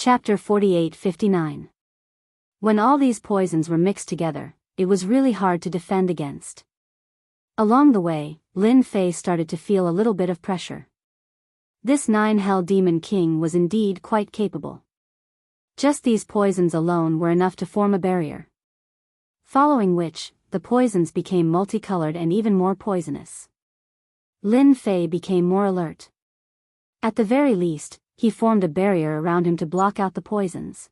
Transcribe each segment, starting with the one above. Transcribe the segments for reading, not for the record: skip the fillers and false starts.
Chapter 48-59. When all these poisons were mixed together, it was really hard to defend against. Along the way, Lin Fei started to feel a little bit of pressure. This nine-hell demon king was indeed quite capable. Just these poisons alone were enough to form a barrier. Following which, the poisons became multicolored and even more poisonous. Lin Fei became more alert. At the very least, he formed a barrier around him to block out the poisons.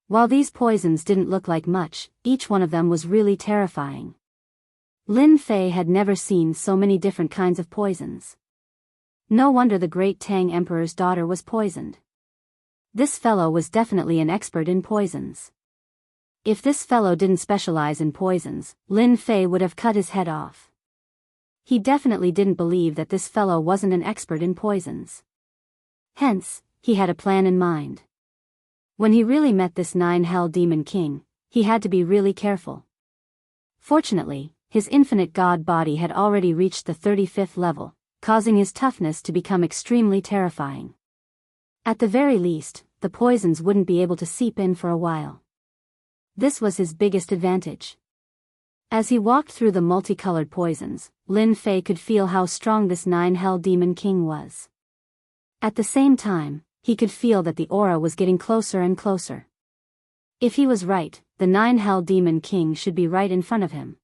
While these poisons didn't look like much, each one of them was really terrifying. Lin Fei had never seen so many different kinds of poisons. No wonder the great Tang Emperor's daughter was poisoned. This fellow was definitely an expert in poisons. If this fellow didn't specialize in poisons, Lin Fei would have cut his head off. He definitely didn't believe that this fellow wasn't an expert in poisons. Hence, he had a plan in mind. When he really met this nine-hell demon king, he had to be really careful. Fortunately, his infinite god body had already reached the 35th level, causing his toughness to become extremely terrifying. At the very least, the poisons wouldn't be able to seep in for a while. This was his biggest advantage. As he walked through the multicolored poisons, Lin Fei could feel how strong this nine-hell demon king was. At the same time, he could feel that the aura was getting closer and closer. If he was right, the nine-hell demon king should be right in front of him.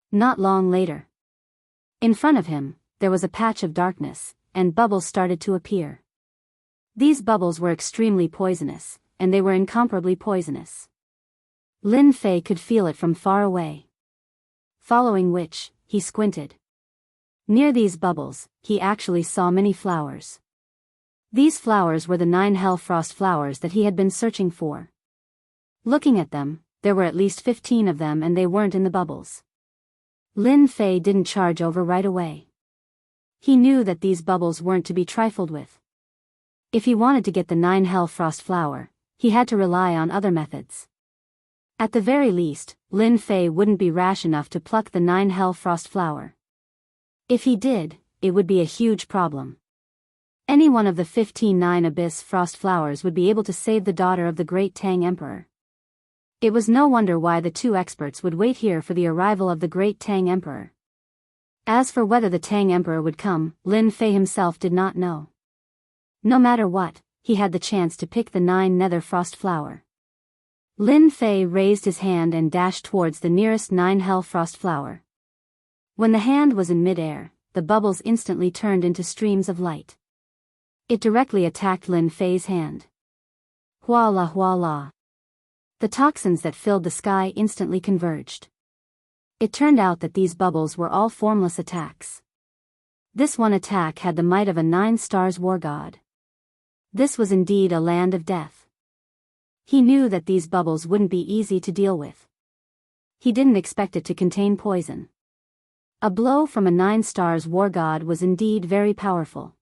Not long later. In front of him, there was a patch of darkness, and bubbles started to appear. These bubbles were extremely poisonous, and they were incomparably poisonous. Lin Fei could feel it from far away. Following which, he squinted. Near these bubbles, he actually saw many flowers. These flowers were the 9 hell frost flowers that he had been searching for. Looking at them, there were at least 15 of them and they weren't in the bubbles. Lin Fei didn't charge over right away. He knew that these bubbles weren't to be trifled with. If he wanted to get the 9 hell frost flower, he had to rely on other methods. At the very least, Lin Fei wouldn't be rash enough to pluck the 9 hell frost flower. If he did, it would be a huge problem. Any one of the 15 9 abyss frost flowers would be able to save the daughter of the great Tang Emperor. It was no wonder why the two experts would wait here for the arrival of the great Tang Emperor. As for whether the Tang Emperor would come, Lin Fei himself did not know. No matter what, he had the chance to pick the 9 nether frost flower. Lin Fei raised his hand and dashed towards the nearest 9 hell frost flower. When the hand was in mid-air, the bubbles instantly turned into streams of light. It directly attacked Lin Fei's hand. Huala huala. The toxins that filled the sky instantly converged. It turned out that these bubbles were all formless attacks. This one attack had the might of a 9 stars war god. This was indeed a land of death. He knew that these bubbles wouldn't be easy to deal with. He didn't expect it to contain poison. A blow from a 9 stars war god was indeed very powerful.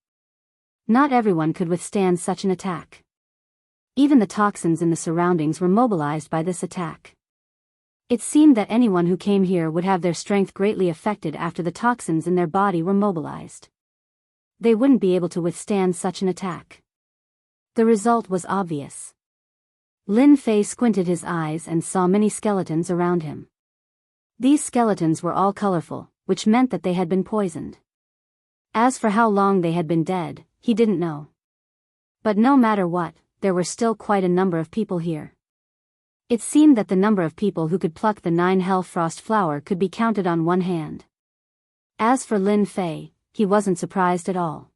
Not everyone could withstand such an attack. Even the toxins in the surroundings were mobilized by this attack. It seemed that anyone who came here would have their strength greatly affected after the toxins in their body were mobilized. They wouldn't be able to withstand such an attack. The result was obvious. Lin Fei squinted his eyes and saw many skeletons around him. These skeletons were all colorful, which meant that they had been poisoned. As for how long they had been dead, he didn't know. But no matter what, there were still quite a number of people here. It seemed that the number of people who could pluck the 9 hell frost flower could be counted on one hand. As for Lin Fei, he wasn't surprised at all.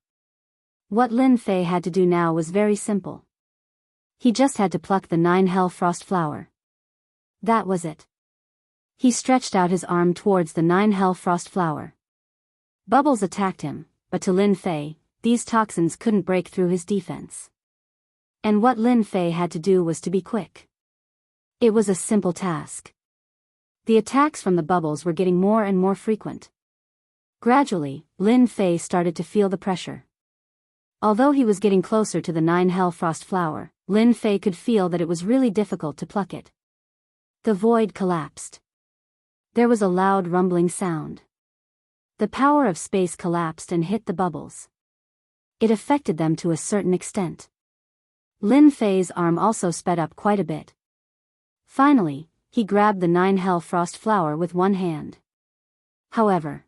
What Lin Fei had to do now was very simple. He just had to pluck the 9 hell frost flower. That was it. He stretched out his arm towards the 9 hell frost flower. Bubbles attacked him, but to Lin Fei, these toxins couldn't break through his defense. And what Lin Fei had to do was to be quick. It was a simple task. The attacks from the bubbles were getting more and more frequent. Gradually, Lin Fei started to feel the pressure. Although he was getting closer to the 9 hell frost flower, Lin Fei could feel that it was really difficult to pluck it. The void collapsed. There was a loud rumbling sound. The power of space collapsed and hit the bubbles. It affected them to a certain extent. Lin Fei's arm also sped up quite a bit. Finally, he grabbed the 9 Hell Frost flower with one hand. However,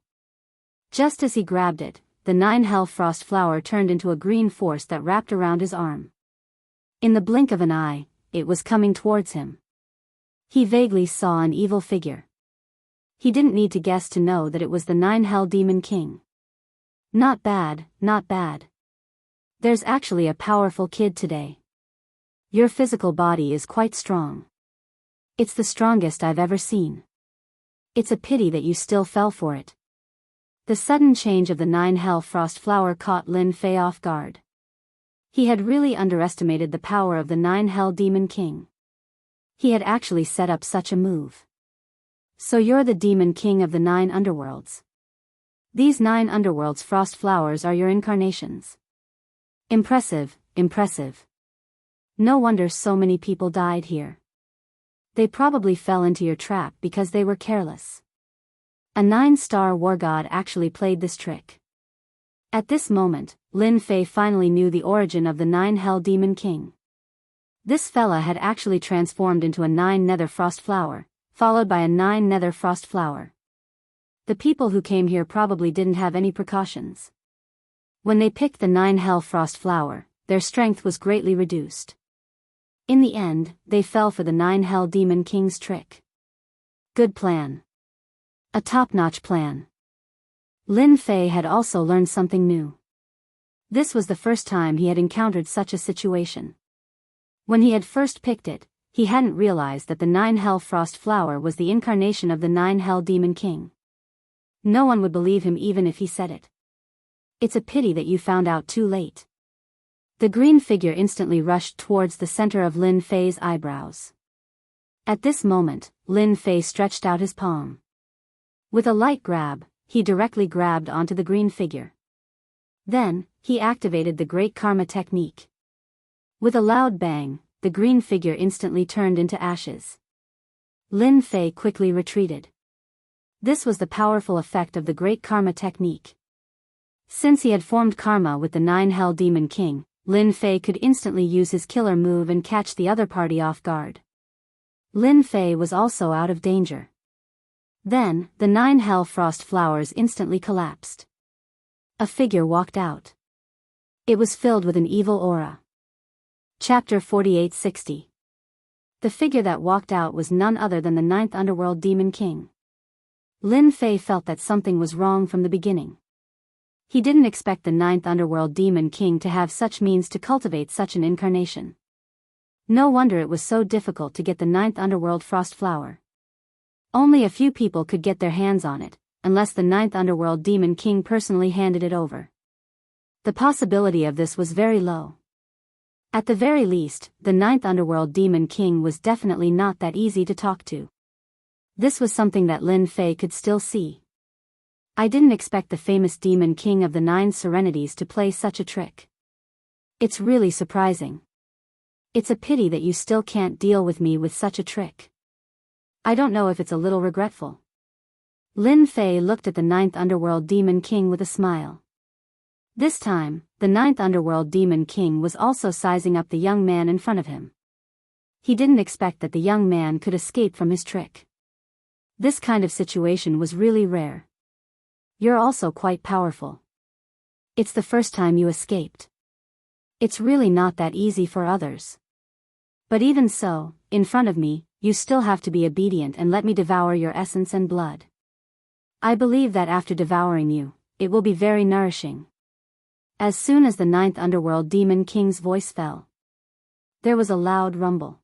just as he grabbed it, the 9 Hell Frost flower turned into a green force that wrapped around his arm. In the blink of an eye, it was coming towards him. He vaguely saw an evil figure. He didn't need to guess to know that it was the 9 Hell Demon King. Not bad, not bad. There's actually a powerful kid today. Your physical body is quite strong. It's the strongest I've ever seen. It's a pity that you still fell for it. The sudden change of the 9 Hell Frost flower caught Lin Fei off guard. He had really underestimated the power of the 9 Hell Demon King. He had actually set up such a move. So you're the Demon King of the 9 underworlds. These 9 underworlds frost flowers are your incarnations. Impressive, impressive. No wonder so many people died here. They probably fell into your trap because they were careless. A 9-star war god actually played this trick. At this moment, Lin Fei finally knew the origin of the 9 Hell Demon King. This fella had actually transformed into a 9 Nether Frost flower, followed by a 9 Nether Frost flower. The people who came here probably didn't have any precautions. When they picked the 9 Hell Frost flower, their strength was greatly reduced. In the end, they fell for the 9 Hell Demon King's trick. Good plan. A top-notch plan. Lin Fei had also learned something new. This was the first time he had encountered such a situation. When he had first picked it, he hadn't realized that the 9 Hell Frost flower was the incarnation of the 9 Hell Demon King. No one would believe him even if he said it. It's a pity that you found out too late. The green figure instantly rushed towards the center of Lin Fei's eyebrows. At this moment, Lin Fei stretched out his palm. With a light grab, he directly grabbed onto the green figure. Then, he activated the Great Karma technique. With a loud bang, the green figure instantly turned into ashes. Lin Fei quickly retreated. This was the powerful effect of the Great Karma technique. Since he had formed karma with the 9 Hell Demon King, Lin Fei could instantly use his killer move and catch the other party off guard. Lin Fei was also out of danger. Then, the 9 Hell Frost flowers instantly collapsed. A figure walked out. It was filled with an evil aura. Chapter 4860. The figure that walked out was none other than the 9th Underworld Demon King. Lin Fei felt that something was wrong from the beginning. He didn't expect the 9th Underworld Demon King to have such means to cultivate such an incarnation. No wonder it was so difficult to get the 9th Underworld Frost Flower. Only a few people could get their hands on it, unless the 9th Underworld Demon King personally handed it over. The possibility of this was very low. At the very least, the 9th Underworld Demon King was definitely not that easy to talk to. This was something that Lin Fei could still see. I didn't expect the famous Demon King of the 9 Serenities to play such a trick. It's really surprising. It's a pity that you still can't deal with me with such a trick. I don't know if it's a little regretful. Lin Fei looked at the 9th Underworld Demon King with a smile. This time, the 9th Underworld Demon King was also sizing up the young man in front of him. He didn't expect that the young man could escape from his trick. This kind of situation was really rare. You're also quite powerful. It's the first time you escaped. It's really not that easy for others. But even so, in front of me, you still have to be obedient and let me devour your essence and blood. I believe that after devouring you, it will be very nourishing. As soon as the 9th Underworld Demon King's voice fell, there was a loud rumble.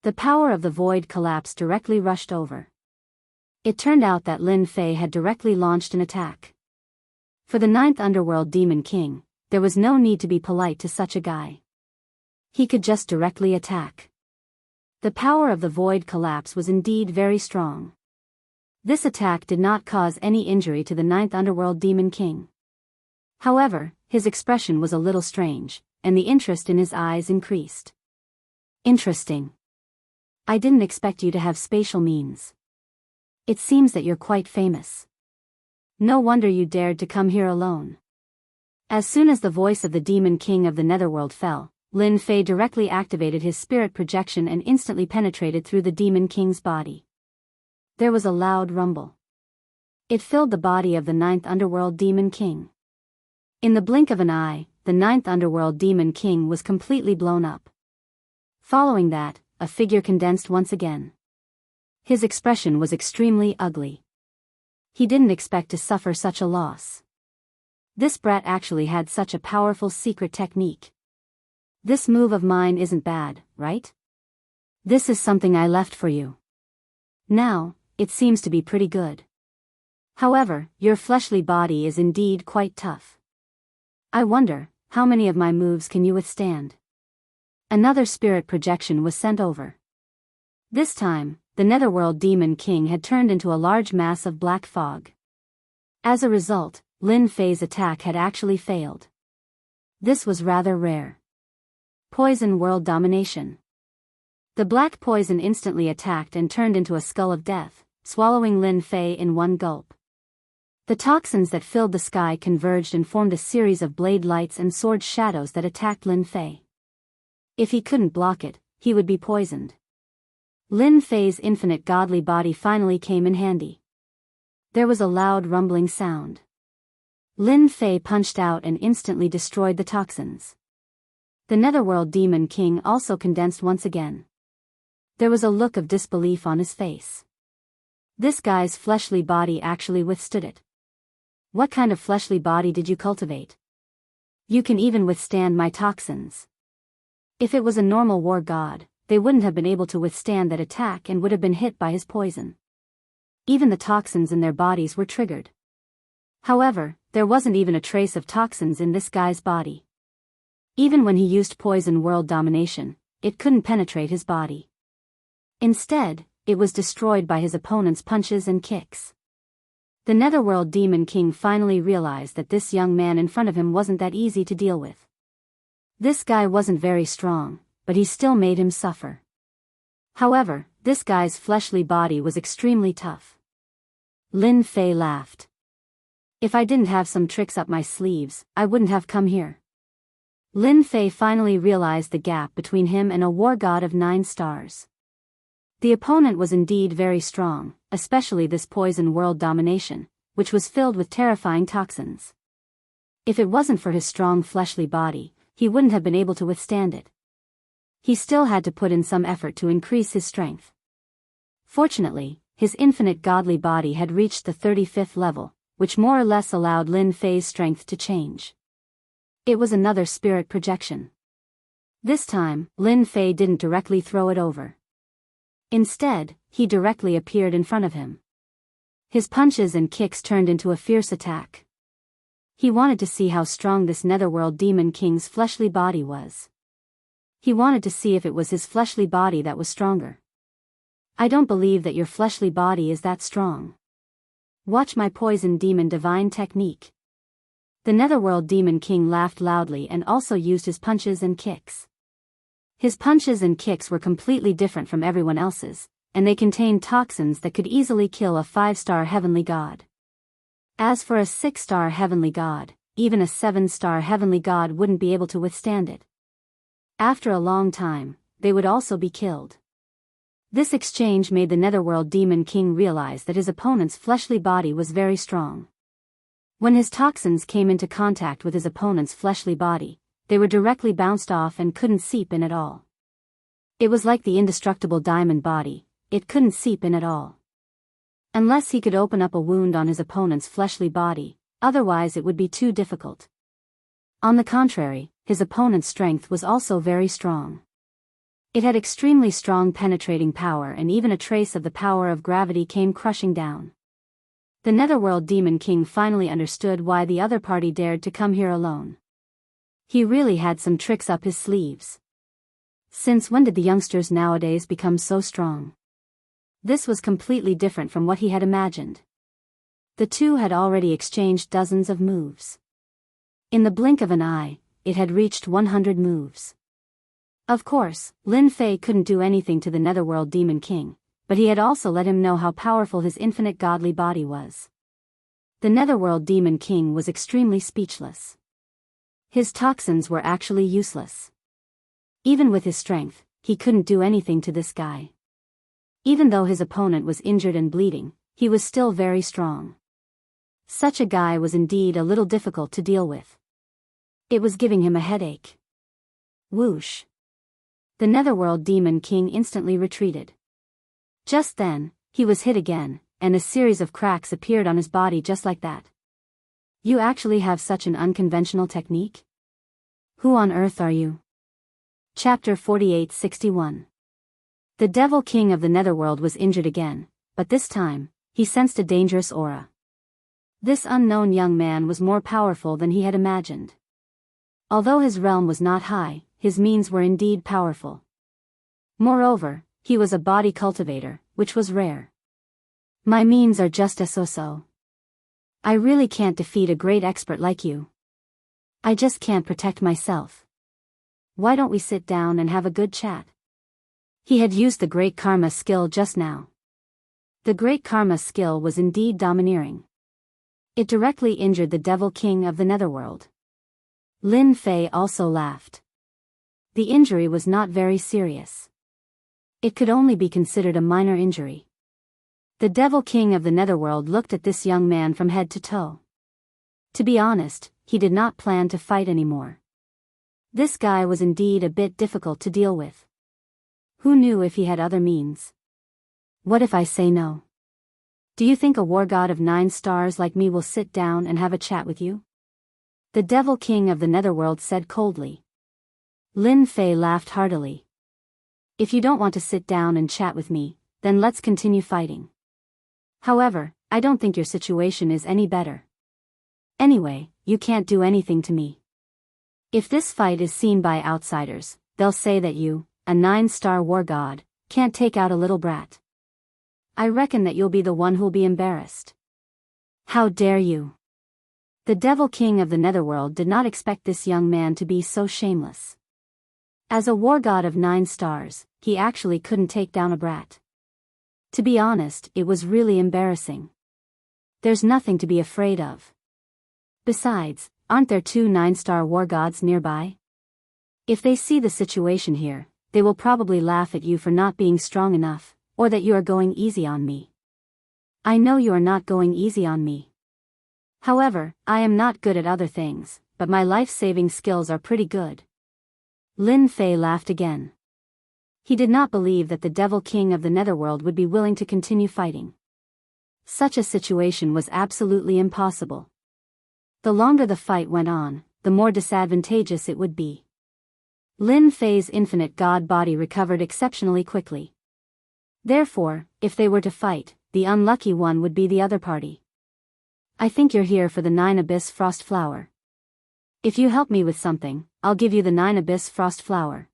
The power of the void collapse directly rushed over. It turned out that Lin Fei had directly launched an attack. For the 9th Underworld Demon King, there was no need to be polite to such a guy. He could just directly attack. The power of the void collapse was indeed very strong. This attack did not cause any injury to the 9th Underworld Demon King. However, his expression was a little strange, and the interest in his eyes increased. Interesting. I didn't expect you to have spatial means. It seems that you're quite famous. No wonder you dared to come here alone. As soon as the voice of the Demon King of the Netherworld fell, Lin Fei directly activated his spirit projection and instantly penetrated through the Demon King's body. There was a loud rumble. It filled the body of the ninth underworld Demon King. In the blink of an eye, the ninth underworld Demon King was completely blown up. Following that, a figure condensed once again. His expression was extremely ugly. He didn't expect to suffer such a loss. This brat actually had such a powerful secret technique. This move of mine isn't bad, right? This is something I left for you. Now, it seems to be pretty good. However, your fleshly body is indeed quite tough. I wonder, how many of my moves can you withstand? Another spirit projection was sent over. This time, the Netherworld Demon King had turned into a large mass of black fog. As a result, Lin Fei's attack had actually failed. This was rather rare. Poison World Domination. The black poison instantly attacked and turned into a skull of death, swallowing Lin Fei in one gulp. The toxins that filled the sky converged and formed a series of blade lights and sword shadows that attacked Lin Fei. If he couldn't block it, he would be poisoned. Lin Fei's infinite godly body finally came in handy. There was a loud rumbling sound. Lin Fei punched out and instantly destroyed the toxins. The Netherworld Demon King also condensed once again. There was a look of disbelief on his face. This guy's fleshly body actually withstood it. What kind of fleshly body did you cultivate? You can even withstand my toxins. If it was a normal war god, they wouldn't have been able to withstand that attack and would have been hit by his poison. Even the toxins in their bodies were triggered. However, there wasn't even a trace of toxins in this guy's body. Even when he used Poison World Domination, it couldn't penetrate his body. Instead, it was destroyed by his opponent's punches and kicks. The Netherworld Demon King finally realized that this young man in front of him wasn't that easy to deal with. This guy wasn't very strong, but he still made him suffer. However, this guy's fleshly body was extremely tough. Lin Fei laughed. If I didn't have some tricks up my sleeves, I wouldn't have come here. Lin Fei finally realized the gap between him and a war god of 9 stars. The opponent was indeed very strong, especially this Poison World Domination, which was filled with terrifying toxins. If it wasn't for his strong fleshly body, he wouldn't have been able to withstand it. He still had to put in some effort to increase his strength. Fortunately, his infinite godly body had reached the 35th level, which more or less allowed Lin Fei's strength to change. It was another spirit projection. This time, Lin Fei didn't directly throw it over. Instead, he directly appeared in front of him. His punches and kicks turned into a fierce attack. He wanted to see how strong this Netherworld Demon King's fleshly body was. He wanted to see if it was his fleshly body that was stronger. I don't believe that your fleshly body is that strong. Watch my Poison Demon Divine technique. The Netherworld Demon King laughed loudly and also used his punches and kicks. His punches and kicks were completely different from everyone else's, and they contained toxins that could easily kill a 5-star heavenly god. As for a 6-star heavenly god, even a 7-star heavenly god wouldn't be able to withstand it. After a long time, they would also be killed. This exchange made the Netherworld Demon King realize that his opponent's fleshly body was very strong. When his toxins came into contact with his opponent's fleshly body, they were directly bounced off and couldn't seep in at all. It was like the indestructible diamond body, it couldn't seep in at all. Unless he could open up a wound on his opponent's fleshly body, otherwise it would be too difficult. On the contrary, his opponent's strength was also very strong. It had extremely strong penetrating power, and even a trace of the power of gravity came crushing down. The Netherworld Demon King finally understood why the other party dared to come here alone. He really had some tricks up his sleeves. Since when did the youngsters nowadays become so strong? This was completely different from what he had imagined. The two had already exchanged dozens of moves. In the blink of an eye, it had reached 100 moves. Of course, Lin Fei couldn't do anything to the Netherworld Demon King, but he had also let him know how powerful his infinite godly body was. The Netherworld Demon King was extremely speechless. His toxins were actually useless. Even with his strength, he couldn't do anything to this guy. Even though his opponent was injured and bleeding, he was still very strong. Such a guy was indeed a little difficult to deal with. It was giving him a headache. Whoosh! The Netherworld Demon King instantly retreated. Just then, he was hit again, and a series of cracks appeared on his body just like that. You actually have such an unconventional technique? Who on earth are you? Chapter 4861. The Devil King of the Netherworld was injured again, but this time, he sensed a dangerous aura. This unknown young man was more powerful than he had imagined. Although his realm was not high, his means were indeed powerful. Moreover, he was a body cultivator, which was rare. My means are just a so-so. I really can't defeat a great expert like you. I just can't protect myself. Why don't we sit down and have a good chat? He had used the Great Karma skill just now. The Great Karma skill was indeed domineering. It directly injured the Devil King of the Netherworld. Lin Fei also laughed. The injury was not very serious. It could only be considered a minor injury. The Devil King of the Netherworld looked at this young man from head to toe. To be honest, he did not plan to fight anymore. This guy was indeed a bit difficult to deal with. Who knew if he had other means? What if I say no? Do you think a war god of 9 stars like me will sit down and have a chat with you? The Devil King of the Netherworld said coldly. Lin Fei laughed heartily. If you don't want to sit down and chat with me, then let's continue fighting. However, I don't think your situation is any better. Anyway, you can't do anything to me. If this fight is seen by outsiders, they'll say that you, a 9-star war god, can't take out a little brat. I reckon that you'll be the one who'll be embarrassed. How dare you? The Devil King of the Netherworld did not expect this young man to be so shameless. As a war god of 9 stars, he actually couldn't take down a brat. To be honest, it was really embarrassing. There's nothing to be afraid of. Besides, aren't there 2 9-star war gods nearby? If they see the situation here, they will probably laugh at you for not being strong enough, or that you are going easy on me. I know you are not going easy on me. However, I am not good at other things, but my life-saving skills are pretty good. Lin Fei laughed again. He did not believe that the Devil King of the Netherworld would be willing to continue fighting. Such a situation was absolutely impossible. The longer the fight went on, the more disadvantageous it would be. Lin Fei's infinite god body recovered exceptionally quickly. Therefore, if they were to fight, the unlucky one would be the other party. I think you're here for the 9 Abyss Frost Flower. If you help me with something, I'll give you the 9 Abyss Frost Flower.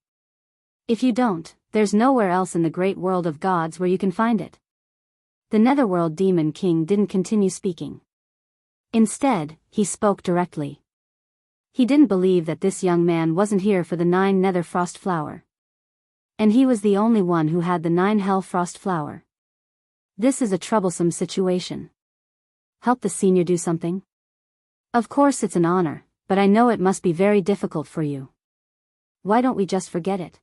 If you don't, there's nowhere else in the great world of gods where you can find it. The Netherworld Demon King didn't continue speaking. Instead, he spoke directly. He didn't believe that this young man wasn't here for the 9 Nether Frost Flower. And he was the only one who had the 9 Hell Frost Flower. This is a troublesome situation. Help the senior do something? Of course it's an honor, but I know it must be very difficult for you. Why don't we just forget it?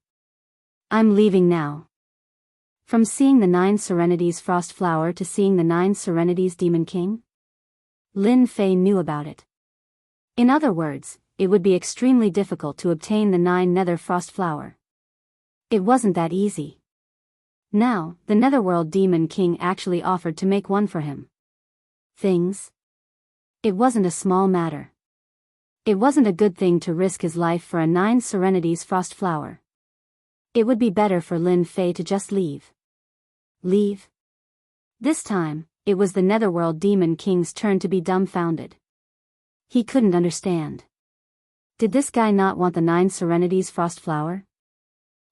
I'm leaving now. From seeing the 9 Serenities Frost Flower to seeing the 9 Serenities Demon King? Lin Fei knew about it. In other words, it would be extremely difficult to obtain the 9 Nether Frost Flower. It wasn't that easy. Now, the Netherworld Demon King actually offered to make one for him. Things? It wasn't a small matter. It wasn't a good thing to risk his life for a 9 Serenities Frost Flower. It would be better for Lin Fei to just leave. Leave? This time, it was the Netherworld Demon King's turn to be dumbfounded. He couldn't understand. Did this guy not want the 9 Serenities Frost Flower?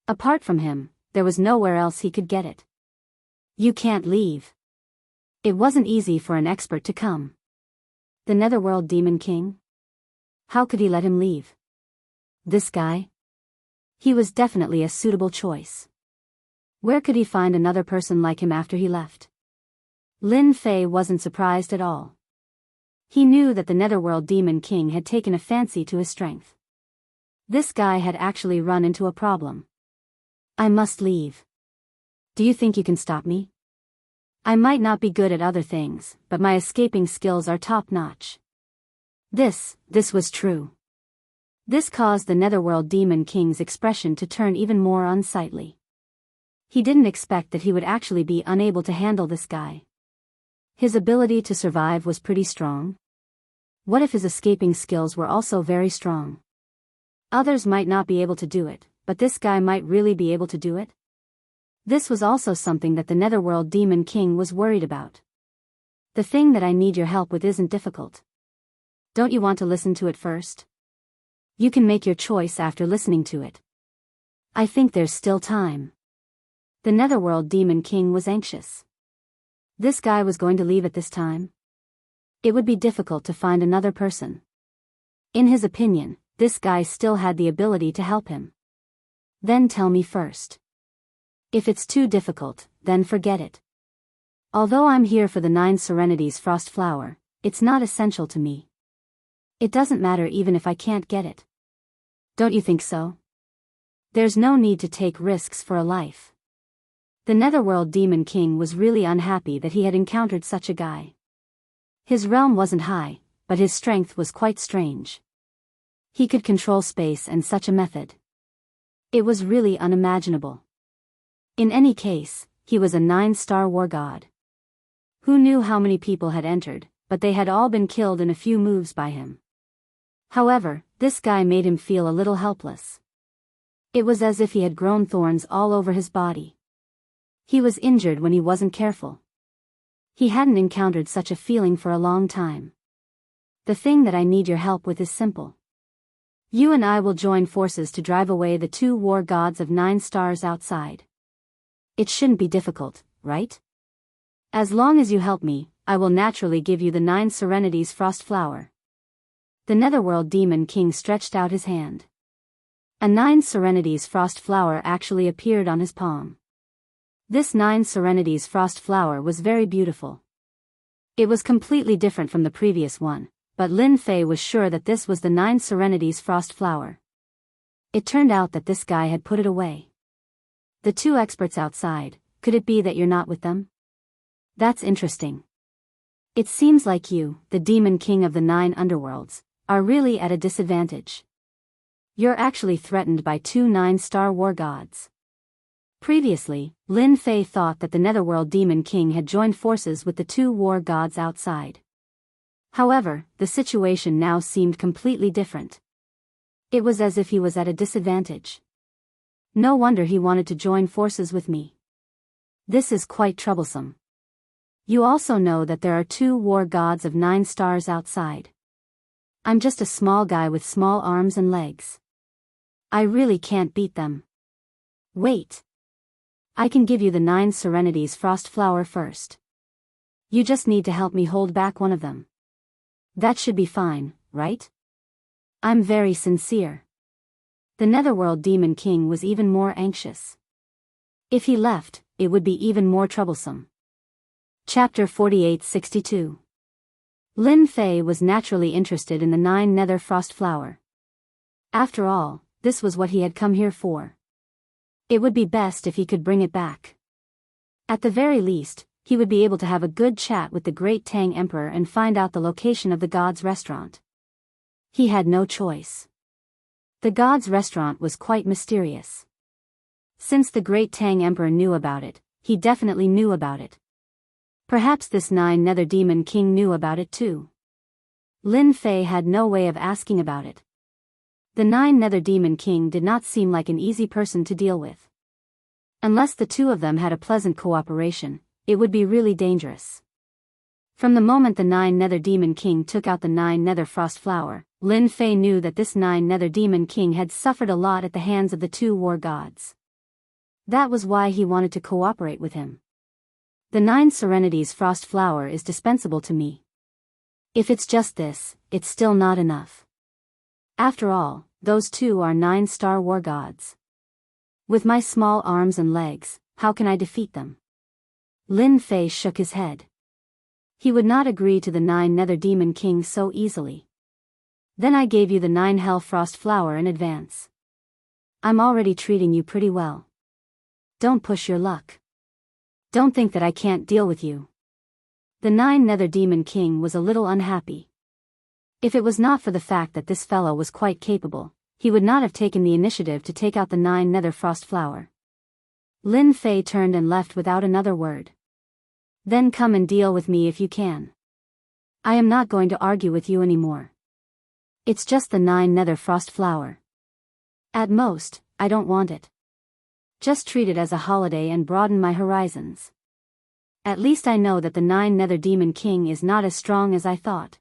Apart from him, there was nowhere else he could get it. You can't leave. It wasn't easy for an expert to come. The Netherworld Demon King? How could he let him leave? This guy? He was definitely a suitable choice. Where could he find another person like him after he left? Lin Fei wasn't surprised at all. He knew that the Netherworld Demon King had taken a fancy to his strength. This guy had actually run into a problem. I must leave. Do you think you can stop me? I might not be good at other things, but my escaping skills are top-notch. This was true. This caused the Netherworld Demon King's expression to turn even more unsightly. He didn't expect that he would actually be unable to handle this guy. His ability to survive was pretty strong. What if his escaping skills were also very strong? Others might not be able to do it, but this guy might really be able to do it? This was also something that the Netherworld Demon King was worried about. The thing that I need your help with isn't difficult. Don't you want to listen to it first? You can make your choice after listening to it. I think there's still time. The Netherworld Demon King was anxious. This guy was going to leave at this time? It would be difficult to find another person. In his opinion, this guy still had the ability to help him. Then tell me first. If it's too difficult, then forget it. Although I'm here for the 9 Serenities Frost Flower, it's not essential to me. It doesn't matter even if I can't get it. Don't you think so? There's no need to take risks for a life. The Netherworld Demon King was really unhappy that he had encountered such a guy. His realm wasn't high, but his strength was quite strange. He could control space and such a method. It was really unimaginable. In any case, he was a 9-star war god. Who knew how many people had entered, but they had all been killed in a few moves by him. However, this guy made him feel a little helpless. It was as if he had grown thorns all over his body. He was injured when he wasn't careful. He hadn't encountered such a feeling for a long time. The thing that I need your help with is simple. You and I will join forces to drive away the 2 war gods of 9 stars outside. It shouldn't be difficult, right? As long as you help me, I will naturally give you the 9 Serenities Frost Flower. The Netherworld Demon King stretched out his hand. A 9 Serenities Frost Flower actually appeared on his palm. This 9 Serenities Frost Flower was very beautiful. It was completely different from the previous one, but Lin Fei was sure that this was the 9 Serenities Frost Flower. It turned out that this guy had put it away. The 2 experts outside, could it be that you're not with them? That's interesting. It seems like you, the Demon King of the 9 underworlds, are really at a disadvantage. You're actually threatened by 2 9-star war gods. Previously, Lin Fei thought that the Netherworld Demon King had joined forces with the 2 war gods outside. However, the situation now seemed completely different. It was as if he was at a disadvantage. No wonder he wanted to join forces with me. This is quite troublesome. You also know that there are 2 war gods of 9 stars outside. I'm just a small guy with small arms and legs. I really can't beat them. Wait. I can give you the 9 Serenities Frost Flower first. You just need to help me hold back one of them. That should be fine, right? I'm very sincere. The Netherworld Demon King was even more anxious. If he left, it would be even more troublesome. Chapter 4862. Lin Fei was naturally interested in the 9 Nether Frost Flower. After all, this was what he had come here for. It would be best if he could bring it back. At the very least, he would be able to have a good chat with the Great Tang Emperor and find out the location of the god's restaurant. He had no choice. The god's restaurant was quite mysterious. Since the Great Tang Emperor knew about it, he definitely knew about it. Perhaps this 9 Nether Demon King knew about it too. Lin Fei had no way of asking about it. The 9 Nether Demon King did not seem like an easy person to deal with. Unless the 2 of them had a pleasant cooperation, it would be really dangerous. From the moment the 9 Nether Demon King took out the 9 Nether Frost Flower, Lin Fei knew that this 9 Nether Demon King had suffered a lot at the hands of the 2 war gods. That was why he wanted to cooperate with him. The 9 Serenities Frost Flower is dispensable to me. If it's just this, it's still not enough. After all, those 2 are 9-star war gods. With my small arms and legs, how can I defeat them? Lin Fei shook his head. He would not agree to the 9 Nether Demon King so easily. Then I gave you the 9 hell frost flower in advance. I'm already treating you pretty well. Don't push your luck. Don't think that I can't deal with you. The 9 Nether Demon King was a little unhappy. If it was not for the fact that this fellow was quite capable, he would not have taken the initiative to take out the 9 Nether Frost Flower. Lin Fei turned and left without another word. Then come and deal with me if you can. I am not going to argue with you anymore. It's just the 9 Nether Frost Flower. At most, I don't want it. Just treat it as a holiday and broaden my horizons. At least I know that the 9 Nether Demon King is not as strong as I thought.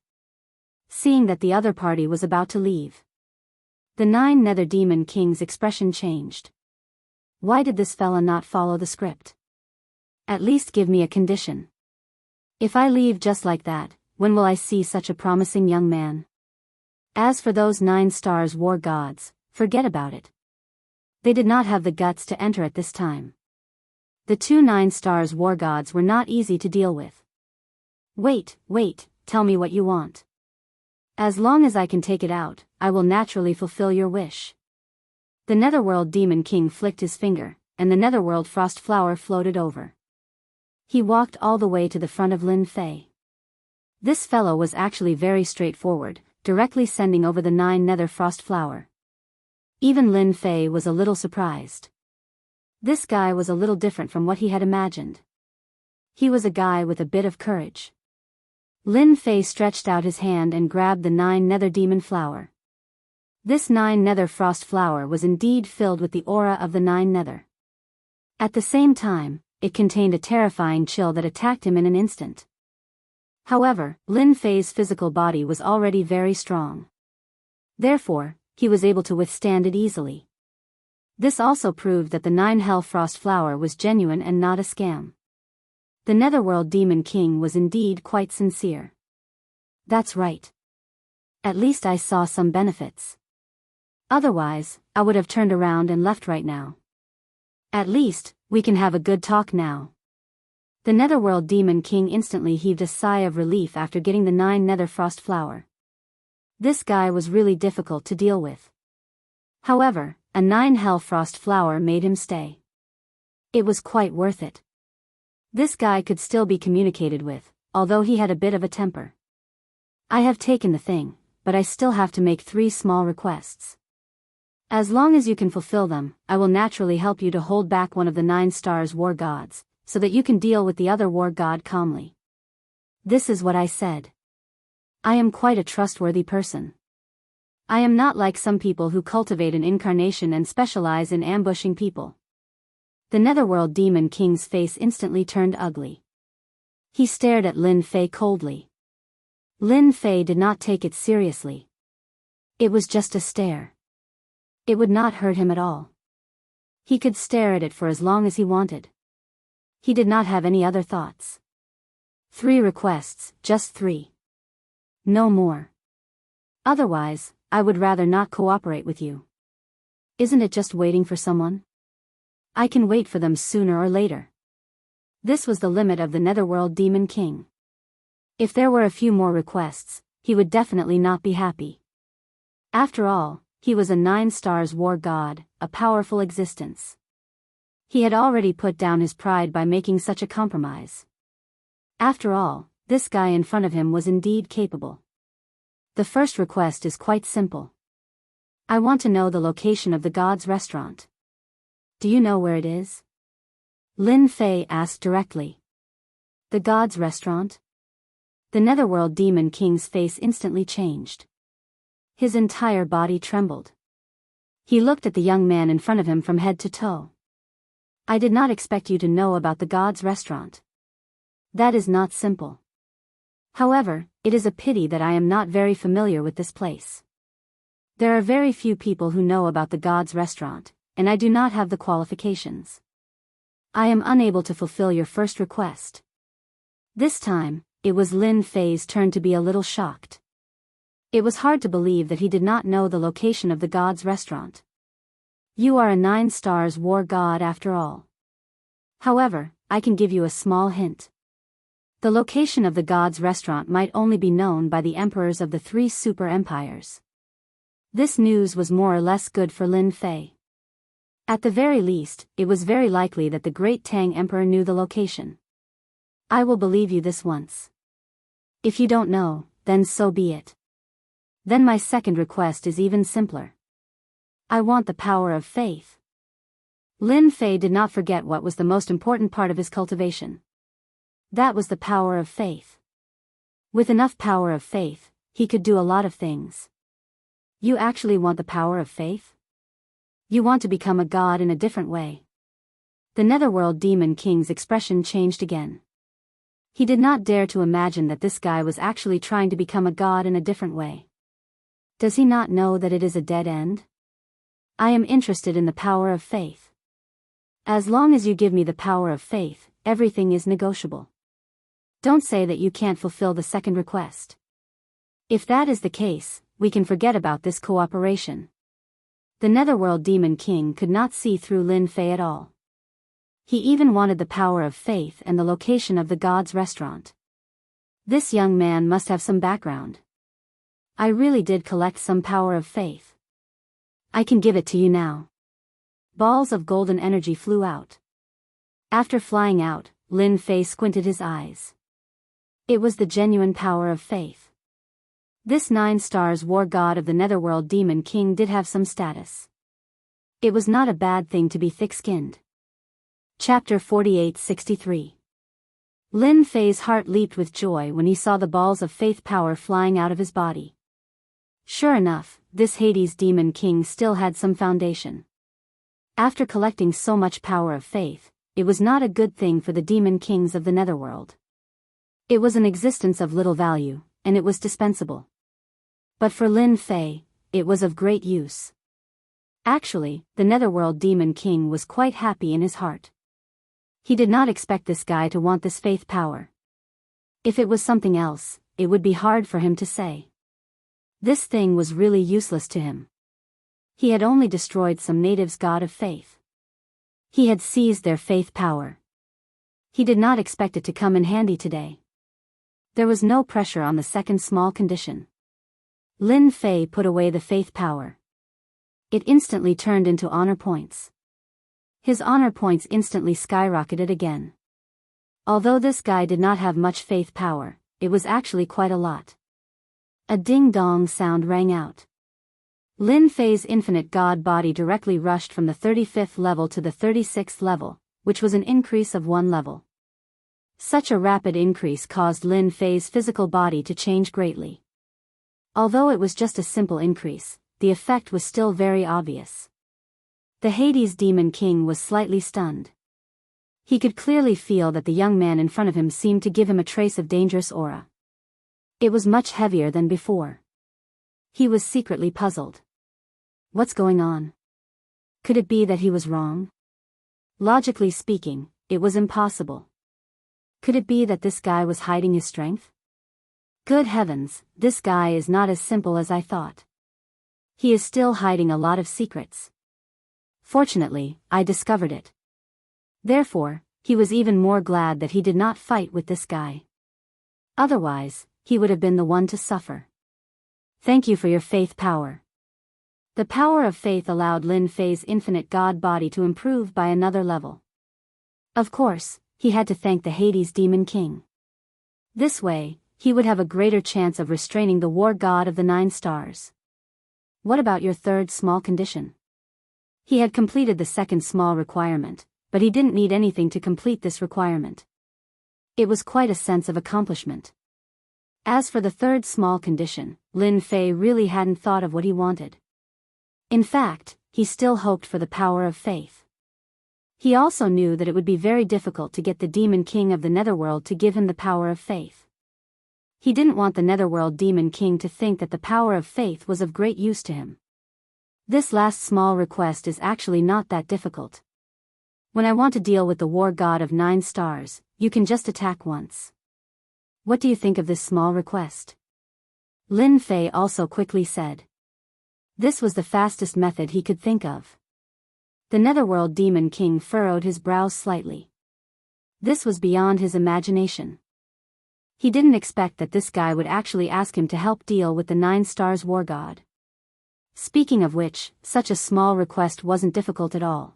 Seeing that the other party was about to leave, the 9 Nether Demon King's expression changed. Why did this fella not follow the script? At least give me a condition. If I leave just like that, when will I see such a promising young man? As for those 9 stars war gods, forget about it. They did not have the guts to enter at this time. The 2 9 stars war gods were not easy to deal with. Wait, tell me what you want. As long as I can take it out, I will naturally fulfill your wish. The Netherworld Demon King flicked his finger, and the Netherworld Frost Flower floated over. He walked all the way to the front of Lin Fei. This fellow was actually very straightforward, directly sending over the 9 Nether Frost Flower. Even Lin Fei was a little surprised. This guy was a little different from what he had imagined. He was a guy with a bit of courage. Lin Fei stretched out his hand and grabbed the 9 Nether Demon Flower. This 9 Nether Frost Flower was indeed filled with the aura of the 9 Nether. At the same time, it contained a terrifying chill that attacked him in an instant. However, Lin Fei's physical body was already very strong. Therefore, he was able to withstand it easily. This also proved that the 9 Hell Frost Flower was genuine and not a scam. The Netherworld Demon King was indeed quite sincere. That's right. At least I saw some benefits. Otherwise, I would have turned around and left right now. At least, we can have a good talk now. The Netherworld Demon King instantly heaved a sigh of relief after getting the 9 Nether Frost Flower. This guy was really difficult to deal with. However, a 9 Hell Frost Flower made him stay. It was quite worth it. This guy could still be communicated with, although he had a bit of a temper. I have taken the thing, but I still have to make 3 small requests. As long as you can fulfill them, I will naturally help you to hold back one of the 9 stars war gods, so that you can deal with the other war god calmly. This is what I said. I am quite a trustworthy person. I am not like some people who cultivate an incarnation and specialize in ambushing people. The Netherworld Demon King's face instantly turned ugly. He stared at Lin Fei coldly. Lin Fei did not take it seriously. It was just a stare. It would not hurt him at all. He could stare at it for as long as he wanted. He did not have any other thoughts. 3 requests, just 3. No more. Otherwise, I would rather not cooperate with you. Isn't it just waiting for someone? I can wait for them sooner or later. This was the limit of the Netherworld Demon King. If there were a few more requests, he would definitely not be happy. After all, he was a 9 stars war god, a powerful existence. He had already put down his pride by making such a compromise. After all, this guy in front of him was indeed capable. The first request is quite simple. I want to know the location of the god's restaurant. Do you know where it is? Lin Fei asked directly. The god's restaurant? The Netherworld Demon King's face instantly changed. His entire body trembled. He looked at the young man in front of him from head to toe. I did not expect you to know about the god's restaurant. That is not simple. However, it is a pity that I am not very familiar with this place. There are very few people who know about the god's restaurant, and I do not have the qualifications. I am unable to fulfill your first request. This time, it was Lin Fei's turn to be a little shocked. It was hard to believe that he did not know the location of the god's restaurant. You are a 9 stars war god after all. However, I can give you a small hint. The location of the god's restaurant might only be known by the emperors of the 3 super empires. This news was more or less good for Lin Fei. At the very least, it was very likely that the great Tang emperor knew the location. I will believe you this once. If you don't know, then so be it. Then my second request is even simpler. I want the power of faith. Lin Fei did not forget what was the most important part of his cultivation. That was the power of faith. With enough power of faith, he could do a lot of things. You actually want the power of faith? You want to become a god in a different way. The Netherworld Demon King's expression changed again. He did not dare to imagine that this guy was actually trying to become a god in a different way. Does he not know that it is a dead end? I am interested in the power of faith. As long as you give me the power of faith, everything is negotiable. Don't say that you can't fulfill the second request. If that is the case, we can forget about this cooperation. The Netherworld Demon King could not see through Lin Fei at all. He even wanted the power of faith and the location of the god's restaurant. This young man must have some background. I really did collect some power of faith. I can give it to you now. Balls of golden energy flew out. After flying out, Lin Fei squinted his eyes. It was the genuine power of faith. This 9 stars war god of the Netherworld Demon King did have some status. It was not a bad thing to be thick-skinned. Chapter 48-63. Lin Fei's heart leaped with joy when he saw the balls of faith power flying out of his body. Sure enough, this Hades Demon King still had some foundation. After collecting so much power of faith, it was not a good thing for the Demon Kings of the Netherworld. It was an existence of little value, and it was dispensable. But for Lin Fei, it was of great use. Actually, the Netherworld Demon King was quite happy in his heart. He did not expect this guy to want this faith power. If it was something else, it would be hard for him to say. This thing was really useless to him. He had only destroyed some natives' god of faith. He had seized their faith power. He did not expect it to come in handy today. There was no pressure on the second small condition. Lin Fei put away the faith power. It instantly turned into honor points. His honor points instantly skyrocketed again. Although this guy did not have much faith power, it was actually quite a lot. A ding-dong sound rang out. Lin Fei's infinite god body directly rushed from the 35th level to the 36th level, which was an increase of 1 level. Such a rapid increase caused Lin Fei's physical body to change greatly. Although it was just a simple increase, the effect was still very obvious. The Hades Demon King was slightly stunned. He could clearly feel that the young man in front of him seemed to give him a trace of dangerous aura. It was much heavier than before. He was secretly puzzled. What's going on? Could it be that he was wrong? Logically speaking, it was impossible. Could it be that this guy was hiding his strength? Good heavens, this guy is not as simple as I thought. He is still hiding a lot of secrets. Fortunately, I discovered it. Therefore, he was even more glad that he did not fight with this guy. Otherwise, he would have been the one to suffer. Thank you for your faith power. The power of faith allowed Lin Fei's infinite god body to improve by another level. Of course, he had to thank the Hades Demon King. This way, he would have a greater chance of restraining the war god of the 9 stars. What about your third small condition? He had completed the second small requirement, but he didn't need anything to complete this requirement. It was quite a sense of accomplishment. As for the third small condition, Lin Fei really hadn't thought of what he wanted. In fact, he still hoped for the power of faith. He also knew that it would be very difficult to get the Demon King of the Netherworld to give him the power of faith. He didn't want the Netherworld Demon King to think that the power of faith was of great use to him. This last small request is actually not that difficult. When I want to deal with the war god of 9 stars, you can just attack once. What do you think of this small request? Lin Fei also quickly said. This was the fastest method he could think of. The Netherworld Demon King furrowed his brows slightly. This was beyond his imagination. He didn't expect that this guy would actually ask him to help deal with the 9 stars war god. Speaking of which, such a small request wasn't difficult at all.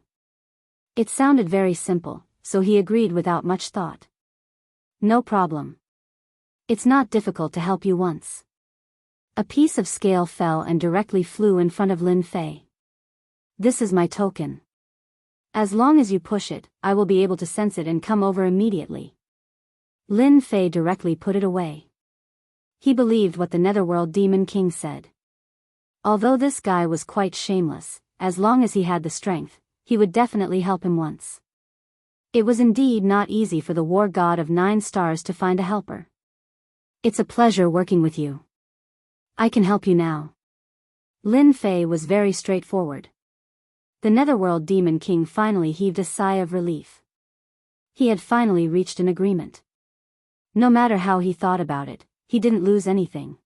It sounded very simple, so he agreed without much thought. No problem. It's not difficult to help you once. A piece of scale fell and directly flew in front of Lin Fei. This is my token. As long as you push it, I will be able to sense it and come over immediately. Lin Fei directly put it away. He believed what the Netherworld Demon King said. Although this guy was quite shameless, as long as he had the strength, he would definitely help him once. It was indeed not easy for the war god of 9 stars to find a helper. It's a pleasure working with you. I can help you now. Lin Fei was very straightforward. The Netherworld Demon King finally heaved a sigh of relief. He had finally reached an agreement. No matter how he thought about it, he didn't lose anything.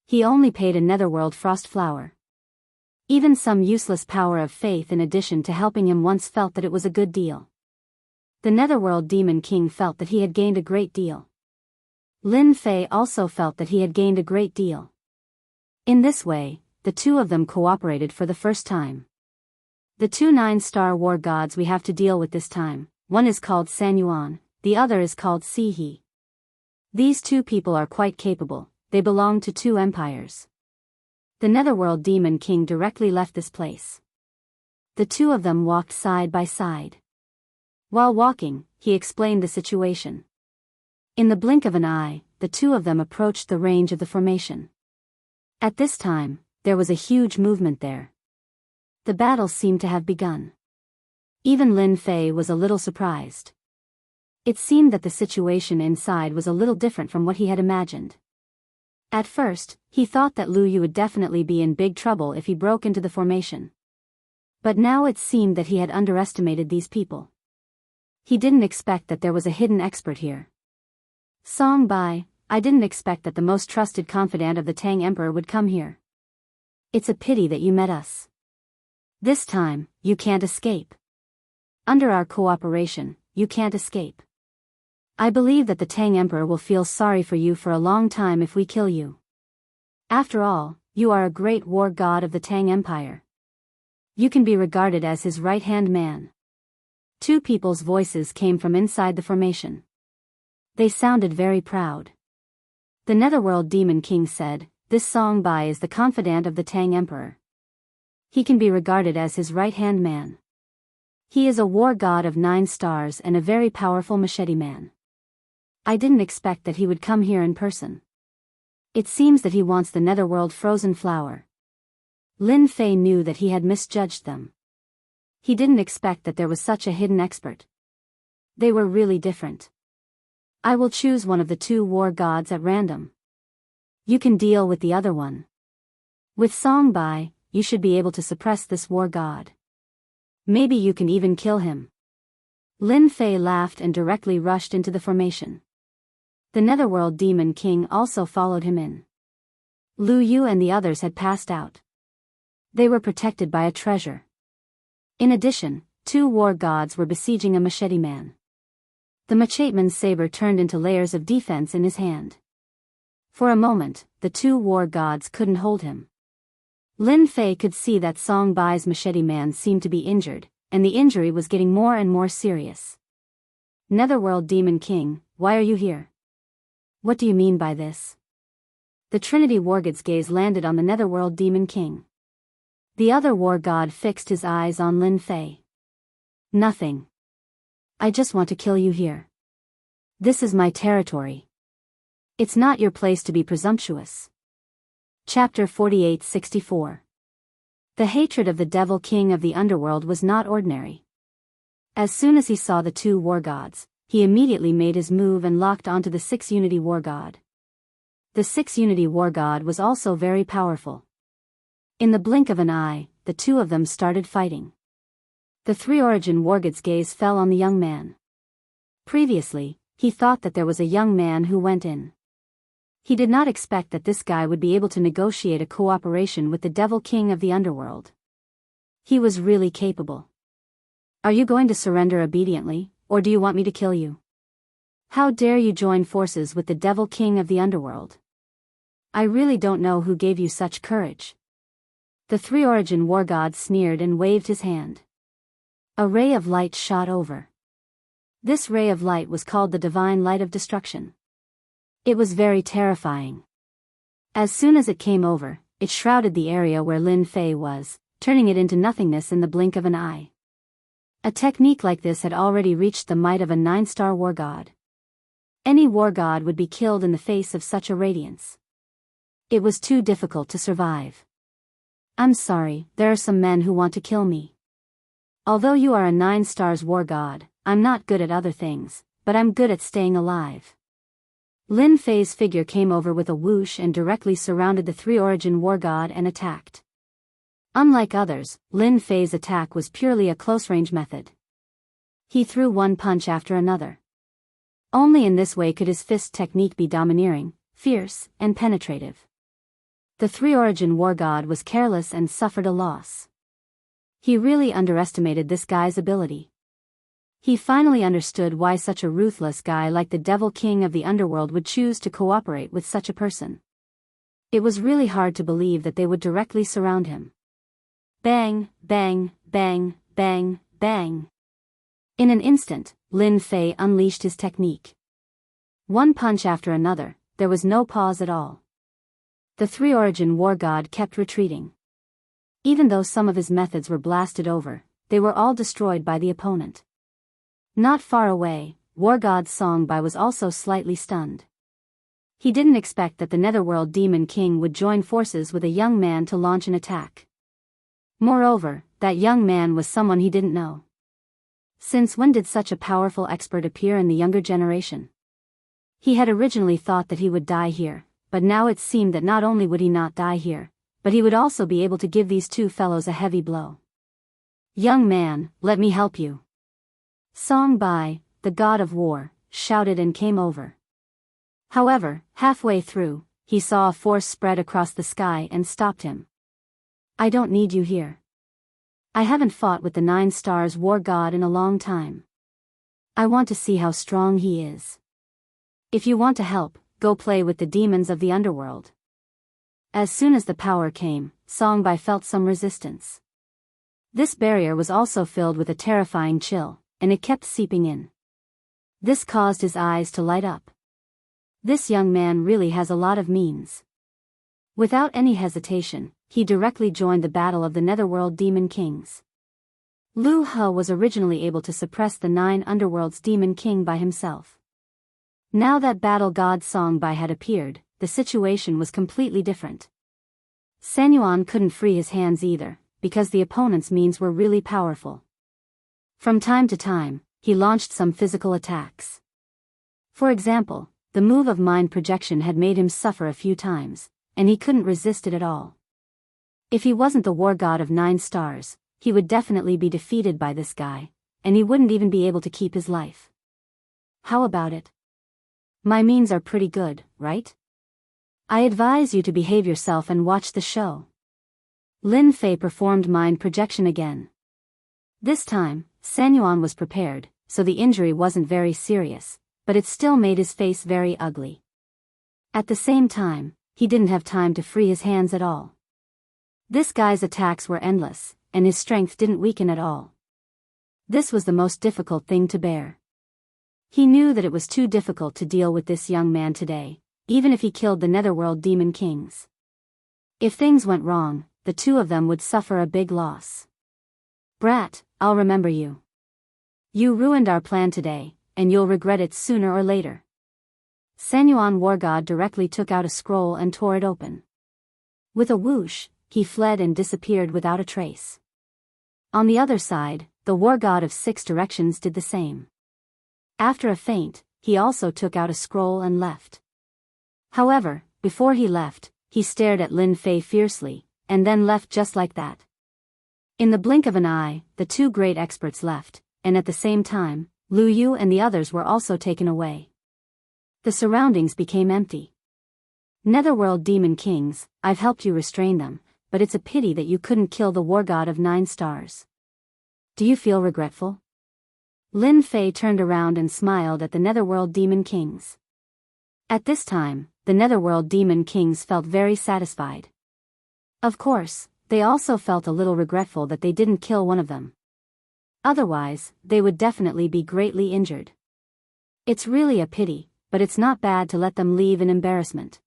He only paid a Netherworld Frost Flower. Even some useless power of faith in addition to helping him once felt that it was a good deal. The Netherworld Demon King felt that he had gained a great deal. Lin Fei also felt that he had gained a great deal. In this way, the two of them cooperated for the first time. The 2 9-star war gods we have to deal with this time, one is called San Yuan, the other is called Si He. These two people are quite capable, they belong to 2 empires. The Netherworld Demon King directly left this place. The two of them walked side by side. While walking, he explained the situation. In the blink of an eye, the two of them approached the range of the formation. At this time, there was a huge movement there. The battle seemed to have begun. Even Lin Fei was a little surprised. It seemed that the situation inside was a little different from what he had imagined. At first, he thought that Lu Yu would definitely be in big trouble if he broke into the formation. But now it seemed that he had underestimated these people. He didn't expect that there was a hidden expert here. Song Bai, I didn't expect that the most trusted confidant of the Tang Emperor would come here. It's a pity that you met us. This time, you can't escape. Under our cooperation, you can't escape. I believe that the Tang Emperor will feel sorry for you for a long time if we kill you. After all, you are a great war god of the Tang Empire. You can be regarded as his right-hand man. 2 people's voices came from inside the formation. They sounded very proud. The Netherworld Demon King said, this Song Bai is the confidant of the Tang Emperor. He can be regarded as his right-hand man. He is a war god of 9 stars and a very powerful machete man. I didn't expect that he would come here in person. It seems that he wants the Netherworld Frozen Flower. Lin Fei knew that he had misjudged them. He didn't expect that there was such a hidden expert. They were really different. I will choose one of the 2 war gods at random. You can deal with the other one. With Song Bai, you should be able to suppress this war god. Maybe you can even kill him. Lin Fei laughed and directly rushed into the formation. The Netherworld Demon King also followed him in. Lu Yu and the others had passed out. They were protected by a treasure. In addition, 2 war gods were besieging a machete man. The macheteman's saber turned into layers of defense in his hand. For a moment, the 2 war gods couldn't hold him. Lin Fei could see that Song Bai's machete man seemed to be injured, and the injury was getting more and more serious. Netherworld Demon King, why are you here? What do you mean by this? The Trinity Wargod's gaze landed on the Netherworld Demon King. The other war god fixed his eyes on Lin Fei. Nothing. I just want to kill you here. This is my territory. It's not your place to be presumptuous. Chapter 48-64. The hatred of the Devil King of the Underworld was not ordinary. As soon as he saw the 2 war gods, he immediately made his move and locked onto the 6 Unity War God. The 6 Unity War God was also very powerful. In the blink of an eye, the 2 of them started fighting. The 3 Origin Wargod's gaze fell on the young man. Previously, he thought that there was a young man who went in. He did not expect that this guy would be able to negotiate a cooperation with the Devil King of the Underworld. He was really capable. Are you going to surrender obediently, or do you want me to kill you? How dare you join forces with the Devil King of the Underworld? I really don't know who gave you such courage. The three-origin war god sneered and waved his hand. A ray of light shot over. This ray of light was called the Divine Light of Destruction. It was very terrifying. As soon as it came over, it shrouded the area where Lin Fei was, turning it into nothingness in the blink of an eye. A technique like this had already reached the might of a 9-star war god. Any war god would be killed in the face of such a radiance. It was too difficult to survive. I'm sorry, there are some men who want to kill me. Although you are a 9 stars war god, I'm not good at other things, but I'm good at staying alive. Lin Fei's figure came over with a whoosh and directly surrounded the three-origin war god and attacked. Unlike others, Lin Fei's attack was purely a close-range method. He threw one punch after another. Only in this way could his fist technique be domineering, fierce, and penetrative. The three-origin war god was careless and suffered a loss. He really underestimated this guy's ability. He finally understood why such a ruthless guy like the Devil King of the Underworld would choose to cooperate with such a person. It was really hard to believe that they would directly surround him. Bang, bang, bang, bang, bang. In an instant, Lin Fei unleashed his technique. One punch after another, there was no pause at all. The three-origin war god kept retreating. Even though some of his methods were blasted over, they were all destroyed by the opponent. Not far away, war god Songbai was also slightly stunned. He didn't expect that the Netherworld Demon King would join forces with a young man to launch an attack. Moreover, that young man was someone he didn't know. Since when did such a powerful expert appear in the younger generation? He had originally thought that he would die here, but now it seemed that not only would he not die here, but he would also be able to give these two fellows a heavy blow. Young man, let me help you. Songbai, the god of war, shouted and came over. However, halfway through, he saw a force spread across the sky and stopped him. I don't need you here. I haven't fought with the 9 stars war god in a long time. I want to see how strong he is. If you want to help, go play with the demons of the underworld. As soon as the power came, Songbai felt some resistance. This barrier was also filled with a terrifying chill, and it kept seeping in. This caused his eyes to light up. This young man really has a lot of means. Without any hesitation, he directly joined the battle of the Netherworld Demon Kings. Lu He was originally able to suppress the 9 underworlds Demon King by himself. Now that battle god Songbai had appeared, the situation was completely different. Sanyuan couldn't free his hands either, because the opponent's means were really powerful. From time to time, he launched some physical attacks. For example, the move of mind projection had made him suffer a few times, and he couldn't resist it at all. If he wasn't the war god of 9 stars, he would definitely be defeated by this guy, and he wouldn't even be able to keep his life. How about it? My means are pretty good, right? I advise you to behave yourself and watch the show. Lin Fei performed mind projection again. This time, Sanyuan was prepared, so the injury wasn't very serious, but it still made his face very ugly. At the same time, he didn't have time to free his hands at all. This guy's attacks were endless, and his strength didn't weaken at all. This was the most difficult thing to bear. He knew that it was too difficult to deal with this young man today, even if he killed the Netherworld Demon Kings. If things went wrong, the two of them would suffer a big loss. Brat, I'll remember you. You ruined our plan today, and you'll regret it sooner or later. Sanyuan War God directly took out a scroll and tore it open. With a whoosh, he fled and disappeared without a trace. On the other side, the War God of 6 Directions did the same. After a feint, he also took out a scroll and left. However, before he left, he stared at Lin Fei fiercely, and then left just like that. In the blink of an eye, the two great experts left, and at the same time, Lu Yu and the others were also taken away. The surroundings became empty. Netherworld Demon Kings, I've helped you restrain them, but it's a pity that you couldn't kill the War God of 9 stars. Do you feel regretful? Lin Fei turned around and smiled at the Netherworld Demon Kings. At this time, the Netherworld Demon Kings felt very satisfied. Of course, they also felt a little regretful that they didn't kill one of them. Otherwise, they would definitely be greatly injured. It's really a pity, but it's not bad to let them leave in embarrassment.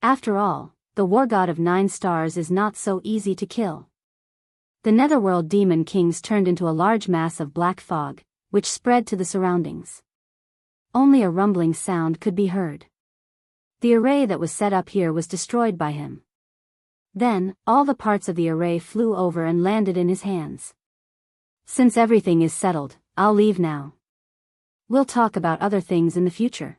After all, the war god of 9 stars is not so easy to kill. The Netherworld Demon Kings turned into a large mass of black fog, which spread to the surroundings. Only a rumbling sound could be heard. The array that was set up here was destroyed by him. Then, all the parts of the array flew over and landed in his hands. Since everything is settled, I'll leave now. We'll talk about other things in the future.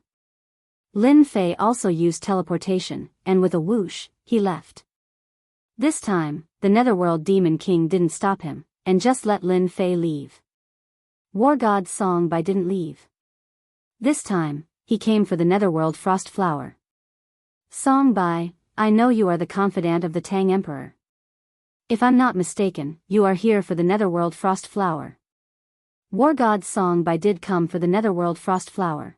Lin Fei also used teleportation, and with a whoosh, he left. This time, the Netherworld Demon King didn't stop him, and just let Lin Fei leave. War God Song Bai didn't leave. This time, he came for the Netherworld Frost Flower. Song Bai, I know you are the confidant of the Tang Emperor. If I'm not mistaken, you are here for the Netherworld Frost Flower. War God Song Bai did come for the Netherworld Frost Flower.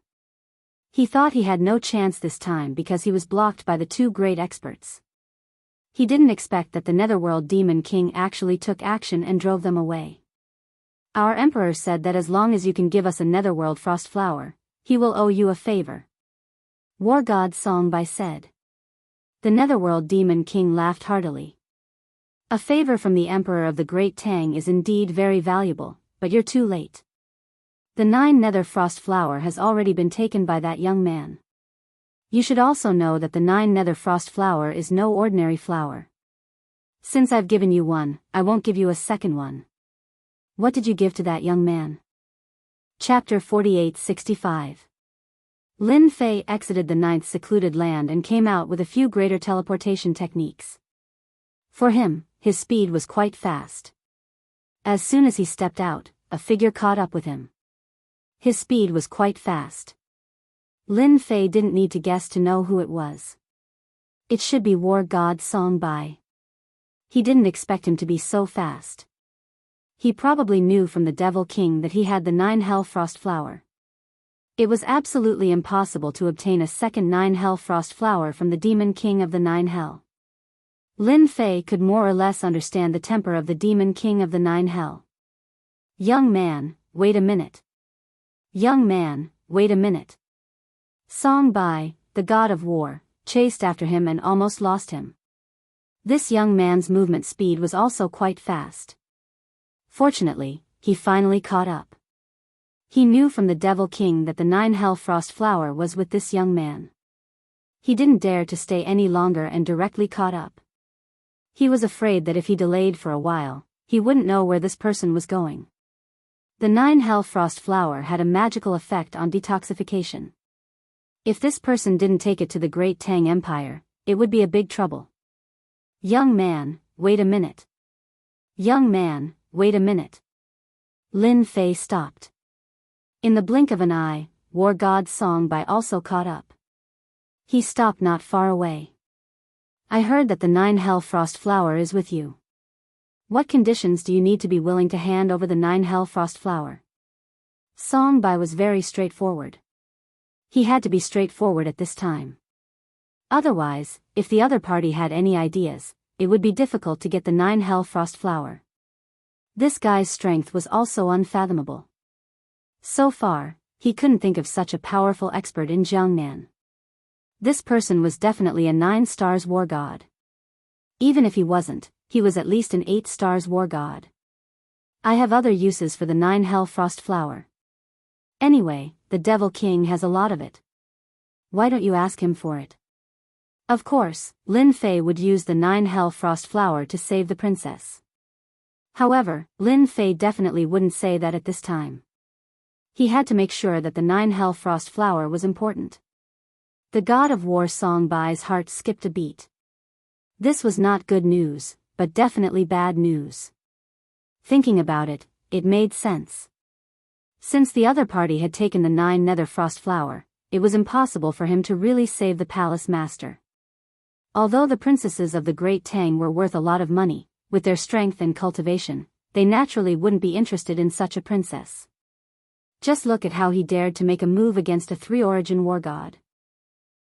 He thought he had no chance this time because he was blocked by the 2 great experts. He didn't expect that the Netherworld Demon King actually took action and drove them away. Our Emperor said that as long as you can give us a Netherworld Frost Flower, he will owe you a favor. War God Song Bai said. The Netherworld Demon King laughed heartily. A favor from the Emperor of the Great Tang is indeed very valuable, but you're too late. The 9 Nether Frost Flower has already been taken by that young man. You should also know that the 9 Nether Frost Flower is no ordinary flower. Since I've given you one, I won't give you a second one. What did you give to that young man? Chapter 48-65. Lin Fei exited the 9th secluded land and came out with a few greater teleportation techniques. For him, his speed was quite fast. As soon as he stepped out, a figure caught up with him. His speed was quite fast. Lin Fei didn't need to guess to know who it was. It should be War God Song Bai. He didn't expect him to be so fast. He probably knew from the Devil King that he had the 9 Hell Frost Flower. It was absolutely impossible to obtain a second 9 Hell Frost Flower from the Demon King of the 9 Hell. Lin Fei could more or less understand the temper of the Demon King of the 9 Hell. Young man, wait a minute. Young man, wait a minute. Song Bai, the god of war, chased after him and almost lost him. This young man's movement speed was also quite fast. Fortunately, he finally caught up. He knew from the Devil King that the 9 Hell Frost Flower was with this young man. He didn't dare to stay any longer and directly caught up. He was afraid that if he delayed for a while, he wouldn't know where this person was going. The 9 Hell Frost Flower had a magical effect on detoxification. If this person didn't take it to the Great Tang Empire, it would be a big trouble. Young man, wait a minute. Young man, wait a minute. Lin Fei stopped. In the blink of an eye, War God Song Bai also caught up. He stopped not far away. I heard that the 9 Hell Frost Flower is with you. What conditions do you need to be willing to hand over the 9 Hell Frost Flower? Song Bai was very straightforward. He had to be straightforward at this time. Otherwise, if the other party had any ideas, it would be difficult to get the 9 Hell Frost Flower. This guy's strength was also unfathomable. So far, he couldn't think of such a powerful expert in Jiangnan. This person was definitely a 9 stars war god. Even if he wasn't, he was at least an 8 stars war god. I have other uses for the 9 Hell Frost Flower. Anyway, the Devil King has a lot of it. Why don't you ask him for it? Of course, Lin Fei would use the 9 Hell Frost Flower to save the princess. However, Lin Fei definitely wouldn't say that at this time. He had to make sure that the 9 Hell Frost Flower was important. The god of war Song Bai's heart skipped a beat. This was not good news, but definitely bad news. Thinking about it, it made sense. Since the other party had taken the 9 Nether Frost Flower, it was impossible for him to really save the palace master. Although the princesses of the Great Tang were worth a lot of money, with their strength and cultivation, they naturally wouldn't be interested in such a princess. Just look at how he dared to make a move against a three-origin war god.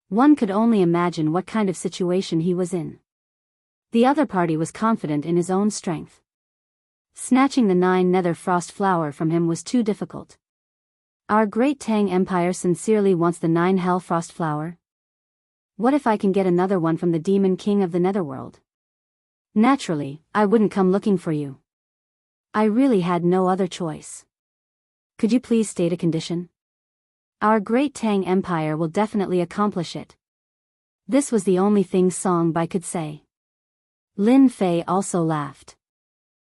One could only imagine what kind of situation he was in. The other party was confident in his own strength. Snatching the 9 nether frost flower from him was too difficult. Our great Tang Empire sincerely wants the 9 hell frost flower. What if I can get another one from the demon king of the netherworld? Naturally, I wouldn't come looking for you. I really had no other choice. Could you please state a condition? Our great Tang Empire will definitely accomplish it. This was the only thing Song Bai could say. Lin Fei also laughed.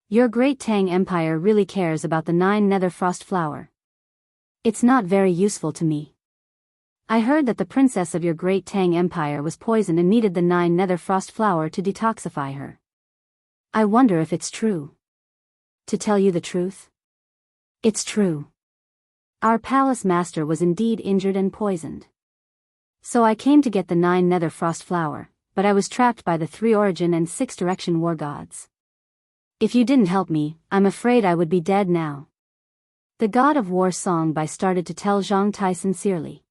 Your great Tang Empire really cares about the 9 nether frost flower. It's not very useful to me. I heard that the princess of your great Tang Empire was poisoned and needed the 9 nether frost flower to detoxify her. I wonder if it's true. To tell you the truth? It's true. Our palace master was indeed injured and poisoned. So I came to get the 9 nether frost flower, but I was trapped by the 3 origin and 6 direction war gods. If you didn't help me, I'm afraid I would be dead now. The god of war Song Bai started to tell Zhang Tai sincerely.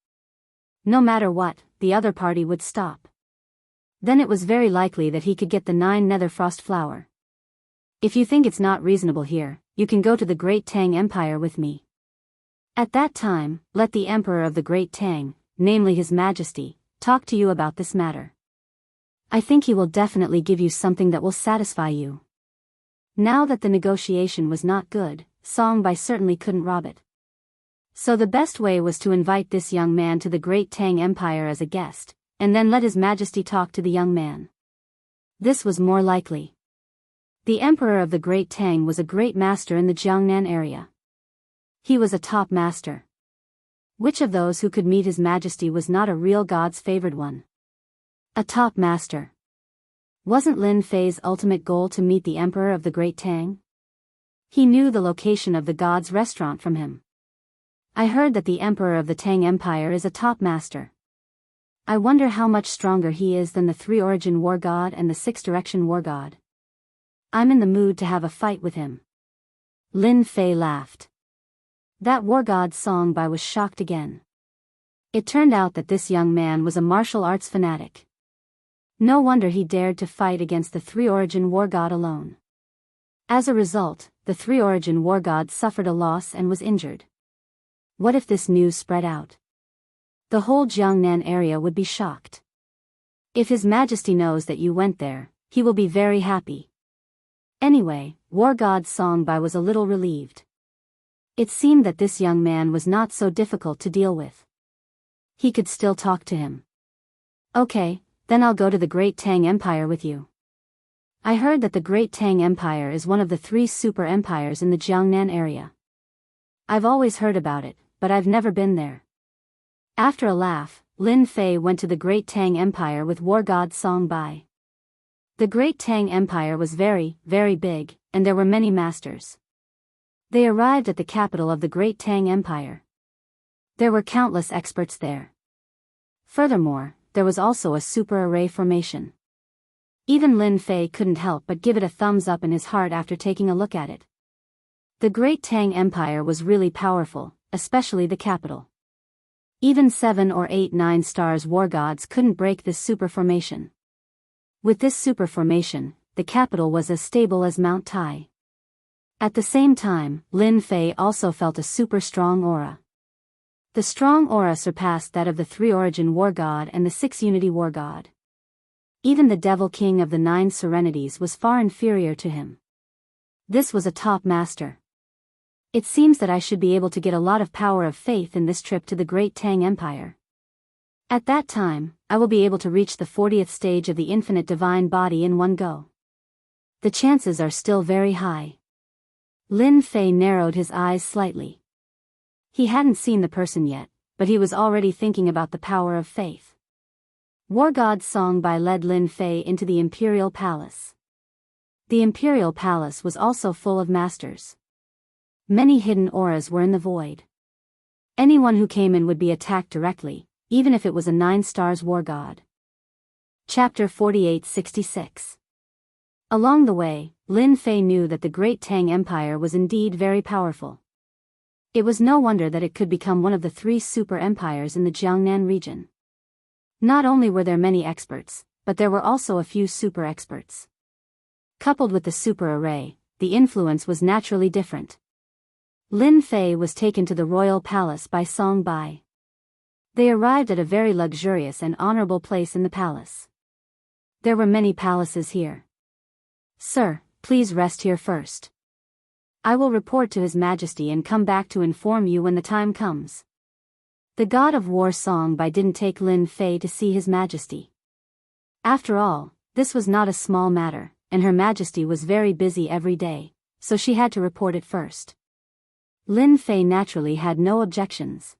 No matter what, the other party would stop. Then it was very likely that he could get the 9 nether frost flower. If you think it's not reasonable here, you can go to the Great Tang Empire with me. At that time, let the Emperor of the Great Tang, namely His Majesty, talk to you about this matter. I think he will definitely give you something that will satisfy you. Now that the negotiation was not good, Song Bai certainly couldn't rob it. So the best way was to invite this young man to the Great Tang Empire as a guest, and then let His Majesty talk to the young man. This was more likely. The Emperor of the Great Tang was a great master in the Jiangnan area. He was a top master. Which of those who could meet His Majesty was not a real god's favored one? A top master. Wasn't Lin Fei's ultimate goal to meet the Emperor of the Great Tang? He knew the location of the god's restaurant from him. I heard that the Emperor of the Tang Empire is a top master. I wonder how much stronger he is than the 3 origin war god and the 6 direction war god. I'm in the mood to have a fight with him. Lin Fei laughed. That war god Song Bai was shocked again. It turned out that this young man was a martial arts fanatic. No wonder he dared to fight against the 3 origin war god alone. As a result, the 3 origin war god suffered a loss and was injured. What if this news spread out? The whole Jiangnan area would be shocked. If His Majesty knows that you went there, he will be very happy. Anyway, war god Song Bai was a little relieved. It seemed that this young man was not so difficult to deal with. He could still talk to him. Okay, then I'll go to the Great Tang Empire with you. I heard that the Great Tang Empire is one of the 3 super empires in the Jiangnan area. I've always heard about it, but I've never been there. After a laugh, Lin Fei went to the Great Tang Empire with war god Song Bai. The Great Tang Empire was very, very big, and there were many masters. They arrived at the capital of the Great Tang Empire. There were countless experts there. Furthermore, there was also a super array formation. Even Lin Fei couldn't help but give it a thumbs up in his heart after taking a look at it. The Great Tang Empire was really powerful, especially the capital. Even 7 or 8 9 stars war gods couldn't break this super formation. With this super formation, the capital was as stable as Mount Tai. At the same time, Lin Fei also felt a super strong aura. The strong aura surpassed that of the 3 origin war god and the 6 unity war god. Even the devil king of the 9 serenities was far inferior to him. This was a top master. It seems that I should be able to get a lot of power of faith in this trip to the Great Tang Empire. At that time, I will be able to reach the 40th stage of the infinite divine body in one go. The chances are still very high. Lin Fei narrowed his eyes slightly. He hadn't seen the person yet, but he was already thinking about the power of faith. War god Song Bai led Lin Fei into the Imperial Palace. The Imperial Palace was also full of masters. Many hidden auras were in the void. Anyone who came in would be attacked directly, even if it was a 9 stars war god. Chapter 4866. Along the way, Lin Fei knew that the Great Tang Empire was indeed very powerful. It was no wonder that it could become one of the 3 super empires in the Jiangnan region. Not only were there many experts, but there were also a few super experts. Coupled with the super array, the influence was naturally different. Lin Fei was taken to the royal palace by Song Bai. They arrived at a very luxurious and honorable place in the palace. There were many palaces here. Sir, please rest here first. I will report to His Majesty and come back to inform you when the time comes. The god of war Song Bai didn't take Lin Fei to see His Majesty. After all, this was not a small matter, and Her Majesty was very busy every day, so she had to report it first. Lin Fei naturally had no objections.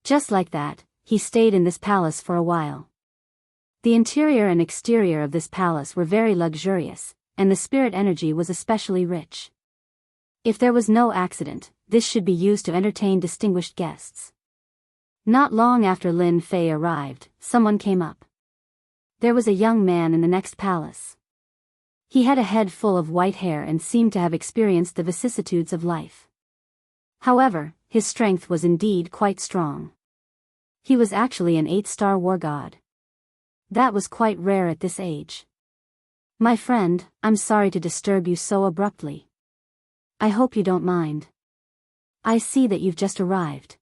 Just like that, he stayed in this palace for a while. The interior and exterior of this palace were very luxurious, and the spirit energy was especially rich. If there was no accident, this should be used to entertain distinguished guests. Not long after Lin Fei arrived, someone came up. There was a young man in the next palace. He had a head full of white hair and seemed to have experienced the vicissitudes of life. However, his strength was indeed quite strong. He was actually an 8-star war god. That was quite rare at this age. My friend, I'm sorry to disturb you so abruptly. I hope you don't mind. I see that you've just arrived.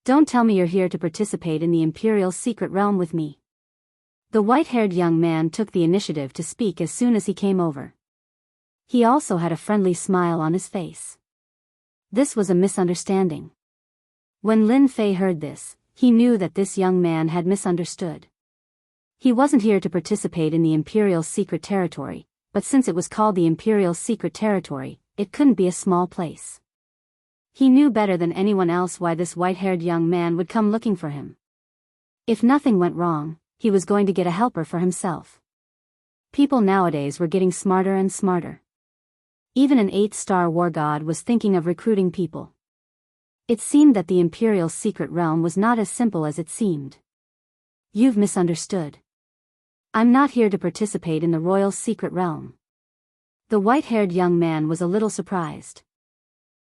Don't tell me you're here to participate in the Imperial Secret Realm with me. The white-haired young man took the initiative to speak as soon as he came over. He also had a friendly smile on his face. This was a misunderstanding. When Lin Fei heard this, he knew that this young man had misunderstood. He wasn't here to participate in the Imperial Secret Territory, but since it was called the Imperial Secret Territory, it couldn't be a small place. He knew better than anyone else why this white-haired young man would come looking for him. If nothing went wrong, he was going to get a helper for himself. People nowadays were getting smarter and smarter. Even an 8-star war god was thinking of recruiting people. It seemed that the Imperial Secret Realm was not as simple as it seemed. You've misunderstood. I'm not here to participate in the Royal Secret Realm. The white-haired young man was a little surprised.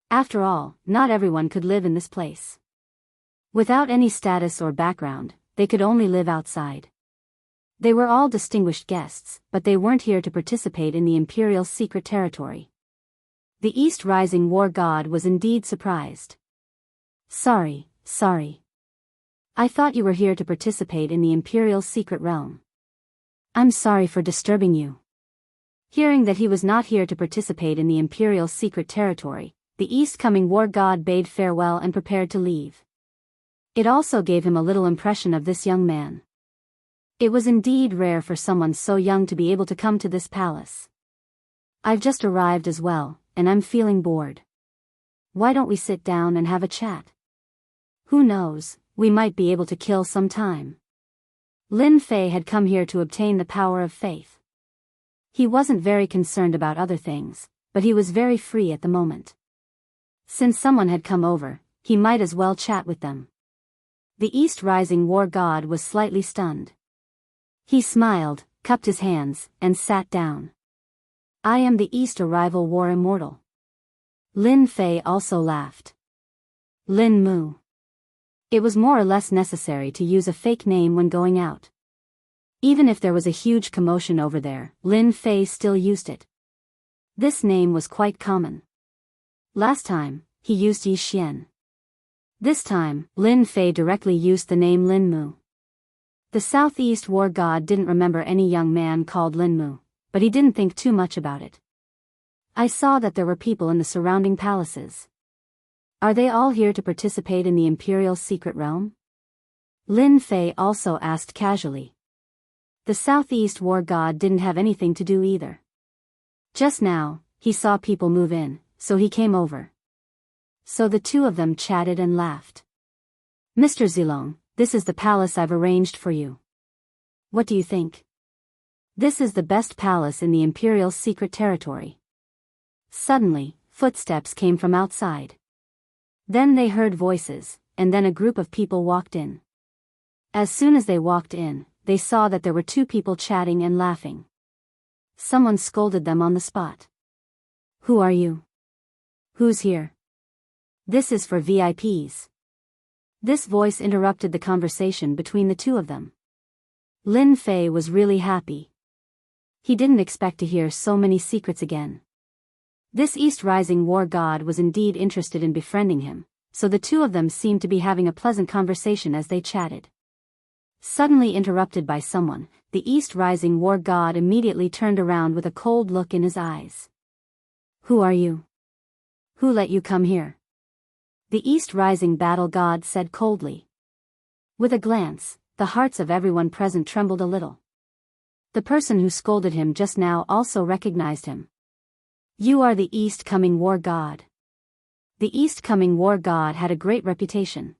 After all, not everyone could live in this place. Without any status or background, they could only live outside. They were all distinguished guests, but they weren't here to participate in the Imperial Secret Territory. The East Rising War God was indeed surprised. Sorry. I thought you were here to participate in the Imperial Secret Realm. I'm sorry for disturbing you. Hearing that he was not here to participate in the Imperial Secret Territory, the East-coming war god bade farewell and prepared to leave. It also gave him a little impression of this young man. It was indeed rare for someone so young to be able to come to this palace. I've just arrived as well, and I'm feeling bored. Why don't we sit down and have a chat? Who knows, we might be able to kill some time. Lin Fei had come here to obtain the power of faith. He wasn't very concerned about other things, but he was very free at the moment. Since someone had come over, he might as well chat with them. The East Rising War God was slightly stunned. He smiled, cupped his hands, and sat down. I am the East Arrival War Immortal. Lin Fei also laughed. Lin Mu. It was more or less necessary to use a fake name when going out. Even if there was a huge commotion over there, Lin Fei still used it. This name was quite common. Last time, he used Yi Xian. This time, Lin Fei directly used the name Lin Mu. The Southeast War God didn't remember any young man called Lin Mu, but he didn't think too much about it. I saw that there were people in the surrounding palaces. Are they all here to participate in the Imperial Secret Realm? Lin Fei also asked casually. The Southeast War God didn't have anything to do either. Just now, he saw people move in, so he came over. So the two of them chatted and laughed. Mr. Zilong, this is the palace I've arranged for you. What do you think? This is the best palace in the Imperial Secret Territory. Suddenly, footsteps came from outside. Then they heard voices, and then a group of people walked in. As soon as they walked in, they saw that there were two people chatting and laughing. Someone scolded them on the spot. Who are you? Who's here? This is for VIPs. This voice interrupted the conversation between the two of them. Lin Fei was really happy. He didn't expect to hear so many secrets again. This East Rising war god was indeed interested in befriending him, so the two of them seemed to be having a pleasant conversation as they chatted. Suddenly interrupted by someone, the East Rising war god immediately turned around with a cold look in his eyes. Who are you? Who let you come here? The East Rising battle god said coldly. With a glance, the hearts of everyone present trembled a little. The person who scolded him just now also recognized him. You are the East Coming War God. The East Coming War God had a great reputation.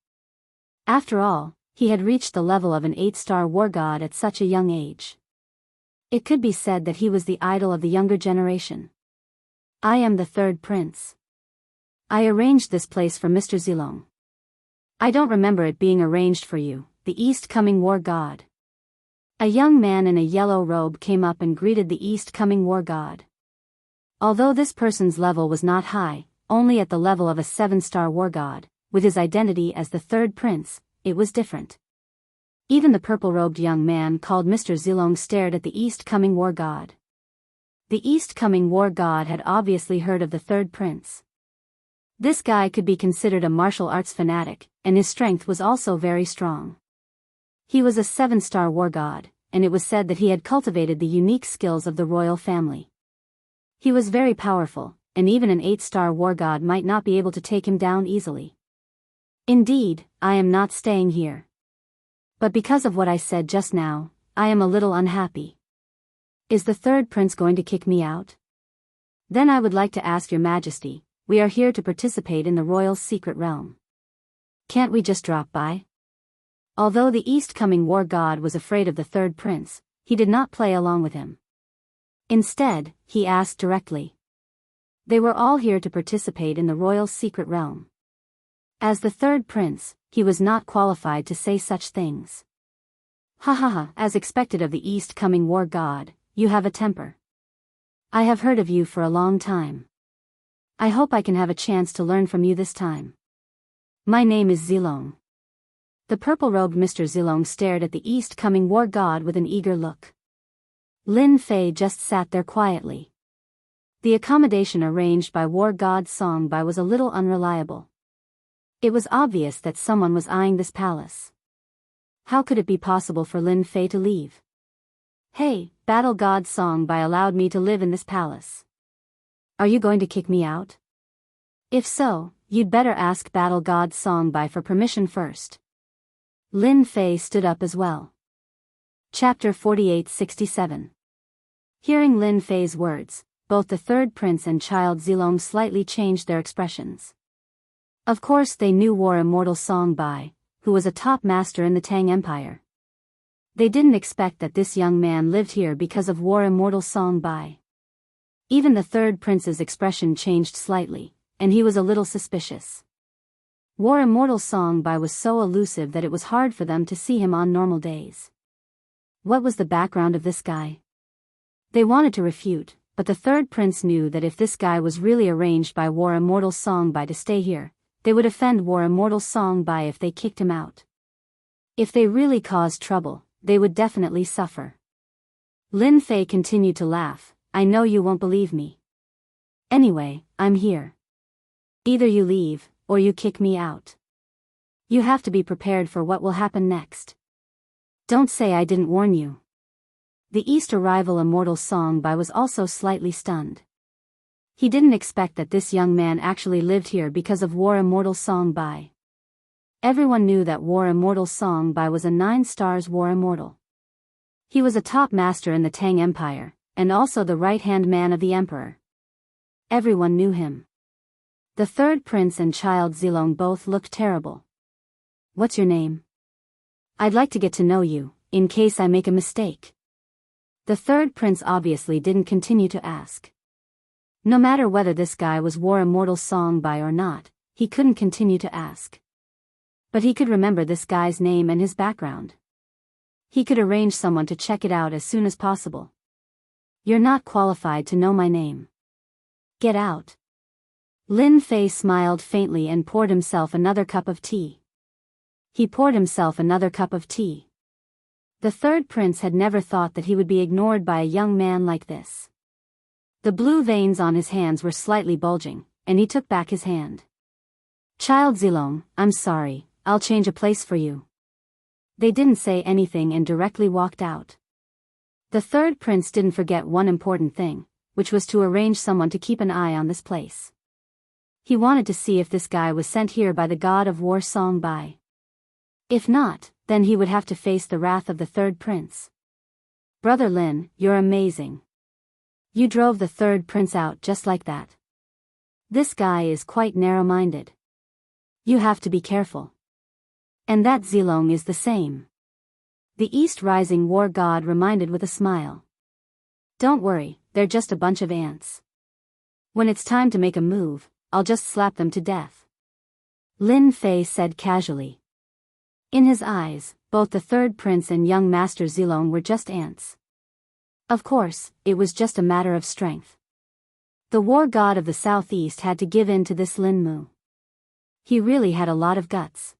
After all, he had reached the level of an 8-star war god at such a young age. It could be said that he was the idol of the younger generation. I am the third prince. I arranged this place for Mr. Zilong. I don't remember it being arranged for you, the East Coming War God. A young man in a yellow robe came up and greeted the East Coming War God. Although this person's level was not high, only at the level of a 7-star war god, with his identity as the third prince, it was different. Even the purple-robed young man called Mr. Zilong stared at the East Coming War God. The East Coming War God had obviously heard of the third prince. This guy could be considered a martial arts fanatic, and his strength was also very strong. He was a 7-star war god, and it was said that he had cultivated the unique skills of the royal family. He was very powerful, and even an 8-star war god might not be able to take him down easily. Indeed, I am not staying here. But because of what I said just now, I am a little unhappy. Is the third prince going to kick me out? Then I would like to ask your majesty, we are here to participate in the royal secret realm. Can't we just drop by? Although the East Coming War God was afraid of the third prince, he did not play along with him. Instead, he asked directly. They were all here to participate in the royal secret realm. As the third prince, he was not qualified to say such things. Ha ha ha, as expected of the East Coming War God, you have a temper. I have heard of you for a long time. I hope I can have a chance to learn from you this time. My name is Zilong. The purple-robed Mr. Zilong stared at the East Coming War God with an eager look. Lin Fei just sat there quietly. The accommodation arranged by War God Songbai was a little unreliable. It was obvious that someone was eyeing this palace. How could it be possible for Lin Fei to leave? Hey, Battle God Songbai allowed me to live in this palace. Are you going to kick me out? If so, you'd better ask Battle God Songbai for permission first. Lin Fei stood up as well. Chapter 48-67. Hearing Lin Fei's words, both the third prince and child Zilong slightly changed their expressions. Of course they knew War Immortal Songbai, who was a top master in the Tang Empire. They didn't expect that this young man lived here because of War Immortal Songbai. Even the third prince's expression changed slightly, and he was a little suspicious. War Immortal Songbai was so elusive that it was hard for them to see him on normal days. What was the background of this guy? They wanted to refute, but the third prince knew that if this guy was really arranged by War Immortal Songbai to stay here, they would offend War Immortal Songbai if they kicked him out. If they really caused trouble, they would definitely suffer. Lin Fei continued to laugh. I know you won't believe me. Anyway, I'm here. Either you leave, or you kick me out. You have to be prepared for what will happen next. Don't say I didn't warn you. The East Arrival Immortal Songbai was also slightly stunned. He didn't expect that this young man actually lived here because of War Immortal Songbai. Everyone knew that War Immortal Songbai was a 9 stars War Immortal. He was a top master in the Tang Empire, and also the right-hand man of the Emperor. Everyone knew him. The third prince and child Zilong both looked terrible. What's your name? I'd like to get to know you, in case I make a mistake. The third prince obviously didn't continue to ask. No matter whether this guy was War Immortal Songbai or not, he couldn't continue to ask. But he could remember this guy's name and his background. He could arrange someone to check it out as soon as possible. You're not qualified to know my name. Get out. Lin Fei smiled faintly and poured himself another cup of tea. He poured himself another cup of tea. The third prince had never thought that he would be ignored by a young man like this. The blue veins on his hands were slightly bulging, and he took back his hand. Child Zilong, I'm sorry, I'll change a place for you. They didn't say anything and directly walked out. The third prince didn't forget one important thing, which was to arrange someone to keep an eye on this place. He wanted to see if this guy was sent here by the god of war Song Bai. If not, then he would have to face the wrath of the third prince. Brother Lin, you're amazing. You drove the third prince out just like that. This guy is quite narrow-minded. You have to be careful. And that Zilong is the same. The East Rising War God reminded with a smile. Don't worry, they're just a bunch of ants. When it's time to make a move, I'll just slap them to death. Lin Fei said casually. In his eyes, both the third prince and young master Zilong were just ants. Of course, it was just a matter of strength. The war god of the southeast had to give in to this Lin Mu. He really had a lot of guts.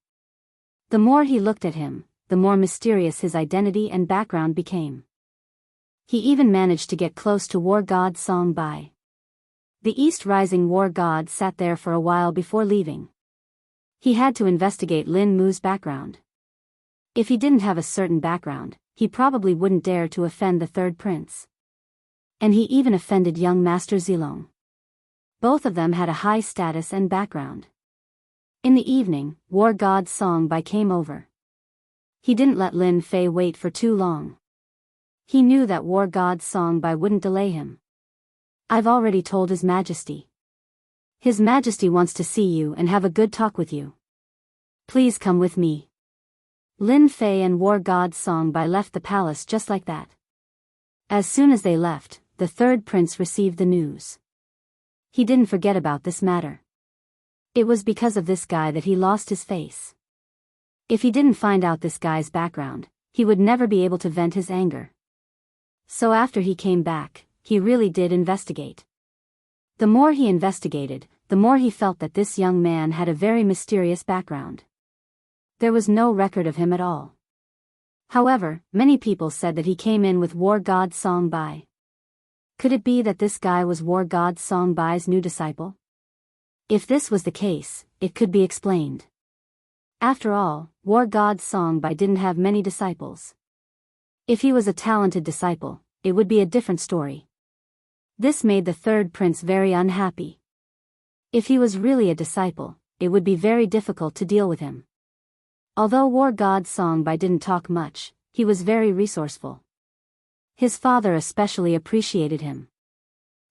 The more he looked at him, the more mysterious his identity and background became. He even managed to get close to war god Song Bai. The East Rising war god sat there for a while before leaving. He had to investigate Lin Mu's background. If he didn't have a certain background, he probably wouldn't dare to offend the third prince. And he even offended young Master Zilong. Both of them had a high status and background. In the evening, war god Song Bai came over. He didn't let Lin Fei wait for too long. He knew that war god Song Bai wouldn't delay him. I've already told His Majesty. His Majesty wants to see you and have a good talk with you. Please come with me. Lin Fei and war god Song Bai left the palace just like that. As soon as they left, the third prince received the news. He didn't forget about this matter. It was because of this guy that he lost his face. If he didn't find out this guy's background, he would never be able to vent his anger. So after he came back, he really did investigate. The more he investigated, the more he felt that this young man had a very mysterious background. There was no record of him at all. However, many people said that he came in with war god Song Bai. Could it be that this guy was war god Song Bai's new disciple? If this was the case, it could be explained. After all, war god Song Bai didn't have many disciples. If he was a talented disciple, it would be a different story. This made the third prince very unhappy. If he was really a disciple, it would be very difficult to deal with him. Although war god Song Bai didn't talk much, he was very resourceful. His father especially appreciated him.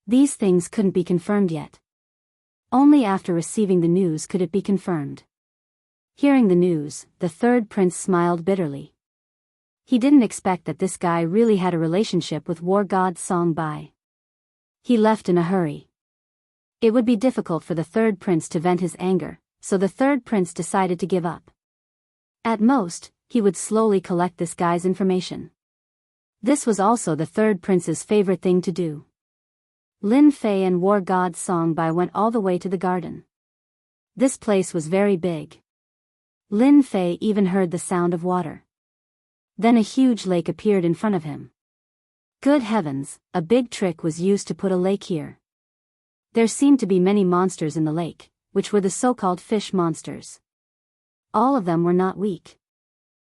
These things couldn't be confirmed yet. Only after receiving the news could it be confirmed. Hearing the news, the third prince smiled bitterly. He didn't expect that this guy really had a relationship with war god Song Bai. He left in a hurry. It would be difficult for the third prince to vent his anger, so the third prince decided to give up. At most, he would slowly collect this guy's information. This was also the third prince's favorite thing to do. Lin Fei and war god Song Bai went all the way to the garden. This place was very big. Lin Fei even heard the sound of water. Then a huge lake appeared in front of him. Good heavens, a big trick was used to put a lake here. There seemed to be many monsters in the lake, which were the so-called fish monsters. All of them were not weak.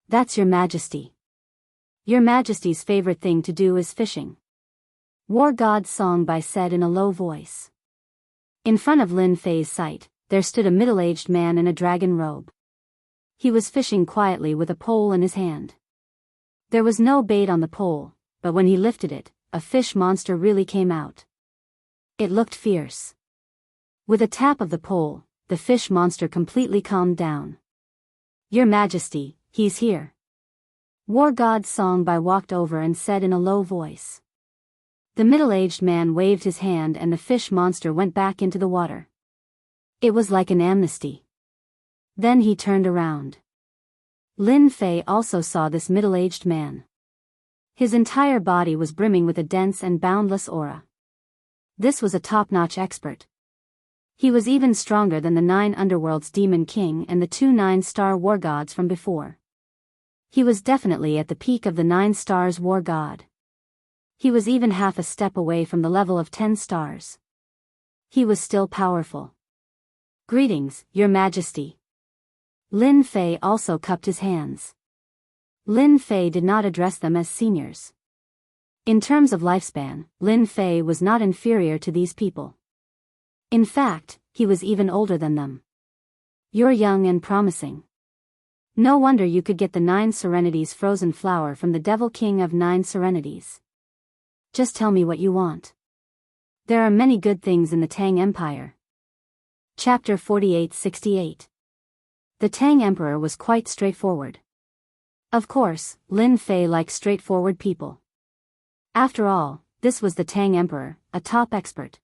That's Your Majesty. Your Majesty's favorite thing to do is fishing. War god Song Bai said in a low voice. In front of Lin Fei's sight, there stood a middle-aged man in a dragon robe. He was fishing quietly with a pole in his hand. There was no bait on the pole, but when he lifted it, a fish monster really came out. It looked fierce. With a tap of the pole, the fish monster completely calmed down. Your Majesty, he's here. War god Song Bai walked over and said in a low voice. The middle-aged man waved his hand and the fish monster went back into the water. It was like an amnesty. Then he turned around. Lin Fei also saw this middle-aged man. His entire body was brimming with a dense and boundless aura. This was a top-notch expert. He was even stronger than the 9 underworlds demon king and the 2 9-star war gods from before. He was definitely at the peak of the 9 stars war god. He was even half a step away from the level of 10 stars. He was still powerful. "Greetings, Your Majesty." Lin Fei also cupped his hands. Lin Fei did not address them as seniors. In terms of lifespan, Lin Fei was not inferior to these people. In fact, he was even older than them. "You're young and promising. No wonder you could get the 9 Serenities frozen flower from the Devil King of 9 Serenities. Just tell me what you want. There are many good things in the Tang Empire." Chapter 48-68. The Tang Emperor was quite straightforward. Of course, Lin Fei liked straightforward people. After all, this was the Tang Emperor, a top expert.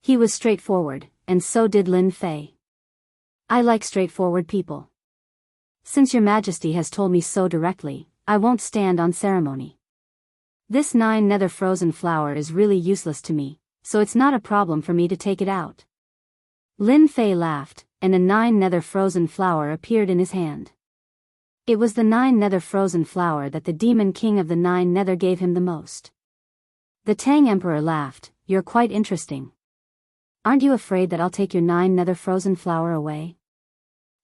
He was straightforward, and so did Lin Fei. "I like straightforward people. Since Your Majesty has told me so directly, I won't stand on ceremony. This 9 nether frozen flower is really useless to me, so it's not a problem for me to take it out." Lin Fei laughed, and a 9 nether frozen flower appeared in his hand. It was the 9 nether frozen flower that the demon king of the 9 nether gave him the most. The Tang Emperor laughed. "You're quite interesting. Aren't you afraid that I'll take your 9 nether frozen flower away?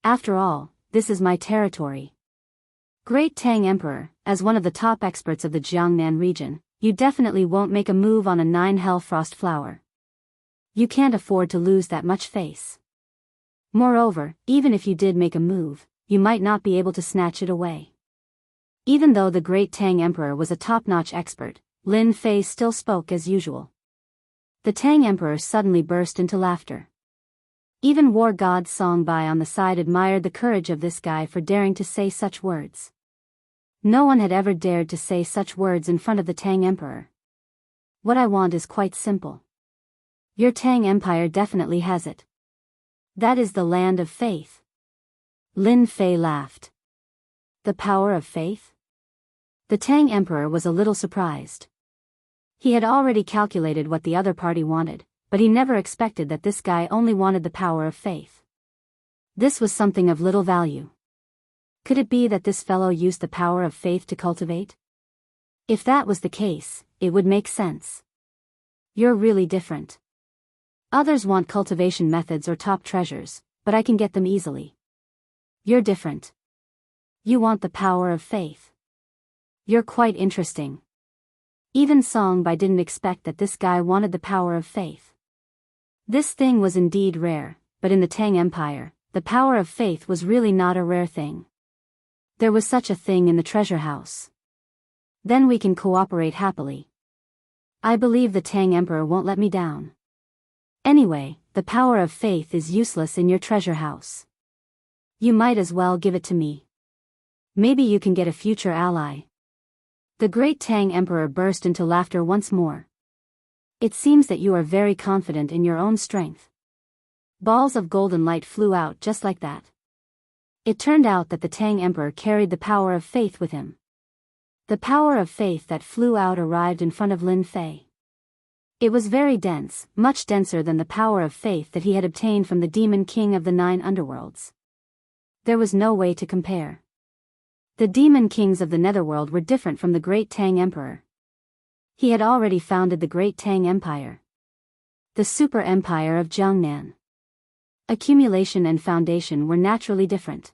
After all, this is my territory." "Great Tang Emperor, as one of the top experts of the Jiangnan region, you definitely won't make a move on a 9 hell frost flower. You can't afford to lose that much face. Moreover, even if you did make a move, you might not be able to snatch it away." Even though the Great Tang Emperor was a top-notch expert, Lin Fei still spoke as usual. The Tang Emperor suddenly burst into laughter. Even war god Songbai on the side admired the courage of this guy for daring to say such words. No one had ever dared to say such words in front of the Tang Emperor. "What I want is quite simple. Your Tang Empire definitely has it. That is the land of faith." Lin Fei laughed. "The power of faith?" The Tang Emperor was a little surprised. He had already calculated what the other party wanted, but he never expected that this guy only wanted the power of faith. This was something of little value. Could it be that this fellow used the power of faith to cultivate? If that was the case, it would make sense. "You're really different. Others want cultivation methods or top treasures, but I can get them easily. You're different. You want the power of faith. You're quite interesting." Even Songbai didn't expect that this guy wanted the power of faith. This thing was indeed rare, but in the Tang Empire, the power of faith was really not a rare thing. There was such a thing in the treasure house. Then we can cooperate happily. I believe the Tang Emperor won't let me down. Anyway, the power of faith is useless in your treasure house. You might as well give it to me. Maybe you can get a future ally. The Great Tang Emperor burst into laughter once more. "It seems that you are very confident in your own strength." Balls of golden light flew out just like that. It turned out that the Tang Emperor carried the power of faith with him. The power of faith that flew out arrived in front of Lin Fei. It was very dense, much denser than the power of faith that he had obtained from the demon king of the 9 underworlds. There was no way to compare. The demon kings of the netherworld were different from the Great Tang Emperor. He had already founded the Great Tang Empire, the super empire of Jiangnan. Accumulation and foundation were naturally different.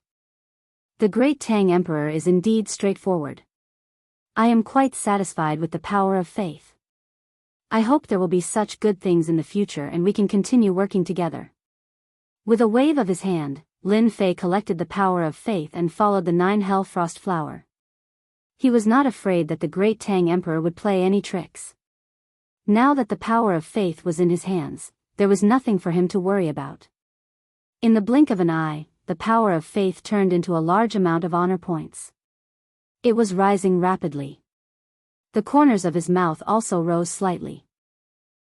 The Great Tang Emperor is indeed straightforward. I am quite satisfied with the power of faith. I hope there will be such good things in the future and we can continue working together. With a wave of his hand, Lin Fei collected the power of faith and followed the 9 hell frost flower. He was not afraid that the Great Tang Emperor would play any tricks. Now that the power of faith was in his hands, there was nothing for him to worry about. In the blink of an eye, the power of faith turned into a large amount of honor points. It was rising rapidly. The corners of his mouth also rose slightly.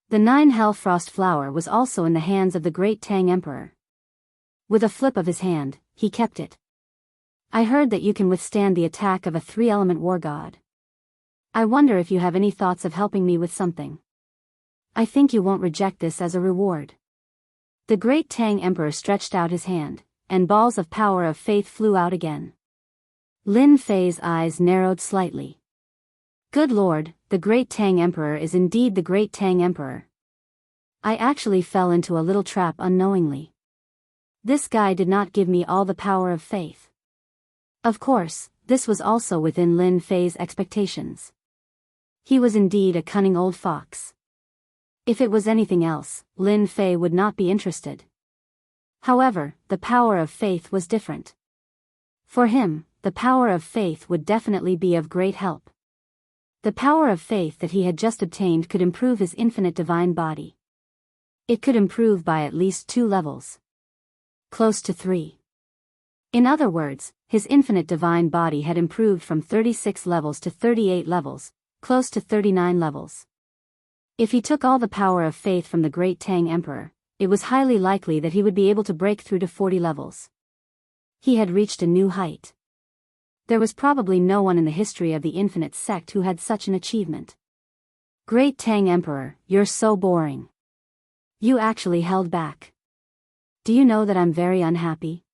The 9 hell frost flower was also in the hands of the Great Tang Emperor. With a flip of his hand, he kept it. "I heard that you can withstand the attack of a 3-element war god. I wonder if you have any thoughts of helping me with something. I think you won't reject this as a reward." The great Tang Emperor stretched out his hand, and balls of power of faith flew out again. Lin Fei's eyes narrowed slightly. Good Lord, the great Tang Emperor is indeed the great Tang Emperor. I actually fell into a little trap unknowingly. This guy did not give me all the power of faith. Of course, this was also within Lin Fei's expectations. He was indeed a cunning old fox. If it was anything else, Lin Fei would not be interested. However, the power of faith was different. For him, the power of faith would definitely be of great help. The power of faith that he had just obtained could improve his infinite divine body. It could improve by at least 2 levels. Close to 3. In other words, his infinite divine body had improved from 36 levels to 38 levels, close to 39 levels. If he took all the power of faith from the great Tang Emperor, it was highly likely that he would be able to break through to 40 levels. He had reached a new height. There was probably no one in the history of the Infinite Sect who had such an achievement. Great Tang Emperor, you're so boring. You actually held back. Do you know that I'm very unhappy?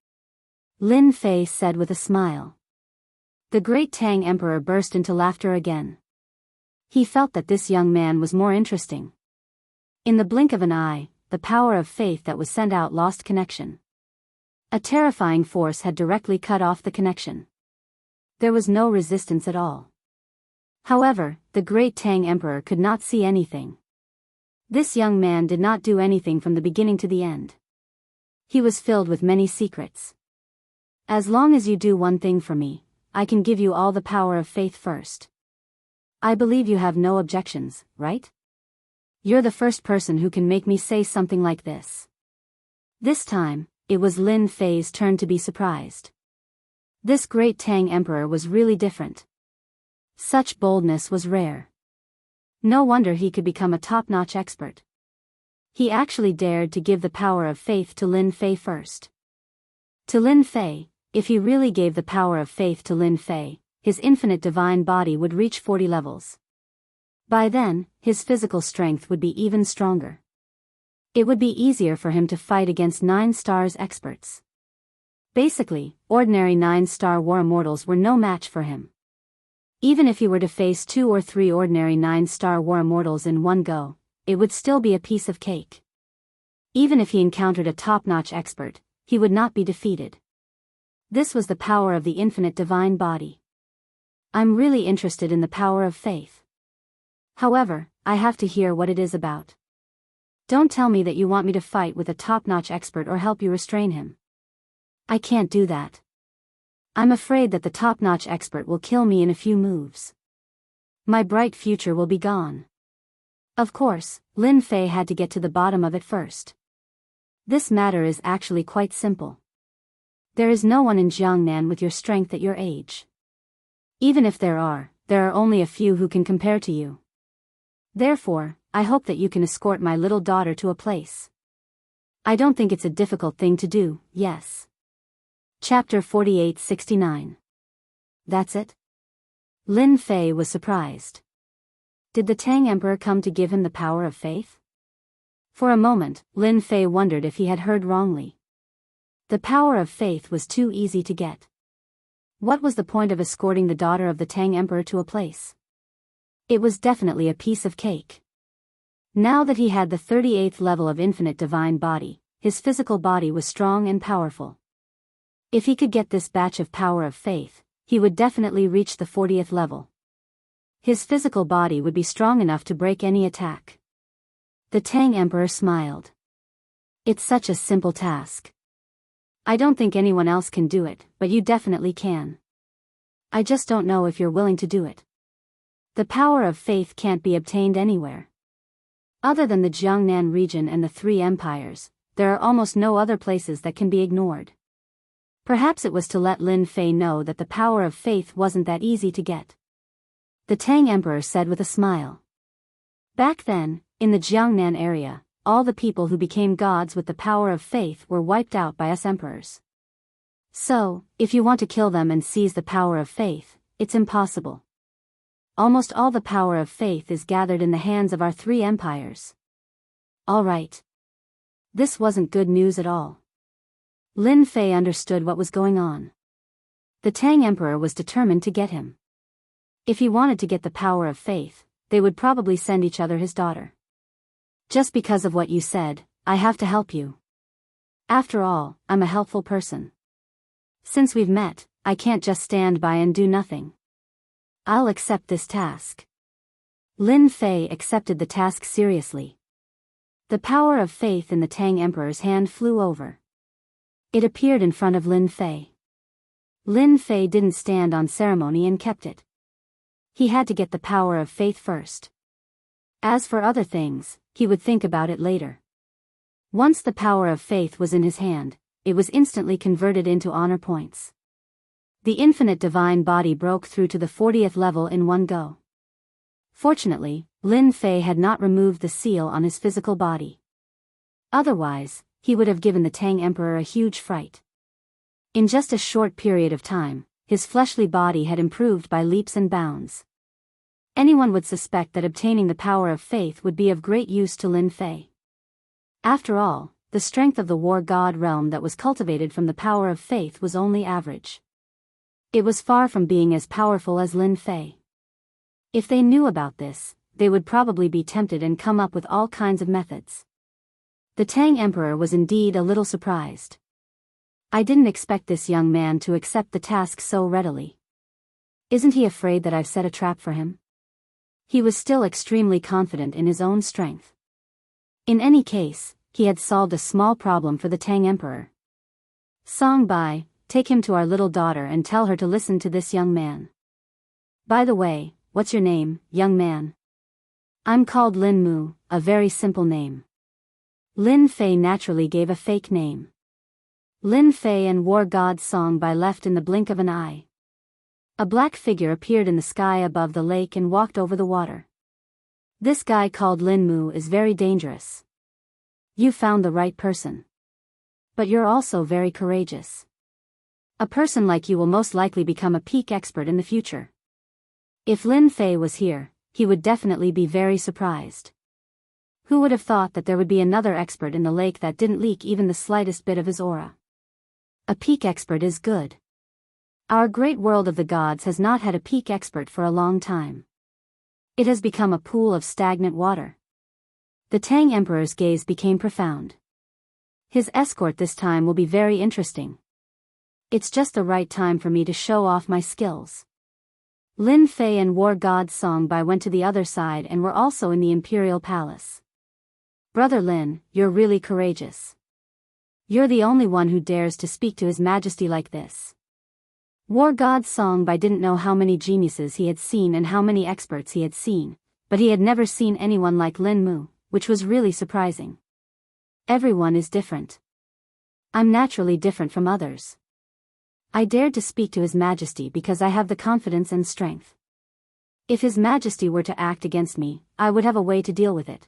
Lin Fei said with a smile. The great Tang Emperor burst into laughter again. He felt that this young man was more interesting. In the blink of an eye, the power of faith that was sent out lost connection. A terrifying force had directly cut off the connection. There was no resistance at all. However, the great Tang Emperor could not see anything. This young man did not do anything from the beginning to the end. He was filled with many secrets. As long as you do one thing for me, I can give you all the power of faith first. I believe you have no objections, right? You're the first person who can make me say something like this. This time, it was Lin Fei's turn to be surprised. This great Tang Emperor was really different. Such boldness was rare. No wonder he could become a top-notch expert. He actually dared to give the power of faith to Lin Fei first. To Lin Fei, if he really gave the power of faith to Lin Fei, his infinite divine body would reach 40 levels. By then, his physical strength would be even stronger. It would be easier for him to fight against 9-stars experts. Basically, ordinary 9-star war immortals were no match for him. Even if he were to face 2 or 3 ordinary 9-star war immortals in one go, it would still be a piece of cake. Even if he encountered a top-notch expert, he would not be defeated. This was the power of the infinite divine body. I'm really interested in the power of faith. However, I have to hear what it is about. Don't tell me that you want me to fight with a top-notch expert or help you restrain him. I can't do that. I'm afraid that the top-notch expert will kill me in a few moves. My bright future will be gone. Of course, Lin Fei had to get to the bottom of it first. This matter is actually quite simple. There is no one in Jiangnan with your strength at your age. Even if there are only a few who can compare to you. Therefore, I hope that you can escort my little daughter to a place. I don't think it's a difficult thing to do, yes. Chapter 4869. That's it? Lin Fei was surprised. Did the Tang Emperor come to give him the power of faith? For a moment, Lin Fei wondered if he had heard wrongly. The power of faith was too easy to get. What was the point of escorting the daughter of the Tang Emperor to a place? It was definitely a piece of cake. Now that he had the 38th level of infinite divine body, his physical body was strong and powerful. If he could get this batch of power of faith, he would definitely reach the 40th level. His physical body would be strong enough to break any attack. The Tang Emperor smiled. It's such a simple task. I don't think anyone else can do it, but you definitely can. I just don't know if you're willing to do it. The power of faith can't be obtained anywhere. Other than the Jiangnan region and the 3 empires, there are almost no other places that can be ignored. Perhaps it was to let Lin Fei know that the power of faith wasn't that easy to get. The Tang Emperor said with a smile. Back then, in the Jiangnan area, all the people who became gods with the power of faith were wiped out by us emperors. So, if you want to kill them and seize the power of faith, it's impossible. Almost all the power of faith is gathered in the hands of our 3 empires. All right. This wasn't good news at all. Lin Fei understood what was going on. The Tang Emperor was determined to get him. If he wanted to get the power of faith, they would probably send each other his daughter. Just because of what you said, I have to help you. After all, I'm a helpful person. Since we've met, I can't just stand by and do nothing. I'll accept this task. Lin Fei accepted the task seriously. The power of faith in the Tang Emperor's hand flew over. It appeared in front of Lin Fei. Lin Fei didn't stand on ceremony and kept it. He had to get the power of faith first. As for other things, he would think about it later. Once the power of faith was in his hand, it was instantly converted into honor points. The infinite divine body broke through to the 40th level in one go. Fortunately, Lin Fei had not removed the seal on his physical body. Otherwise, he would have given the Tang Emperor a huge fright. In just a short period of time, his fleshly body had improved by leaps and bounds. Anyone would suspect that obtaining the power of faith would be of great use to Lin Fei. After all, the strength of the war god realm that was cultivated from the power of faith was only average. It was far from being as powerful as Lin Fei. If they knew about this, they would probably be tempted and come up with all kinds of methods. The Tang Emperor was indeed a little surprised. I didn't expect this young man to accept the task so readily. Isn't he afraid that I've set a trap for him? He was still extremely confident in his own strength. In any case, he had solved a small problem for the Tang Emperor. Song Bai, take him to our little daughter and tell her to listen to this young man. By the way, what's your name, young man? I'm called Lin Mu, a very simple name. Lin Fei naturally gave a fake name. Lin Fei and war god Song Bai left in the blink of an eye. A black figure appeared in the sky above the lake and walked over the water. This guy called Lin Mu is very dangerous. You found the right person. But you're also very courageous. A person like you will most likely become a peak expert in the future. If Lin Fei was here, he would definitely be very surprised. Who would have thought that there would be another expert in the lake that didn't leak even the slightest bit of his aura? A peak expert is good. Our great world of the gods has not had a peak expert for a long time. It has become a pool of stagnant water. The Tang Emperor's gaze became profound. His escort this time will be very interesting. It's just the right time for me to show off my skills. Lin Fei and war god Song Bai went to the other side and were also in the imperial palace. Brother Lin, you're really courageous. You're the only one who dares to speak to His Majesty like this. War god Song Bai didn't know how many geniuses he had seen and how many experts he had seen, but he had never seen anyone like Lin Mu, which was really surprising. Everyone is different. I'm naturally different from others. I dared to speak to His Majesty because I have the confidence and strength. If His Majesty were to act against me, I would have a way to deal with it.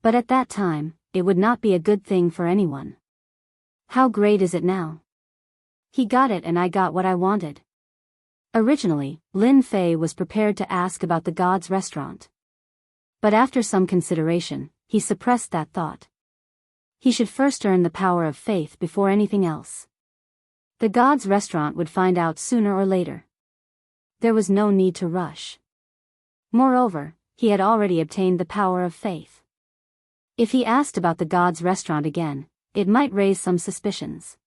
But at that time, it would not be a good thing for anyone. How great is it now? He got it and I got what I wanted. Originally, Lin Fei was prepared to ask about the God's restaurant. But after some consideration, he suppressed that thought. He should first earn the power of faith before anything else. The God's restaurant would find out sooner or later. There was no need to rush. Moreover, he had already obtained the power of faith. If he asked about the God's restaurant again, it might raise some suspicions.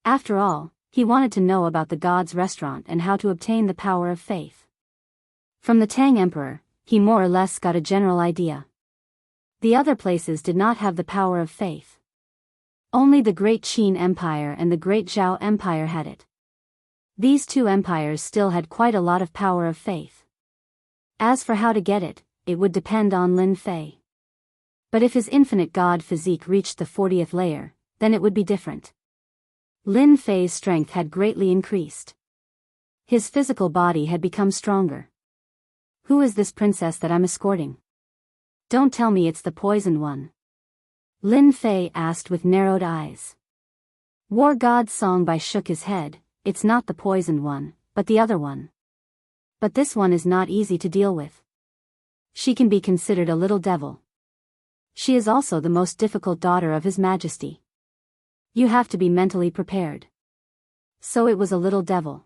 After all, he wanted to know about the God's restaurant and how to obtain the power of faith. From the Tang Emperor, he more or less got a general idea. The other places did not have the power of faith. Only the Great Qin Empire and the Great Zhao Empire had it. These two empires still had quite a lot of power of faith. As for how to get it, it would depend on Lin Fei. But if his infinite god physique reached the 40th layer, then it would be different. Lin Fei's strength had greatly increased. His physical body had become stronger. Who is this princess that I'm escorting? Don't tell me it's the poisoned one. Lin Fei asked with narrowed eyes. War god Song Bai shook his head. It's not the poisoned one, but the other one. But this one is not easy to deal with. She can be considered a little devil. She is also the most difficult daughter of His Majesty. You have to be mentally prepared. So it was a little devil.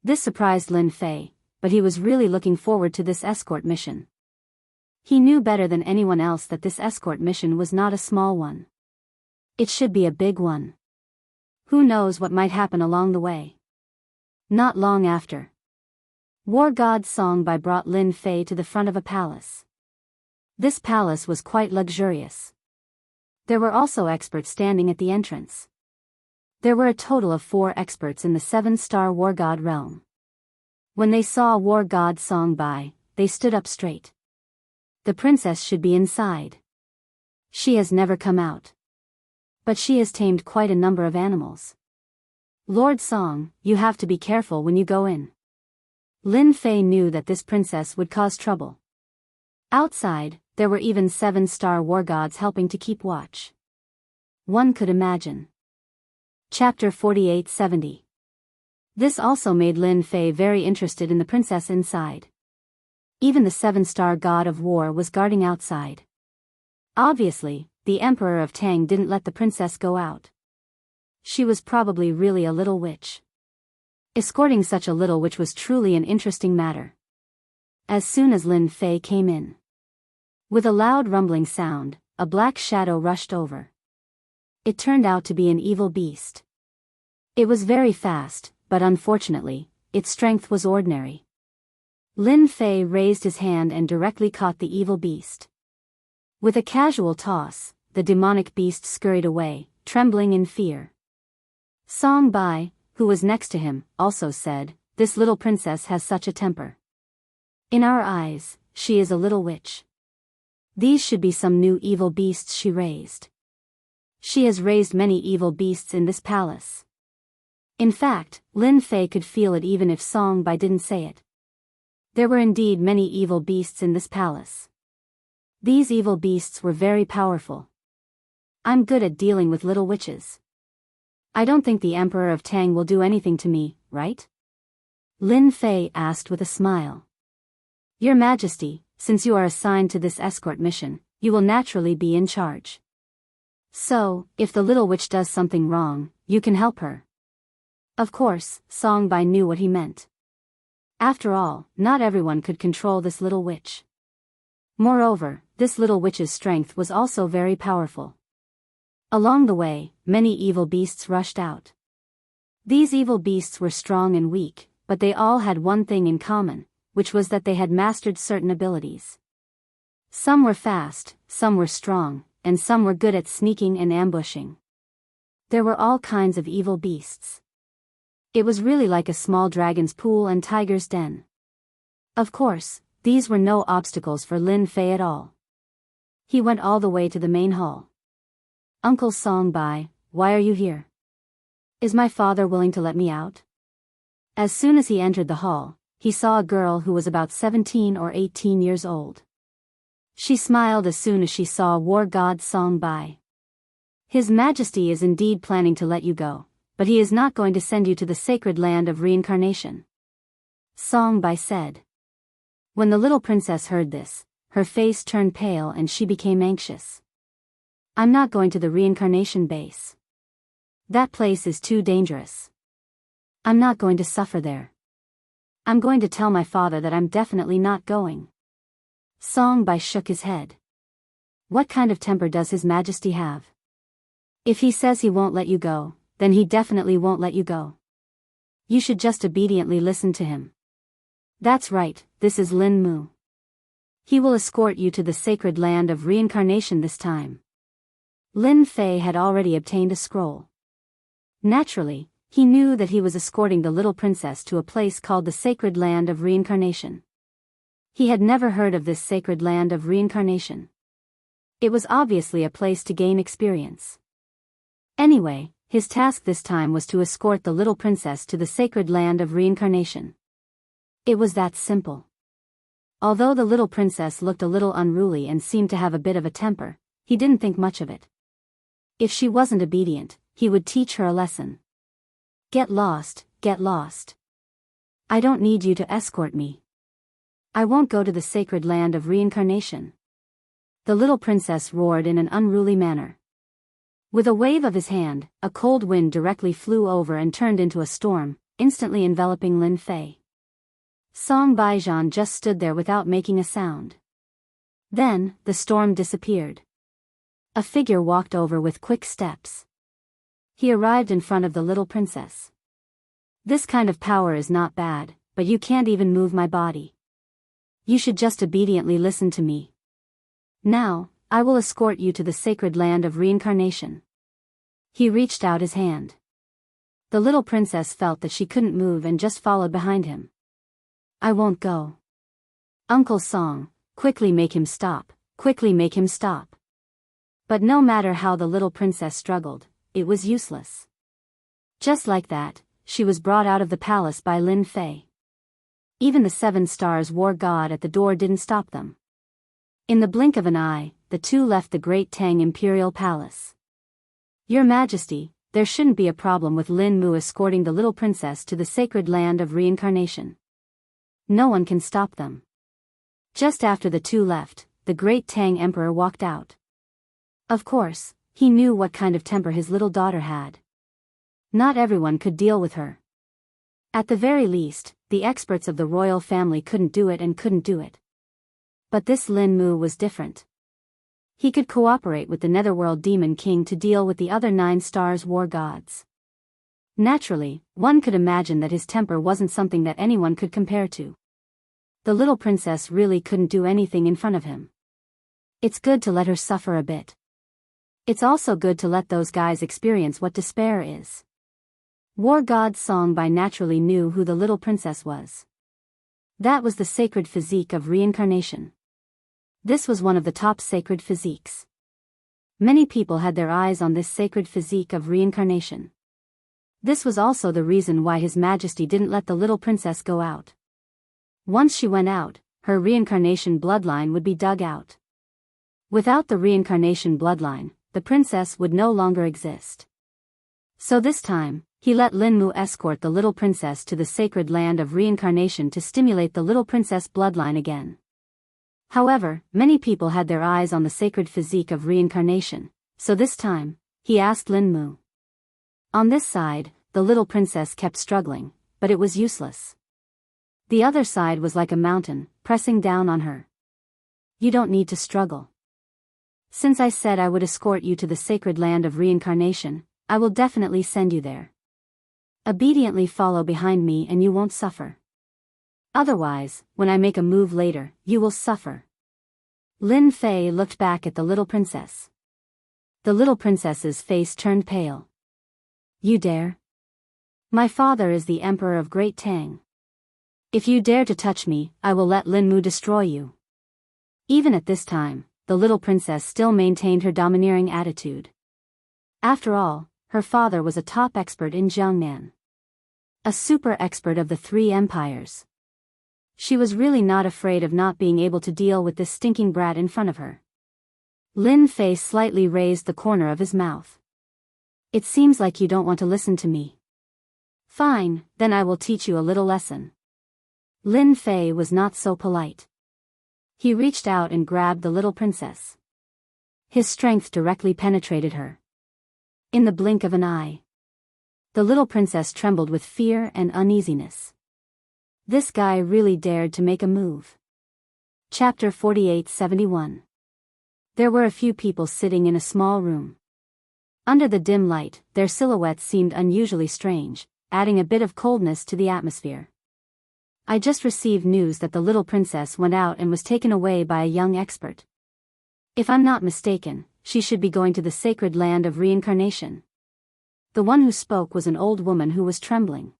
This surprised Lin Fei, but he was really looking forward to this escort mission. He knew better than anyone else that this escort mission was not a small one. It should be a big one. Who knows what might happen along the way? Not long after, War God Song Bai brought Lin Fei to the front of a palace. This palace was quite luxurious. There were also experts standing at the entrance. There were a total of 4 experts in the 7-star War God realm. When they saw War God Song Bai, they stood up straight. The princess should be inside. She has never come out. But she has tamed quite a number of animals. Lord Song, you have to be careful when you go in. Lin Fei knew that this princess would cause trouble. Outside, there were even 7-star war gods helping to keep watch. One could imagine. Chapter 4870. This also made Lin Fei very interested in the princess inside. Even the 7-star god of war was guarding outside. Obviously, the Emperor of Tang didn't let the princess go out. She was probably really a little witch. Escorting such a little witch was truly an interesting matter. As soon as Lin Fei came in, with a loud rumbling sound, a black shadow rushed over. It turned out to be an evil beast. It was very fast, but unfortunately, its strength was ordinary. Lin Fei raised his hand and directly caught the evil beast. With a casual toss, the demonic beast scurried away, trembling in fear. Song Bai, who was next to him, also said, "This little princess has such a temper. In our eyes, she is a little witch. These should be some new evil beasts she raised. She has raised many evil beasts in this palace." In fact, Lin Fei could feel it even if Song Bai didn't say it. There were indeed many evil beasts in this palace. These evil beasts were very powerful. I'm good at dealing with little witches. I don't think the Emperor of Tang will do anything to me, right? Lin Fei asked with a smile. Your Majesty, since you are assigned to this escort mission, you will naturally be in charge. So, if the little witch does something wrong, you can help her. Of course, Song Bai knew what he meant. After all, not everyone could control this little witch. Moreover, this little witch's strength was also very powerful. Along the way, many evil beasts rushed out. These evil beasts were strong and weak, but they all had one thing in common, which was that they had mastered certain abilities. Some were fast, some were strong, and some were good at sneaking and ambushing. There were all kinds of evil beasts. It was really like a small dragon's pool and tiger's den. Of course, these were no obstacles for Lin Fei at all. He went all the way to the main hall. Uncle Song Bai, why are you here? Is my father willing to let me out? As soon as he entered the hall, he saw a girl who was about 17 or 18 years old. She smiled as soon as she saw War God Song Bai. His Majesty is indeed planning to let you go, but he is not going to send you to the sacred land of reincarnation. Song Bai said. When the little princess heard this, her face turned pale and she became anxious. I'm not going to the reincarnation base. That place is too dangerous. I'm not going to suffer there. I'm going to tell my father that I'm definitely not going. Song Bai shook his head. What kind of temper does His Majesty have? If he says he won't let you go, then he definitely won't let you go. You should just obediently listen to him. That's right, this is Lin Mu. He will escort you to the sacred land of reincarnation this time. Lin Fei had already obtained a scroll. Naturally, he knew that he was escorting the little princess to a place called the Sacred Land of Reincarnation. He had never heard of this Sacred Land of Reincarnation. It was obviously a place to gain experience. Anyway, his task this time was to escort the little princess to the Sacred Land of Reincarnation. It was that simple. Although the little princess looked a little unruly and seemed to have a bit of a temper, he didn't think much of it. If she wasn't obedient, he would teach her a lesson. Get lost, get lost. I don't need you to escort me. I won't go to the sacred land of reincarnation. the little princess roared in an unruly manner. With a wave of his hand, a cold wind directly flew over and turned into a storm, instantly enveloping Lin Fei. Song Baijian just stood there without making a sound. Then, the storm disappeared. A figure walked over with quick steps. He arrived in front of the little princess. This kind of power is not bad, but you can't even move my body. You should just obediently listen to me. Now, I will escort you to the sacred land of reincarnation. He reached out his hand. The little princess felt that she couldn't move and just followed behind him. I won't go. Uncle Song, quickly make him stop, quickly make him stop. But no matter how the little princess struggled, it was useless. Just like that, she was brought out of the palace by Lin Fei. Even the 7 stars war god at the door didn't stop them. In the blink of an eye, the two left the Great Tang Imperial Palace. Your Majesty, there shouldn't be a problem with Lin Mu escorting the little princess to the sacred land of reincarnation. No one can stop them. Just after the two left, the Great Tang Emperor walked out. Of course, he knew what kind of temper his little daughter had. Not everyone could deal with her. At the very least, the experts of the royal family couldn't do it. But this Lin Mu was different. He could cooperate with the Netherworld Demon King to deal with the other 9 stars war gods. Naturally, one could imagine that his temper wasn't something that anyone could compare to. The little princess really couldn't do anything in front of him. It's good to let her suffer a bit. It's also good to let those guys experience what despair is. War God Song Bai naturally knew who the little princess was. That was the sacred physique of reincarnation. This was one of the top sacred physiques. Many people had their eyes on this sacred physique of reincarnation. This was also the reason why His Majesty didn't let the little princess go out. Once she went out, her reincarnation bloodline would be dug out. Without the reincarnation bloodline, the princess would no longer exist. So this time, he let Lin Mu escort the little princess to the sacred land of reincarnation to stimulate the little princess bloodline again. However, many people had their eyes on the sacred physique of reincarnation, so this time, he asked Lin Mu. On this side, the little princess kept struggling, but it was useless. The other side was like a mountain, pressing down on her. You don't need to struggle. Since I said I would escort you to the sacred land of reincarnation, I will definitely send you there. Obediently follow behind me and you won't suffer. Otherwise, when I make a move later, you will suffer. Lin Fei looked back at the little princess. The little princess's face turned pale. You dare? My father is the Emperor of Great Tang. If you dare to touch me, I will let Lin Mu destroy you. Even at this time, the little princess still maintained her domineering attitude. After all, her father was a top expert in Jiangnan. A super expert of the 3 empires. She was really not afraid of not being able to deal with this stinking brat in front of her. Lin Fei slightly raised the corner of his mouth. It seems like you don't want to listen to me. Fine, then I will teach you a little lesson. Lin Fei was not so polite. He reached out and grabbed the little princess. His strength directly penetrated her. In the blink of an eye, the little princess trembled with fear and uneasiness. This guy really dared to make a move. Chapter 48-71. There were a few people sitting in a small room. Under the dim light, their silhouettes seemed unusually strange, adding a bit of coldness to the atmosphere. I just received news that the little princess went out and was taken away by a young expert. If I'm not mistaken, she should be going to the sacred land of reincarnation. The one who spoke was an old woman who was trembling.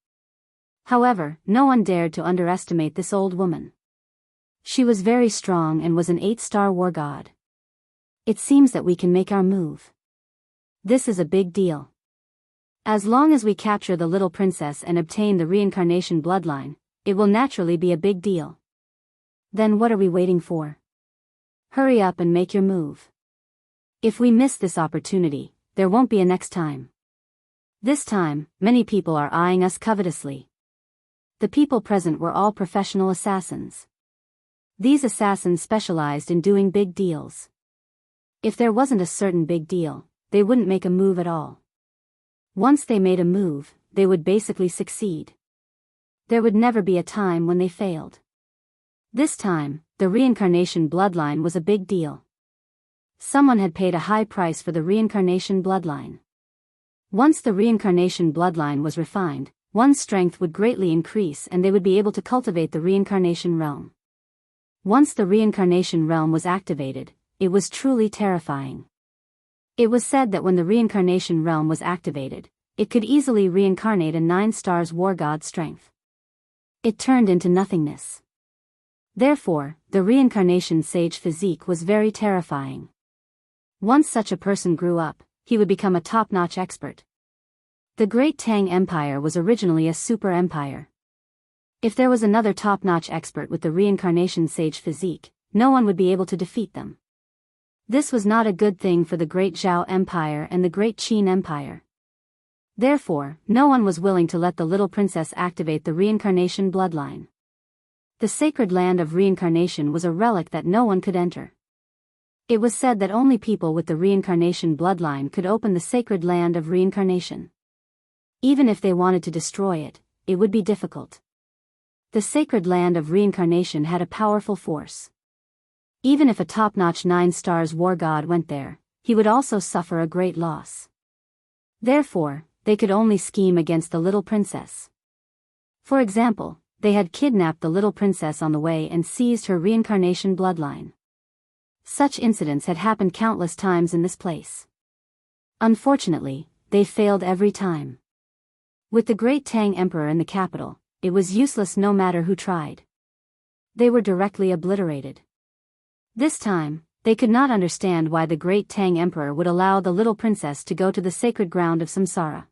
However, no one dared to underestimate this old woman. She was very strong and was an 8-star war god. It seems that we can make our move. This is a big deal. As long as we capture the little princess and obtain the reincarnation bloodline, it will naturally be a big deal. Then what are we waiting for? Hurry up and make your move. If we miss this opportunity, there won't be a next time. This time, many people are eyeing us covetously. The people present were all professional assassins. These assassins specialized in doing big deals. If there wasn't a certain big deal, they wouldn't make a move at all. Once they made a move, they would basically succeed. There would never be a time when they failed. This time, the reincarnation bloodline was a big deal. Someone had paid a high price for the reincarnation bloodline. Once the reincarnation bloodline was refined, one's strength would greatly increase and they would be able to cultivate the reincarnation realm. Once the reincarnation realm was activated, it was truly terrifying. It was said that when the reincarnation realm was activated, it could easily reincarnate a 9 stars war god strength. It turned into nothingness. Therefore, the reincarnation sage physique was very terrifying. Once such a person grew up, he would become a top-notch expert. The Great Tang Empire was originally a super empire. If there was another top-notch expert with the reincarnation sage physique, no one would be able to defeat them. This was not a good thing for the Great Zhao Empire and the Great Qin Empire. Therefore, no one was willing to let the little princess activate the reincarnation bloodline. The sacred land of reincarnation was a relic that no one could enter. It was said that only people with the reincarnation bloodline could open the sacred land of reincarnation. Even if they wanted to destroy it, it would be difficult. The sacred land of reincarnation had a powerful force. Even if a top-notch 9 stars war god went there, he would also suffer a great loss. Therefore, they could only scheme against the little princess. For example, they had kidnapped the little princess on the way and seized her reincarnation bloodline. Such incidents had happened countless times in this place. Unfortunately, they failed every time. With the Great Tang Emperor in the capital, it was useless no matter who tried. They were directly obliterated. This time, they could not understand why the Great Tang Emperor would allow the little princess to go to the sacred ground of samsara.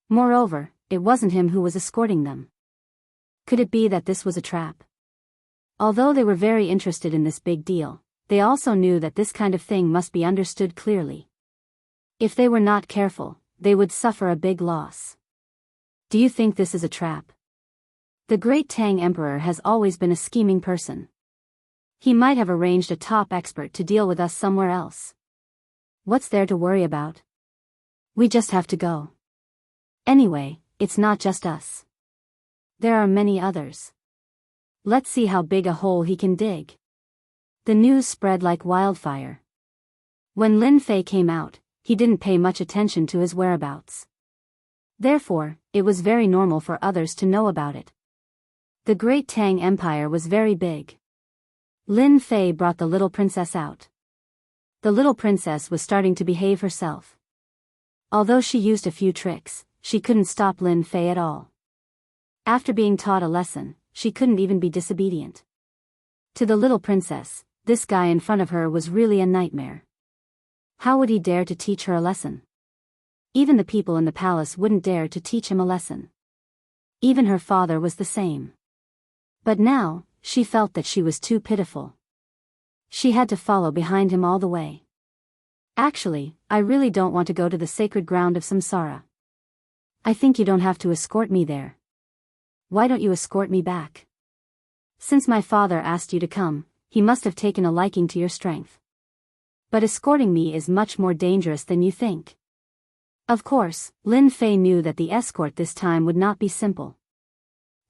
Moreover, it wasn't him who was escorting them. Could it be that this was a trap? Although they were very interested in this big deal, they also knew that this kind of thing must be understood clearly. If they were not careful, they would suffer a big loss. Do you think this is a trap? The Great Tang Emperor has always been a scheming person. He might have arranged a top expert to deal with us somewhere else. What's there to worry about? We just have to go. Anyway, it's not just us. There are many others. Let's see how big a hole he can dig. The news spread like wildfire. When Lin Fei came out, he didn't pay much attention to his whereabouts. Therefore, it was very normal for others to know about it. The Great Tang Empire was very big. Lin Fei brought the little princess out. The little princess was starting to behave herself. Although she used a few tricks, she couldn't stop Lin Fei at all. After being taught a lesson, she couldn't even be disobedient. To the little princess, this guy in front of her was really a nightmare. How would he dare to teach her a lesson? Even the people in the palace wouldn't dare to teach him a lesson. Even her father was the same. But now, she felt that she was too pitiful. She had to follow behind him all the way. Actually, I really don't want to go to the sacred ground of samsara. I think you don't have to escort me there. Why don't you escort me back? Since my father asked you to come, he must have taken a liking to your strength. But escorting me is much more dangerous than you think. Of course, Lin Fei knew that the escort this time would not be simple.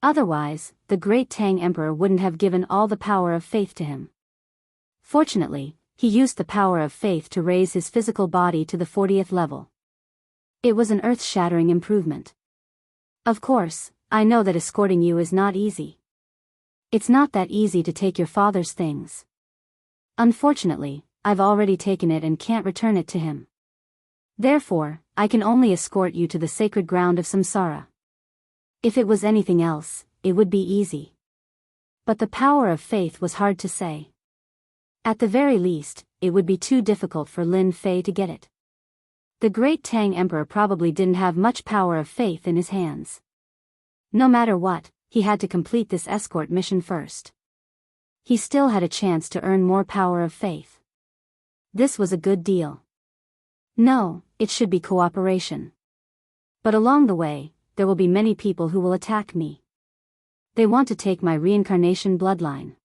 Otherwise, the Great Tang Emperor wouldn't have given all the power of faith to him. Fortunately, he used the power of faith to raise his physical body to the 40th level. It was an earth-shattering improvement. Of course, I know that escorting you is not easy. It's not that easy to take your father's things. Unfortunately, I've already taken it and can't return it to him. Therefore, I can only escort you to the sacred ground of samsara. If it was anything else, it would be easy. But the power of faith was hard to say. At the very least, it would be too difficult for Lin Fei to get it. The Great Tang Emperor probably didn't have much power of faith in his hands. No matter what, he had to complete this escort mission first. He still had a chance to earn more power of faith. This was a good deal. No, it should be cooperation. But along the way, there will be many people who will attack me. They want to take my reincarnation bloodline.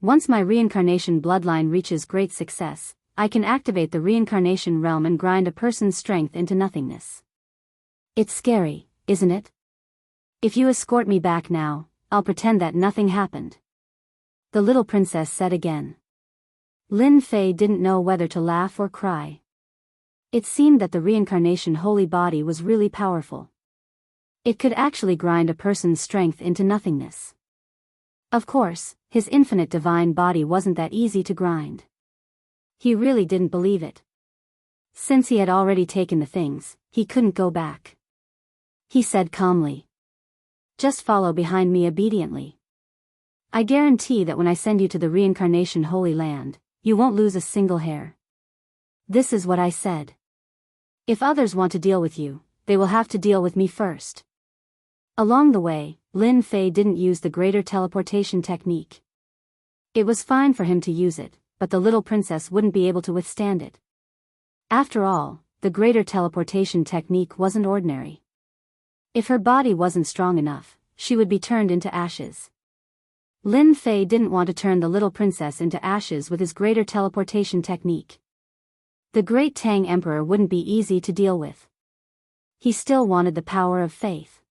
Once my reincarnation bloodline reaches great success, I can activate the reincarnation realm and grind a person's strength into nothingness. It's scary, isn't it? If you escort me back now, I'll pretend that nothing happened. The little princess said again. Lin Fei didn't know whether to laugh or cry. It seemed that the reincarnation holy body was really powerful. It could actually grind a person's strength into nothingness. Of course, his infinite divine body wasn't that easy to grind. He really didn't believe it. Since he had already taken the things, he couldn't go back. He said calmly. Just follow behind me obediently. I guarantee that when I send you to the reincarnation holy land, you won't lose a single hair. This is what I said. If others want to deal with you, they will have to deal with me first. Along the way, Lin Fei didn't use the greater teleportation technique. It was fine for him to use it, but the little princess wouldn't be able to withstand it. After all, the greater teleportation technique wasn't ordinary. If her body wasn't strong enough, she would be turned into ashes. Lin Fei didn't want to turn the little princess into ashes with his greater teleportation technique. The great Tang Emperor wouldn't be easy to deal with. He still wanted the power of faith.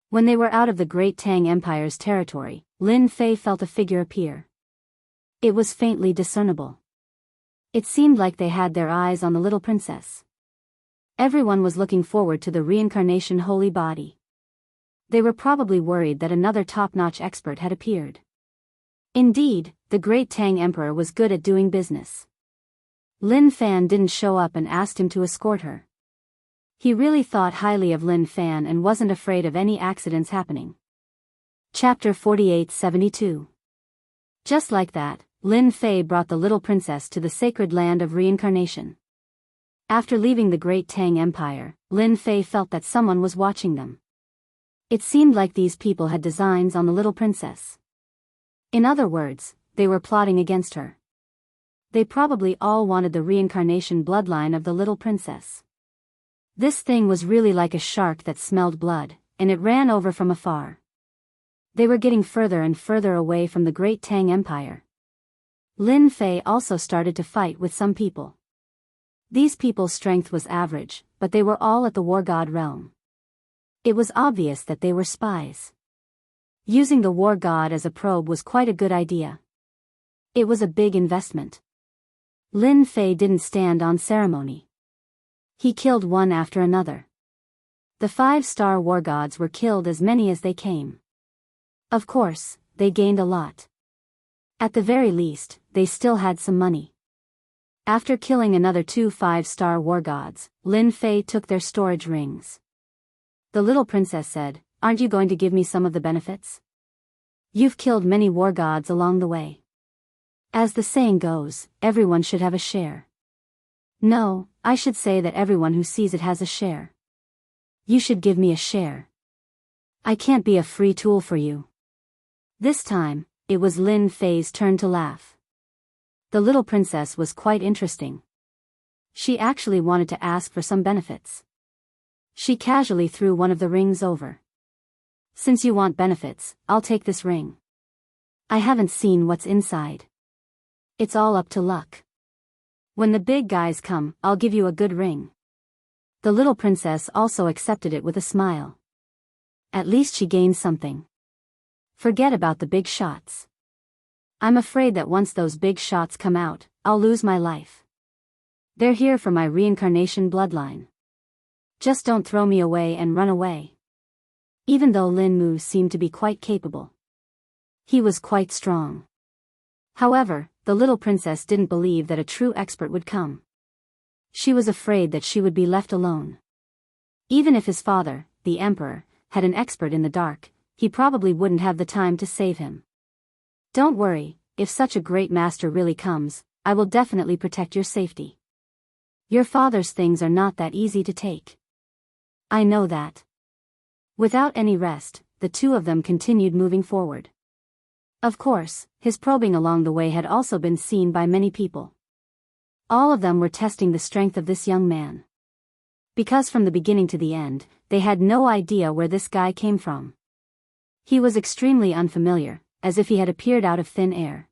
When they were out of the great Tang Empire's territory, Lin Fei felt a figure appear. It was faintly discernible. It seemed like they had their eyes on the little princess. Everyone was looking forward to the reincarnation holy body. They were probably worried that another top-notch expert had appeared. Indeed, the great Tang Emperor was good at doing business. Lin Fan didn't show up and asked him to escort her. He really thought highly of Lin Fan and wasn't afraid of any accidents happening. Chapter 48-72. Just like that, Lin Fei brought the little princess to the sacred land of reincarnation. After leaving the great Tang Empire, Lin Fei felt that someone was watching them. It seemed like these people had designs on the little princess. In other words, they were plotting against her. They probably all wanted the reincarnation bloodline of the little princess. This thing was really like a shark that smelled blood, and it ran over from afar. They were getting further and further away from the great Tang Empire. Lin Fei also started to fight with some people. These people's strength was average, but they were all at the war god realm. It was obvious that they were spies. Using the war god as a probe was quite a good idea. It was a big investment. Lin Fei didn't stand on ceremony. He killed one after another. The 5-star war gods were killed as many as they came. Of course, they gained a lot. At the very least, they still had some money. After killing another 2 5-star war gods, Lin Fei took their storage rings. The little princess said, "Aren't you going to give me some of the benefits? You've killed many war gods along the way. As the saying goes, everyone should have a share." "No, I should say that everyone who sees it has a share. You should give me a share. I can't be a free tool for you." This time, it was Lin Fei's turn to laugh. The little princess was quite interesting. She actually wanted to ask for some benefits. She casually threw one of the rings over. "Since you want benefits, I'll take this ring. I haven't seen what's inside. It's all up to luck. When the big guys come, I'll give you a good ring." The little princess also accepted it with a smile. At least she gained something. Forget about the big shots. I'm afraid that once those big shots come out, I'll lose my life. They're here for my reincarnation bloodline. Just don't throw me away and run away. Even though Lin Mu seemed to be quite capable, he was quite strong. However, the little princess didn't believe that a true expert would come. She was afraid that she would be left alone. Even if his father, the emperor, had an expert in the dark, he probably wouldn't have the time to save him. "Don't worry, if such a great master really comes, I will definitely protect your safety. Your father's things are not that easy to take. I know that." Without any rest, the two of them continued moving forward. Of course, his probing along the way had also been seen by many people. All of them were testing the strength of this young man. Because from the beginning to the end, they had no idea where this guy came from. He was extremely unfamiliar, as if he had appeared out of thin air.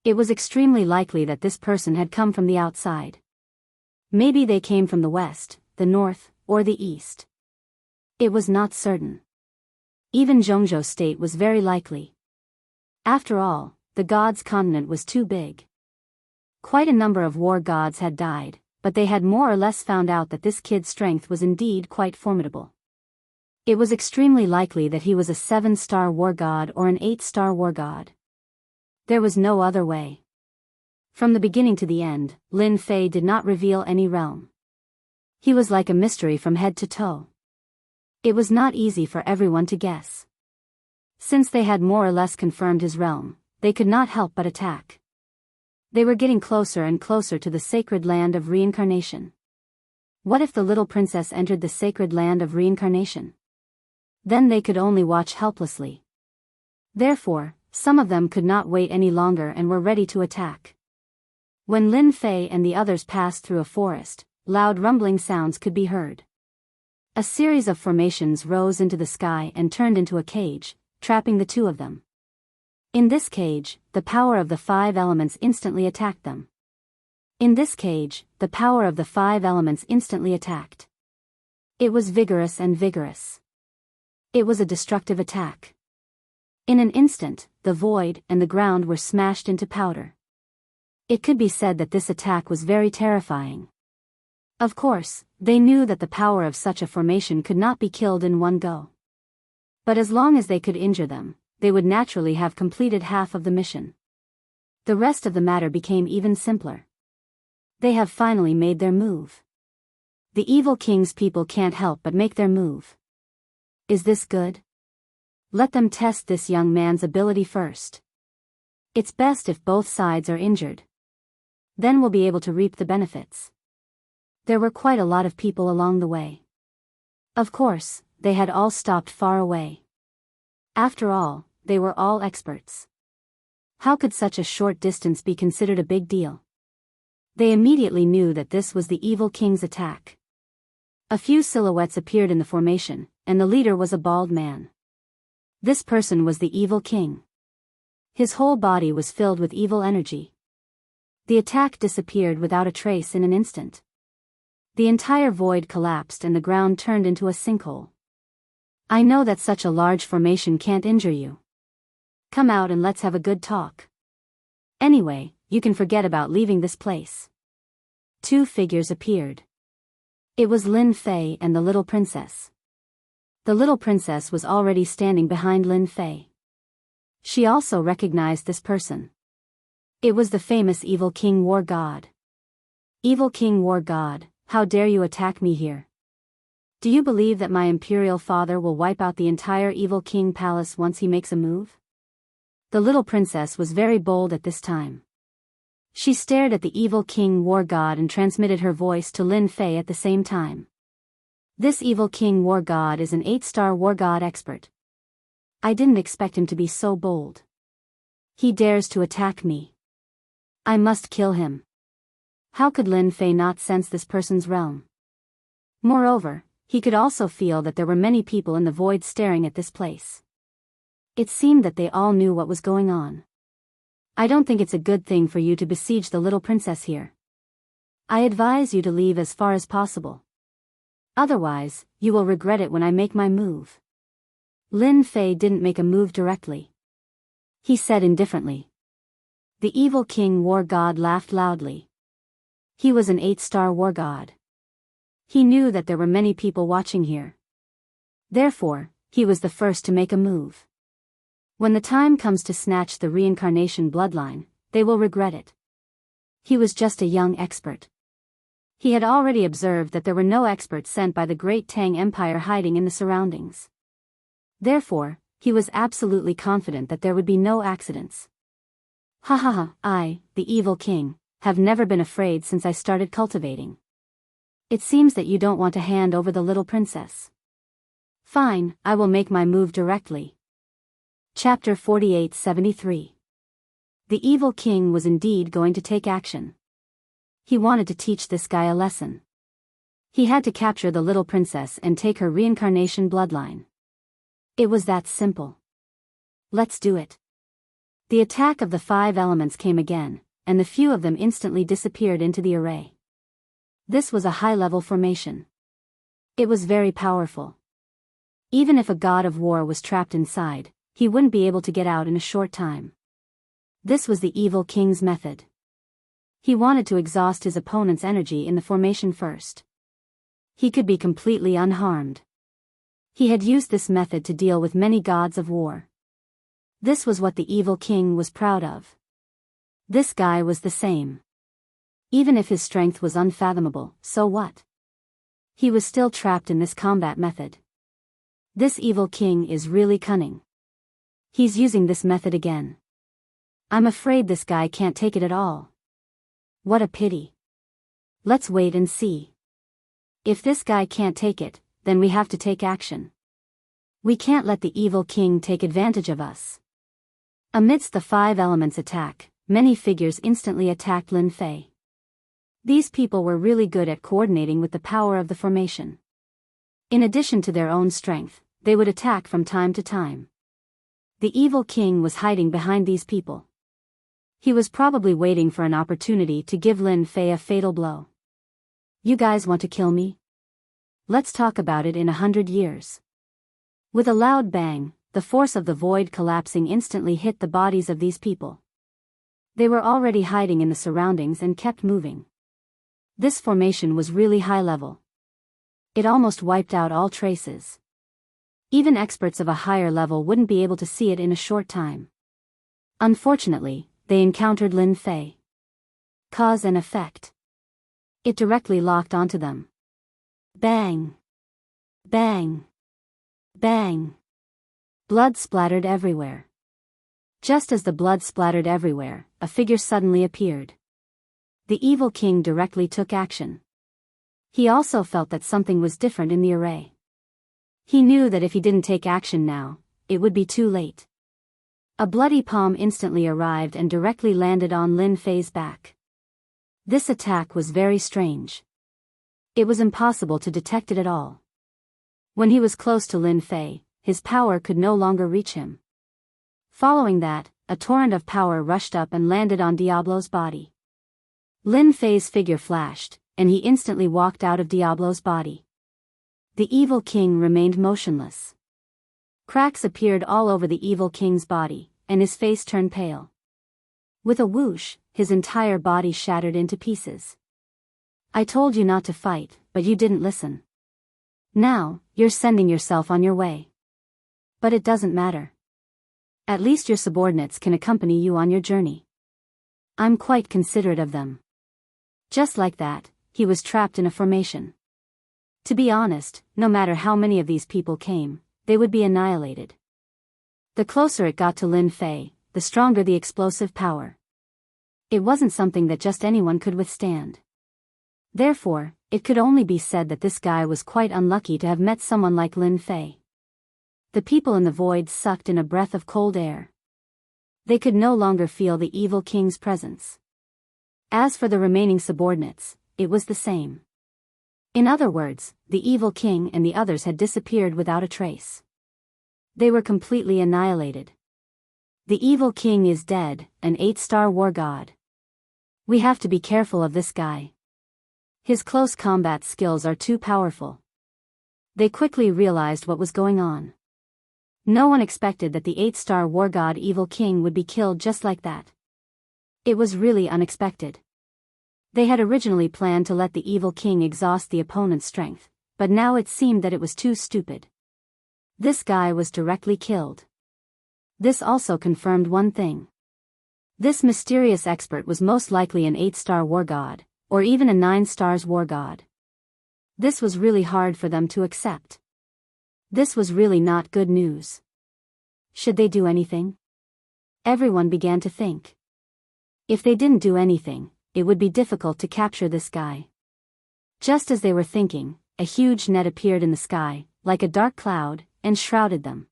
It was extremely likely that this person had come from the outside. Maybe they came from the west, the north, or the east. It was not certain. Even Zhongzhou state was very likely. After all, the gods' continent was too big. Quite a number of war gods had died, but they had more or less found out that this kid's strength was indeed quite formidable. It was extremely likely that he was a 7-star war god or an 8-star war god. There was no other way. From the beginning to the end, Lin Fei did not reveal any realm. He was like a mystery from head to toe. It was not easy for everyone to guess. Since they had more or less confirmed his realm, they could not help but attack. They were getting closer and closer to the sacred land of reincarnation. What if the little princess entered the sacred land of reincarnation? Then they could only watch helplessly. Therefore, some of them could not wait any longer and were ready to attack. When Lin Fei and the others passed through a forest, loud rumbling sounds could be heard. A series of formations rose into the sky and turned into a cage, trapping the two of them. In this cage, the power of the 5 elements instantly attacked them. In this cage, the power of the 5 elements instantly attacked. It was vigorous and vigorous. It was a destructive attack. In an instant, the void and the ground were smashed into powder. It could be said that this attack was very terrifying. Of course, they knew that the power of such a formation could not be killed in one go. But as long as they could injure them, they would naturally have completed half of the mission. The rest of the matter became even simpler. They have finally made their move. The evil king's people can't help but make their move. Is this good? Let them test this young man's ability first. It's best if both sides are injured. Then we'll be able to reap the benefits. There were quite a lot of people along the way. Of course, they had all stopped far away. After all, they were all experts. How could such a short distance be considered a big deal? They immediately knew that this was the evil king's attack. A few silhouettes appeared in the formation, and the leader was a bald man. This person was the evil king. His whole body was filled with evil energy. The attack disappeared without a trace in an instant. The entire void collapsed and the ground turned into a sinkhole. I know that such a large formation can't injure you. Come out and let's have a good talk. Anyway, you can forget about leaving this place. 2 figures appeared. It was Lin Fei and the little princess. The little princess was already standing behind Lin Fei. She also recognized this person. It was the famous Evil King War God. Evil King War God, how dare you attack me here? Do you believe that my imperial father will wipe out the entire Evil King palace once he makes a move? The little princess was very bold at this time. She stared at the Evil King War God and transmitted her voice to Lin Fei at the same time. This Evil King War God is an 8-star War God expert. I didn't expect him to be so bold. He dares to attack me. I must kill him. How could Lin Fei not sense this person's realm? Moreover, he could also feel that there were many people in the void staring at this place. It seemed that they all knew what was going on. I don't think it's a good thing for you to besiege the little princess here. I advise you to leave as far as possible. Otherwise, you will regret it when I make my move. Lin Fei didn't make a move directly. He said indifferently. The Evil King War God laughed loudly. He was an 8-star war god. He knew that there were many people watching here. Therefore, he was the first to make a move. When the time comes to snatch the reincarnation bloodline, they will regret it. He was just a young expert. He had already observed that there were no experts sent by the great Tang Empire hiding in the surroundings. Therefore, he was absolutely confident that there would be no accidents. Ha ha ha, I, the Evil King, have never been afraid since I started cultivating. It seems that you don't want to hand over the little princess. Fine, I will make my move directly. Chapter 48-73. The Evil King was indeed going to take action. He wanted to teach this guy a lesson. He had to capture the little princess and take her reincarnation bloodline. It was that simple. Let's do it. The attack of the 5 elements came again, and the few of them instantly disappeared into the array. This was a high-level formation. It was very powerful. Even if a god of war was trapped inside, he wouldn't be able to get out in a short time. This was the evil king's method. He wanted to exhaust his opponent's energy in the formation first. He could be completely unharmed. He had used this method to deal with many gods of war. This was what the evil king was proud of. This guy was the same. Even if his strength was unfathomable, so what? He was still trapped in this combat method. This evil king is really cunning. He's using this method again. I'm afraid this guy can't take it at all. What a pity. Let's wait and see. If this guy can't take it, then we have to take action. We can't let the evil king take advantage of us. Amidst the 5 elements attack, many figures instantly attacked Lin Fei. These people were really good at coordinating with the power of the formation. In addition to their own strength, they would attack from time to time. The evil king was hiding behind these people. He was probably waiting for an opportunity to give Lin Fei a fatal blow. You guys want to kill me? Let's talk about it in 100 years. With a loud bang, the force of the void collapsing instantly hit the bodies of these people. They were already hiding in the surroundings and kept moving. This formation was really high level. It almost wiped out all traces. Even experts of a higher level wouldn't be able to see it in a short time. Unfortunately, they encountered Lin Fei. Cause and effect. It directly locked onto them. Bang! Bang! Bang! Blood splattered everywhere. Just as the blood splattered everywhere, a figure suddenly appeared. The evil king directly took action. He also felt that something was different in the array. He knew that if he didn't take action now, it would be too late. A bloody palm instantly arrived and directly landed on Lin Fei's back. This attack was very strange. It was impossible to detect it at all. When he was close to Lin Fei, his power could no longer reach him. Following that, a torrent of power rushed up and landed on Diablo's body. Lin Fei's figure flashed, and he instantly walked out of Diablo's body. The evil king remained motionless. Cracks appeared all over the evil king's body, and his face turned pale. With a whoosh, his entire body shattered into pieces. I told you not to fight, but you didn't listen. Now, you're sending yourself on your way. But it doesn't matter. At least your subordinates can accompany you on your journey. I'm quite considerate of them. Just like that, he was trapped in a formation. To be honest, no matter how many of these people came, they would be annihilated. The closer it got to Lin Fei, the stronger the explosive power. It wasn't something that just anyone could withstand. Therefore, it could only be said that this guy was quite unlucky to have met someone like Lin Fei. The people in the void sucked in a breath of cold air. They could no longer feel the evil king's presence. As for the remaining subordinates, it was the same. In other words, the evil king and the others had disappeared without a trace. They were completely annihilated. The evil king is dead, an 8-star war god. We have to be careful of this guy. His close combat skills are too powerful. They quickly realized what was going on. No one expected that the 8-star war god evil king would be killed just like that. It was really unexpected. They had originally planned to let the evil king exhaust the opponent's strength, but now it seemed that it was too stupid. This guy was directly killed. This also confirmed one thing. This mysterious expert was most likely an 8-star war god, or even a 9 stars war god. This was really hard for them to accept. This was really not good news. Should they do anything? Everyone began to think. If they didn't do anything, it would be difficult to capture this guy. Just as they were thinking, a huge net appeared in the sky, like a dark cloud, and shrouded them.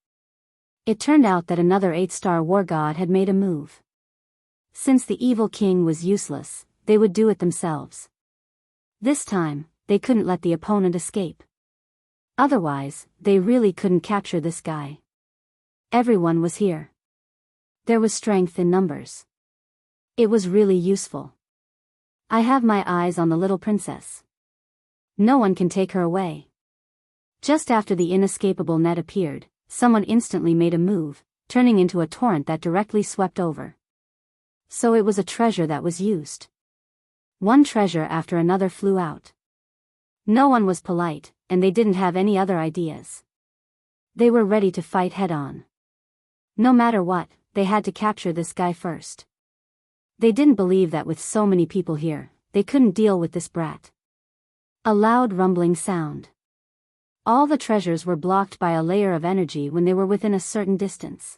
It turned out that another 8-star war god had made a move. Since the evil king was useless, they would do it themselves. This time, they couldn't let the opponent escape. Otherwise, they really couldn't capture this guy. Everyone was here. There was strength in numbers. It was really useful. I have my eyes on the little princess. No one can take her away. Just after the inescapable net appeared, someone instantly made a move, turning into a torrent that directly swept over. So it was a treasure that was used. One treasure after another flew out. No one was polite, and they didn't have any other ideas. They were ready to fight head-on. No matter what, they had to capture this guy first. They didn't believe that with so many people here, they couldn't deal with this brat. A loud rumbling sound. All the treasures were blocked by a layer of energy when they were within a certain distance.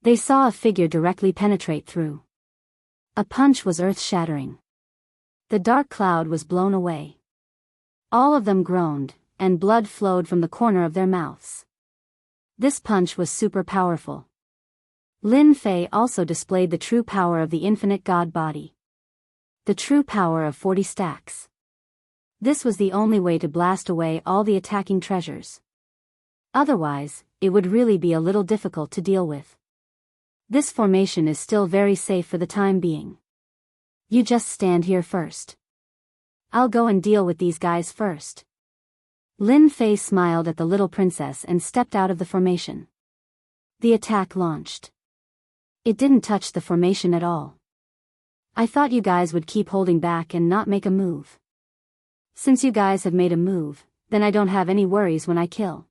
They saw a figure directly penetrate through. A punch was earth-shattering. The dark cloud was blown away. All of them groaned, and blood flowed from the corner of their mouths. This punch was super powerful. Lin Fei also displayed the true power of the infinite god body. The true power of 40 stacks. This was the only way to blast away all the attacking treasures. Otherwise, it would really be a little difficult to deal with. This formation is still very safe for the time being. You just stand here first. I'll go and deal with these guys first. Lin Fei smiled at the little princess and stepped out of the formation. The attack launched. It didn't touch the formation at all. I thought you guys would keep holding back and not make a move. Since you guys have made a move, then I don't have any worries when I kill.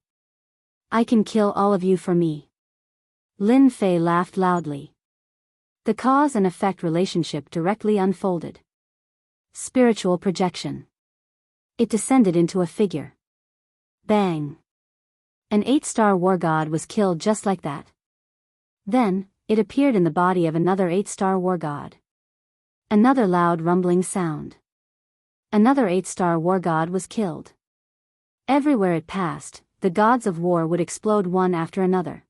I can kill all of you for me. Lin Fei laughed loudly. The cause and effect relationship directly unfolded. Spiritual projection. It descended into a figure. Bang! An 8-star war god was killed just like that. Then, it appeared in the body of another 8-star war god. Another loud rumbling sound. Another 8-star war god was killed. Everywhere it passed, the gods of war would explode one after another.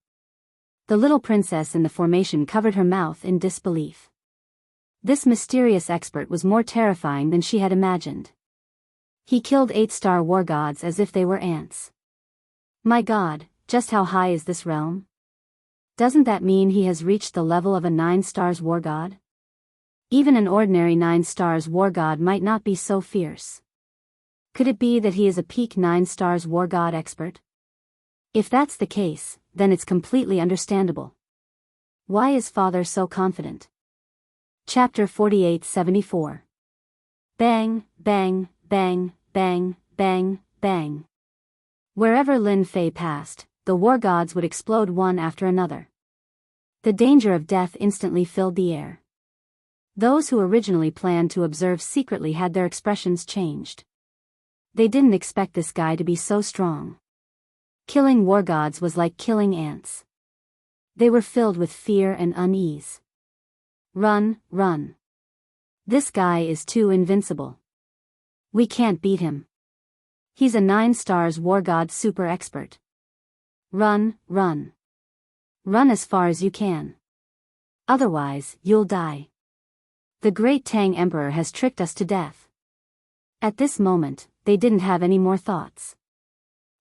The little princess in the formation covered her mouth in disbelief. This mysterious expert was more terrifying than she had imagined. He killed 8-star war gods as if they were ants. My god, just how high is this realm? Doesn't that mean he has reached the level of a 9-stars war god? Even an ordinary 9-stars war god might not be so fierce. Could it be that he is a peak 9-stars war god expert? If that's the case, then it's completely understandable. Why is father so confident? Chapter 4874. Bang, bang, bang, bang, bang, bang. Wherever Lin Fei passed, the war gods would explode one after another. The danger of death instantly filled the air. Those who originally planned to observe secretly had their expressions changed. They didn't expect this guy to be so strong. Killing war gods was like killing ants. They were filled with fear and unease. Run, run. This guy is too invincible. We can't beat him. He's a 9-stars war god super expert. Run, run. Run as far as you can. Otherwise, you'll die. The great Tang Emperor has tricked us to death. At this moment, they didn't have any more thoughts.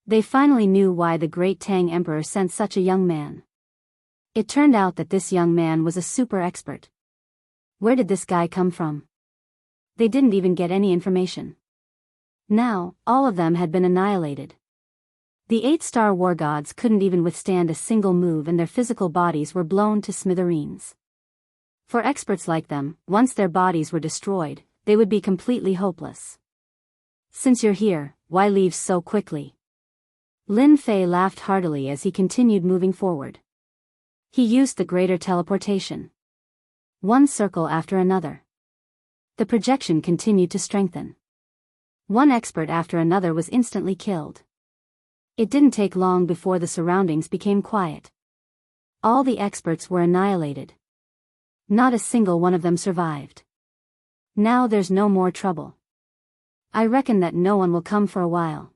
They finally knew why the great Tang Emperor sent such a young man. It turned out that this young man was a super expert. Where did this guy come from? They didn't even get any information. Now, all of them had been annihilated. The 8-star war gods couldn't even withstand a single move and their physical bodies were blown to smithereens. For experts like them, once their bodies were destroyed, they would be completely hopeless. Since you're here, why leave so quickly? Lin Fei laughed heartily as he continued moving forward. He used the greater teleportation. One circle after another. The projection continued to strengthen. One expert after another was instantly killed. It didn't take long before the surroundings became quiet. All the experts were annihilated. Not a single one of them survived. Now there's no more trouble. I reckon that no one will come for a while.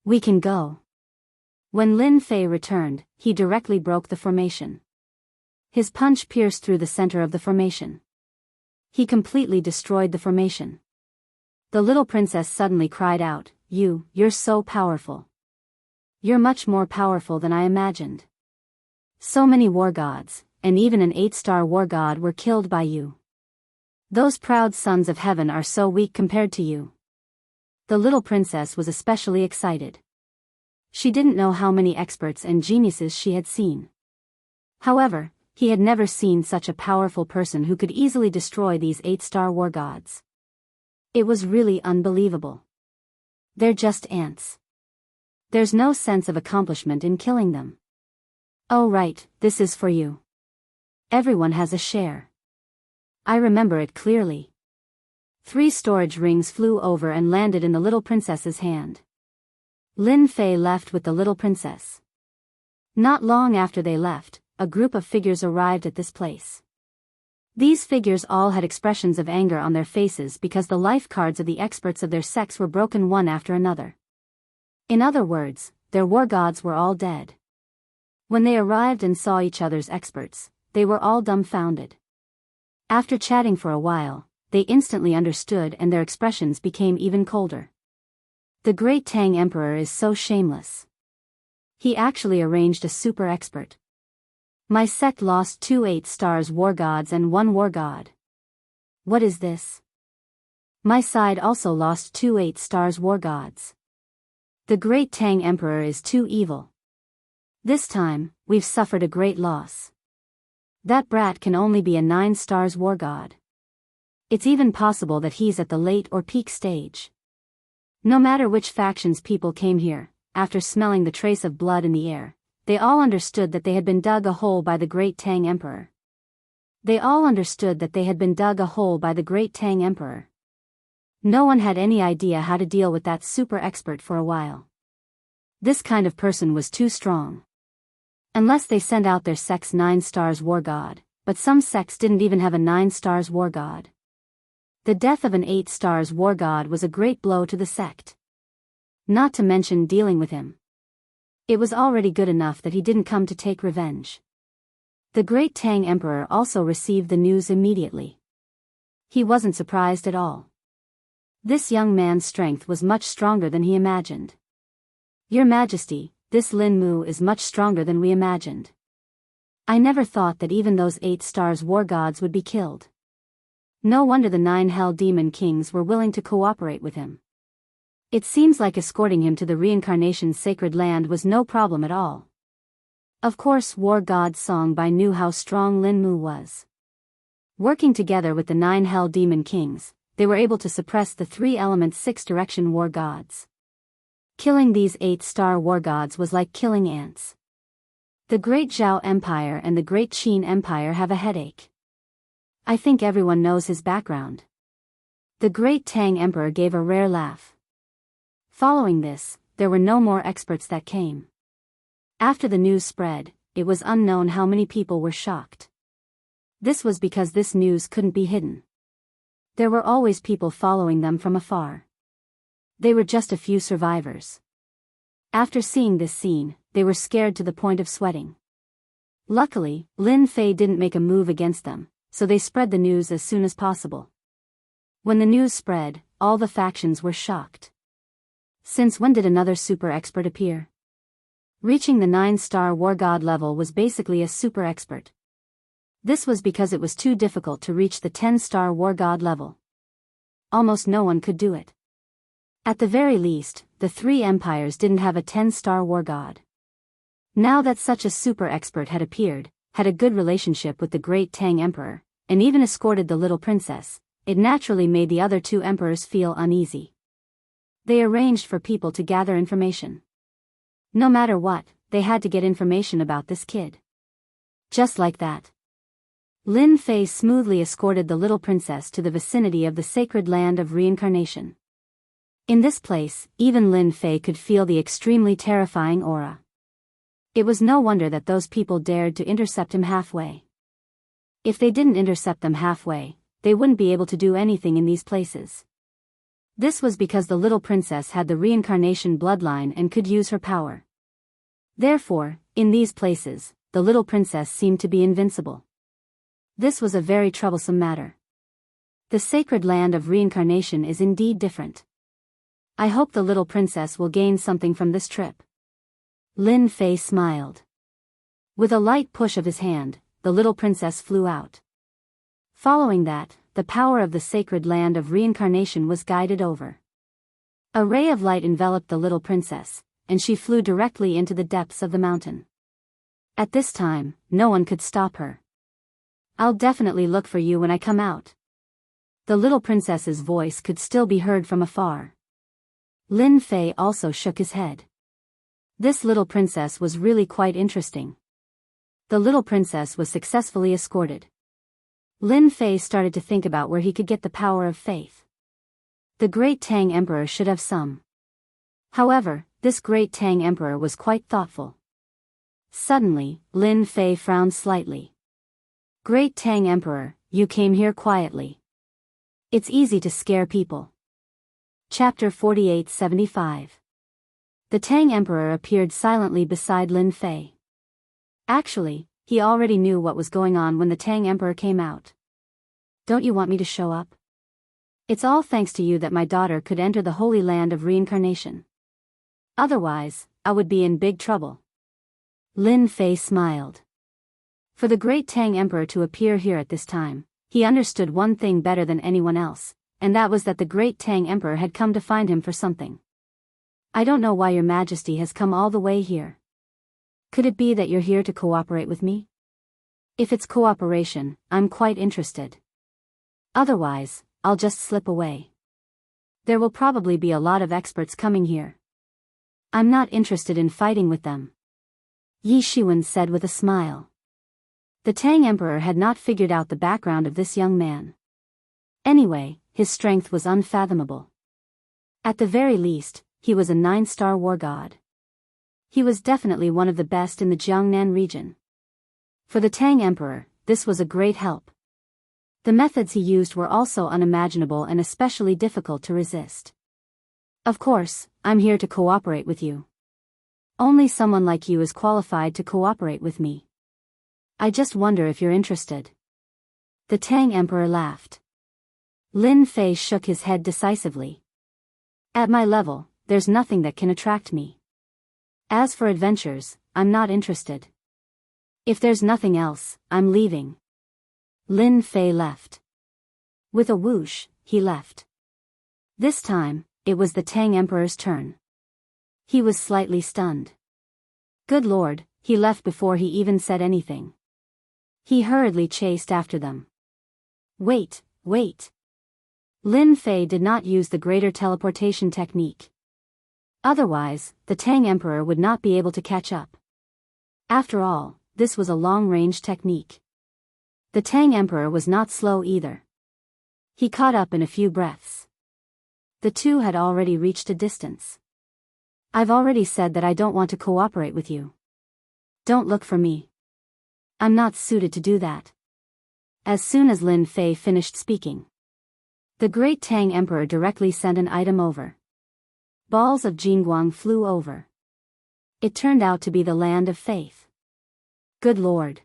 We can go. When Lin Fei returned, he directly broke the formation. His punch pierced through the center of the formation. He completely destroyed the formation. The little princess suddenly cried out, You're so powerful. You're much more powerful than I imagined. So many war gods, and even an 8-star war god were killed by you. Those proud sons of heaven are so weak compared to you. The little princess was especially excited. She didn't know how many experts and geniuses she had seen. However, he had never seen such a powerful person who could easily destroy these 8-star war gods. It was really unbelievable. They're just ants. There's no sense of accomplishment in killing them. Oh right, this is for you. Everyone has a share. I remember it clearly. 3 storage rings flew over and landed in the little princess's hand. Lin Fei left with the little princess. Not long after they left, a group of figures arrived at this place. These figures all had expressions of anger on their faces because the life cards of the experts of their sex were broken one after another. In other words, their war gods were all dead. When they arrived and saw each other's experts, they were all dumbfounded. After chatting for a while, they instantly understood and their expressions became even colder. The great Tang Emperor is so shameless. He actually arranged a super expert. My sect lost 2 8-stars war gods and 1 war god. What is this? My side also lost 2 8-stars war gods. The great Tang Emperor is too evil. This time, we've suffered a great loss. That brat can only be a 9-stars war god. It's even possible that he's at the late or peak stage. No matter which factions people came here, after smelling the trace of blood in the air, they all understood that they had been dug a hole by the great Tang Emperor. They all understood that they had been dug a hole by the great Tang Emperor. No one had any idea how to deal with that super expert for a while. This kind of person was too strong. Unless they sent out their sect's 9-stars war god, but some sects didn't even have a 9-stars war god. The death of an 8-stars war god was a great blow to the sect. Not to mention dealing with him. It was already good enough that he didn't come to take revenge. The great Tang Emperor also received the news immediately. He wasn't surprised at all. This young man's strength was much stronger than he imagined. Your Majesty, this Lin Mu is much stronger than we imagined. I never thought that even those 8-stars war gods would be killed. No wonder the 9 hell demon kings were willing to cooperate with him. It seems like escorting him to the reincarnation's sacred land was no problem at all. Of course, War God Song Bai knew how strong Lin Mu was. Working together with the 9 hell demon kings, they were able to suppress the 3-element 6-direction war gods. Killing these 8-star war gods was like killing ants. The Great Zhao Empire and the Great Qin Empire have a headache. I think everyone knows his background. The Great Tang Emperor gave a rare laugh. Following this, there were no more experts that came. After the news spread, it was unknown how many people were shocked. This was because this news couldn't be hidden. There were always people following them from afar. They were just a few survivors. After seeing this scene, they were scared to the point of sweating. Luckily, Lin Fei didn't make a move against them, so they spread the news as soon as possible. When the news spread, all the factions were shocked. Since when did another super expert appear? Reaching the 9-star war god level was basically a super expert. This was because it was too difficult to reach the 10-star war god level. Almost no one could do it. At the very least, the 3 empires didn't have a 10-star war god. Now that such a super expert had appeared, had a good relationship with the great Tang Emperor, and even escorted the little princess, it naturally made the other 2 emperors feel uneasy. They arranged for people to gather information. No matter what, they had to get information about this kid. Just like that. Lin Fei smoothly escorted the little princess to the vicinity of the sacred land of reincarnation. In this place, even Lin Fei could feel the extremely terrifying aura. It was no wonder that those people dared to intercept him halfway. If they didn't intercept them halfway, they wouldn't be able to do anything in these places. This was because the little princess had the reincarnation bloodline and could use her power. Therefore, in these places, the little princess seemed to be invincible. This was a very troublesome matter. The sacred land of reincarnation is indeed different. I hope the little princess will gain something from this trip. Lin Fei smiled. With a light push of his hand, the little princess flew out. Following that, the power of the sacred land of reincarnation was guided over. A ray of light enveloped the little princess, and she flew directly into the depths of the mountain. At this time, no one could stop her. "I'll definitely look for you when I come out." The little princess's voice could still be heard from afar. Lin Fei also shook his head. This little princess was really quite interesting. The little princess was successfully escorted. Lin Fei started to think about where he could get the power of faith. The great Tang Emperor should have some. However, this great Tang Emperor was quite thoughtful. Suddenly, Lin Fei frowned slightly. "Great Tang Emperor, you came here quietly. It's easy to scare people." Chapter 48-75. The Tang Emperor appeared silently beside Lin Fei. Actually, he already knew what was going on when the Tang Emperor came out. "Don't you want me to show up? It's all thanks to you that my daughter could enter the holy land of reincarnation. Otherwise, I would be in big trouble." Lin Fei smiled. For the great Tang Emperor to appear here at this time, he understood one thing better than anyone else, and that was that the great Tang Emperor had come to find him for something. "I don't know why your majesty has come all the way here. Could it be that you're here to cooperate with me? If it's cooperation, I'm quite interested. Otherwise, I'll just slip away. There will probably be a lot of experts coming here. I'm not interested in fighting with them," Yi Shiwen said with a smile. The Tang Emperor had not figured out the background of this young man. Anyway, his strength was unfathomable. At the very least, he was a 9-star war god. He was definitely one of the best in the Jiangnan region. For the Tang Emperor, this was a great help. The methods he used were also unimaginable and especially difficult to resist. "Of course, I'm here to cooperate with you. Only someone like you is qualified to cooperate with me. I just wonder if you're interested." The Tang Emperor laughed. Lin Fei shook his head decisively. "At my level, there's nothing that can attract me. As for adventures, I'm not interested. If there's nothing else, I'm leaving." Lin Fei left. With a whoosh, he left. This time, it was the Tang Emperor's turn. He was slightly stunned. Good Lord, he left before he even said anything. He hurriedly chased after them. Wait. Lin Fei did not use the greater teleportation technique. Otherwise, the Tang Emperor would not be able to catch up. After all, this was a long-range technique. The Tang Emperor was not slow either. He caught up in a few breaths. The two had already reached a distance. "I've already said that I don't want to cooperate with you. Don't look for me. I'm not suited to do that." As soon as Lin Fei finished speaking, the great Tang Emperor directly sent an item over. Balls of Jingguang flew over. It turned out to be the land of faith. Good Lord.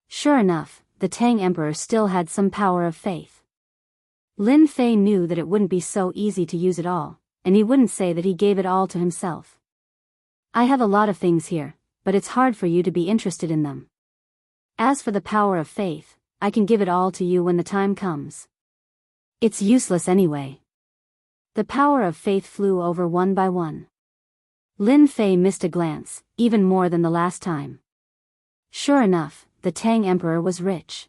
Sure enough, the Tang Emperor still had some power of faith. Lin Fei knew that it wouldn't be so easy to use it all, and he wouldn't say that he gave it all to himself. "I have a lot of things here, but it's hard for you to be interested in them. As for the power of faith, I can give it all to you when the time comes. It's useless anyway." The power of faith flew over one by one. Lin Fei missed a glance, even more than the last time. Sure enough, the Tang Emperor was rich.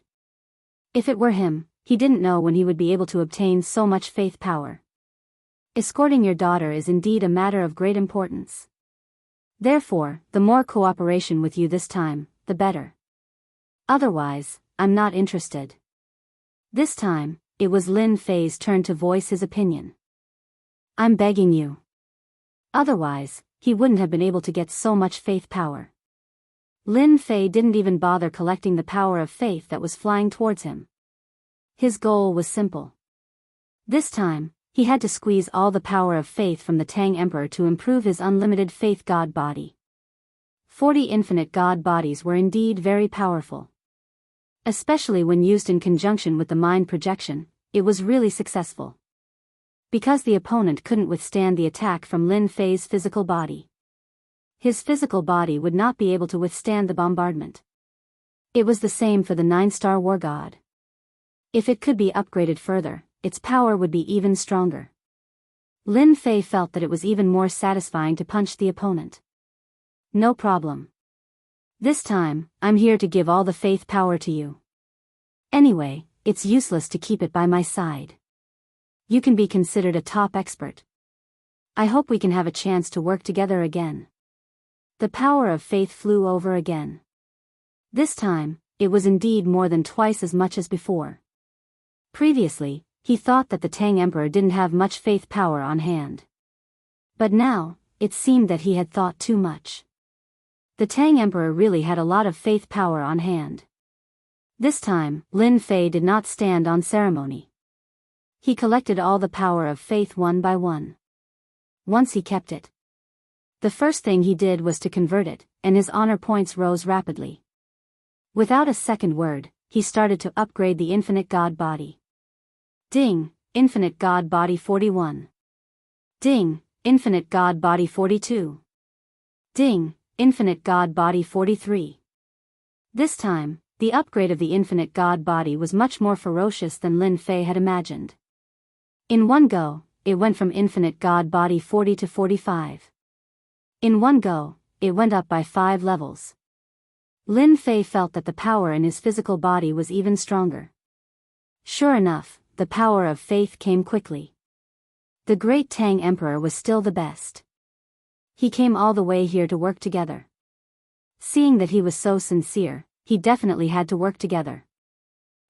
If it were him, he didn't know when he would be able to obtain so much faith power. Escorting your daughter is indeed a matter of great importance. Therefore, the more cooperation with you this time, the better. Otherwise, I'm not interested. This time, it was Lin Fei's turn to voice his opinion. "I'm begging you." Otherwise, he wouldn't have been able to get so much faith power. Lin Fei didn't even bother collecting the power of faith that was flying towards him. His goal was simple. This time, he had to squeeze all the power of faith from the Tang Emperor to improve his unlimited faith god body. 40 infinite god bodies were indeed very powerful. Especially when used in conjunction with the mind projection, it was really successful. Because the opponent couldn't withstand the attack from Lin Fei's physical body. His physical body would not be able to withstand the bombardment. It was the same for the 9-star war god. If it could be upgraded further, its power would be even stronger. Lin Fei felt that it was even more satisfying to punch the opponent. No problem. This time, I'm here to give all the faith power to you. Anyway, it's useless to keep it by my side. You can be considered a top expert. I hope we can have a chance to work together again. The power of faith flew over again. This time, it was indeed more than twice as much as before. Previously, he thought that the Tang Emperor didn't have much faith power on hand. But now, it seemed that he had thought too much. The Tang Emperor really had a lot of faith power on hand. This time, Lin Fei did not stand on ceremony. He collected all the power of faith one by one. Once he kept it. The first thing he did was to convert it, and his honor points rose rapidly. Without a second word, he started to upgrade the Infinite God Body. Ding, Infinite God Body 41. Ding, Infinite God Body 42. Ding, Infinite God Body 43. This time, the upgrade of the Infinite God Body was much more ferocious than Lin Fei had imagined. In one go, it went from Infinite God Body 40 to 45. In one go, it went up by 5 levels. Lin Fei felt that the power in his physical body was even stronger. Sure enough, the power of faith came quickly. The great Tang Emperor was still the best. He came all the way here to work together. Seeing that he was so sincere, he definitely had to work together.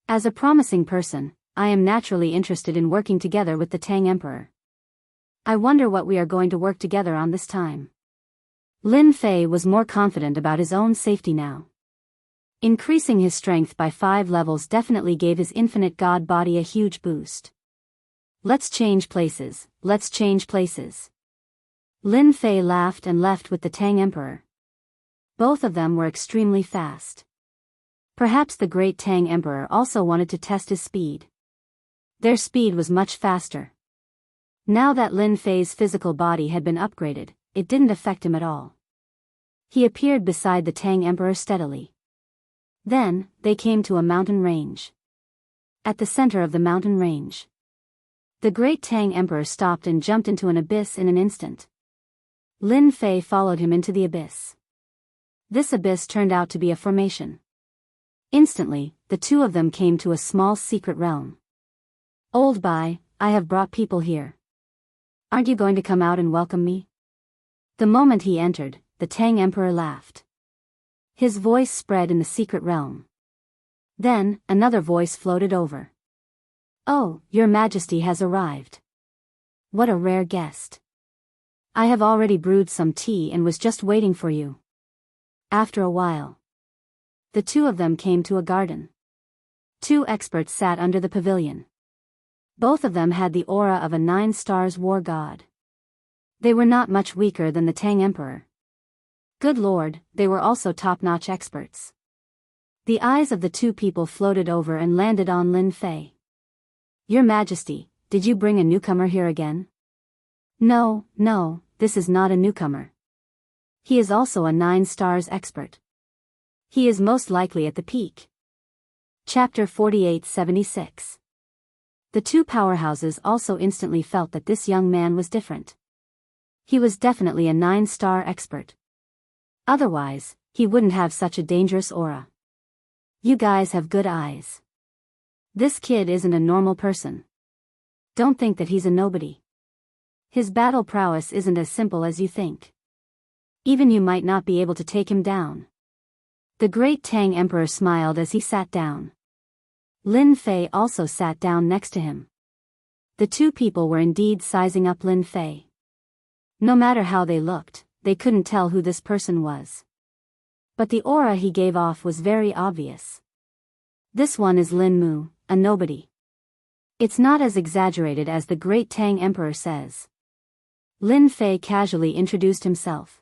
As a promising person, I am naturally interested in working together with the Tang Emperor. I wonder what we are going to work together on this time. Lin Fei was more confident about his own safety now. Increasing his strength by 5 levels definitely gave his Infinite God Body a huge boost. Let's change places, let's change places. Lin Fei laughed and left with the Tang Emperor. Both of them were extremely fast. Perhaps the great Tang Emperor also wanted to test his speed. Their speed was much faster. Now that Lin Fei's physical body had been upgraded, it didn't affect him at all. He appeared beside the Tang Emperor steadily. Then, they came to a mountain range. At the center of the mountain range, the great Tang Emperor stopped and jumped into an abyss in an instant. Lin Fei followed him into the abyss. This abyss turned out to be a formation. Instantly, the two of them came to a small secret realm. Old Bai, I have brought people here. Aren't you going to come out and welcome me? The moment he entered, the Tang Emperor laughed. His voice spread in the secret realm. Then, another voice floated over. Oh, your Majesty has arrived. What a rare guest. I have already brewed some tea and was just waiting for you. After a while, the two of them came to a garden. 2 experts sat under the pavilion. Both of them had the aura of a 9-star war god. They were not much weaker than the Tang Emperor. Good lord, they were also top-notch experts. The eyes of the two people floated over and landed on Lin Fei. Your Majesty, did you bring a newcomer here again? No, this is not a newcomer. He is also a 9-star expert. He is most likely at the peak. Chapter 4876. The two powerhouses also instantly felt that this young man was different. He was definitely a 9-star expert. Otherwise, he wouldn't have such a dangerous aura. You guys have good eyes. This kid isn't a normal person. Don't think that he's a nobody. His battle prowess isn't as simple as you think. Even you might not be able to take him down. The great Tang Emperor smiled as he sat down. Lin Fei also sat down next to him. The two people were indeed sizing up Lin Fei. No matter how they looked, they couldn't tell who this person was. But the aura he gave off was very obvious. This one is Lin Mu, a nobody. It's not as exaggerated as the great Tang Emperor says. Lin Fei casually introduced himself.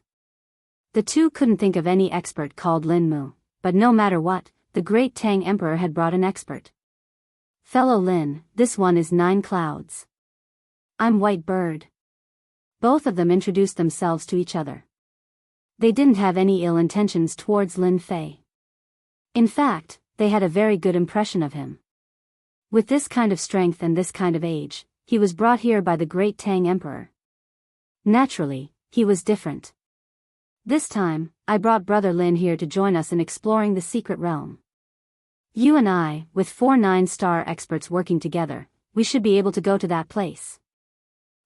The two couldn't think of any expert called Lin Mu, but no matter what, the great Tang Emperor had brought an expert. Fellow Lin, this one is 9 Clouds. I'm White Bird. Both of them introduced themselves to each other. They didn't have any ill intentions towards Lin Fei. In fact, they had a very good impression of him. With this kind of strength and this kind of age, he was brought here by the great Tang Emperor. Naturally, he was different. This time, I brought Brother Lin here to join us in exploring the secret realm. You and I, with 4 9-star experts working together, we should be able to go to that place.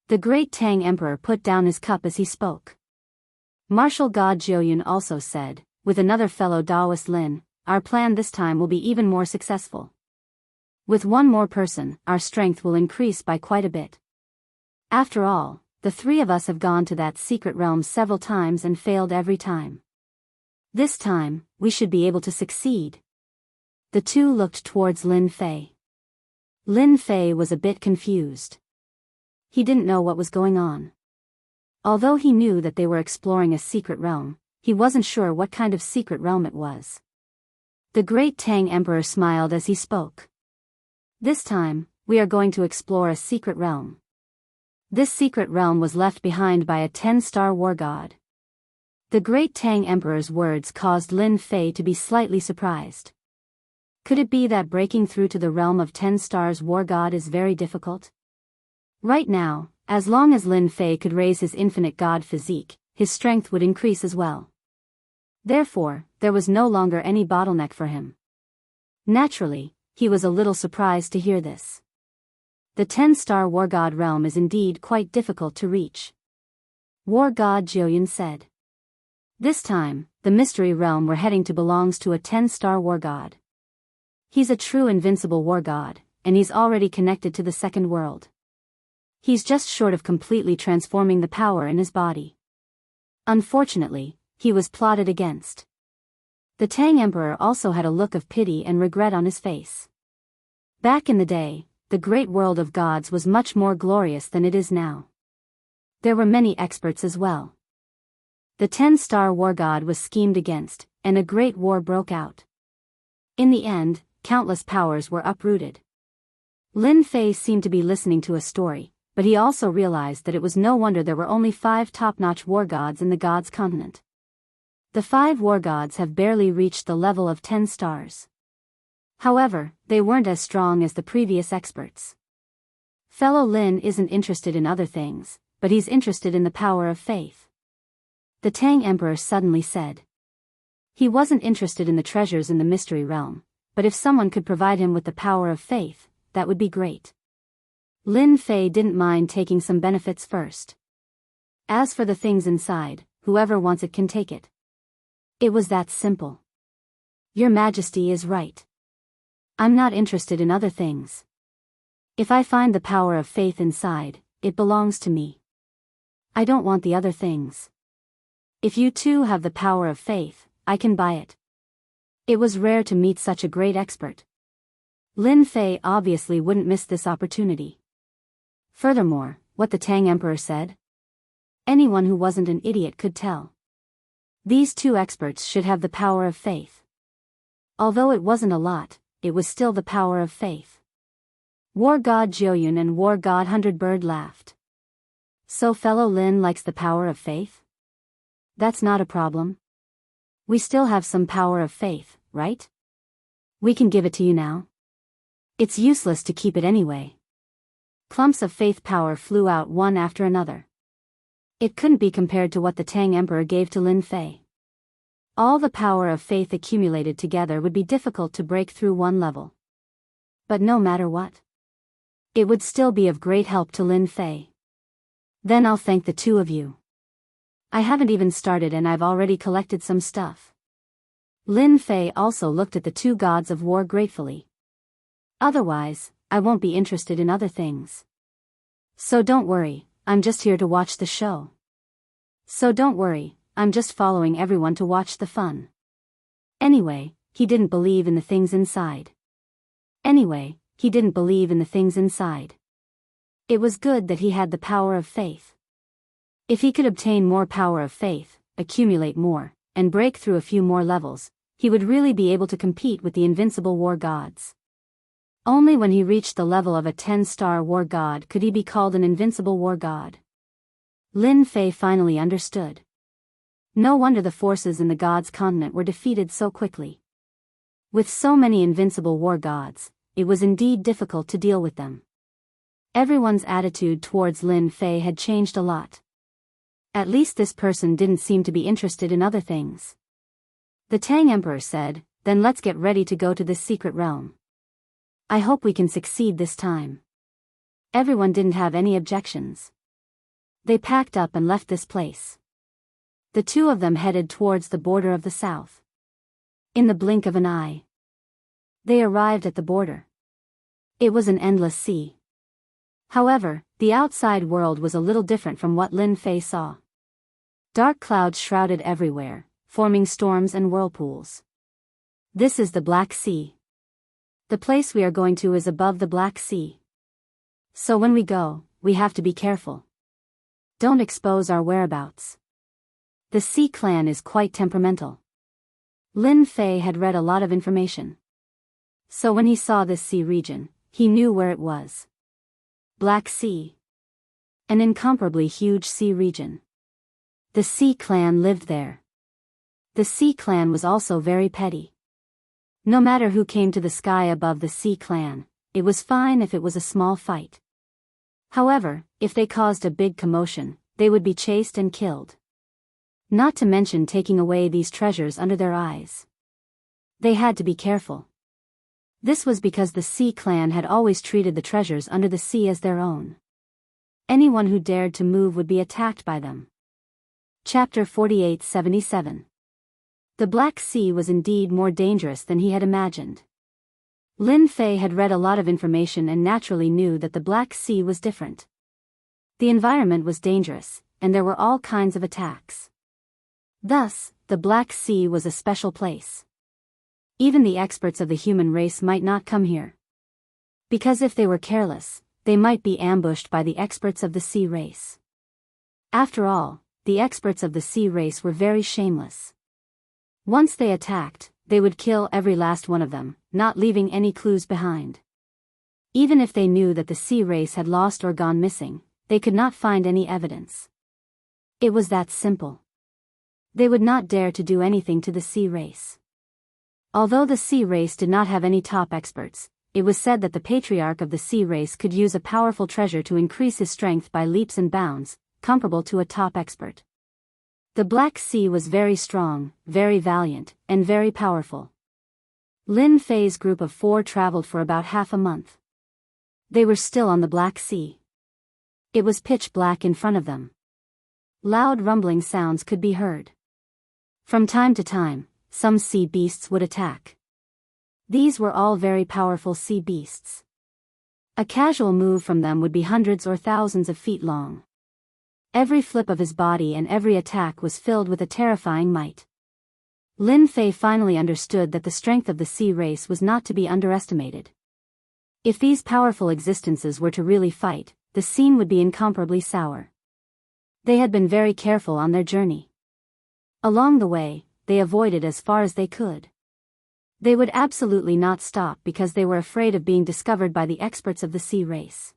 The great Tang Emperor put down his cup as he spoke. Martial God Jiuyun also said, with another fellow Daoist Lin, our plan this time will be even more successful. With one more person, our strength will increase by quite a bit. After all, the 3 of us have gone to that secret realm several times and failed every time. This time, we should be able to succeed. The 2 looked towards Lin Fei. Lin Fei was a bit confused. He didn't know what was going on. Although he knew that they were exploring a secret realm, he wasn't sure what kind of secret realm it was. The great Tang Emperor smiled as he spoke. This time, we are going to explore a secret realm. This secret realm was left behind by a 10-star war god. The great Tang Emperor's words caused Lin Fei to be slightly surprised. Could it be that breaking through to the realm of 10 stars war god is very difficult? Right now, as long as Lin Fei could raise his infinite god physique, his strength would increase as well. Therefore, there was no longer any bottleneck for him. Naturally, he was a little surprised to hear this. The 10-star war god realm is indeed quite difficult to reach. War god Jiuyun said. This time, the mystery realm we're heading to belongs to a 10-star war god. He's a true invincible war god, and he's already connected to the second world. He's just short of completely transforming the power in his body. Unfortunately, he was plotted against. The Tang Emperor also had a look of pity and regret on his face. Back in the day, the great world of gods was much more glorious than it is now. There were many experts as well. The 10-star war god was schemed against, and a great war broke out. In the end, countless powers were uprooted. Lin Fei seemed to be listening to a story, but he also realized that it was no wonder there were only 5 top-notch war gods in the gods' continent. The 5 war gods have barely reached the level of 10 stars. However, they weren't as strong as the previous experts. Fellow Lin isn't interested in other things, but he's interested in the power of faith. The Tang Emperor suddenly said. He wasn't interested in the treasures in the mystery realm, but if someone could provide him with the power of faith, that would be great. Lin Fei didn't mind taking some benefits first. As for the things inside, whoever wants it can take it. It was that simple. Your Majesty is right. I'm not interested in other things. If I find the power of faith inside, it belongs to me. I don't want the other things. If you too have the power of faith, I can buy it. It was rare to meet such a great expert. Lin Fei obviously wouldn't miss this opportunity. Furthermore, what the Tang Emperor said? Anyone who wasn't an idiot could tell. These 2 experts should have the power of faith. Although it wasn't a lot, it was still the power of faith. War god Jiuyun and War god Hundredbird laughed. So fellow Lin likes the power of faith? That's not a problem. We still have some power of faith, right? We can give it to you now. It's useless to keep it anyway. Clumps of faith power flew out one after another. It couldn't be compared to what the Tang Emperor gave to Lin Fei. All the power of faith accumulated together would be difficult to break through one level. But no matter what, it would still be of great help to Lin Fei. Then I'll thank the 2 of you. I haven't even started and I've already collected some stuff. Lin Fei also looked at the 2 gods of war gratefully. Otherwise, I won't be interested in other things. So don't worry, I'm just here to watch the show. So don't worry, I'm just following everyone to watch the fun. Anyway, he didn't believe in the things inside. It was good that he had the power of faith. If he could obtain more power of faith, accumulate more, and break through a few more levels, he would really be able to compete with the invincible war gods. Only when he reached the level of a 10-star war god could he be called an invincible war god. Lin Fei finally understood. No wonder the forces in the gods' continent were defeated so quickly. With so many invincible war gods, it was indeed difficult to deal with them. Everyone's attitude towards Lin Fei had changed a lot. At least this person didn't seem to be interested in other things. The Tang Emperor said, "Then let's get ready to go to this secret realm. I hope we can succeed this time." Everyone didn't have any objections. They packed up and left this place. The two of them headed towards the border of the south. In the blink of an eye, they arrived at the border. It was an endless sea. However, the outside world was a little different from what Lin Fei saw. Dark clouds shrouded everywhere, forming storms and whirlpools. This is the Black Sea. The place we are going to is above the Black Sea. So when we go, we have to be careful. Don't expose our whereabouts. The Sea clan is quite temperamental. Lin Fei had read a lot of information. So when he saw this sea region, he knew where it was. Black Sea. An incomparably huge sea region. The Sea clan lived there. The Sea clan was also very petty. No matter who came to the sky above the Sea clan, it was fine if it was a small fight. However, if they caused a big commotion, they would be chased and killed. Not to mention taking away these treasures under their eyes. They had to be careful. This was because the Sea clan had always treated the treasures under the sea as their own. Anyone who dared to move would be attacked by them. Chapter 48-77. The Black Sea was indeed more dangerous than he had imagined. Lin Fei had read a lot of information and naturally knew that the Black Sea was different. The environment was dangerous, and there were all kinds of attacks. Thus, the Black Sea was a special place. Even the experts of the human race might not come here. Because if they were careless, they might be ambushed by the experts of the sea race. After all, the experts of the sea race were very shameless. Once they attacked, they would kill every last one of them, not leaving any clues behind. Even if they knew that the sea race had lost or gone missing, they could not find any evidence. It was that simple. They would not dare to do anything to the sea race. Although the sea race did not have any top experts, it was said that the patriarch of the sea race could use a powerful treasure to increase his strength by leaps and bounds, comparable to a top expert. The Black Sea was very strong, very valiant, and very powerful. Lin Fei's group of 4 traveled for about half a month. They were still on the Black Sea. It was pitch black in front of them. Loud rumbling sounds could be heard. From time to time, some sea beasts would attack. These were all very powerful sea beasts. A casual move from them would be hundreds or thousands of feet long. Every flip of his body and every attack was filled with a terrifying might. Lin Fei finally understood that the strength of the sea race was not to be underestimated. If these powerful existences were to really fight, the scene would be incomparably sour. They had been very careful on their journey. Along the way, they avoided as far as they could. They would absolutely not stop because they were afraid of being discovered by the experts of the sea race.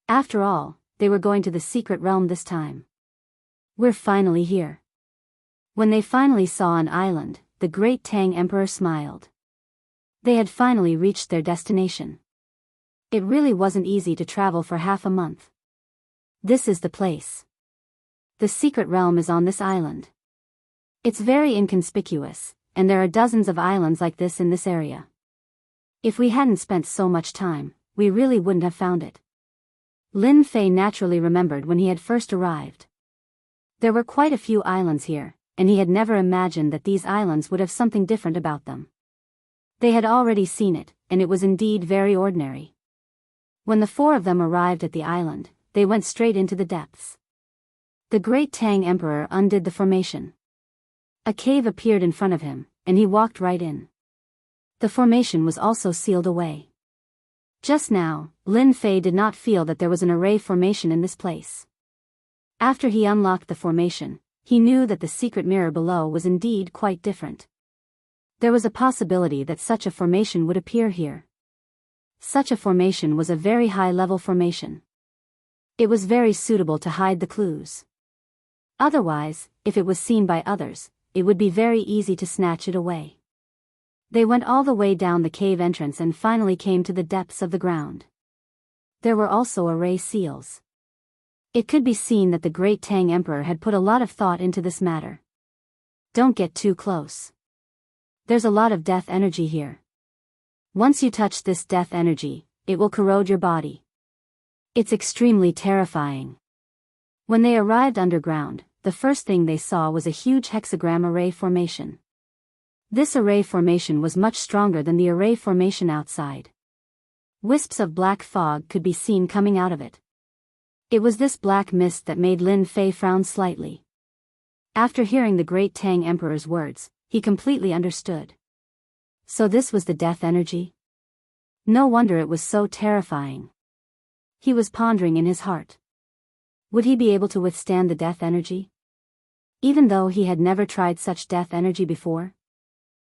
After all, they were going to the secret realm this time. We're finally here. When they finally saw an island, the great Tang Emperor smiled. They had finally reached their destination. It really wasn't easy to travel for half a month. This is the place. The secret realm is on this island. It's very inconspicuous, and there are dozens of islands like this in this area. If we hadn't spent so much time, we really wouldn't have found it. Lin Fei naturally remembered when he had first arrived. There were quite a few islands here, and he had never imagined that these islands would have something different about them. They had already seen it, and it was indeed very ordinary. When the 4 of them arrived at the island, they went straight into the depths. The great Tang Emperor undid the formation. A cave appeared in front of him, and he walked right in. The formation was also sealed away. Just now, Lin Fei did not feel that there was an array formation in this place. After he unlocked the formation, he knew that the secret mirror below was indeed quite different. There was a possibility that such a formation would appear here. Such a formation was a very high-level formation. It was very suitable to hide the clues. Otherwise, if it was seen by others, it would be very easy to snatch it away. They went all the way down the cave entrance and finally came to the depths of the ground. There were also array seals. It could be seen that the great Tang Emperor had put a lot of thought into this matter. Don't get too close. There's a lot of death energy here. Once you touch this death energy, it will corrode your body. It's extremely terrifying. When they arrived underground, the first thing they saw was a huge hexagram array formation. This array formation was much stronger than the array formation outside. Wisps of black fog could be seen coming out of it. It was this black mist that made Lin Fei frown slightly. After hearing the great Tang Emperor's words, he completely understood. So this was the death energy? No wonder it was so terrifying. He was pondering in his heart. Would he be able to withstand the death energy? Even though he had never tried such death energy before?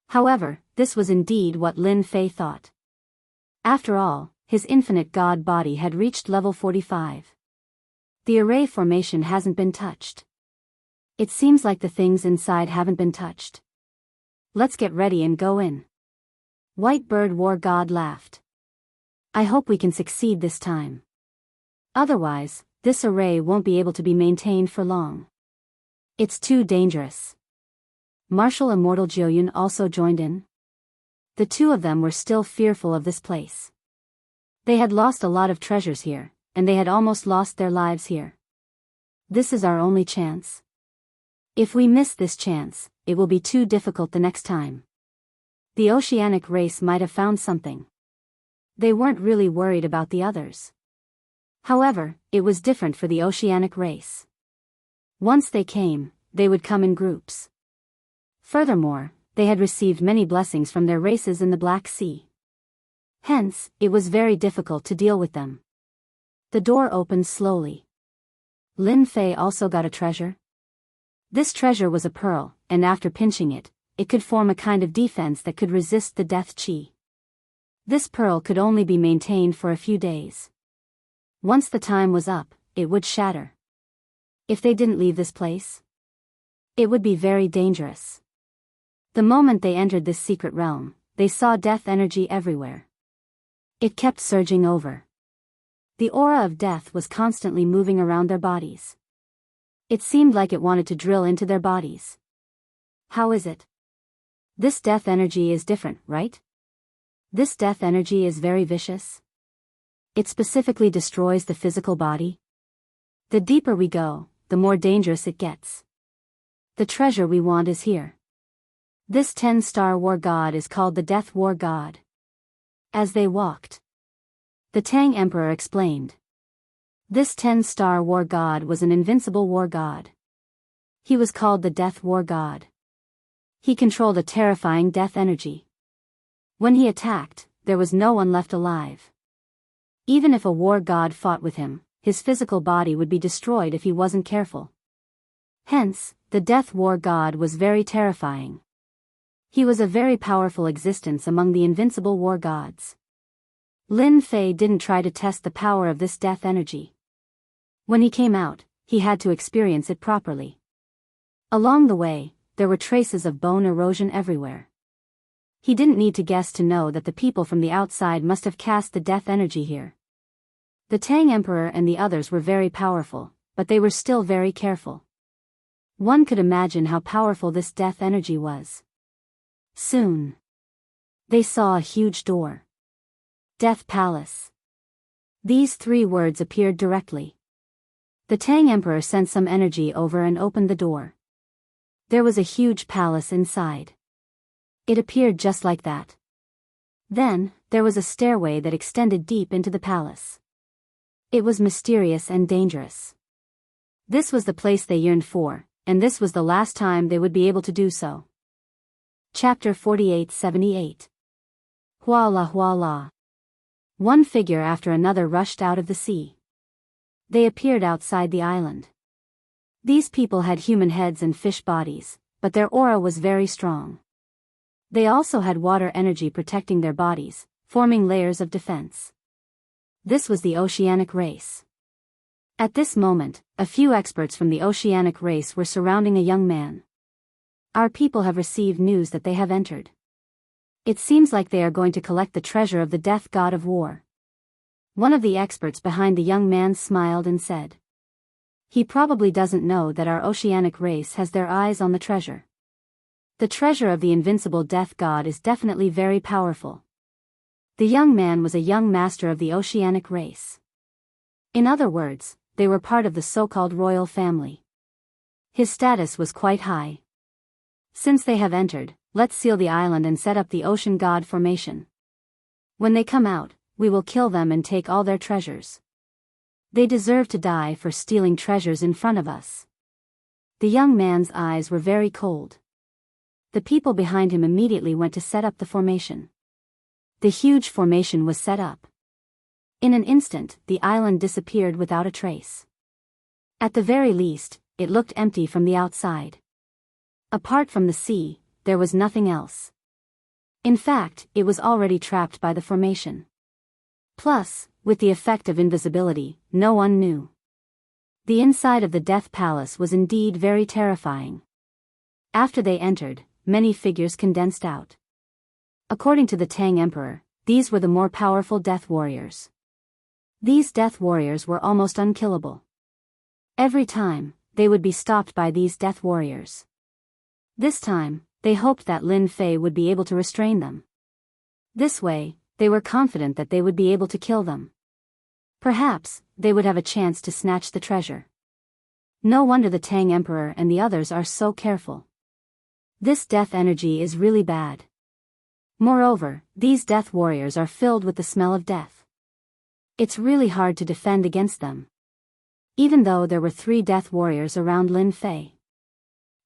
However, this was indeed what Lin Fei thought. After all, his infinite god body had reached level 45. The array formation hasn't been touched. It seems like the things inside haven't been touched. Let's get ready and go in. White Bird War God laughed. I hope we can succeed this time. Otherwise, this array won't be able to be maintained for long. It's too dangerous. Martial Immortal Jiuyun also joined in. The two of them were still fearful of this place. They had lost a lot of treasures here, and they had almost lost their lives here. This is our only chance. If we miss this chance, it will be too difficult the next time. The oceanic race might have found something. They weren't really worried about the others. However, it was different for the oceanic race. Once they came, they would come in groups. Furthermore, they had received many blessings from their races in the Black Sea. Hence, it was very difficult to deal with them. The door opened slowly. Lin Fei also got a treasure. This treasure was a pearl, and after pinching it, it could form a kind of defense that could resist the death chi. This pearl could only be maintained for a few days. Once the time was up, it would shatter. If they didn't leave this place, it would be very dangerous. The moment they entered this secret realm, they saw death energy everywhere. It kept surging over. The aura of death was constantly moving around their bodies. It seemed like it wanted to drill into their bodies. How is it? This death energy is different, right? This death energy is very vicious. It specifically destroys the physical body. The deeper we go, the more dangerous it gets. The treasure we want is here. This 10-star war god is called the Death War God. As they walked, the Tang Emperor explained. This 10-star war god was an invincible war god. He was called the Death War God. He controlled a terrifying death energy. When he attacked, there was no one left alive. Even if a war god fought with him, his physical body would be destroyed if he wasn't careful. Hence, the Death War God was very terrifying. He was a very powerful existence among the invincible war gods. Lin Fei didn't try to test the power of this death energy. When he came out, he had to experience it properly. Along the way, there were traces of bone erosion everywhere. He didn't need to guess to know that the people from the outside must have cast the death energy here. The Tang Emperor and the others were very powerful, but they were still very careful. One could imagine how powerful this death energy was. Soon, they saw a huge door. Death Palace. These 3 words appeared directly. The Tang Emperor sent some energy over and opened the door. There was a huge palace inside. It appeared just like that. Then, there was a stairway that extended deep into the palace. It was mysterious and dangerous. This was the place they yearned for, and this was the last time they would be able to do so. Chapter 4878. Huala Huala. One figure after another rushed out of the sea. They appeared outside the island. These people had human heads and fish bodies, but their aura was very strong. They also had water energy protecting their bodies, forming layers of defense. This was the oceanic race. At this moment, a few experts from the oceanic race were surrounding a young man. Our people have received news that they have entered. It seems like they are going to collect the treasure of the death god of war. One of the experts behind the young man smiled and said. He probably doesn't know that our oceanic race has their eyes on the treasure. The treasure of the invincible death god is definitely very powerful. The young man was a young master of the oceanic race. In other words, they were part of the so-called royal family. His status was quite high. Since they have entered, let's seal the island and set up the ocean god formation. When they come out, we will kill them and take all their treasures. They deserve to die for stealing treasures in front of us. The young man's eyes were very cold. The people behind him immediately went to set up the formation. The huge formation was set up. In an instant, the island disappeared without a trace. At the very least, it looked empty from the outside. Apart from the sea, there was nothing else. In fact, it was already trapped by the formation. Plus, with the effect of invisibility, no one knew. The inside of the Death Palace was indeed very terrifying. After they entered, many figures condensed out. According to the Tang Emperor, these were the more powerful death warriors. These death warriors were almost unkillable. Every time, they would be stopped by these death warriors. This time, they hoped that Lin Fei would be able to restrain them. This way, they were confident that they would be able to kill them. Perhaps, they would have a chance to snatch the treasure. No wonder the Tang Emperor and the others are so careful. This death energy is really bad. Moreover, these death warriors are filled with the smell of death. It's really hard to defend against them. Even though there were 3 death warriors around Lin Fei.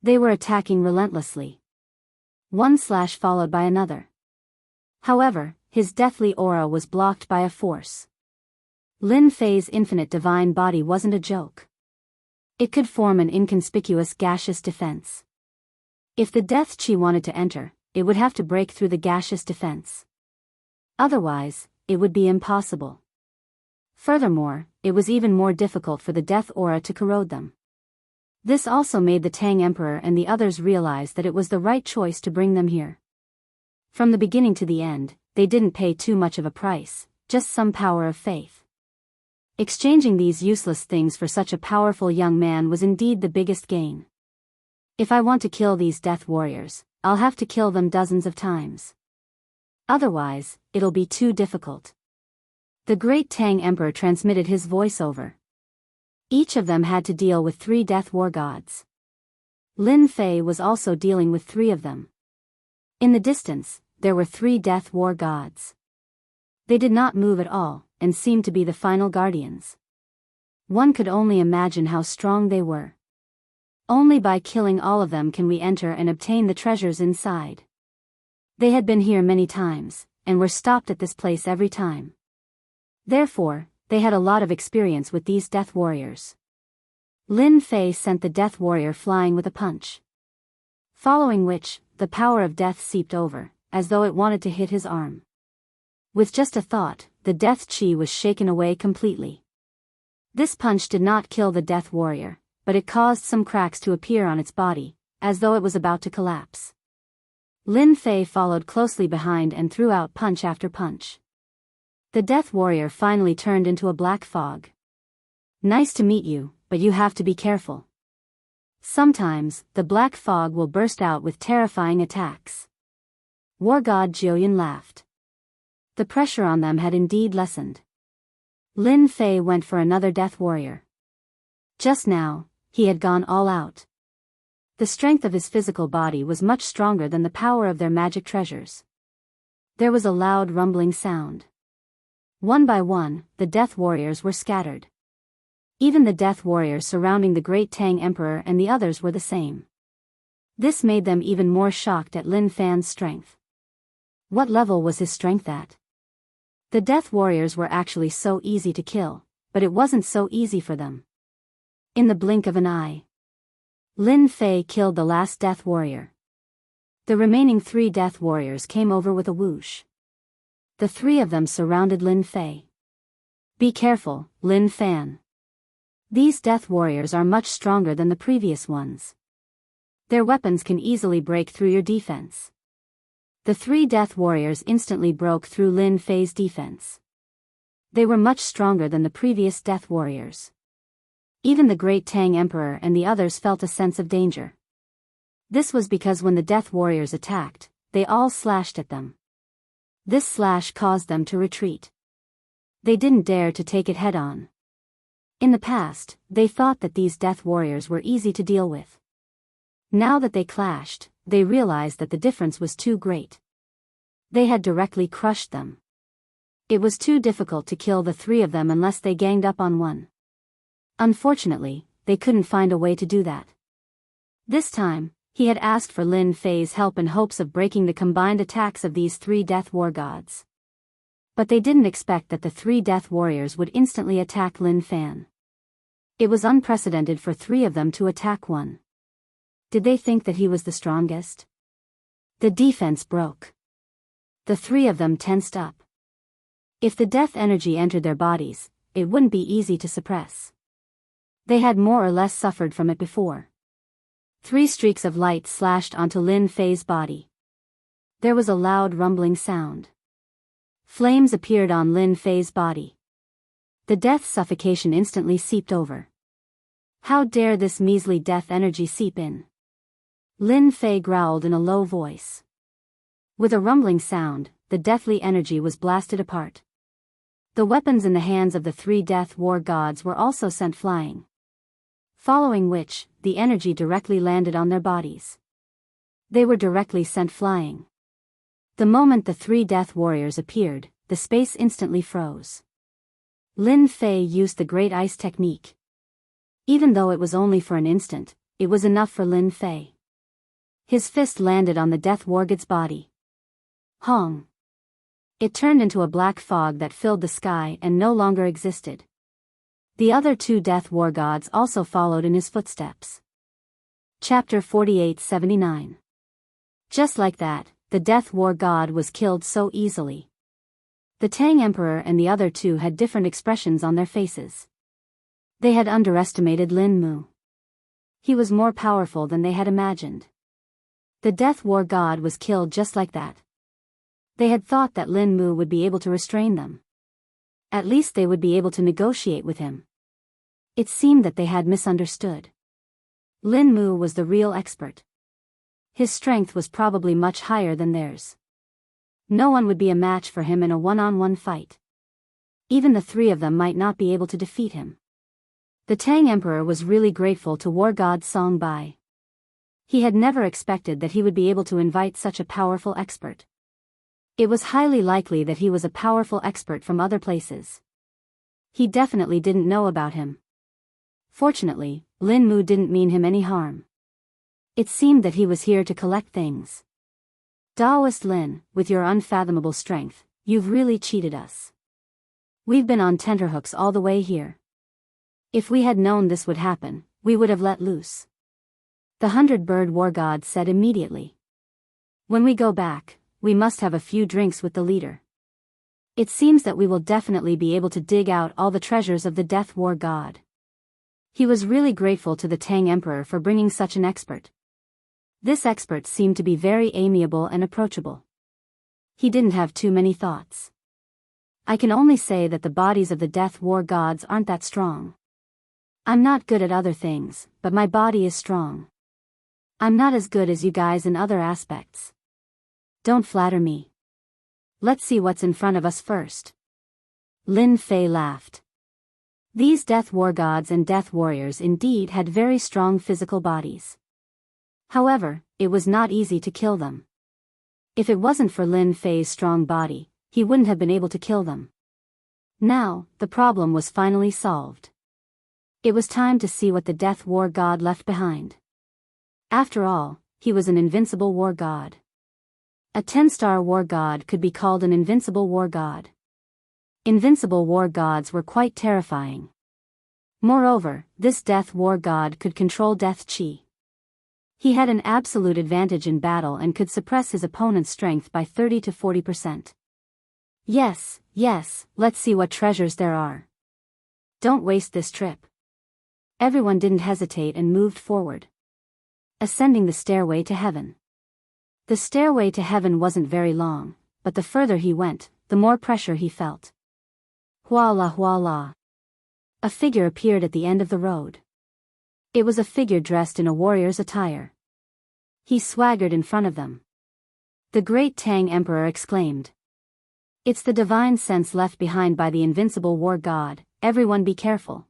They were attacking relentlessly. One slash followed by another. However, his deathly aura was blocked by a force. Lin Fei's infinite divine body wasn't a joke. It could form an inconspicuous gaseous defense. If the death chi wanted to enter, it would have to break through the gaseous defense. Otherwise, it would be impossible. Furthermore, it was even more difficult for the death aura to corrode them. This also made the Tang Emperor and the others realize that it was the right choice to bring them here. From the beginning to the end, they didn't pay too much of a price, just some power of faith. Exchanging these useless things for such a powerful young man was indeed the biggest gain. If I want to kill these death warriors, I'll have to kill them dozens of times. Otherwise, it'll be too difficult. The great Tang Emperor transmitted his voice over. Each of them had to deal with 3 death war gods. Lin Fei was also dealing with 3 of them. In the distance, there were 3 death war gods. They did not move at all, and seemed to be the final guardians. One could only imagine how strong they were. Only by killing all of them can we enter and obtain the treasures inside. They had been here many times, and were stopped at this place every time. Therefore, they had a lot of experience with these death warriors. Lin Fei sent the death warrior flying with a punch. Following which, the power of death seeped over, as though it wanted to hit his arm. With just a thought, the death chi was shaken away completely. This punch did not kill the death warrior, but it caused some cracks to appear on its body, as though it was about to collapse. Lin Fei followed closely behind and threw out punch after punch. The death warrior finally turned into a black fog. Nice to meet you, but you have to be careful. Sometimes, the black fog will burst out with terrifying attacks. War god Jiuyun laughed. The pressure on them had indeed lessened. Lin Fei went for another death warrior. Just now, he had gone all out. The strength of his physical body was much stronger than the power of their magic treasures. There was a loud rumbling sound. One by one, the death warriors were scattered. Even the death warriors surrounding the great Tang Emperor and the others were the same. This made them even more shocked at Lin Fei's strength. What level was his strength at? The death warriors were actually so easy to kill, but it wasn't so easy for them. In the blink of an eye, Lin Fei killed the last death warrior. The remaining 3 death warriors came over with a whoosh. The 3 of them surrounded Lin Fei. Be careful, Lin Fan. These death warriors are much stronger than the previous ones. Their weapons can easily break through your defense. The three death warriors instantly broke through Lin Fei's defense. They were much stronger than the previous death warriors. Even the great Tang Emperor and the others felt a sense of danger. This was because when the death warriors attacked, they all slashed at them. This slash caused them to retreat. They didn't dare to take it head-on. In the past, they thought that these death warriors were easy to deal with. Now that they clashed, they realized that the difference was too great. They had directly crushed them. It was too difficult to kill the three of them unless they ganged up on one. Unfortunately, they couldn't find a way to do that. This time, he had asked for Lin Fei's help in hopes of breaking the combined attacks of these three death war gods. But they didn't expect that the three death warriors would instantly attack Lin Fan. It was unprecedented for three of them to attack one. Did they think that he was the strongest? The defense broke. The three of them tensed up. If the death energy entered their bodies, it wouldn't be easy to suppress. They had more or less suffered from it before. 3 streaks of light slashed onto Lin Fei's body. There was a loud rumbling sound. Flames appeared on Lin Fei's body. The death suffocation instantly seeped over. How dare this measly death energy seep in? Lin Fei growled in a low voice. With a rumbling sound, the deathly energy was blasted apart. The weapons in the hands of the 3 death war gods were also sent flying. Following which, the energy directly landed on their bodies. They were directly sent flying. The moment the 3 death warriors appeared, the space instantly froze. Lin Fei used the Great Ice technique. Even though it was only for an instant, it was enough for Lin Fei. His fist landed on the death war god's body. Hong! It turned into a black fog that filled the sky and no longer existed. The other 2 death war gods also followed in his footsteps. Chapter 48-79. Just like that, the death war god was killed so easily. The Tang Emperor and the other 2 had different expressions on their faces. They had underestimated Lin Mu. He was more powerful than they had imagined. The death war god was killed just like that. They had thought that Lin Mu would be able to restrain them. At least they would be able to negotiate with him. It seemed that they had misunderstood. Lin Mu was the real expert. His strength was probably much higher than theirs. No one would be a match for him in a one-on-one fight. Even the 3 of them might not be able to defeat him. The Tang Emperor was really grateful to war god Song Bai. He had never expected that he would be able to invite such a powerful expert. It was highly likely that he was a powerful expert from other places. He definitely didn't know about him. Fortunately, Lin Mu didn't mean him any harm. It seemed that he was here to collect things. Daoist Lin, with your unfathomable strength, you've really cheated us. We've been on tenterhooks all the way here. If we had known this would happen, we would have let loose. The 100-bird war god said immediately. When we go back, we must have a few drinks with the leader. It seems that we will definitely be able to dig out all the treasures of the death war god. He was really grateful to the Tang Emperor for bringing such an expert. This expert seemed to be very amiable and approachable. He didn't have too many thoughts. I can only say that the bodies of the death war gods aren't that strong. I'm not good at other things, but my body is strong. I'm not as good as you guys in other aspects. Don't flatter me. Let's see what's in front of us first. Lin Fei laughed. These death war gods and death warriors indeed had very strong physical bodies. However, it was not easy to kill them. If it wasn't for Lin Fei's strong body, he wouldn't have been able to kill them. Now, the problem was finally solved. It was time to see what the death war god left behind. After all, he was an invincible war god. A 10-star war god could be called an invincible war god. Invincible war gods were quite terrifying. Moreover, this death war god could control death chi. He had an absolute advantage in battle and could suppress his opponent's strength by 30 to 40%. Yes, let's see what treasures there are. Don't waste this trip. Everyone didn't hesitate and moved forward. Ascending the stairway to heaven. The stairway to heaven wasn't very long, but the further he went, the more pressure he felt. Huala huala. A figure appeared at the end of the road. It was a figure dressed in a warrior's attire. He swaggered in front of them. The great Tang Emperor exclaimed. It's the divine sense left behind by the invincible war god, everyone be careful.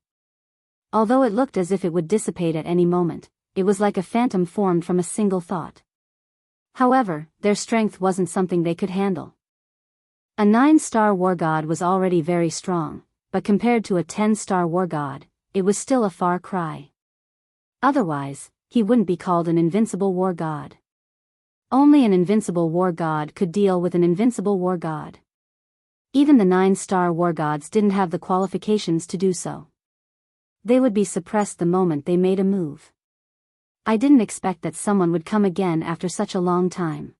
Although it looked as if it would dissipate at any moment, it was like a phantom formed from a single thought. However, their strength wasn't something they could handle. A 9-star war god was already very strong, but compared to a 10-star war god, it was still a far cry. Otherwise, he wouldn't be called an invincible war god. Only an invincible war god could deal with an invincible war god. Even the 9-star war gods didn't have the qualifications to do so. They would be suppressed the moment they made a move. I didn't expect that someone would come again after such a long time.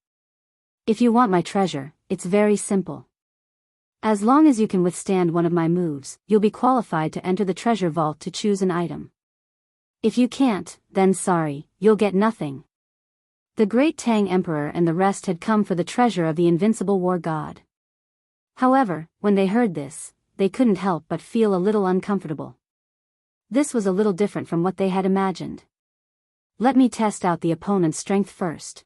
If you want my treasure, it's very simple. As long as you can withstand one of my moves, you'll be qualified to enter the treasure vault to choose an item. If you can't, then sorry, you'll get nothing. The great Tang Emperor and the rest had come for the treasure of the invincible war god. However, when they heard this, they couldn't help but feel a little uncomfortable. This was a little different from what they had imagined. Let me test out the opponent's strength first.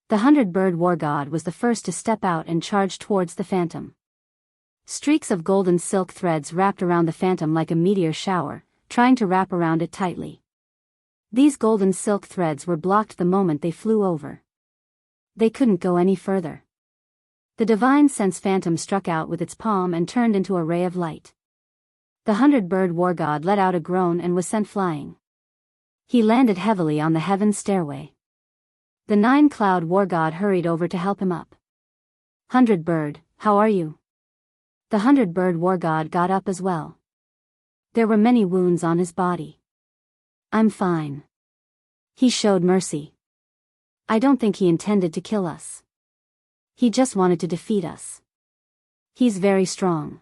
The 100-bird war god was the first to step out and charge towards the phantom. Streaks of golden silk threads wrapped around the phantom like a meteor shower, trying to wrap around it tightly. These golden silk threads were blocked the moment they flew over. They couldn't go any further. The divine sense phantom struck out with its palm and turned into a ray of light. The 100-bird war god let out a groan and was sent flying. He landed heavily on the heaven stairway. The 9-cloud war god hurried over to help him up. 100-bird, how are you? The 100-bird war god got up as well. There were many wounds on his body. I'm fine. He showed mercy. I don't think he intended to kill us. He just wanted to defeat us. He's very strong.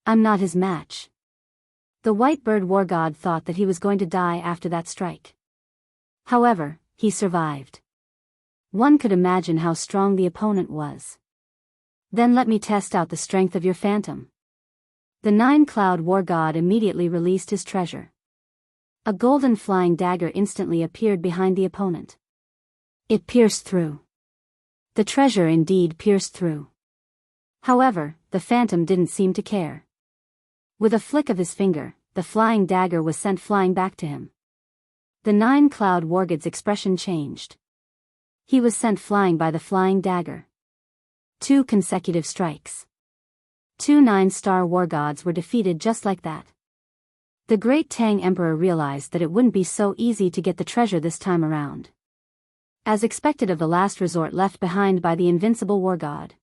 I'm not his match. The white bird war god thought that he was going to die after that strike. However, he survived. One could imagine how strong the opponent was. Then let me test out the strength of your phantom. The 9-cloud war god immediately released his treasure. A golden flying dagger instantly appeared behind the opponent. It pierced through. The treasure indeed pierced through. However, the phantom didn't seem to care. With a flick of his finger, the flying dagger was sent flying back to him. The 9-cloud war god's expression changed. He was sent flying by the flying dagger. 2 consecutive strikes. 2 9-star war gods were defeated just like that. The great Tang Emperor realized that it wouldn't be so easy to get the treasure this time around. As expected of the last resort left behind by the invincible war god.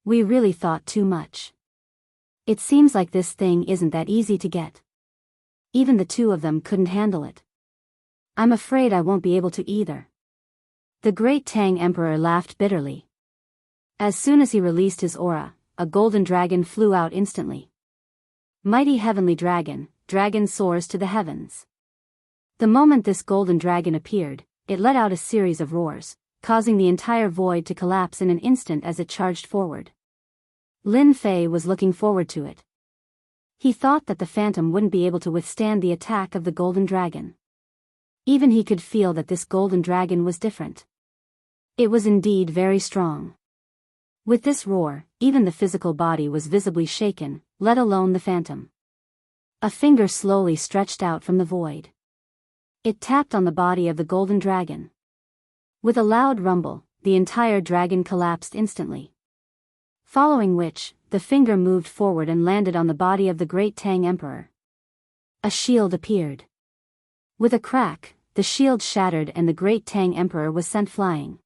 We really thought too much. It seems like this thing isn't that easy to get. Even the 2 of them couldn't handle it. I'm afraid I won't be able to either. The great Tang Emperor laughed bitterly. As soon as he released his aura, a golden dragon flew out instantly. Mighty heavenly dragon, dragon soars to the heavens. The moment this golden dragon appeared, it let out a series of roars, causing the entire void to collapse in an instant as it charged forward. Lin Fei was looking forward to it. He thought that the phantom wouldn't be able to withstand the attack of the golden dragon. Even he could feel that this golden dragon was different. It was indeed very strong. With this roar, even the physical body was visibly shaken, let alone the phantom. A finger slowly stretched out from the void. It tapped on the body of the golden dragon. With a loud rumble, the entire dragon collapsed instantly. Following which, the finger moved forward and landed on the body of the great Tang Emperor. A shield appeared. With a crack, the shield shattered and the great Tang Emperor was sent flying.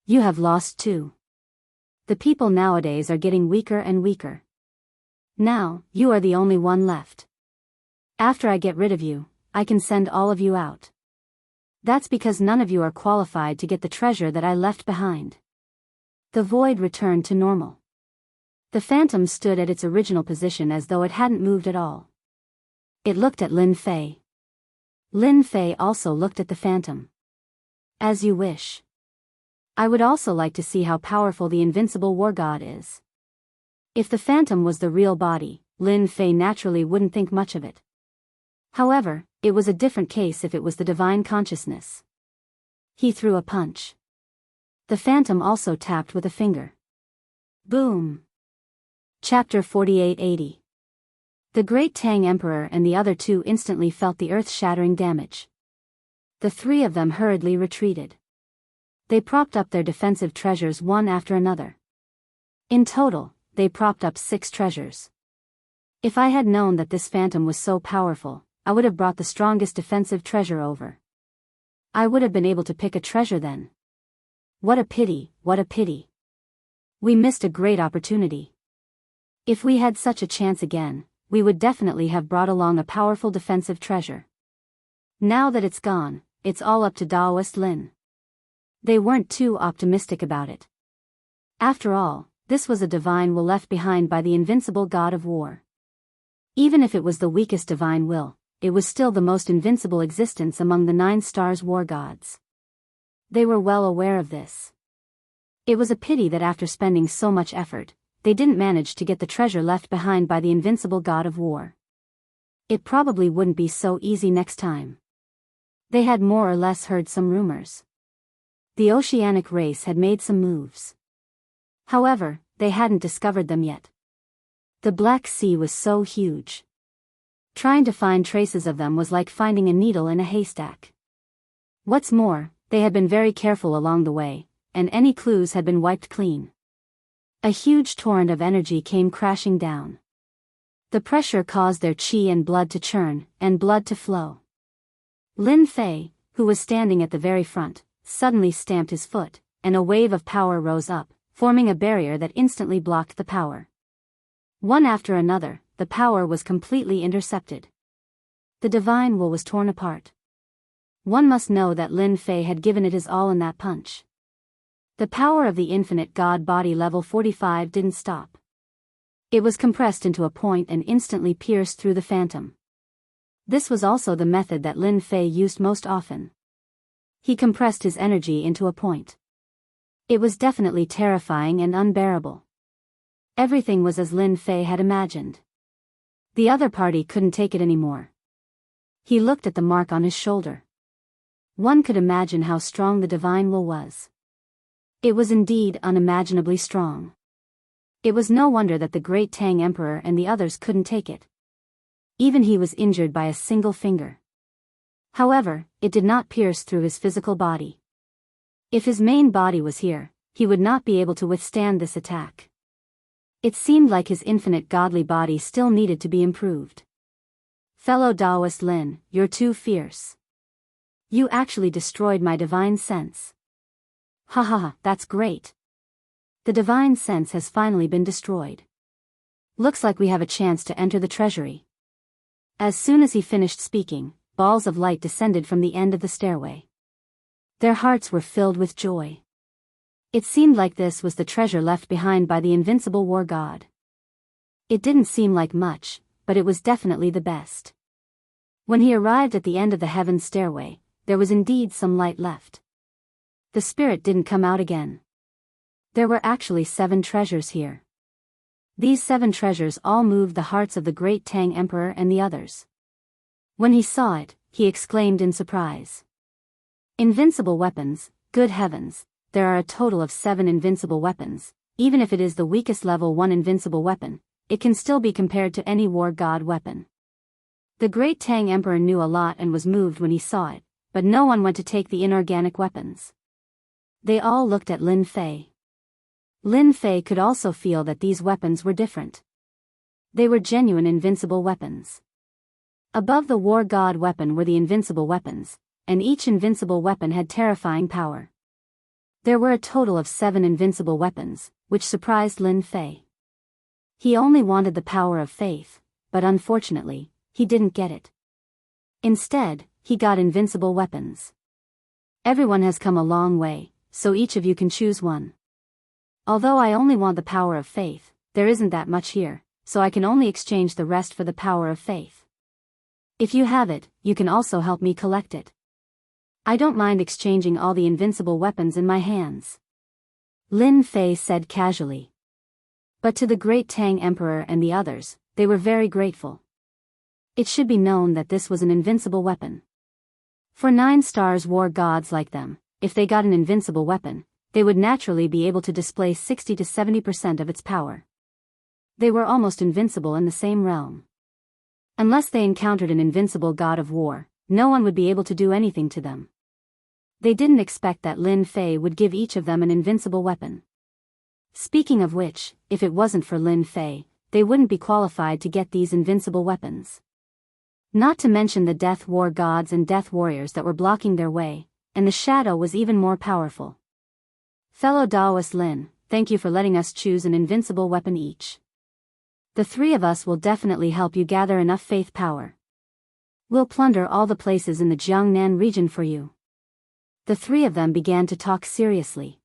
You have lost too. The people nowadays are getting weaker and weaker. Now, you are the only one left. After I get rid of you, I can send all of you out. That's because none of you are qualified to get the treasure that I left behind. The void returned to normal. The phantom stood at its original position as though it hadn't moved at all. It looked at Lin Fei. Lin Fei also looked at the phantom. As you wish. I would also like to see how powerful the invincible war god is. If the phantom was the real body, Lin Fei naturally wouldn't think much of it. However, it was a different case if it was the divine consciousness. He threw a punch. The phantom also tapped with a finger. Boom! Chapter 4880. The Great Tang Emperor and the other two instantly felt the earth-shattering damage. The three of them hurriedly retreated. They propped up their defensive treasures one after another. In total, they propped up 6 treasures. If I had known that this phantom was so powerful, I would have brought the strongest defensive treasure over. I would have been able to pick a treasure then. What a pity, what a pity. We missed a great opportunity. If we had such a chance again, we would definitely have brought along a powerful defensive treasure. Now that it's gone, it's all up to Daoist Lin. They weren't too optimistic about it. After all, this was a divine will left behind by the invincible god of war. Even if it was the weakest divine will, it was still the most invincible existence among the 9 stars war gods. They were well aware of this. It was a pity that after spending so much effort, they didn't manage to get the treasure left behind by the invincible god of war. It probably wouldn't be so easy next time. They had more or less heard some rumors. The oceanic race had made some moves. However, they hadn't discovered them yet. The Black Sea was so huge. Trying to find traces of them was like finding a needle in a haystack. What's more, they had been very careful along the way, and any clues had been wiped clean. A huge torrent of energy came crashing down. The pressure caused their qi and blood to churn, and blood to flow. Lin Fei, who was standing at the very front, suddenly stamped his foot, and a wave of power rose up, forming a barrier that instantly blocked the power. One after another, the power was completely intercepted. The divine will was torn apart. One must know that Lin Fei had given it his all in that punch. The power of the infinite god body level 45 didn't stop. It was compressed into a point and instantly pierced through the phantom. This was also the method that Lin Fei used most often. He compressed his energy into a point. It was definitely terrifying and unbearable. Everything was as Lin Fei had imagined. The other party couldn't take it anymore. He looked at the mark on his shoulder. One could imagine how strong the divine will was. It was indeed unimaginably strong. It was no wonder that the Great Tang Emperor and the others couldn't take it. Even he was injured by a single finger. However, it did not pierce through his physical body. If his main body was here, he would not be able to withstand this attack. It seemed like his infinite godly body still needed to be improved. Fellow Daoist Lin, you're too fierce. You actually destroyed my divine sense. Ha ha ha, that's great. The divine sense has finally been destroyed. Looks like we have a chance to enter the treasury. As soon as he finished speaking, balls of light descended from the end of the stairway. Their hearts were filled with joy. It seemed like this was the treasure left behind by the invincible war god. It didn't seem like much, but it was definitely the best. When he arrived at the end of the heaven stairway, there was indeed some light left. The spirit didn't come out again. There were actually 7 treasures here. These 7 treasures all moved the hearts of the Great Tang Emperor and the others. When he saw it, he exclaimed in surprise. Invincible weapons, good heavens, there are a total of 7 invincible weapons. Even if it is the weakest level 1 invincible weapon, it can still be compared to any war god weapon. The Great Tang Emperor knew a lot and was moved when he saw it, but no one went to take the inorganic weapons. They all looked at Lin Fei. Lin Fei could also feel that these weapons were different. They were genuine invincible weapons. Above the war god weapon were the invincible weapons, and each invincible weapon had terrifying power. There were a total of 7 invincible weapons, which surprised Lin Fei. He only wanted the power of faith, but unfortunately, he didn't get it. Instead, he got invincible weapons. Everyone has come a long way, so each of you can choose one. Although I only want the power of faith, there isn't that much here, so I can only exchange the rest for the power of faith. If you have it, you can also help me collect it. I don't mind exchanging all the invincible weapons in my hands. Lin Fei said casually. But to the great Tang Emperor and the others, they were very grateful. It should be known that this was an invincible weapon. For 9 stars war gods like them, if they got an invincible weapon, they would naturally be able to display 60 to 70% of its power. They were almost invincible in the same realm. Unless they encountered an invincible god of war, no one would be able to do anything to them. They didn't expect that Lin Fei would give each of them an invincible weapon. Speaking of which, if it wasn't for Lin Fei, they wouldn't be qualified to get these invincible weapons. Not to mention the death war gods and death warriors that were blocking their way, and the shadow was even more powerful. Fellow Daoist Lin, thank you for letting us choose an invincible weapon each. The 3 of us will definitely help you gather enough faith power. We'll plunder all the places in the Jiangnan region for you. The 3 of them began to talk seriously.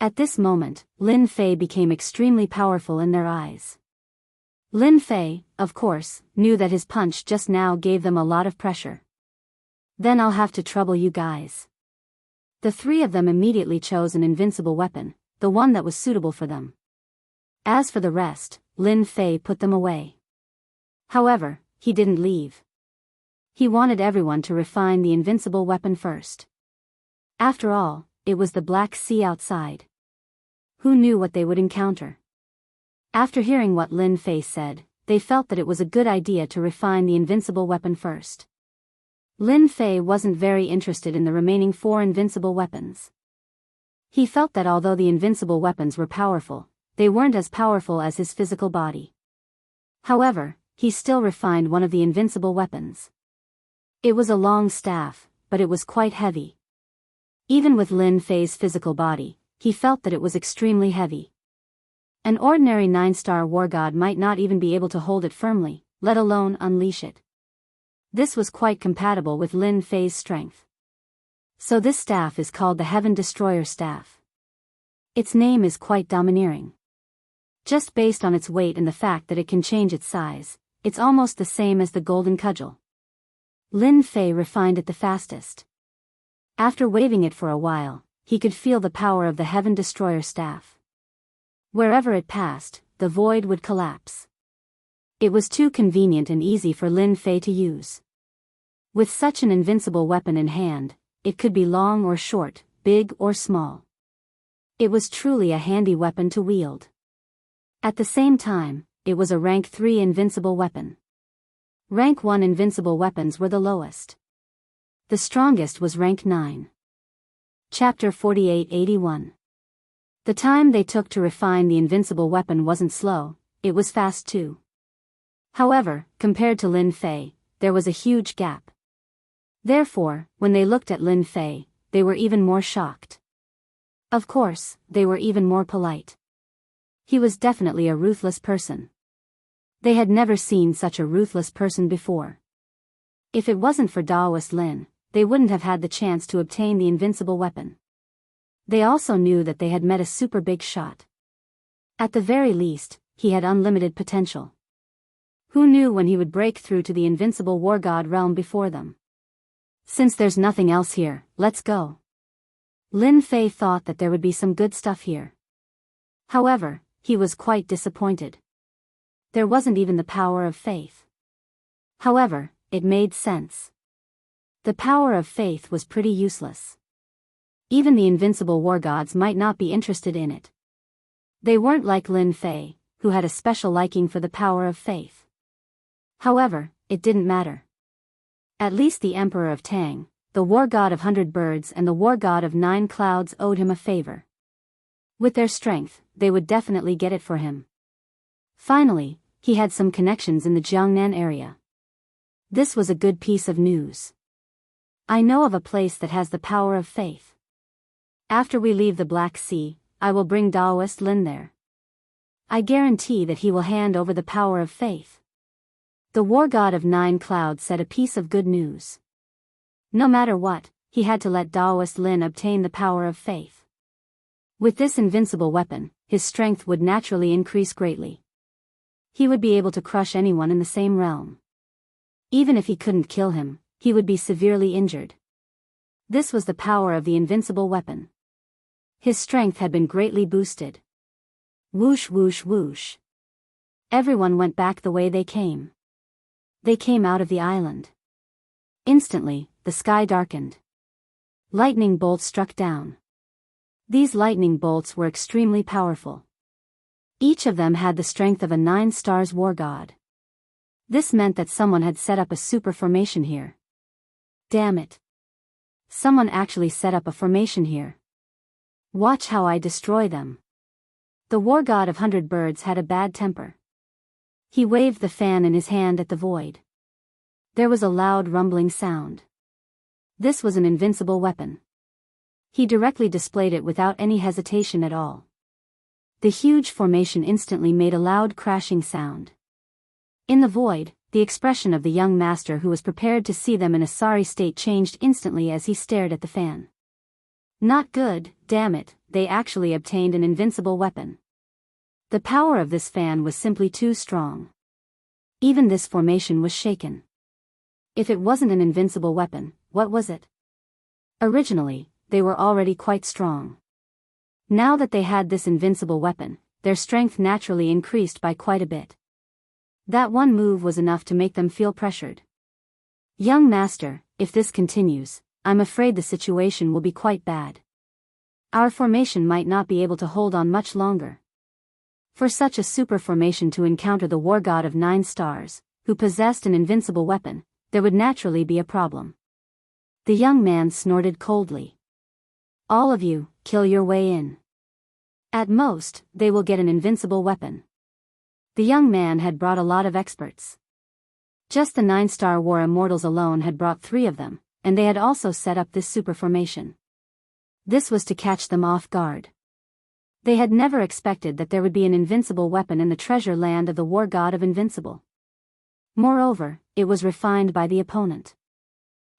At this moment, Lin Fei became extremely powerful in their eyes. Lin Fei, of course, knew that his punch just now gave them a lot of pressure. Then I'll have to trouble you guys. The 3 of them immediately chose an invincible weapon, the one that was suitable for them. As for the rest, Lin Fei put them away. However, he didn't leave. He wanted everyone to refine the invincible weapon first. After all, it was the Black Sea outside. Who knew what they would encounter? After hearing what Lin Fei said, they felt that it was a good idea to refine the invincible weapon first. Lin Fei wasn't very interested in the remaining 4 invincible weapons. He felt that although the invincible weapons were powerful, they weren't as powerful as his physical body. However, he still refined one of the invincible weapons. It was a long staff, but it was quite heavy. Even with Lin Fei's physical body, he felt that it was extremely heavy. An ordinary 9-star war god might not even be able to hold it firmly, let alone unleash it. This was quite compatible with Lin Fei's strength. So this staff is called the Heaven Destroyer Staff. Its name is quite domineering. Just based on its weight and the fact that it can change its size, it's almost the same as the Golden Cudgel. Lin Fei refined it the fastest. After waving it for a while, he could feel the power of the Heaven Destroyer Staff. Wherever it passed, the void would collapse. It was too convenient and easy for Lin Fei to use. With such an invincible weapon in hand, it could be long or short, big or small. It was truly a handy weapon to wield. At the same time, it was a rank 3 invincible weapon. Rank 1 invincible weapons were the lowest. The strongest was rank 9. Chapter 48-81. The time they took to refine the invincible weapon wasn't slow, it was fast too. However, compared to Lin Fei, there was a huge gap. Therefore, when they looked at Lin Fei, they were even more shocked. Of course, they were even more polite. He was definitely a ruthless person. They had never seen such a ruthless person before. If it wasn't for Daoist Lin, they wouldn't have had the chance to obtain the invincible weapon. They also knew that they had met a super big shot. At the very least, he had unlimited potential. Who knew when he would break through to the invincible war god realm before them? Since there's nothing else here, let's go. Lin Fei thought that there would be some good stuff here. However, he was quite disappointed. There wasn't even the power of faith. However, it made sense. The power of faith was pretty useless. Even the invincible war gods might not be interested in it. They weren't like Lin Fei, who had a special liking for the power of faith. However, it didn't matter. At least the Emperor of Tang, the war god of 100 birds and the war god of 9 clouds owed him a favor. With their strength, they would definitely get it for him. Finally, he had some connections in the Jiangnan area. This was a good piece of news. I know of a place that has the power of faith. After we leave the Black Sea, I will bring Daoist Lin there. I guarantee that he will hand over the power of faith. The war god of 9 clouds said a piece of good news. No matter what, he had to let Daoist Lin obtain the power of faith. With this invincible weapon, his strength would naturally increase greatly. He would be able to crush anyone in the same realm. Even if he couldn't kill him, he would be severely injured. This was the power of the invincible weapon. His strength had been greatly boosted. Whoosh whoosh whoosh. Everyone went back the way they came. They came out of the island. Instantly, the sky darkened. Lightning bolts struck down. These lightning bolts were extremely powerful. Each of them had the strength of a 9 stars war god. This meant that someone had set up a super formation here. Damn it. Someone actually set up a formation here. Watch how I destroy them. The war god of 100 Birds had a bad temper. He waved the fan in his hand at the void. There was a loud rumbling sound. This was an invincible weapon. He directly displayed it without any hesitation at all. The huge formation instantly made a loud crashing sound. In the void, the expression of the young master who was prepared to see them in a sorry state changed instantly as he stared at the fan. Not good, damn it, they actually obtained an invincible weapon. The power of this fan was simply too strong. Even this formation was shaken. If it wasn't an invincible weapon, what was it? Originally, they were already quite strong. Now that they had this invincible weapon, their strength naturally increased by quite a bit. That one move was enough to make them feel pressured. Young master, if this continues, I'm afraid the situation will be quite bad. Our formation might not be able to hold on much longer. For such a super formation to encounter the war god of 9 stars, who possessed an invincible weapon, there would naturally be a problem. The young man snorted coldly. All of you, kill your way in. At most, they will get an invincible weapon. The young man had brought a lot of experts. Just the 9-star war immortals alone had brought 3 of them, and they had also set up this super formation. This was to catch them off guard. They had never expected that there would be an invincible weapon in the treasure land of the war god of Invincible. Moreover, it was refined by the opponent.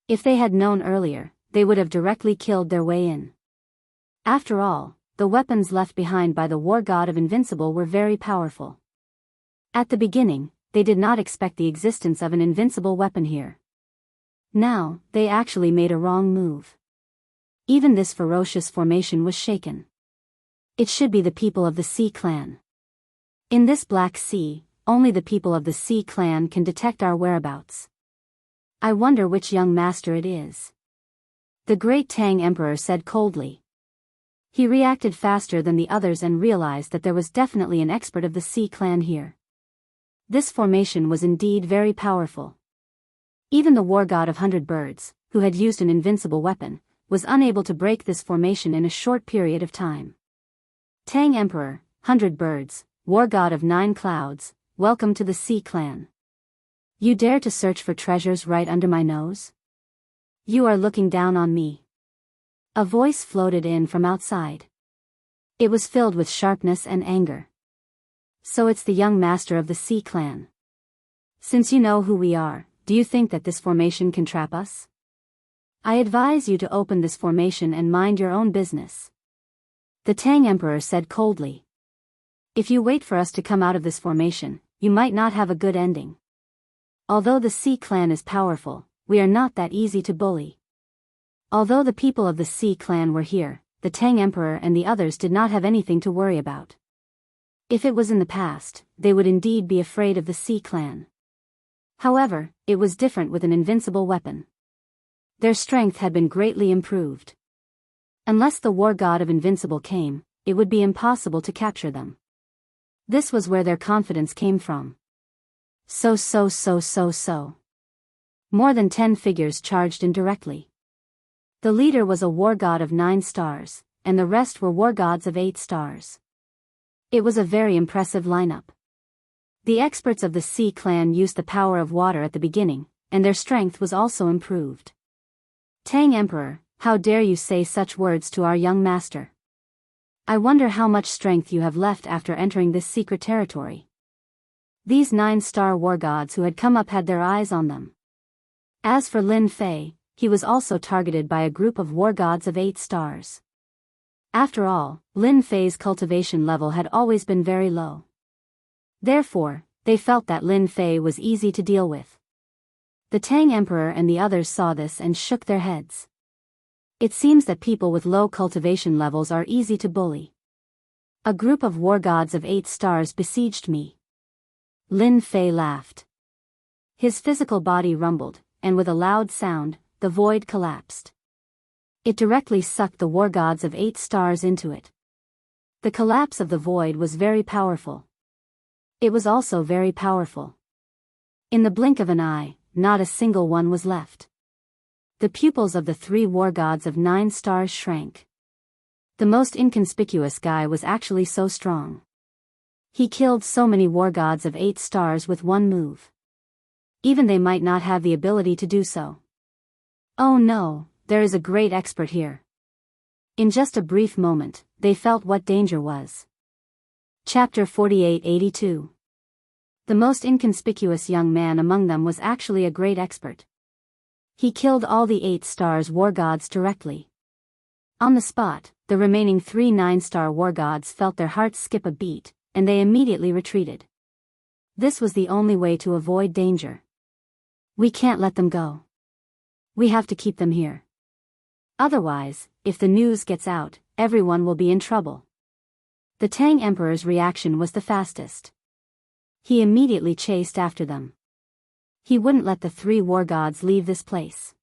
If they had known earlier, they would have directly killed their way in. After all, the weapons left behind by the war god of Invincible were very powerful. At the beginning, they did not expect the existence of an invincible weapon here. Now, they actually made a wrong move. Even this ferocious formation was shaken. It should be the people of the Sea Clan. In this Black Sea, only the people of the Sea Clan can detect our whereabouts. I wonder which young master it is. The great Tang Emperor said coldly. He reacted faster than the others and realized that there was definitely an expert of the Sea Clan here. This formation was indeed very powerful. Even the war god of 100 Birds, who had used an invincible weapon, was unable to break this formation in a short period of time. Tang Emperor, 100 Birds, war god of 9 Clouds, welcome to the Sea Clan. You dare to search for treasures right under my nose? You are looking down on me. A voice floated in from outside. It was filled with sharpness and anger. So it's the young master of the Sea Clan. Since you know who we are, do you think that this formation can trap us? I advise you to open this formation and mind your own business. The Tang Emperor said coldly. If you wait for us to come out of this formation, you might not have a good ending. Although the Sea Clan is powerful, we are not that easy to bully. Although the people of the Sea Clan were here, the Tang Emperor and the others did not have anything to worry about. If it was in the past, they would indeed be afraid of the Sea Clan. However, it was different with an invincible weapon. Their strength had been greatly improved. Unless the war god of Invincible came, it would be impossible to capture them. This was where their confidence came from. So. More than 10 figures charged in directly. The leader was a war god of 9 stars, and the rest were war gods of 8 stars. It was a very impressive lineup. The experts of the Sea Clan used the power of water at the beginning, and their strength was also improved. Tang Emperor, how dare you say such words to our young master? I wonder how much strength you have left after entering this secret territory. These 9-star war gods who had come up had their eyes on them. As for Lin Fei, he was also targeted by a group of war gods of 8 stars. After all, Lin Fei's cultivation level had always been very low. Therefore, they felt that Lin Fei was easy to deal with. The Tang Emperor and the others saw this and shook their heads. It seems that people with low cultivation levels are easy to bully. A group of war gods of 8 stars besieged me. Lin Fei laughed. His physical body rumbled, and with a loud sound, the void collapsed. It directly sucked the war gods of 8 stars into it. The collapse of the void was very powerful. It was also very powerful. In the blink of an eye, not a single one was left. The pupils of the 3 war gods of 9 stars shrank. The most inconspicuous guy was actually so strong. He killed so many war gods of 8 stars with one move. Even they might not have the ability to do so. Oh no, there is a great expert here. In just a brief moment, they felt what danger was. Chapter 4882. The most inconspicuous young man among them was actually a great expert. He killed all the 8 stars war gods directly. On the spot, the remaining 3 9-star war gods felt their hearts skip a beat, and they immediately retreated. This was the only way to avoid danger. We can't let them go. We have to keep them here. Otherwise, if the news gets out, everyone will be in trouble. The Tang Emperor's reaction was the fastest. He immediately chased after them. He wouldn't let the 3 war gods leave this place.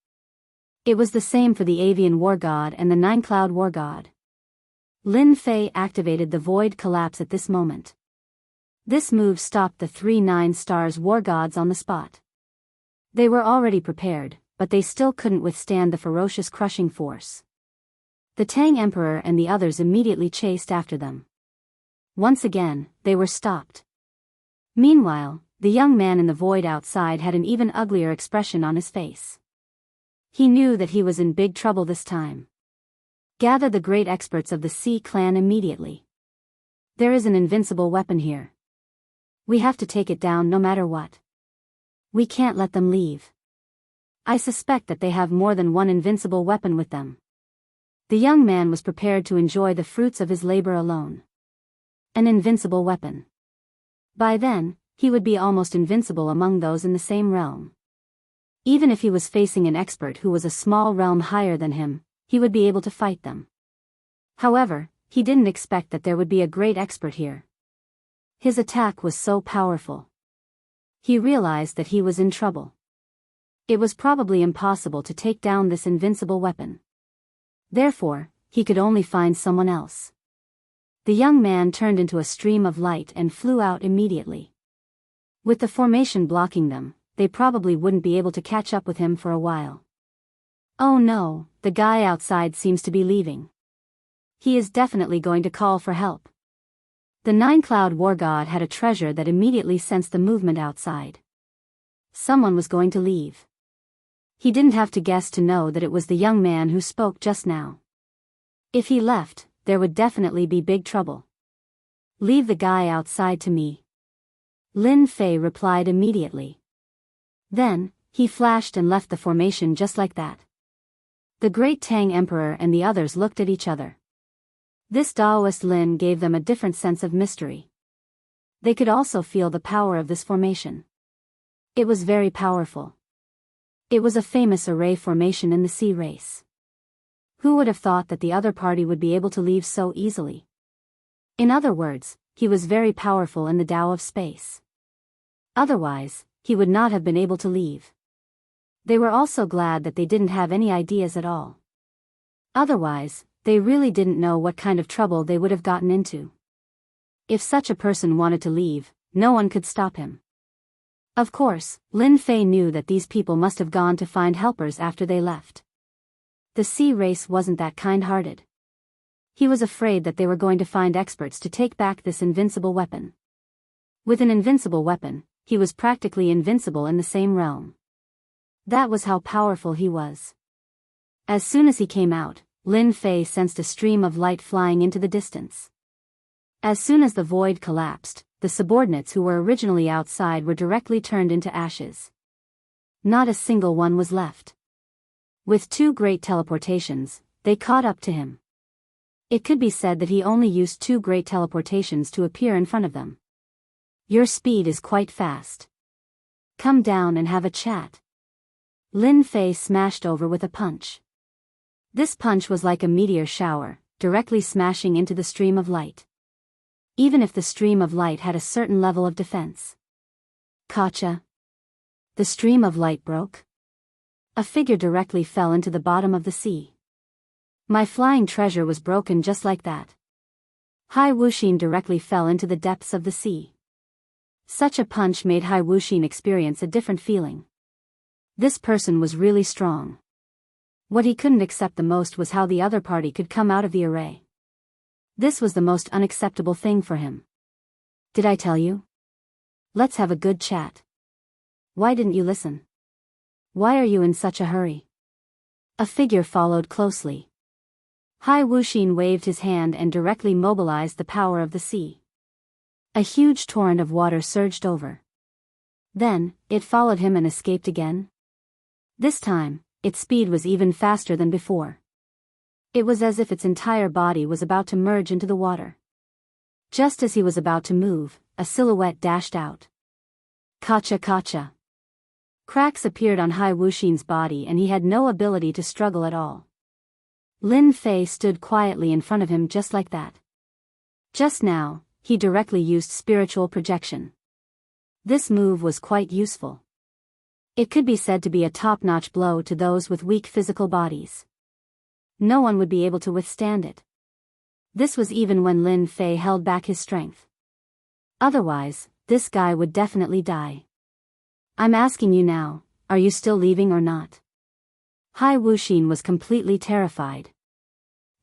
It was the same for the Avian War God and the 9-Cloud War God. Lin Fei activated the void collapse at this moment. This move stopped the 3 9-stars war gods on the spot. They were already prepared, but they still couldn't withstand the ferocious crushing force. The Tang Emperor and the others immediately chased after them. Once again, they were stopped. Meanwhile, the young man in the void outside had an even uglier expression on his face. He knew that he was in big trouble this time. Gather the great experts of the Sea clan immediately. There is an invincible weapon here. We have to take it down no matter what. We can't let them leave. I suspect that they have more than one invincible weapon with them. The young man was prepared to enjoy the fruits of his labor alone. An invincible weapon. By then, he would be almost invincible among those in the same realm. Even if he was facing an expert who was a small realm higher than him, he would be able to fight them. However, he didn't expect that there would be a great expert here. His attack was so powerful. He realized that he was in trouble. It was probably impossible to take down this invincible weapon. Therefore, he could only find someone else. The young man turned into a stream of light and flew out immediately. With the formation blocking them, they probably wouldn't be able to catch up with him for a while. Oh no, the guy outside seems to be leaving. He is definitely going to call for help. The 9-Cloud War God had a treasure that immediately sensed the movement outside. Someone was going to leave. He didn't have to guess to know that it was the young man who spoke just now. If he left, there would definitely be big trouble. Leave the guy outside to me. Lin Fei replied immediately. Then, he flashed and left the formation just like that. The great Tang Emperor and the others looked at each other. This Daoist Lin gave them a different sense of mystery. They could also feel the power of this formation. It was very powerful. It was a famous array formation in the sea race. Who would have thought that the other party would be able to leave so easily? In other words, he was very powerful in the Tao of space. Otherwise, he would not have been able to leave. They were also glad that they didn't have any ideas at all. Otherwise, they really didn't know what kind of trouble they would have gotten into. If such a person wanted to leave, no one could stop him. Of course, Lin Fei knew that these people must have gone to find helpers after they left. The sea race wasn't that kind-hearted. He was afraid that they were going to find experts to take back this invincible weapon. With an invincible weapon, he was practically invincible in the same realm. That was how powerful he was. As soon as he came out, Lin Fei sensed a stream of light flying into the distance. As soon as the void collapsed, the subordinates who were originally outside were directly turned into ashes. Not a single one was left. With 2 great teleportations, they caught up to him. It could be said that he only used 2 great teleportations to appear in front of them. Your speed is quite fast. Come down and have a chat. Lin Fei smashed over with a punch. This punch was like a meteor shower, directly smashing into the stream of light. Even if the stream of light had a certain level of defense. Gotcha. The stream of light broke. A figure directly fell into the bottom of the sea. My flying treasure was broken just like that. Hai Wuxin directly fell into the depths of the sea. Such a punch made Hai Wuxin experience a different feeling. This person was really strong. What he couldn't accept the most was how the other party could come out of the array. This was the most unacceptable thing for him. Did I tell you? Let's have a good chat. Why didn't you listen? Why are you in such a hurry? A figure followed closely. Hai Wuxin waved his hand and directly mobilized the power of the sea. A huge torrent of water surged over. Then, it followed him and escaped again. This time, its speed was even faster than before. It was as if its entire body was about to merge into the water. Just as he was about to move, a silhouette dashed out. Gotcha gotcha. Cracks appeared on Hai Wuxin's body and he had no ability to struggle at all. Lin Fei stood quietly in front of him just like that. Just now, he directly used spiritual projection. This move was quite useful. It could be said to be a top-notch blow to those with weak physical bodies. No one would be able to withstand it. This was even when Lin Fei held back his strength. Otherwise, this guy would definitely die. I'm asking you now, are you still leaving or not? Hai Wuxin was completely terrified.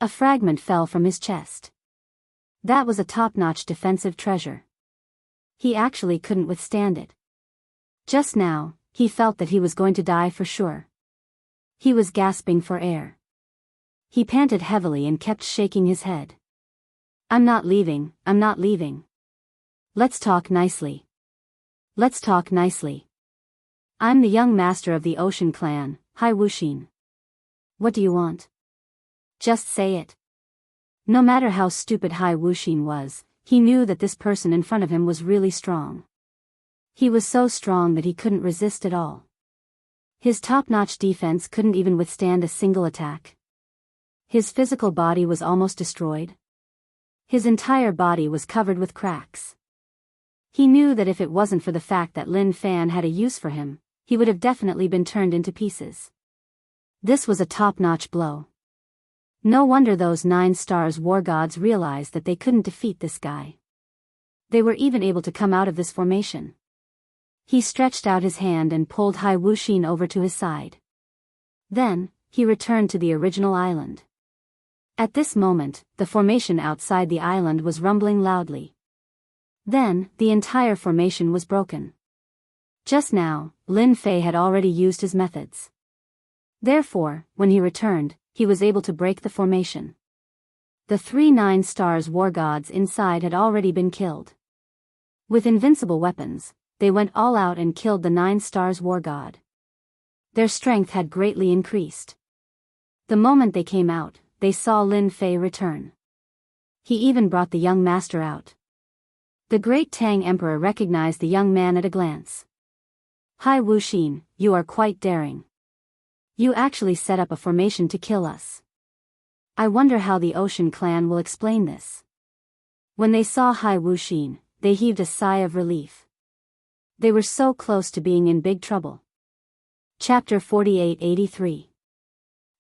A fragment fell from his chest. That was a top-notch defensive treasure. He actually couldn't withstand it. Just now, he felt that he was going to die for sure. He was gasping for air. He panted heavily and kept shaking his head. I'm not leaving, I'm not leaving. Let's talk nicely. Let's talk nicely. I'm the young master of the Ocean Clan, Hai Wuxin. What do you want? Just say it. No matter how stupid Hai Wuxin was, he knew that this person in front of him was really strong. He was so strong that he couldn't resist at all. His top-notch defense couldn't even withstand a single attack. His physical body was almost destroyed. His entire body was covered with cracks. He knew that if it wasn't for the fact that Lin Fan had a use for him, he would have definitely been turned into pieces. This was a top-notch blow. No wonder those 9 stars war gods realized that they couldn't defeat this guy. They were even able to come out of this formation. He stretched out his hand and pulled Hai Wuxin over to his side. Then, he returned to the original island. At this moment, the formation outside the island was rumbling loudly. Then, the entire formation was broken. Just now, Lin Fei had already used his methods. Therefore, when he returned, he was able to break the formation. The 3 9 stars war gods inside had already been killed. With invincible weapons, they went all out and killed the 9 stars war god. Their strength had greatly increased. The moment they came out, they saw Lin Fei return. He even brought the young master out. The great Tang Emperor recognized the young man at a glance. Hai Wuxin, you are quite daring. You actually set up a formation to kill us. I wonder how the Ocean Clan will explain this. When they saw Hai Wuxin, they heaved a sigh of relief. They were so close to being in big trouble. Chapter 4883.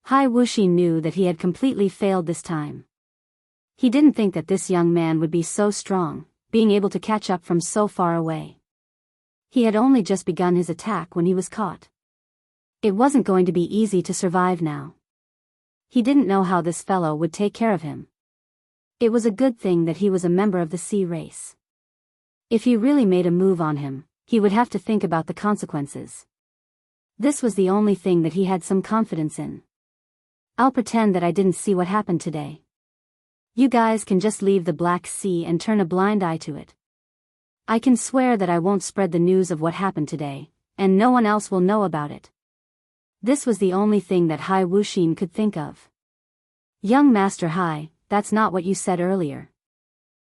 Hai Wuxin knew that he had completely failed this time. He didn't think that this young man would be so strong, being able to catch up from so far away. He had only just begun his attack when he was caught. It wasn't going to be easy to survive now. He didn't know how this fellow would take care of him. It was a good thing that he was a member of the sea race. If he really made a move on him, he would have to think about the consequences. This was the only thing that he had some confidence in. I'll pretend that I didn't see what happened today. You guys can just leave the Black Sea and turn a blind eye to it. I can swear that I won't spread the news of what happened today, and no one else will know about it. This was the only thing that Hai Wuxin could think of. Young Master Hai, that's not what you said earlier.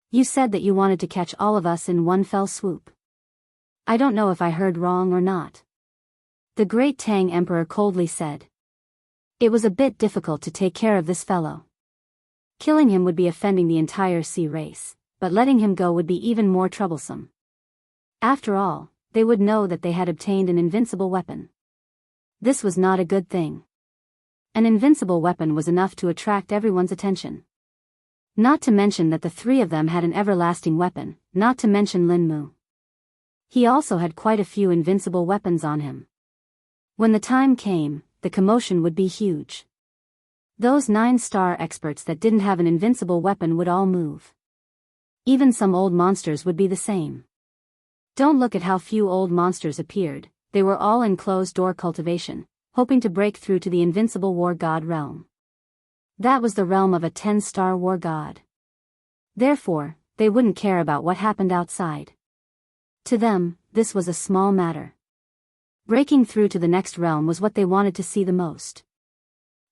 You said that you wanted to catch all of us in one fell swoop. I don't know if I heard wrong or not. The great Tang Emperor coldly said. It was a bit difficult to take care of this fellow. Killing him would be offending the entire sea race, but letting him go would be even more troublesome. After all, they would know that they had obtained an invincible weapon. This was not a good thing. An invincible weapon was enough to attract everyone's attention. Not to mention that the three of them had an everlasting weapon, not to mention Lin Mu. He also had quite a few invincible weapons on him. When the time came, the commotion would be huge. Those 9-star experts that didn't have an invincible weapon would all move. Even some old monsters would be the same. Don't look at how few old monsters appeared, they were all in closed-door cultivation, hoping to break through to the invincible war god realm. That was the realm of a 10-star war god. Therefore, they wouldn't care about what happened outside. To them, this was a small matter. Breaking through to the next realm was what they wanted to see the most.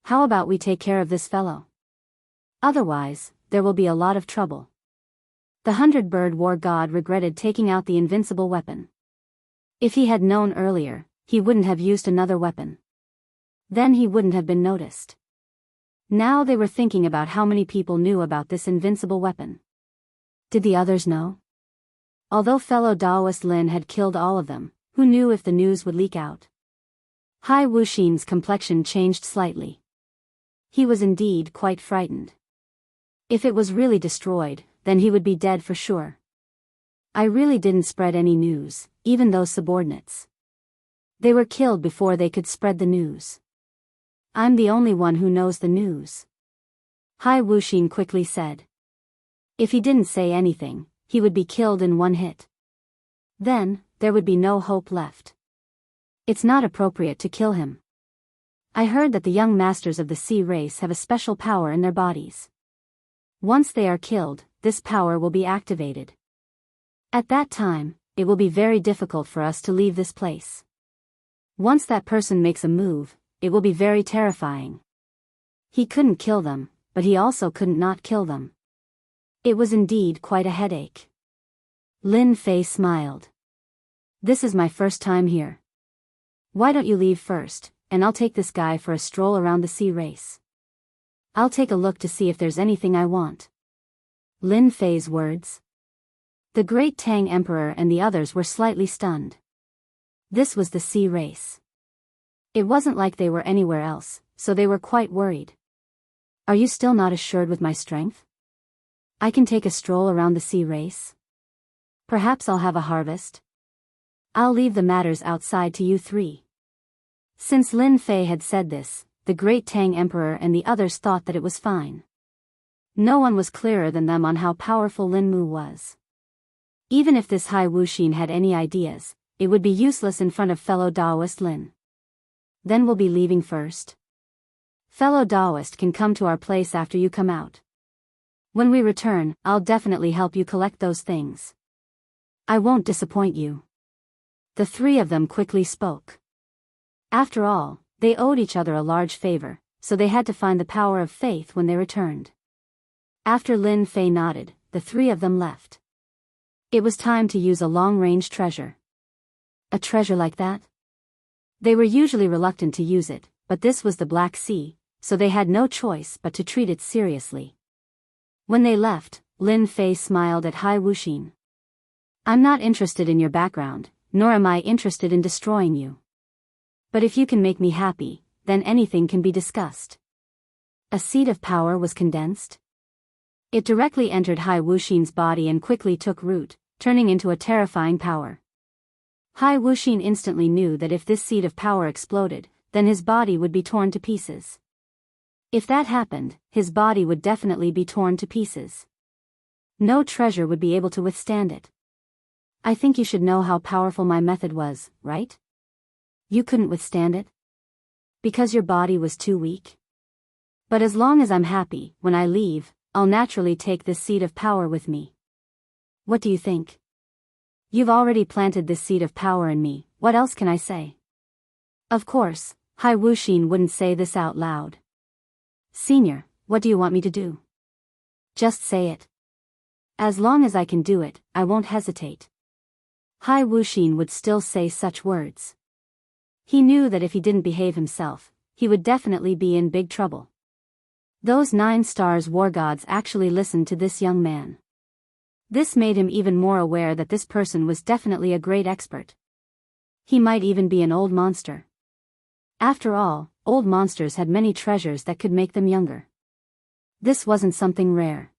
How about we take care of this fellow? Otherwise, there will be a lot of trouble. The 100-bird war god regretted taking out the invincible weapon. If he had known earlier, he wouldn't have used another weapon. Then he wouldn't have been noticed. Now they were thinking about how many people knew about this invincible weapon. Did the others know? Although fellow Daoist Lin had killed all of them, who knew if the news would leak out? Hai Wuxin's complexion changed slightly. He was indeed quite frightened. If it was really destroyed, then he would be dead for sure. I really didn't spread any news, even those subordinates. They were killed before they could spread the news. I'm the only one who knows the news. Hai Wuxin quickly said. If he didn't say anything, he would be killed in one hit. Then, there would be no hope left. It's not appropriate to kill him. I heard that the young masters of the sea race have a special power in their bodies. Once they are killed, this power will be activated. At that time, it will be very difficult for us to leave this place. Once that person makes a move, it will be very terrifying. He couldn't kill them, but he also couldn't not kill them. It was indeed quite a headache. Lin Fei smiled. This is my first time here. Why don't you leave first, and I'll take this guy for a stroll around the sea race. I'll take a look to see if there's anything I want. Lin Fei's words. The great Tang Emperor and the others were slightly stunned. This was the sea race. It wasn't like they were anywhere else, so they were quite worried. Are you still not assured with my strength? I can take a stroll around the sea race? Perhaps I'll have a harvest? I'll leave the matters outside to you three. Since Lin Fei had said this, the great Tang Emperor and the others thought that it was fine. No one was clearer than them on how powerful Lin Mu was. Even if this Hai Wuxin had any ideas, it would be useless in front of fellow Daoist Lin. Then we'll be leaving first. Fellow Daoist can come to our place after you come out. When we return, I'll definitely help you collect those things. I won't disappoint you. The three of them quickly spoke. After all, they owed each other a large favor, so they had to find the power of faith when they returned. After Lin Fei nodded, the three of them left. It was time to use a long-range treasure. A treasure like that? They were usually reluctant to use it, but this was the Black Sea, so they had no choice but to treat it seriously. When they left, Lin Fei smiled at Hai Wuxin. I'm not interested in your background, nor am I interested in destroying you. But if you can make me happy, then anything can be discussed. A seed of power was condensed. It directly entered Hai Wuxin's body and quickly took root, turning into a terrifying power. Hai Wuxin instantly knew that if this seed of power exploded, then his body would be torn to pieces. If that happened, his body would definitely be torn to pieces. No treasure would be able to withstand it. I think you should know how powerful my method was, right? You couldn't withstand it? Because your body was too weak? But as long as I'm happy, when I leave, I'll naturally take this seed of power with me. What do you think? You've already planted this seed of power in me, what else can I say? Of course, Hai Wuxin wouldn't say this out loud. Senior, what do you want me to do? Just say it. As long as I can do it, I won't hesitate. Hai Wuxin would still say such words. He knew that if he didn't behave himself, he would definitely be in big trouble. Those 9 stars war gods actually listened to this young man. This made him even more aware that this person was definitely a great expert. He might even be an old monster. After all, old monsters had many treasures that could make them younger. This wasn't something rare.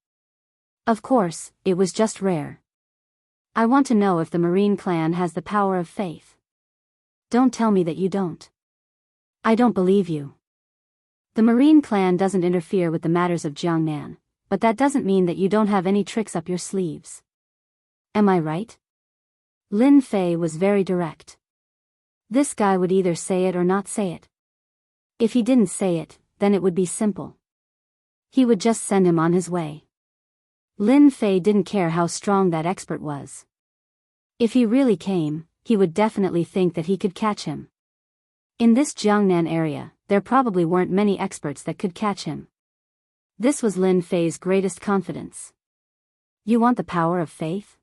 Of course, it was just rare. I want to know if the Marine clan has the power of faith. Don't tell me that you don't. I don't believe you. The Marine clan doesn't interfere with the matters of Jiangnan, but that doesn't mean that you don't have any tricks up your sleeves. Am I right? Lin Fei was very direct. This guy would either say it or not say it. If he didn't say it, then it would be simple. He would just send him on his way. Lin Fei didn't care how strong that expert was. If he really came, he would definitely think that he could catch him. In this Jiangnan area, there probably weren't many experts that could catch him. This was Lin Fei's greatest confidence. You want the power of faith?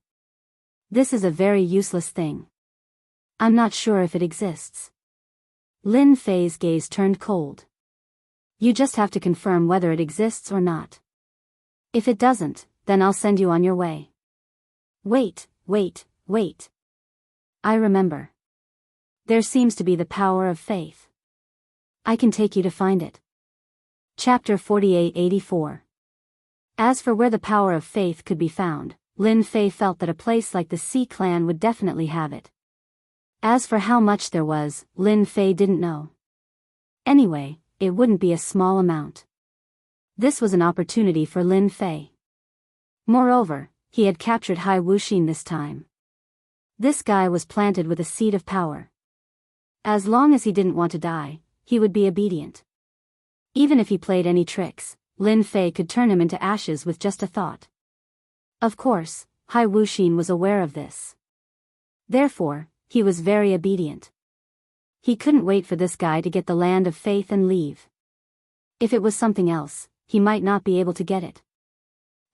This is a very useless thing. I'm not sure if it exists. Lin Fei's gaze turned cold. You just have to confirm whether it exists or not. If it doesn't, then I'll send you on your way. Wait. I remember. There seems to be the power of faith. I can take you to find it. Chapter 48-84. As for where the power of faith could be found, Lin Fei felt that a place like the Sea clan would definitely have it. As for how much there was, Lin Fei didn't know. Anyway, it wouldn't be a small amount. This was an opportunity for Lin Fei. Moreover, he had captured Hai Wuxin this time. This guy was planted with a seed of power. As long as he didn't want to die, he would be obedient. Even if he played any tricks, Lin Fei could turn him into ashes with just a thought. Of course, Hai Wuxin was aware of this. Therefore, he was very obedient. He couldn't wait for this guy to get the land of faith and leave. If it was something else, he might not be able to get it.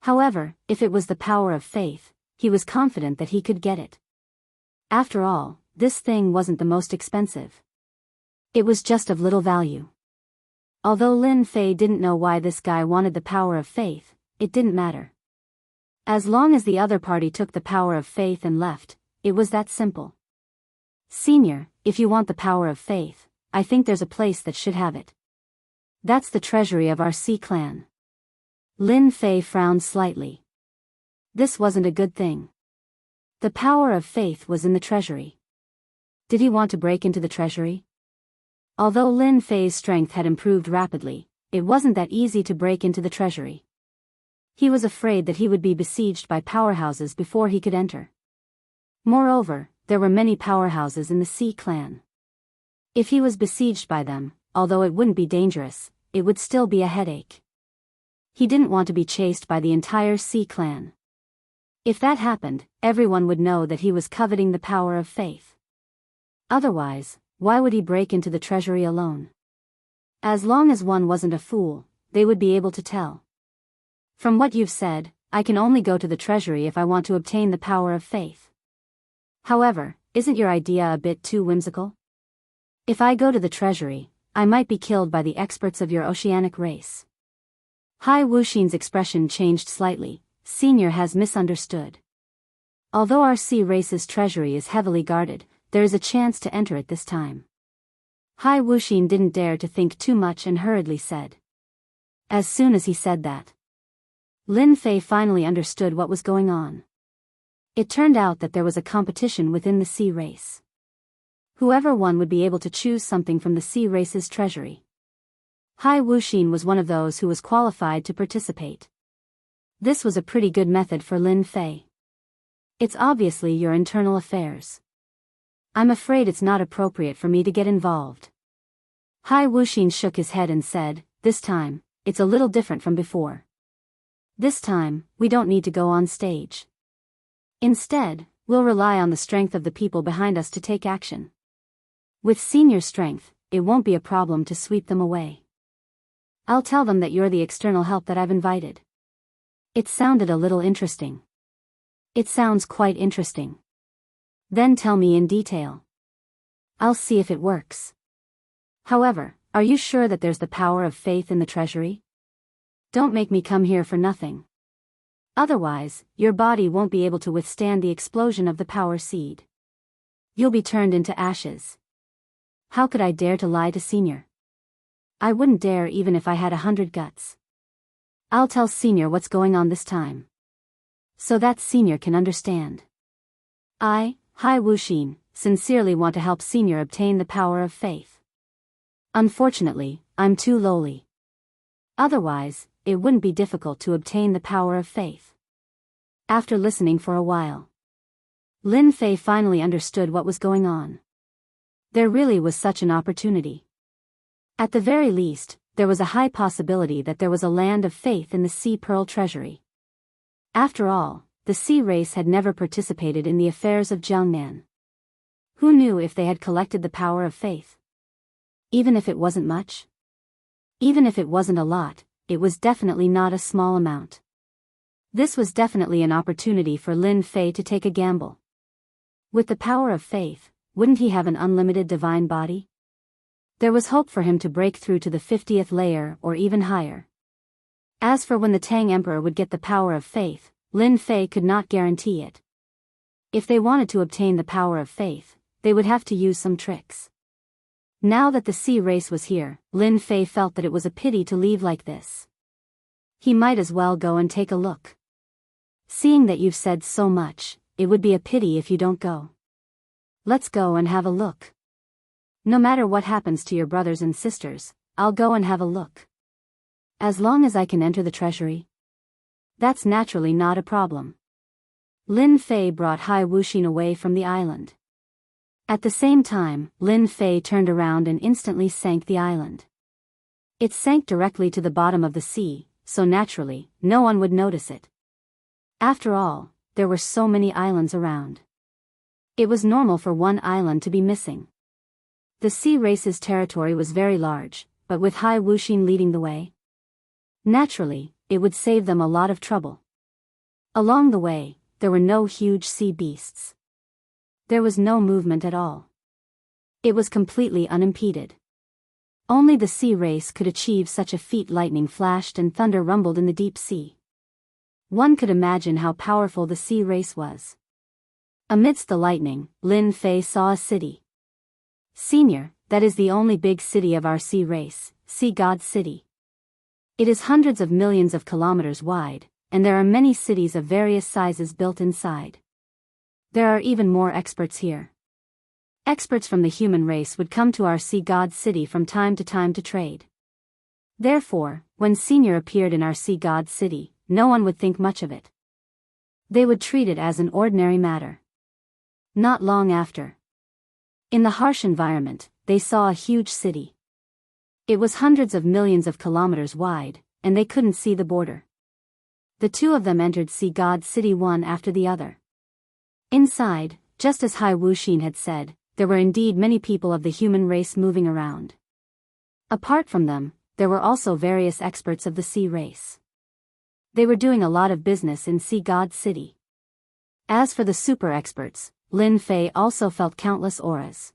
However, if it was the power of faith, he was confident that he could get it. After all, this thing wasn't the most expensive. It was just of little value. Although Lin Fei didn't know why this guy wanted the power of faith, it didn't matter. As long as the other party took the power of faith and left, it was that simple. Senior, if you want the power of faith, I think there's a place that should have it. That's the treasury of our Sea clan. Lin Fei frowned slightly. This wasn't a good thing. The power of faith was in the treasury. Did he want to break into the treasury? Although Lin Fei's strength had improved rapidly, it wasn't that easy to break into the treasury. He was afraid that he would be besieged by powerhouses before he could enter. Moreover, there were many powerhouses in the Sea clan. If he was besieged by them, although it wouldn't be dangerous, it would still be a headache. He didn't want to be chased by the entire Sea clan. If that happened, everyone would know that he was coveting the power of faith. Otherwise, why would he break into the treasury alone? As long as one wasn't a fool, they would be able to tell. From what you've said, I can only go to the treasury if I want to obtain the power of faith. However, isn't your idea a bit too whimsical? If I go to the treasury, I might be killed by the experts of your oceanic race. Hai Wuxin's expression changed slightly. Senior has misunderstood. Although our sea race's treasury is heavily guarded, there is a chance to enter it this time. Hai Wuxin didn't dare to think too much and hurriedly said. As soon as he said that, Lin Fei finally understood what was going on. It turned out that there was a competition within the sea race. Whoever won would be able to choose something from the sea race's treasury. Hai Wuxin was one of those who was qualified to participate. This was a pretty good method for Lin Fei. It's obviously your internal affairs. I'm afraid it's not appropriate for me to get involved. Hai Wuxin shook his head and said, this time, it's a little different from before. This time, we don't need to go on stage. Instead, we'll rely on the strength of the people behind us to take action. With senior strength, it won't be a problem to sweep them away. I'll tell them that you're the external help that I've invited. It sounded a little interesting. It sounds quite interesting. Then tell me in detail. I'll see if it works. However, Are you sure that there's the power of faith in the treasury? Don't make me come here for nothing. Otherwise, your body won't be able to withstand the explosion of the power seed. You'll be turned into ashes. How could I dare to lie to Senior? I wouldn't dare even if I had 100 guts. I'll tell Senior what's going on this time, so that Senior can understand. I, Hai Wuxin, sincerely want to help Senior obtain the power of faith. Unfortunately, I'm too lowly. Otherwise, it wouldn't be difficult to obtain the power of faith. After listening for a while, Lin Fei finally understood what was going on. There really was such an opportunity. At the very least, there was a high possibility that there was a land of faith in the Sea Pearl Treasury. After all, the Sea race had never participated in the affairs of Jiangnan. Who knew if they had collected the power of faith? Even if it wasn't much? Even if it wasn't a lot, it was definitely not a small amount. This was definitely an opportunity for Lin Fei to take a gamble. With the power of faith, wouldn't he have an unlimited divine body? There was hope for him to break through to the 50th layer or even higher. As for when the Tang Emperor would get the power of faith, Lin Fei could not guarantee it. If they wanted to obtain the power of faith, they would have to use some tricks. Now that the Sea race was here, Lin Fei felt that it was a pity to leave like this. He might as well go and take a look. Seeing that you've said so much, it would be a pity if you don't go. Let's go and have a look. No matter what happens to your brothers and sisters, I'll go and have a look. As long as I can enter the treasury. That's naturally not a problem. Lin Fei brought Hai Wuxin away from the island. At the same time, Lin Fei turned around and instantly sank the island. It sank directly to the bottom of the sea, so naturally, no one would notice it. After all, there were so many islands around. It was normal for one island to be missing. The Sea race's territory was very large, but with Hai Wuxin leading the way, naturally, it would save them a lot of trouble. Along the way, there were no huge sea beasts. There was no movement at all. It was completely unimpeded. Only the Sea race could achieve such a feat. Lightning flashed and thunder rumbled in the deep sea. One could imagine how powerful the Sea race was. Amidst the lightning, Lin Fei saw a city. Senior, that is the only big city of our Sea race, Sea God City. It is hundreds of millions of kilometers wide, and there are many cities of various sizes built inside. There are even more experts here. Experts from the human race would come to our Sea God City from time to trade. Therefore, when Senior appeared in our Sea God City, no one would think much of it. They would treat it as an ordinary matter. Not long after, in the harsh environment, they saw a huge city. It was hundreds of millions of kilometers wide, and they couldn't see the border. The two of them entered Sea God City one after the other. Inside, just as Hai Wuxin had said, there were indeed many people of the human race moving around. Apart from them, there were also various experts of the Sea race. They were doing a lot of business in Sea God City. As for the super experts, Lin Fei also felt countless auras.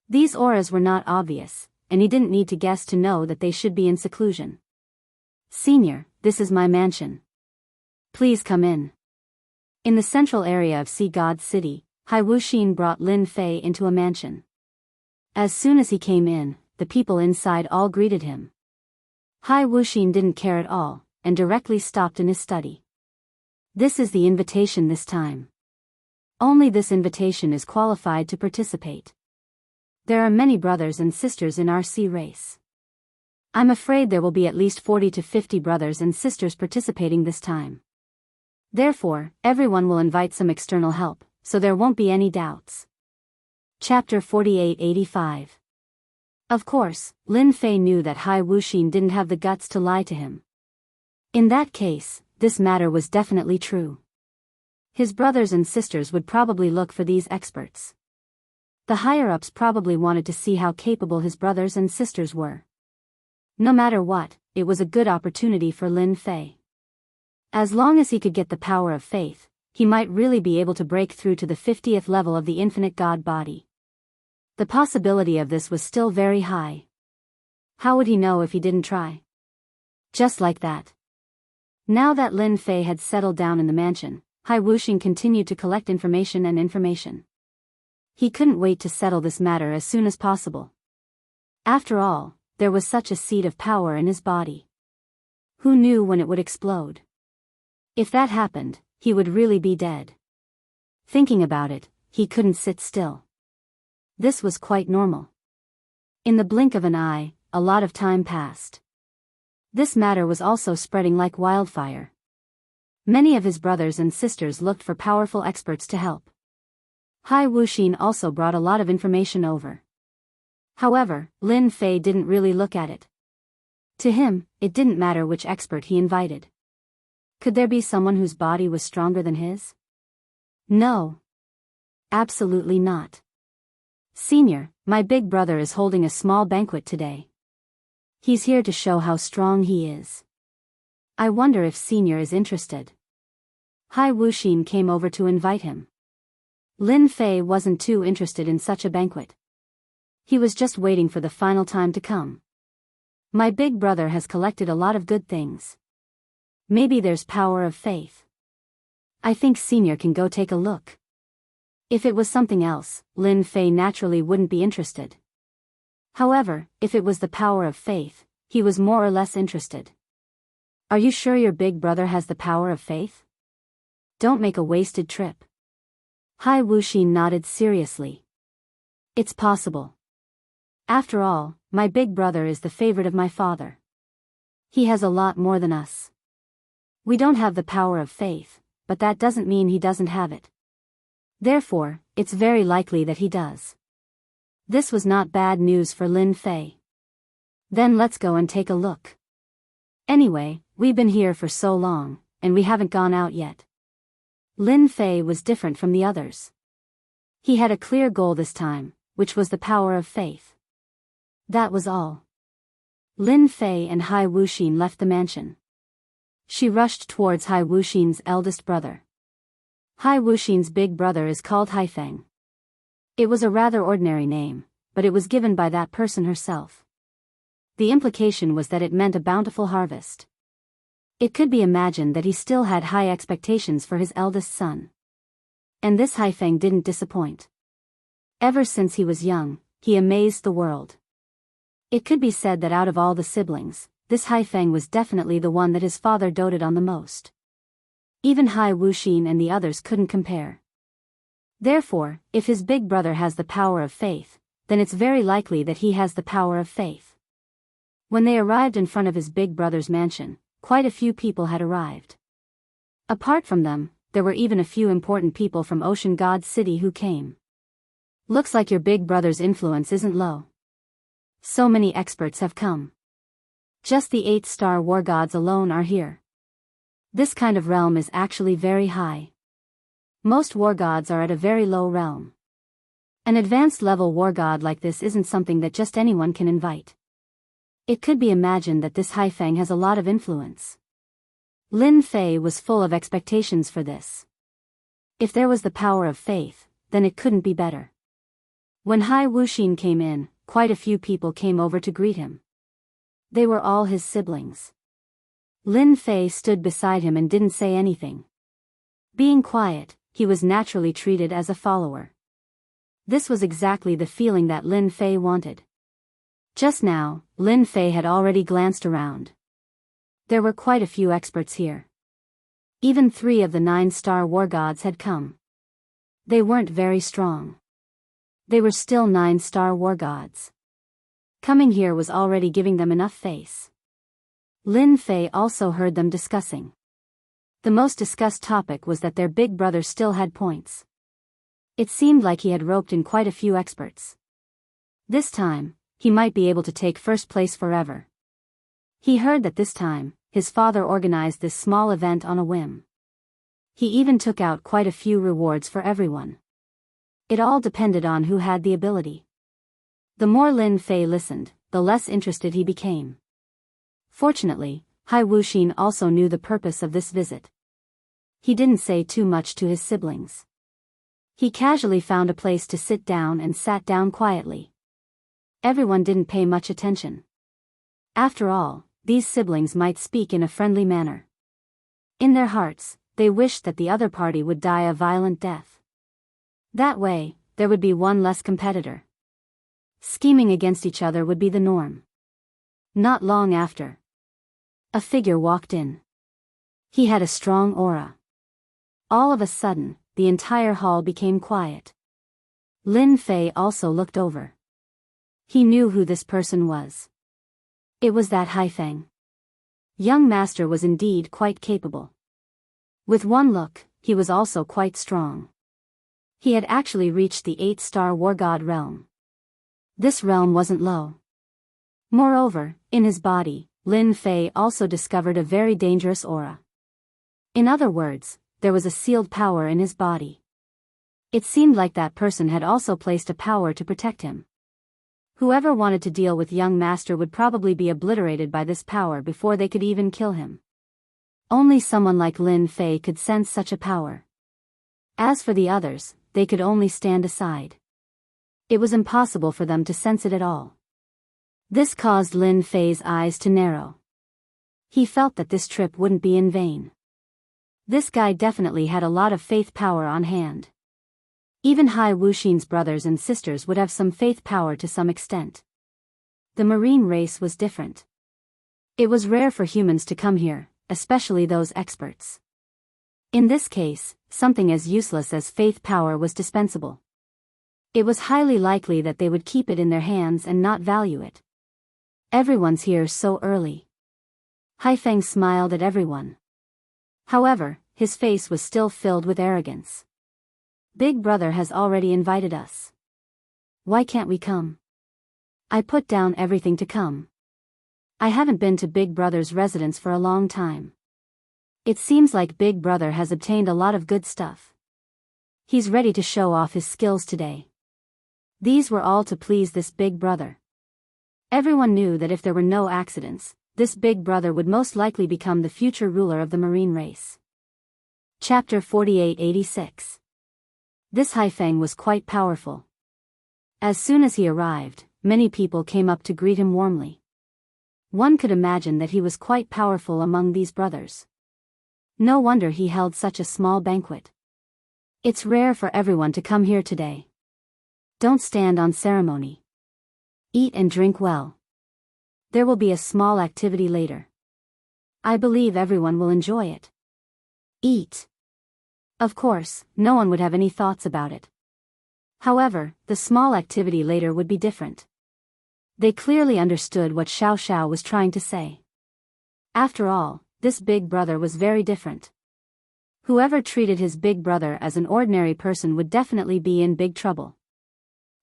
These auras were not obvious, and he didn't need to guess to know that they should be in seclusion. Senior, this is my mansion. Please come in. In the central area of Sea God City, Hai Wuxin brought Lin Fei into a mansion. As soon as he came in, the people inside all greeted him. Hai Wuxin didn't care at all, and directly stopped in his study. This is the invitation this time. Only this invitation is qualified to participate. There are many brothers and sisters in our Sea race. I'm afraid there will be at least 40 to 50 brothers and sisters participating this time. Therefore, everyone will invite some external help, so there won't be any doubts. Chapter 4885. Of course, Lin Fei knew that Hai Wuxin didn't have the guts to lie to him. In that case, this matter was definitely true. His brothers and sisters would probably look for these experts. The higher-ups probably wanted to see how capable his brothers and sisters were. No matter what, it was a good opportunity for Lin Fei. As long as he could get the power of faith, he might really be able to break through to the 50th level of the infinite God body. The possibility of this was still very high. How would he know if he didn't try? Just like that. Now that Lin Fei had settled down in the mansion, Hai Wuxing continued to collect information. He couldn't wait to settle this matter as soon as possible. After all, there was such a seed of power in his body. Who knew when it would explode? If that happened, he would really be dead. Thinking about it, he couldn't sit still. This was quite normal. In the blink of an eye, a lot of time passed. This matter was also spreading like wildfire. Many of his brothers and sisters looked for powerful experts to help. Hai Wuxing also brought a lot of information over. However, Lin Fei didn't really look at it. To him, it didn't matter which expert he invited. Could there be someone whose body was stronger than his? No. Absolutely not. Senior, my big brother is holding a small banquet today. He's here to show how strong he is. I wonder if Senior is interested. Hai Wuxing came over to invite him. Lin Fei wasn't too interested in such a banquet. He was just waiting for the final time to come. My big brother has collected a lot of good things. Maybe there's power of faith. I think Senior can go take a look. If it was something else, Lin Fei naturally wouldn't be interested. However, if it was the power of faith, he was more or less interested. Are you sure your big brother has the power of faith? Don't make a wasted trip. Hai Wuxing nodded seriously. It's possible. After all, my big brother is the favorite of my father. He has a lot more than us. We don't have the power of faith, but that doesn't mean he doesn't have it. Therefore, it's very likely that he does. This was not bad news for Lin Fei. Then let's go and take a look. Anyway, we've been here for so long, and we haven't gone out yet. Lin Fei was different from the others. He had a clear goal this time, which was the power of faith. That was all. Lin Fei and Hai Wuxing left the mansion. She rushed towards Hai Wuxing's eldest brother. Hai Wuxing's big brother is called Haifeng. It was a rather ordinary name, but it was given by that person herself. The implication was that it meant a bountiful harvest. It could be imagined that he still had high expectations for his eldest son. And this Haifeng didn't disappoint. Ever since he was young, he amazed the world. It could be said that out of all the siblings, this Haifeng was definitely the one that his father doted on the most. Even Hai Wuxing and the others couldn't compare. Therefore, if his big brother has the power of faith, then it's very likely that he has the power of faith. When they arrived in front of his big brother's mansion, quite a few people had arrived. Apart from them, there were even a few important people from Ocean God City who came. Looks like your big brother's influence isn't low. So many experts have come. Just the 8-star war gods alone are here. This kind of realm is actually very high. Most war gods are at a very low realm. An advanced level war god like this isn't something that just anyone can invite. It could be imagined that this Haifeng has a lot of influence. Lin Fei was full of expectations for this. If there was the power of faith, then it couldn't be better. When Hai Wuxing came in, quite a few people came over to greet him. They were all his siblings. Lin Fei stood beside him and didn't say anything. Being quiet, he was naturally treated as a follower. This was exactly the feeling that Lin Fei wanted. Just now, Lin Fei had already glanced around. There were quite a few experts here. Even 3 of the 9-star war gods had come. They weren't very strong. They were still 9-star war gods. Coming here was already giving them enough face. Lin Fei also heard them discussing. The most discussed topic was that their big brother still had points. It seemed like he had roped in quite a few experts. This time, he might be able to take first place forever. He heard that this time, his father organized this small event on a whim. He even took out quite a few rewards for everyone. It all depended on who had the ability. The more Lin Fei listened, the less interested he became. Fortunately, Hai Wuxing also knew the purpose of this visit. He didn't say too much to his siblings. He casually found a place to sit down and sat down quietly. Everyone didn't pay much attention. After all, these siblings might speak in a friendly manner. In their hearts, they wished that the other party would die a violent death. That way, there would be one less competitor. Scheming against each other would be the norm. Not long after, a figure walked in. He had a strong aura. All of a sudden, the entire hall became quiet. Lin Fei also looked over. He knew who this person was. It was that Haifeng. Young master was indeed quite capable. With one look, he was also quite strong. He had actually reached the 8-star war god realm. This realm wasn't low. Moreover, in his body, Lin Fei also discovered a very dangerous aura. In other words, there was a sealed power in his body. It seemed like that person had also placed a power to protect him. Whoever wanted to deal with young master would probably be obliterated by this power before they could even kill him. Only someone like Lin Fei could sense such a power. As for the others, they could only stand aside. It was impossible for them to sense it at all. This caused Lin Fei's eyes to narrow. He felt that this trip wouldn't be in vain. This guy definitely had a lot of faith power on hand. Even Hai Wuxin's brothers and sisters would have some faith power to some extent. The marine race was different. It was rare for humans to come here, especially those experts. In this case, something as useless as faith power was dispensable. It was highly likely that they would keep it in their hands and not value it. Everyone's here so early. Haifeng smiled at everyone. However, his face was still filled with arrogance. Big Brother has already invited us. Why can't we come? I put down everything to come. I haven't been to Big Brother's residence for a long time. It seems like Big Brother has obtained a lot of good stuff. He's ready to show off his skills today. These were all to please this Big Brother. Everyone knew that if there were no accidents, this Big Brother would most likely become the future ruler of the marine race. Chapter 4886. This Haifeng was quite powerful. As soon as he arrived, many people came up to greet him warmly. One could imagine that he was quite powerful among these brothers. No wonder he held such a small banquet. It's rare for everyone to come here today. Don't stand on ceremony. Eat and drink well. There will be a small activity later. I believe everyone will enjoy it. Eat. Of course, no one would have any thoughts about it. However, the small activity later would be different. They clearly understood what Xiao was trying to say. After all, this Big Brother was very different. Whoever treated his Big Brother as an ordinary person would definitely be in big trouble.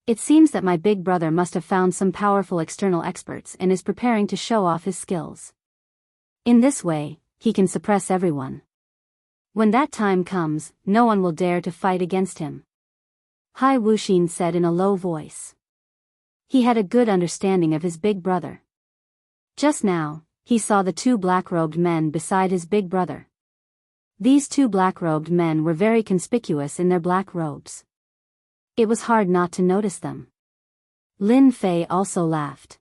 It seems that my Big Brother must have found some powerful external experts and is preparing to show off his skills. In this way, he can suppress everyone. When that time comes, no one will dare to fight against him. Hai Wuxin said in a low voice. He had a good understanding of his Big Brother. Just now, he saw the two black-robed men beside his Big Brother. These two black-robed men were very conspicuous in their black robes. It was hard not to notice them. Lin Fei also laughed.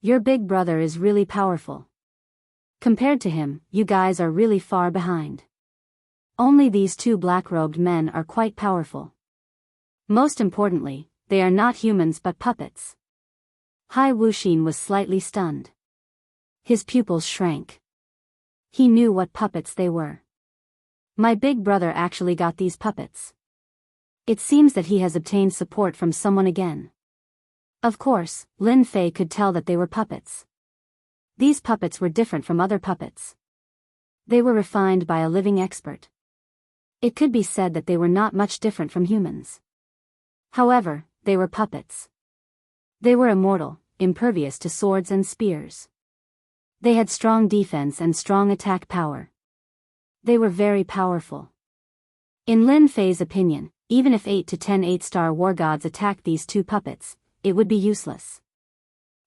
Your Big Brother is really powerful. Compared to him, you guys are really far behind. Only these two black-robed men are quite powerful. Most importantly, they are not humans but puppets. Hai Wuxin was slightly stunned. His pupils shrank. He knew what puppets they were. My Big Brother actually got these puppets. It seems that he has obtained support from someone again. Of course, Lin Fei could tell that they were puppets. These puppets were different from other puppets. They were refined by a living expert. It could be said that they were not much different from humans. However, they were puppets. They were immortal, impervious to swords and spears. They had strong defense and strong attack power. They were very powerful. In Lin Fei's opinion, even if 8 to 10 8-star war gods attacked these two puppets, it would be useless.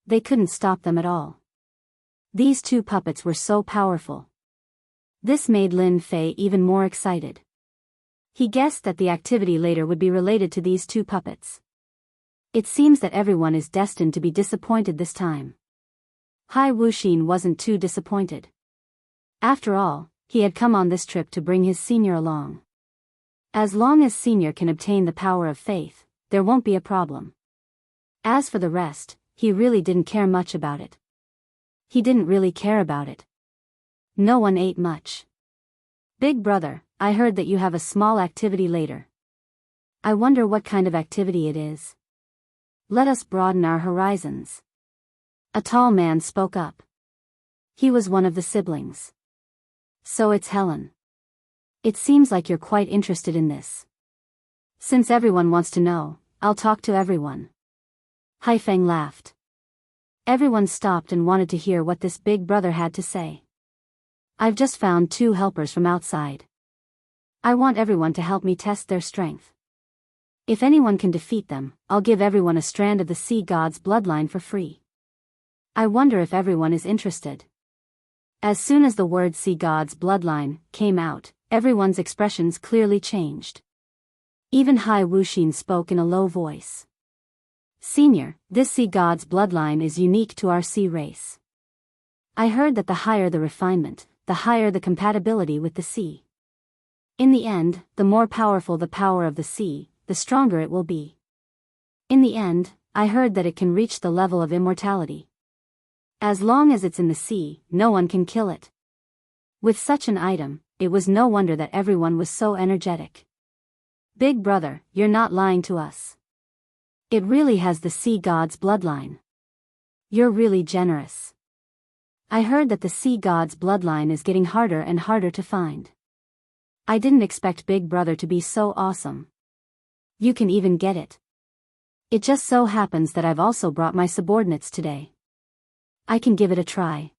They couldn't stop them at all. These two puppets were so powerful. This made Lin Fei even more excited. He guessed that the activity later would be related to these two puppets. It seems that everyone is destined to be disappointed this time. Hai Wuxin wasn't too disappointed. After all, he had come on this trip to bring his senior along. As long as senior can obtain the power of faith, there won't be a problem. As for the rest, he really didn't care much about it. He didn't really care about it. No one ate much. Big brother, I heard that you have a small activity later. I wonder what kind of activity it is. Let us broaden our horizons. A tall man spoke up. He was one of the siblings. So it's Helen. It seems like you're quite interested in this. Since everyone wants to know, I'll talk to everyone. Haifeng laughed. Everyone stopped and wanted to hear what this big brother had to say. I've just found 2 helpers from outside. I want everyone to help me test their strength. If anyone can defeat them, I'll give everyone a strand of the sea god's bloodline for free. I wonder if everyone is interested. As soon as the word sea god's bloodline came out, everyone's expressions clearly changed. Even Hai Wuxin spoke in a low voice. Senior, this sea god's bloodline is unique to our sea race. I heard that the higher the refinement, the higher the compatibility with the sea. In the end, the more powerful the power of the sea, the stronger it will be. In the end, I heard that it can reach the level of immortality. As long as it's in the sea, no one can kill it. With such an item, it was no wonder that everyone was so energetic. Big brother, you're not lying to us. It really has the sea god's bloodline. You're really generous. I heard that the sea god's bloodline is getting harder and harder to find. I didn't expect Big Brother to be so awesome. You can even get it. It just so happens that I've also brought my subordinates today. I can give it a try.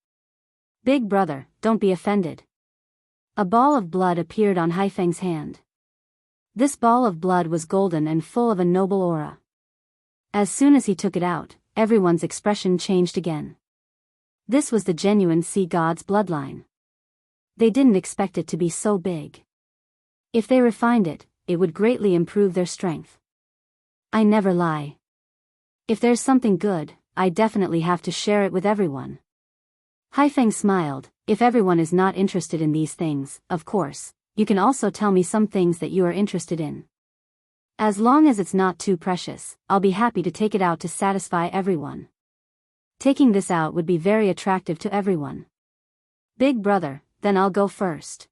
Big Brother, don't be offended. A ball of blood appeared on Haifeng's hand. This ball of blood was golden and full of a noble aura. As soon as he took it out, everyone's expression changed again. This was the genuine sea god's bloodline. They didn't expect it to be so big. If they refined it, it would greatly improve their strength. I never lie. If there's something good, I definitely have to share it with everyone. Haifeng smiled. If everyone is not interested in these things, of course, you can also tell me some things that you are interested in. As long as it's not too precious, I'll be happy to take it out to satisfy everyone. Taking this out would be very attractive to everyone. Big brother, then I'll go first.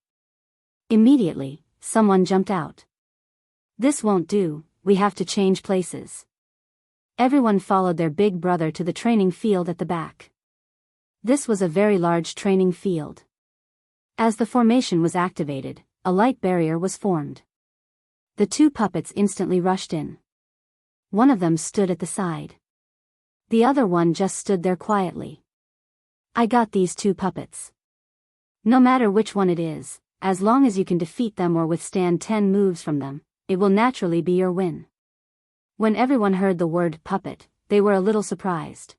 Immediately, someone jumped out. This won't do, we have to change places. Everyone followed their big brother to the training field at the back. This was a very large training field. As the formation was activated, a light barrier was formed. The 2 puppets instantly rushed in. One of them stood at the side. The other one just stood there quietly. I got these 2 puppets. No matter which one it is, as long as you can defeat them or withstand 10 moves from them, it will naturally be your win. When everyone heard the word puppet, they were a little surprised.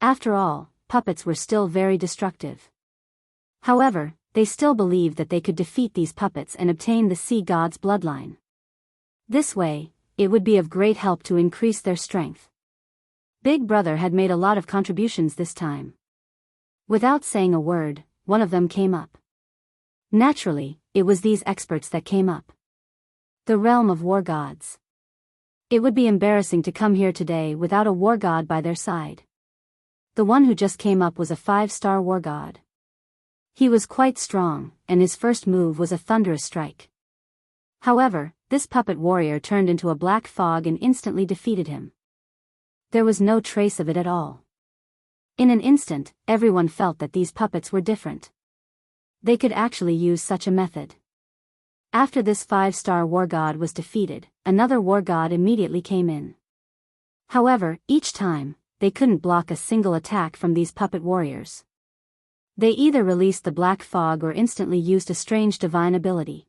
After all, puppets were still very destructive. However, they still believed that they could defeat these puppets and obtain the sea god's bloodline. This way, it would be of great help to increase their strength. Big Brother had made a lot of contributions this time. Without saying a word, one of them came up. Naturally, it was these experts that came up. The realm of war gods. It would be embarrassing to come here today without a war god by their side. The one who just came up was a 5-star war god. He was quite strong, and his first move was a thunderous strike. However, this puppet warrior turned into a black fog and instantly defeated him. There was no trace of it at all. In an instant, everyone felt that these puppets were different. They could actually use such a method. After this 5-star war god was defeated, another war god immediately came in. However, each time, they couldn't block a single attack from these puppet warriors. They either released the black fog or instantly used a strange divine ability.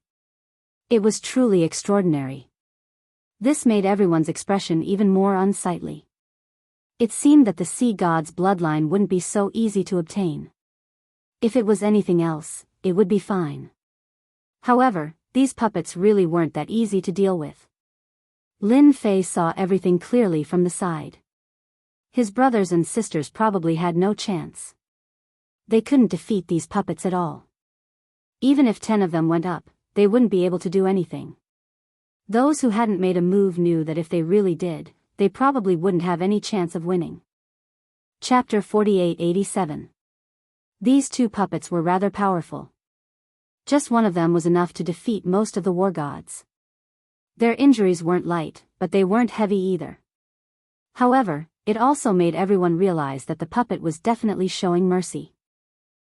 It was truly extraordinary. This made everyone's expression even more unsightly. It seemed that the sea god's bloodline wouldn't be so easy to obtain. If it was anything else, it would be fine. However, these puppets really weren't that easy to deal with. Lin Fei saw everything clearly from the side. His brothers and sisters probably had no chance. They couldn't defeat these puppets at all. Even if 10 of them went up, they wouldn't be able to do anything. Those who hadn't made a move knew that if they really did, they probably wouldn't have any chance of winning. Chapter 48-87. These 2 puppets were rather powerful. Just one of them was enough to defeat most of the war gods. Their injuries weren't light, but they weren't heavy either. However, it also made everyone realize that the puppet was definitely showing mercy.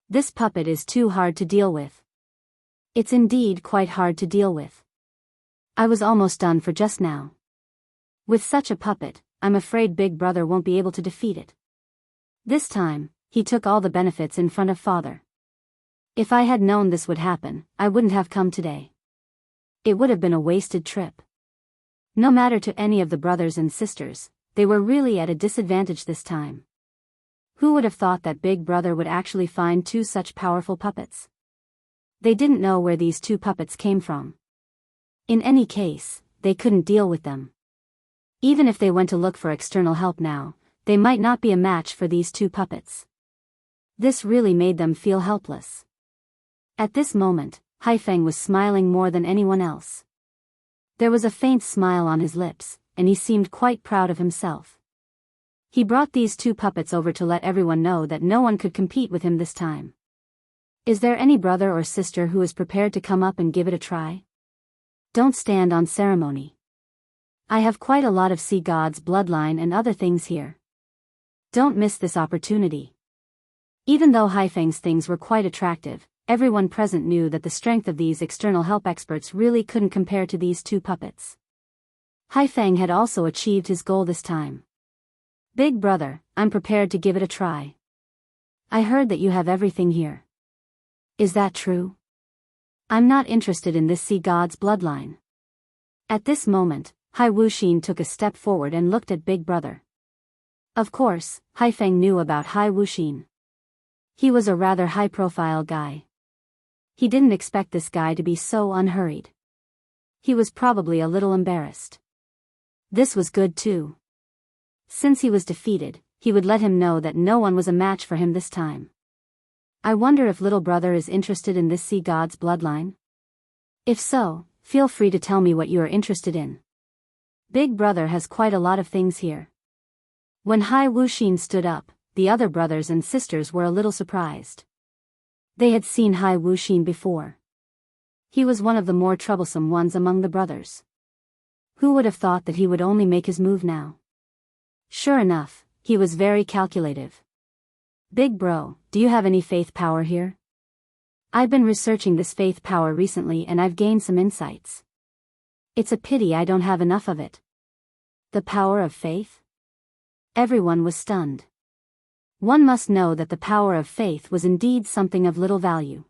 This puppet is too hard to deal with. It's indeed quite hard to deal with. I was almost done for just now. With such a puppet, I'm afraid Big Brother won't be able to defeat it. This time, he took all the benefits in front of Father. If I had known this would happen, I wouldn't have come today. It would have been a wasted trip. No matter to any of the brothers and sisters, they were really at a disadvantage this time. Who would have thought that Big Brother would actually find 2 such powerful puppets? They didn't know where these 2 puppets came from. In any case, they couldn't deal with them. Even if they went to look for external help now, they might not be a match for these 2 puppets. This really made them feel helpless. At this moment, Haifeng was smiling more than anyone else. There was a faint smile on his lips, and he seemed quite proud of himself. He brought these 2 puppets over to let everyone know that no one could compete with him this time. Is there any brother or sister who is prepared to come up and give it a try? Don't stand on ceremony. I have quite a lot of sea gods' bloodline and other things here. Don't miss this opportunity. Even though Haifeng's things were quite attractive, everyone present knew that the strength of these external help experts really couldn't compare to these 2 puppets. Haifeng had also achieved his goal this time. Big Brother, I'm prepared to give it a try. I heard that you have everything here. Is that true? I'm not interested in this sea god's bloodline. At this moment, Hai Wuxin took a step forward and looked at Big Brother. Of course, Haifeng knew about Hai Wuxin. He was a rather high-profile guy. He didn't expect this guy to be so unhurried. He was probably a little embarrassed. This was good too. Since he was defeated, he would let him know that no one was a match for him this time. I wonder if little brother is interested in this sea god's bloodline? If so, feel free to tell me what you are interested in. Big Brother has quite a lot of things here. When Hai Wuxin stood up, the other brothers and sisters were a little surprised. They had seen Hai Wuxin before. He was one of the more troublesome ones among the brothers. Who would have thought that he would only make his move now? Sure enough, he was very calculative. Big Bro, do you have any faith power here? I've been researching this faith power recently and I've gained some insights. It's a pity I don't have enough of it. The power of faith? Everyone was stunned. One must know that the power of faith was indeed something of little value.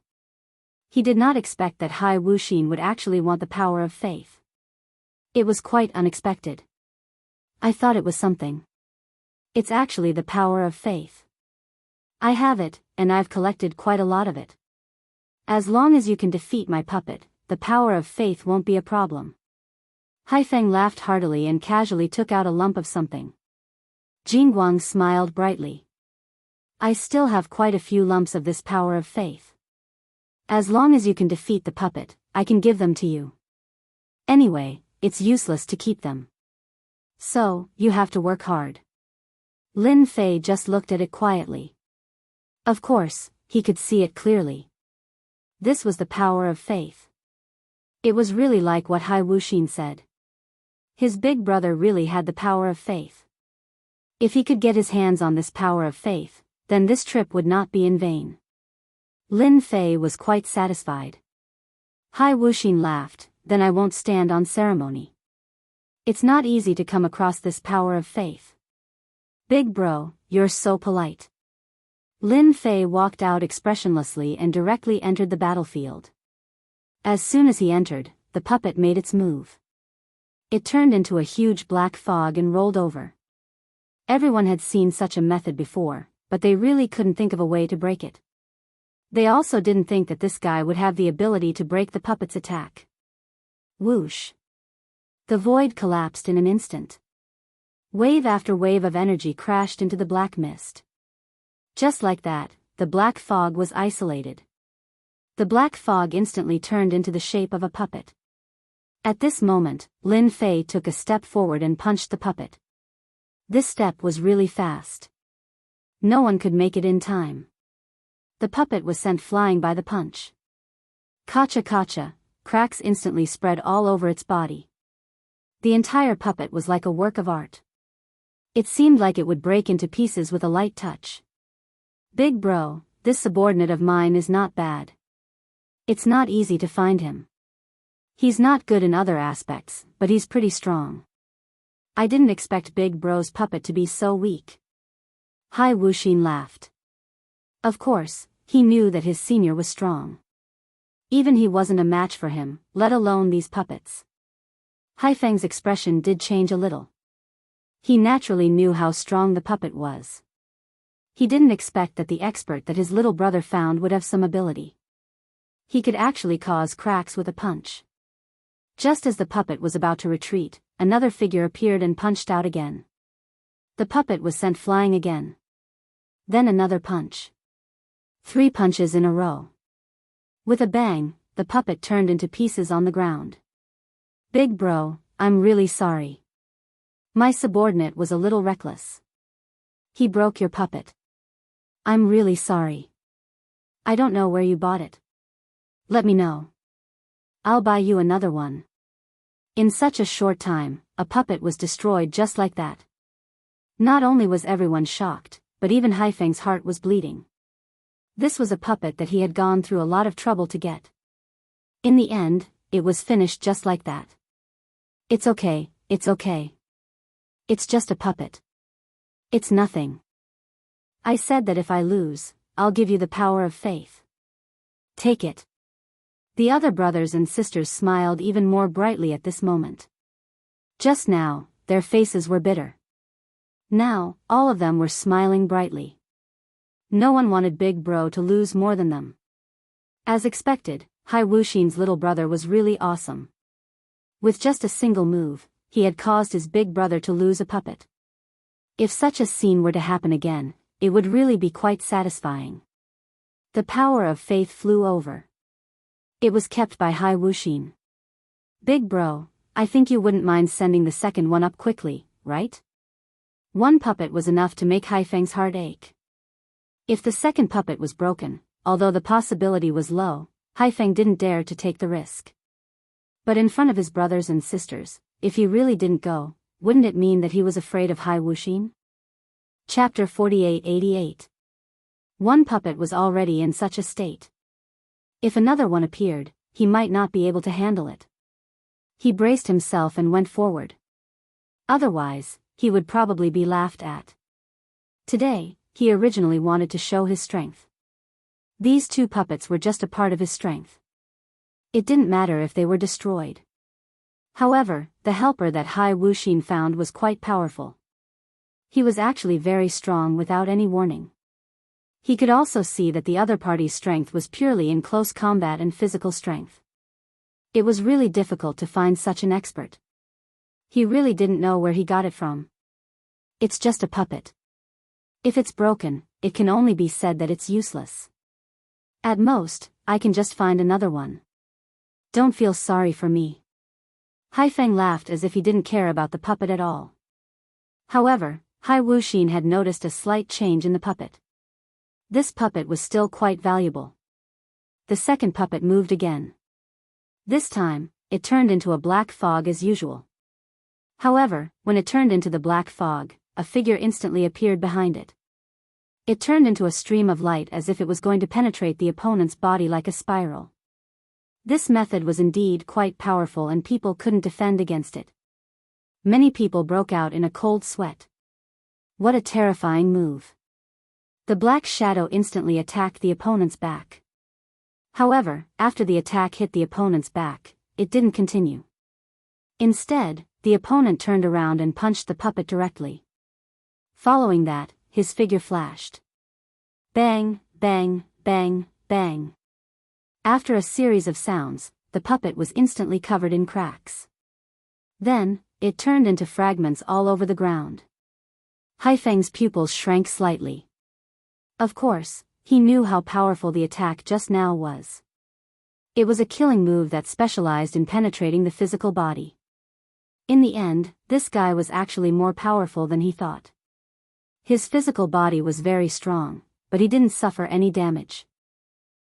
He did not expect that Hai Wuxin would actually want the power of faith. It was quite unexpected. I thought it was something. It's actually the power of faith. I have it, and I've collected quite a lot of it. As long as you can defeat my puppet, the power of faith won't be a problem. Haifeng laughed heartily and casually took out a lump of something. Jingguang smiled brightly. I still have quite a few lumps of this power of faith. As long as you can defeat the puppet, I can give them to you. Anyway, it's useless to keep them. So, you have to work hard. Lin Fei just looked at it quietly. Of course, he could see it clearly. This was the power of faith. It was really like what Hai Wuxin said. His big brother really had the power of faith. If he could get his hands on this power of faith, then this trip would not be in vain. Lin Fei was quite satisfied. Hai Wuxin laughed, then I won't stand on ceremony. It's not easy to come across this power of faith. Big Bro, you're so polite. Lin Fei walked out expressionlessly and directly entered the battlefield. As soon as he entered, the puppet made its move. It turned into a huge black fog and rolled over. Everyone had seen such a method before, but they really couldn't think of a way to break it. They also didn't think that this guy would have the ability to break the puppet's attack. Whoosh! The void collapsed in an instant. Wave after wave of energy crashed into the black mist. Just like that, the black fog was isolated. The black fog instantly turned into the shape of a puppet. At this moment, Lin Fei took a step forward and punched the puppet. This step was really fast. No one could make it in time. The puppet was sent flying by the punch. Kacha kacha, cracks instantly spread all over its body. The entire puppet was like a work of art. It seemed like it would break into pieces with a light touch. Big bro, this subordinate of mine is not bad. It's not easy to find him. He's not good in other aspects, but he's pretty strong. I didn't expect Big Bro's puppet to be so weak. Hai Wuxin laughed. Of course, he knew that his senior was strong. Even he wasn't a match for him, let alone these puppets. Haifeng's expression did change a little. He naturally knew how strong the puppet was. He didn't expect that the expert that his little brother found would have some ability. He could actually cause cracks with a punch. Just as the puppet was about to retreat, another figure appeared and punched out again. The puppet was sent flying again. Then another punch. 3 punches in a row. With a bang, the puppet turned into pieces on the ground. Big bro, I'm really sorry. My subordinate was a little reckless. He broke your puppet. I'm really sorry. I don't know where you bought it. Let me know. I'll buy you another one. In such a short time, a puppet was destroyed just like that. Not only was everyone shocked, but even Haifeng's heart was bleeding. This was a puppet that he had gone through a lot of trouble to get. In the end, it was finished just like that. It's okay, it's okay. It's just a puppet. It's nothing. I said that if I lose, I'll give you the power of faith. Take it. The other brothers and sisters smiled even more brightly at this moment. Just now, their faces were bitter. Now, all of them were smiling brightly. No one wanted Big Bro to lose more than them. As expected, Hai Wuxin's little brother was really awesome. With just a single move, he had caused his big brother to lose a puppet. If such a scene were to happen again, it would really be quite satisfying. The power of faith flew over. It was kept by Hai Wuxin. Big bro, I think you wouldn't mind sending the second one up quickly, right? One puppet was enough to make Haifeng's heart ache. If the second puppet was broken, although the possibility was low, Haifeng didn't dare to take the risk. But in front of his brothers and sisters, if he really didn't go, wouldn't it mean that he was afraid of Hai Wuxin? Chapter 4888. One puppet was already in such a state. If another one appeared, he might not be able to handle it. He braced himself and went forward. Otherwise, he would probably be laughed at. Today, he originally wanted to show his strength. These 2 puppets were just a part of his strength. It didn't matter if they were destroyed. However, the helper that Hai Wuxin found was quite powerful. He was actually very strong without any warning. He could also see that the other party's strength was purely in close combat and physical strength. It was really difficult to find such an expert. He really didn't know where he got it from. It's just a puppet. If it's broken, it can only be said that it's useless. At most, I can just find another one. Don't feel sorry for me. Haifeng laughed as if he didn't care about the puppet at all. However, Hai Wuxin had noticed a slight change in the puppet. This puppet was still quite valuable. The second puppet moved again. This time, it turned into a black fog as usual. However, when it turned into the black fog, a figure instantly appeared behind it. It turned into a stream of light as if it was going to penetrate the opponent's body like a spiral. This method was indeed quite powerful and people couldn't defend against it. Many people broke out in a cold sweat. What a terrifying move. The black shadow instantly attacked the opponent's back. However, after the attack hit the opponent's back, it didn't continue. Instead, the opponent turned around and punched the puppet directly. Following that, his figure flashed. Bang, bang, bang, bang. After a series of sounds, the puppet was instantly covered in cracks. Then, it turned into fragments all over the ground. Haifeng's pupils shrank slightly. Of course, he knew how powerful the attack just now was. It was a killing move that specialized in penetrating the physical body. In the end, this guy was actually more powerful than he thought. His physical body was very strong, but he didn't suffer any damage.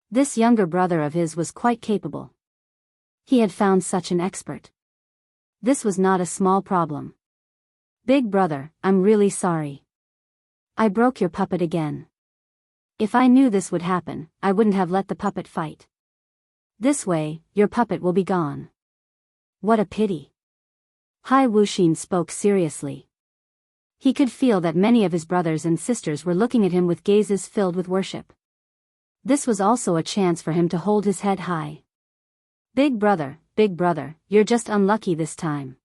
This younger brother of his was quite capable. He had found such an expert. This was not a small problem. Big brother, I'm really sorry. I broke your puppet again. If I knew this would happen, I wouldn't have let the puppet fight. This way, your puppet will be gone. What a pity. Hai Wuxin spoke seriously. He could feel that many of his brothers and sisters were looking at him with gazes filled with worship. This was also a chance for him to hold his head high. Big brother, you're just unlucky this time.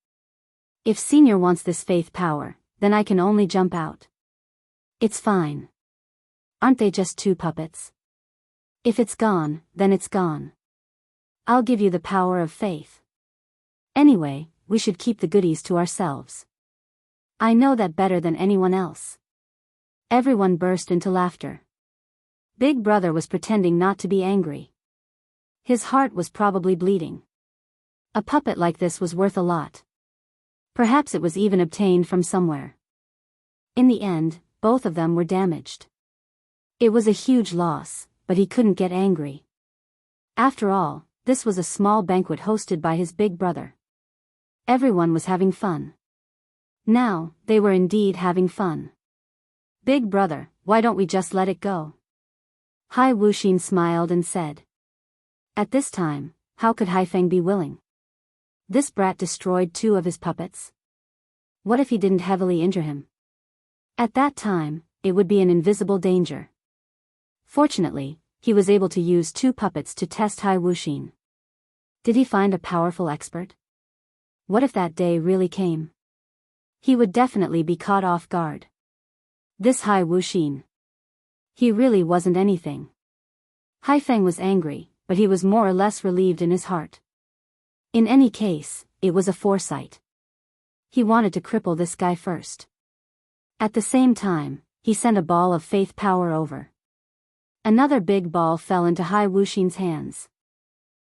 If Senior wants this faith power, then I can only jump out. It's fine. Aren't they just 2 puppets? If it's gone, then it's gone. I'll give you the power of faith. Anyway, we should keep the goodies to ourselves. I know that better than anyone else. Everyone burst into laughter. Big brother was pretending not to be angry. His heart was probably bleeding. A puppet like this was worth a lot. Perhaps it was even obtained from somewhere. In the end, both of them were damaged. It was a huge loss, but he couldn't get angry. After all, this was a small banquet hosted by his big brother. Everyone was having fun. Now, they were indeed having fun. Big brother, why don't we just let it go? Hai Wuxin smiled and said. At this time, how could Haifeng be willing? This brat destroyed 2 of his puppets. What if he didn't heavily injure him? At that time, it would be an invisible danger. Fortunately, he was able to use 2 puppets to test Hai Wuxin. Did he find a powerful expert? What if that day really came? He would definitely be caught off guard. This Hai Wuxin. He really wasn't anything. Haifeng was angry, but he was more or less relieved in his heart. In any case, it was a foresight. He wanted to cripple this guy first. At the same time, he sent a ball of faith power over. Another big ball fell into Hai Wuxin's hands.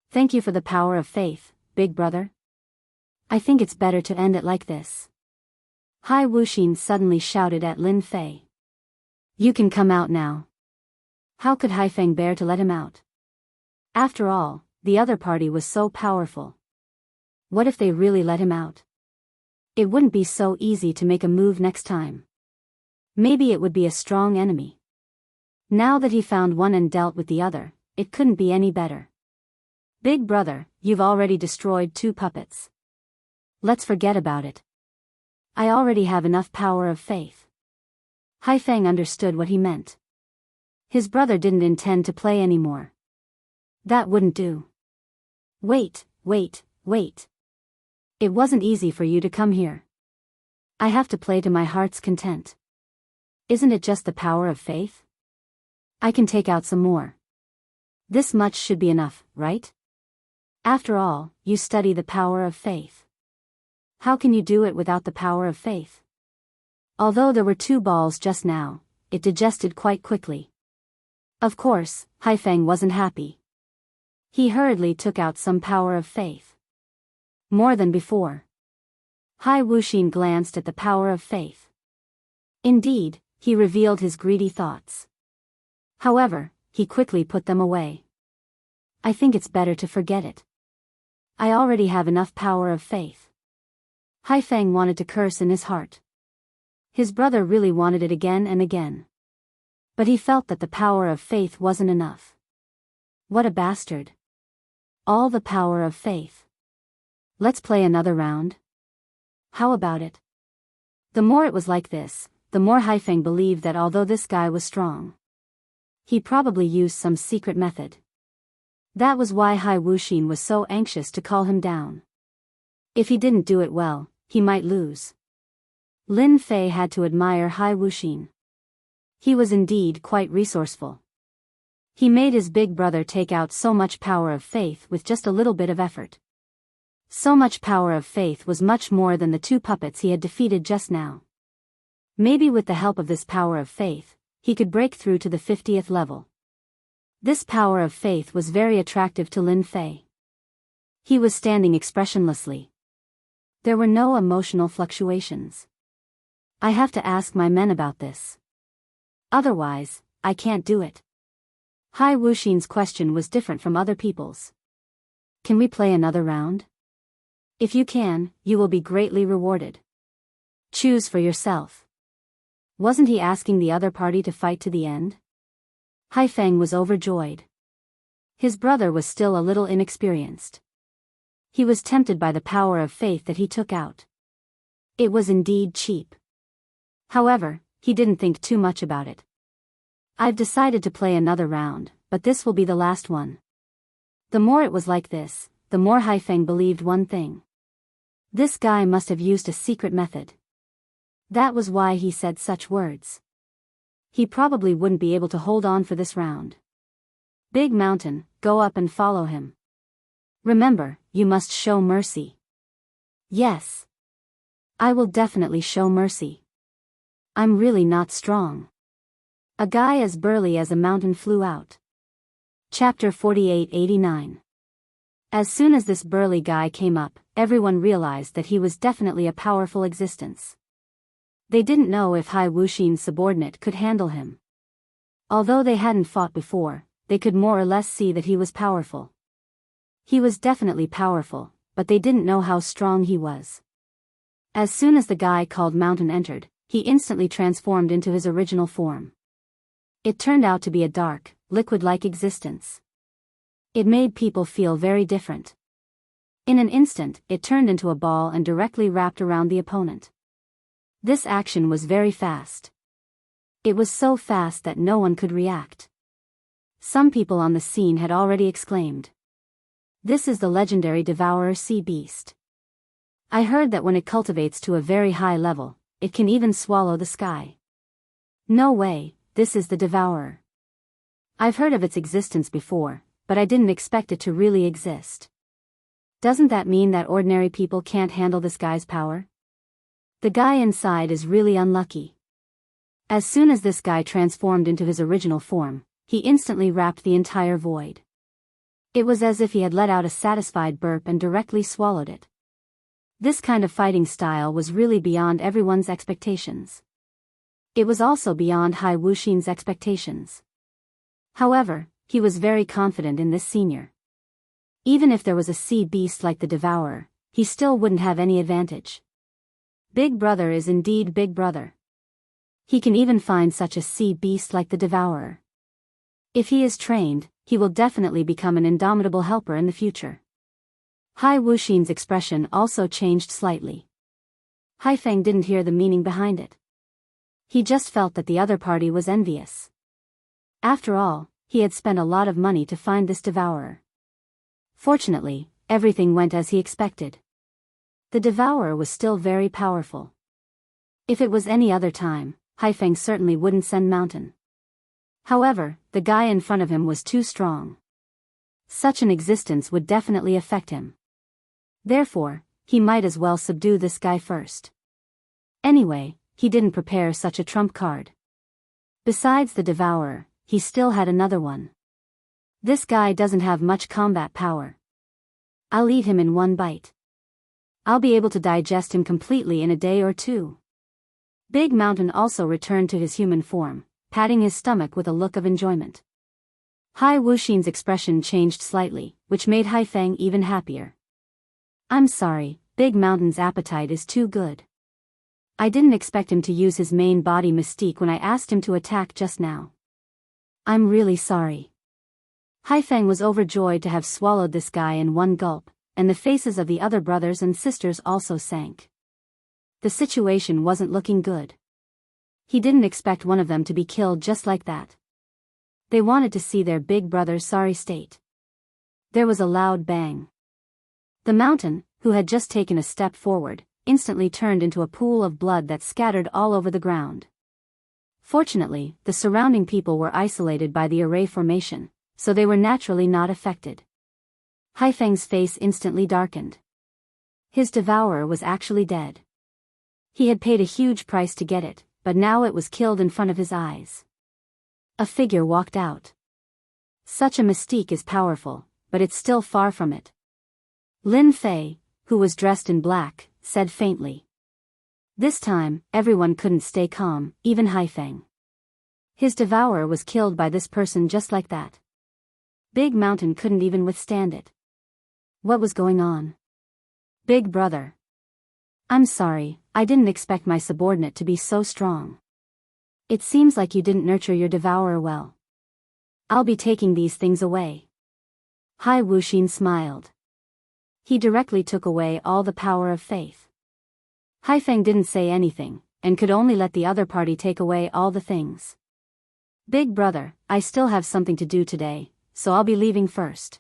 Thank you for the power of faith, big brother. I think it's better to end it like this. Hai Wuxin suddenly shouted at Lin Fei. You can come out now. How could Haifeng bear to let him out? After all, the other party was so powerful. What if they really let him out? It wouldn't be so easy to make a move next time. Maybe it would be a strong enemy. Now that he found one and dealt with the other, it couldn't be any better. Big brother, you've already destroyed 2 puppets. Let's forget about it. I already have enough power of faith. Haifeng understood what he meant. His brother didn't intend to play anymore. That wouldn't do. Wait. It wasn't easy for you to come here. I have to play to my heart's content. Isn't it just the power of faith? I can take out some more. This much should be enough, right? After all, you study the power of faith. How can you do it without the power of faith? Although there were 2 balls just now, it digested quite quickly. Of course, Haifeng wasn't happy. He hurriedly took out some power of faith. More than before. Hai Wuxin glanced at the power of faith. Indeed, he revealed his greedy thoughts. However, he quickly put them away. I think it's better to forget it. I already have enough power of faith. Haifeng wanted to curse in his heart. His brother really wanted it again and again. But he felt that the power of faith wasn't enough. What a bastard. All the power of faith. Let's play another round. How about it? The more it was like this, the more Haifeng believed that although this guy was strong, he probably used some secret method. That was why Hai Wuxin was so anxious to call him down. If he didn't do it well, he might lose. Lin Fei had to admire Hai Wuxin. He was indeed quite resourceful. He made his big brother take out so much power of faith with just a little bit of effort. So much power of faith was much more than the two puppets he had defeated just now. Maybe with the help of this power of faith, he could break through to the 50th level. This power of faith was very attractive to Lin Fei. He was standing expressionlessly. There were no emotional fluctuations. I have to ask my men about this. Otherwise, I can't do it. Hai Wuxin's question was different from other people's. Can we play another round? If you can, you will be greatly rewarded. Choose for yourself. Wasn't he asking the other party to fight to the end? Hai Feng was overjoyed. His brother was still a little inexperienced. He was tempted by the power of faith that he took out. It was indeed cheap. However, he didn't think too much about it. I've decided to play another round, but this will be the last one. The more it was like this, the more Hai Feng believed one thing. This guy must have used a secret method. That was why he said such words. He probably wouldn't be able to hold on for this round. Big Mountain, go up and follow him. Remember, you must show mercy. Yes. I will definitely show mercy. I'm really not strong. A guy as burly as a mountain flew out. Chapter 48-89. As soon as this burly guy came up, everyone realized that he was definitely a powerful existence. They didn't know if Hai Wuxin's subordinate could handle him. Although they hadn't fought before, they could more or less see that he was powerful. He was definitely powerful, but they didn't know how strong he was. As soon as the guy called Mountain entered, he instantly transformed into his original form. It turned out to be a dark, liquid-like existence. It made people feel very different. In an instant, it turned into a ball and directly wrapped around the opponent. This action was very fast. It was so fast that no one could react. Some people on the scene had already exclaimed, "This is the legendary Devourer Sea Beast. I heard that when it cultivates to a very high level, it can even swallow the sky. No way, this is the Devourer. I've heard of its existence before, but I didn't expect it to really exist. Doesn't that mean that ordinary people can't handle this guy's power? The guy inside is really unlucky." As soon as this guy transformed into his original form, he instantly wrapped the entire void. It was as if he had let out a satisfied burp and directly swallowed it. This kind of fighting style was really beyond everyone's expectations. It was also beyond Hai Wuxin's expectations. However, he was very confident in this senior. Even if there was a sea beast like the Devourer, he still wouldn't have any advantage. Big Brother is indeed Big Brother. He can even find such a sea beast like the Devourer. If he is trained, he will definitely become an indomitable helper in the future. Hai Wuxin's expression also changed slightly. Hai Feng didn't hear the meaning behind it. He just felt that the other party was envious. After all, he had spent a lot of money to find this Devourer. Fortunately, everything went as he expected. The Devourer was still very powerful. If it was any other time, Hai Feng certainly wouldn't send Mountain. However, the guy in front of him was too strong. Such an existence would definitely affect him. Therefore, he might as well subdue this guy first. Anyway, he didn't prepare such a trump card. Besides the Devourer, he still had another one. This guy doesn't have much combat power. I'll eat him in one bite. I'll be able to digest him completely in a day or two. Big Mountain also returned to his human form, patting his stomach with a look of enjoyment. Hai Wuxin's expression changed slightly, which made Hai Feng even happier. "I'm sorry, Big Mountain's appetite is too good. I didn't expect him to use his main body mystique when I asked him to attack just now. I'm really sorry." Hai Feng was overjoyed to have swallowed this guy in one gulp, and the faces of the other brothers and sisters also sank. The situation wasn't looking good. He didn't expect one of them to be killed just like that. They wanted to see their big brother's sorry state. There was a loud bang. The Mountain, who had just taken a step forward, instantly turned into a pool of blood that scattered all over the ground. Fortunately, the surrounding people were isolated by the array formation, so they were naturally not affected. Hai Feng's face instantly darkened. His devourer was actually dead. He had paid a huge price to get it, but now it was killed in front of his eyes. A figure walked out. Such a mystique is powerful, but it's still far from it. Lin Fei, who was dressed in black, said faintly. This time, everyone couldn't stay calm, even Haifeng. His devourer was killed by this person just like that. Big Mountain couldn't even withstand it. What was going on? Big brother. I'm sorry, I didn't expect my subordinate to be so strong. It seems like you didn't nurture your devourer well. I'll be taking these things away. Hai Wuxin smiled. He directly took away all the power of faith. Haifeng didn't say anything, and could only let the other party take away all the things. Big brother, I still have something to do today, so I'll be leaving first.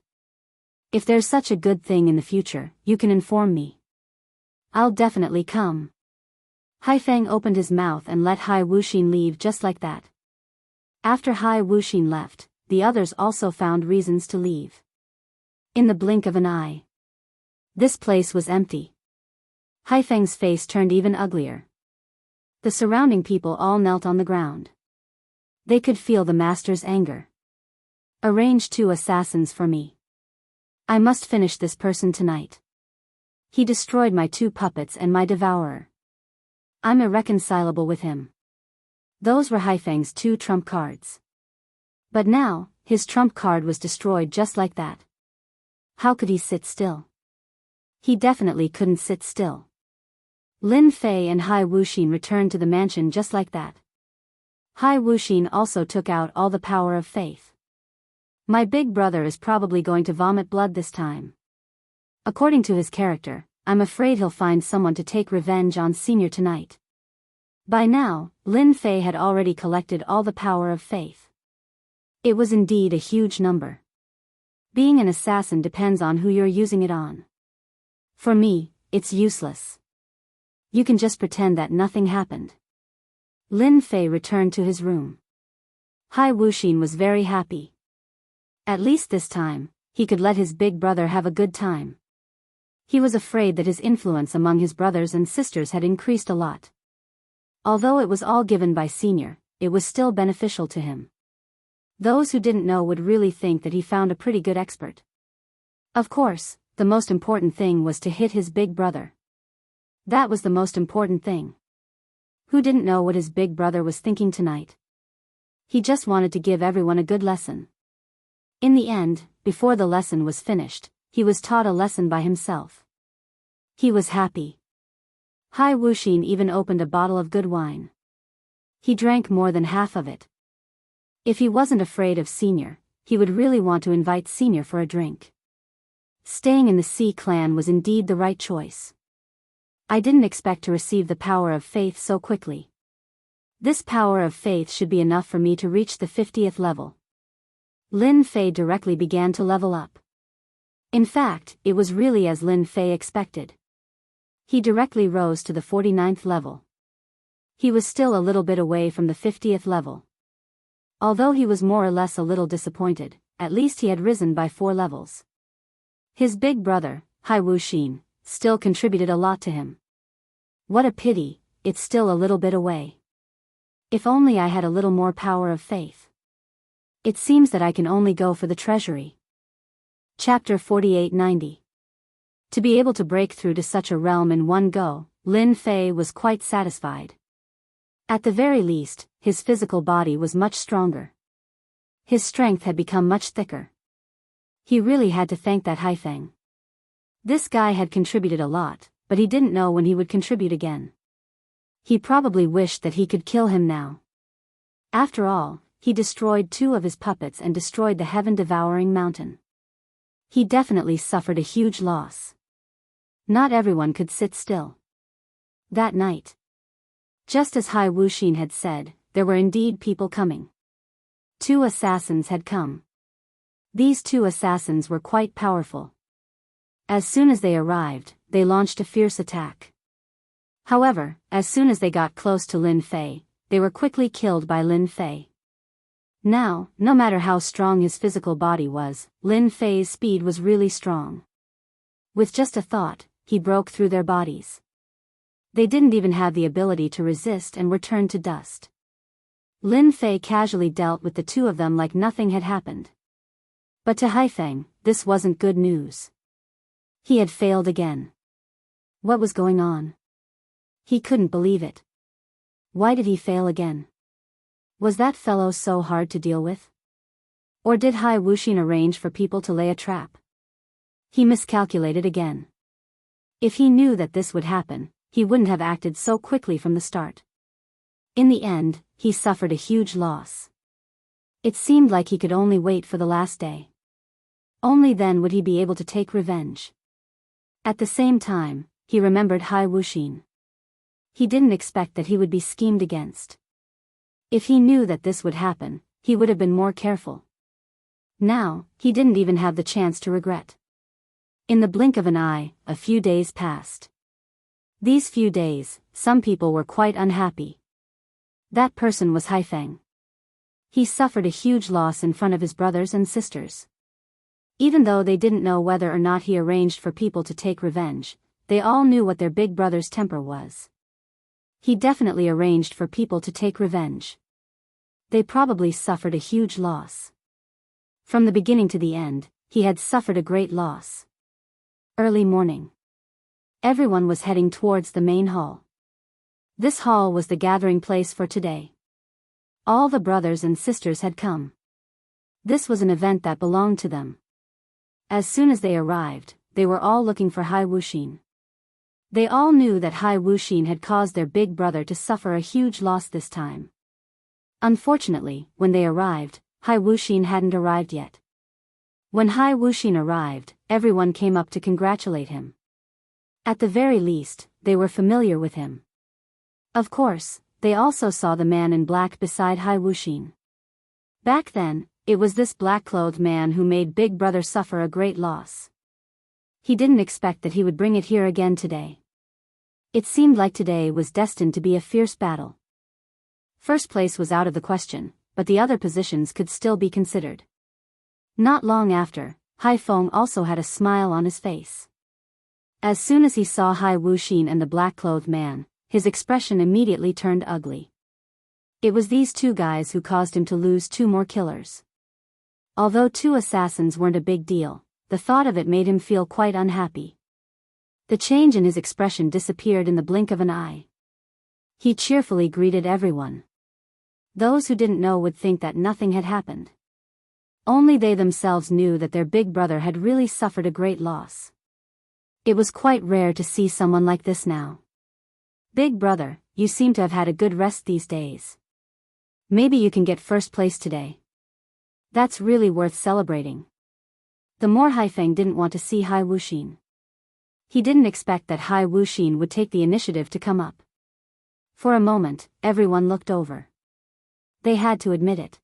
If there's such a good thing in the future, you can inform me. I'll definitely come. Haifeng opened his mouth and let Hai Wuxin leave just like that. After Hai Wuxin left, the others also found reasons to leave. In the blink of an eye. This place was empty. Haifeng's face turned even uglier. The surrounding people all knelt on the ground. They could feel the master's anger. Arrange 2 assassins for me. I must finish this person tonight. He destroyed my 2 puppets and my devourer. I'm irreconcilable with him. Those were Haifeng's 2 trump cards. But now, his trump card was destroyed just like that. How could he sit still? He definitely couldn't sit still. Lin Fei and Hai Wuxin returned to the mansion just like that. Hai Wuxin also took out all the power of faith. My big brother is probably going to vomit blood this time. According to his character, I'm afraid he'll find someone to take revenge on Senior tonight. By now, Lin Fei had already collected all the power of faith. It was indeed a huge number. Being an assassin depends on who you're using it on. For me, it's useless. You can just pretend that nothing happened. Lin Fei returned to his room. Hai Wuxin was very happy. At least this time, he could let his big brother have a good time. He was afraid that his influence among his brothers and sisters had increased a lot. Although it was all given by Senior, it was still beneficial to him. Those who didn't know would really think that he found a pretty good expert. Of course, the most important thing was to hit his big brother. That was the most important thing. Who didn't know what his big brother was thinking tonight? He just wanted to give everyone a good lesson. In the end, before the lesson was finished, he was taught a lesson by himself. He was happy. Hai Wuxin even opened a bottle of good wine. He drank more than half of it. If he wasn't afraid of Senior, he would really want to invite Senior for a drink. Staying in the Sea clan was indeed the right choice. I didn't expect to receive the power of faith so quickly. This power of faith should be enough for me to reach the 50th level. Lin Fei directly began to level up. In fact, it was really as Lin Fei expected. He directly rose to the 49th level. He was still a little bit away from the 50th level. Although he was more or less a little disappointed, at least he had risen by 4 levels. His big brother, Hai Wuxin, still contributed a lot to him. What a pity, it's still a little bit away. If only I had a little more power of faith. It seems that I can only go for the treasury. Chapter 4890. To be able to break through to such a realm in one go, Lin Fei was quite satisfied. At the very least, his physical body was much stronger. His strength had become much thicker. He really had to thank that Haifeng. This guy had contributed a lot, but he didn't know when he would contribute again. He probably wished that he could kill him now. After all, he destroyed 2 of his puppets and destroyed the heaven-devouring mountain. He definitely suffered a huge loss. Not everyone could sit still. That night, just as Hai Wuxin had said, there were indeed people coming. 2 assassins had come. These 2 assassins were quite powerful. As soon as they arrived, they launched a fierce attack. However, as soon as they got close to Lin Fei, they were quickly killed by Lin Fei. Now, no matter how strong his physical body was, Lin Fei's speed was really strong. With just a thought, he broke through their bodies. They didn't even have the ability to resist and were turned to dust. Lin Fei casually dealt with the two of them like nothing had happened. But to Haifeng, this wasn't good news. He had failed again. What was going on? He couldn't believe it. Why did he fail again? Was that fellow so hard to deal with? Or did Hai Wuxin arrange for people to lay a trap? He miscalculated again. If he knew that this would happen, he wouldn't have acted so quickly from the start. In the end, he suffered a huge loss. It seemed like he could only wait for the last day. Only then would he be able to take revenge. At the same time, he remembered Hai Wuxin. He didn't expect that he would be schemed against. If he knew that this would happen, he would have been more careful. Now, he didn't even have the chance to regret. In the blink of an eye, a few days passed. These few days, some people were quite unhappy. That person was Haifeng. He suffered a huge loss in front of his brothers and sisters. Even though they didn't know whether or not he arranged for people to take revenge, they all knew what their big brother's temper was. He definitely arranged for people to take revenge. They probably suffered a huge loss. From the beginning to the end, he had suffered a great loss. Early morning. Everyone was heading towards the main hall. This hall was the gathering place for today. All the brothers and sisters had come. This was an event that belonged to them. As soon as they arrived, they were all looking for Hai Wuxin. They all knew that Hai Wuxin had caused their big brother to suffer a huge loss this time. Unfortunately, when they arrived, Hai Wuxin hadn't arrived yet. When Hai Wuxin arrived, everyone came up to congratulate him. At the very least, they were familiar with him. Of course, they also saw the man in black beside Hai Wuxin. Back then, it was this black-clothed man who made Big Brother suffer a great loss. He didn't expect that he would bring it here again today. It seemed like today was destined to be a fierce battle. First place was out of the question, but the other positions could still be considered. Not long after, Hai Feng also had a smile on his face. As soon as he saw Hai Wuxin and the black-clothed man, his expression immediately turned ugly. It was these two guys who caused him to lose two more killers. Although two assassins weren't a big deal, the thought of it made him feel quite unhappy. The change in his expression disappeared in the blink of an eye. He cheerfully greeted everyone. Those who didn't know would think that nothing had happened. Only they themselves knew that their big brother had really suffered a great loss. It was quite rare to see someone like this now. Big brother, you seem to have had a good rest these days. Maybe you can get first place today. That's really worth celebrating. The more Haifeng didn't want to see Hai Wuxin. He didn't expect that Hai Wuxin would take the initiative to come up. For a moment, everyone looked over. They had to admit it.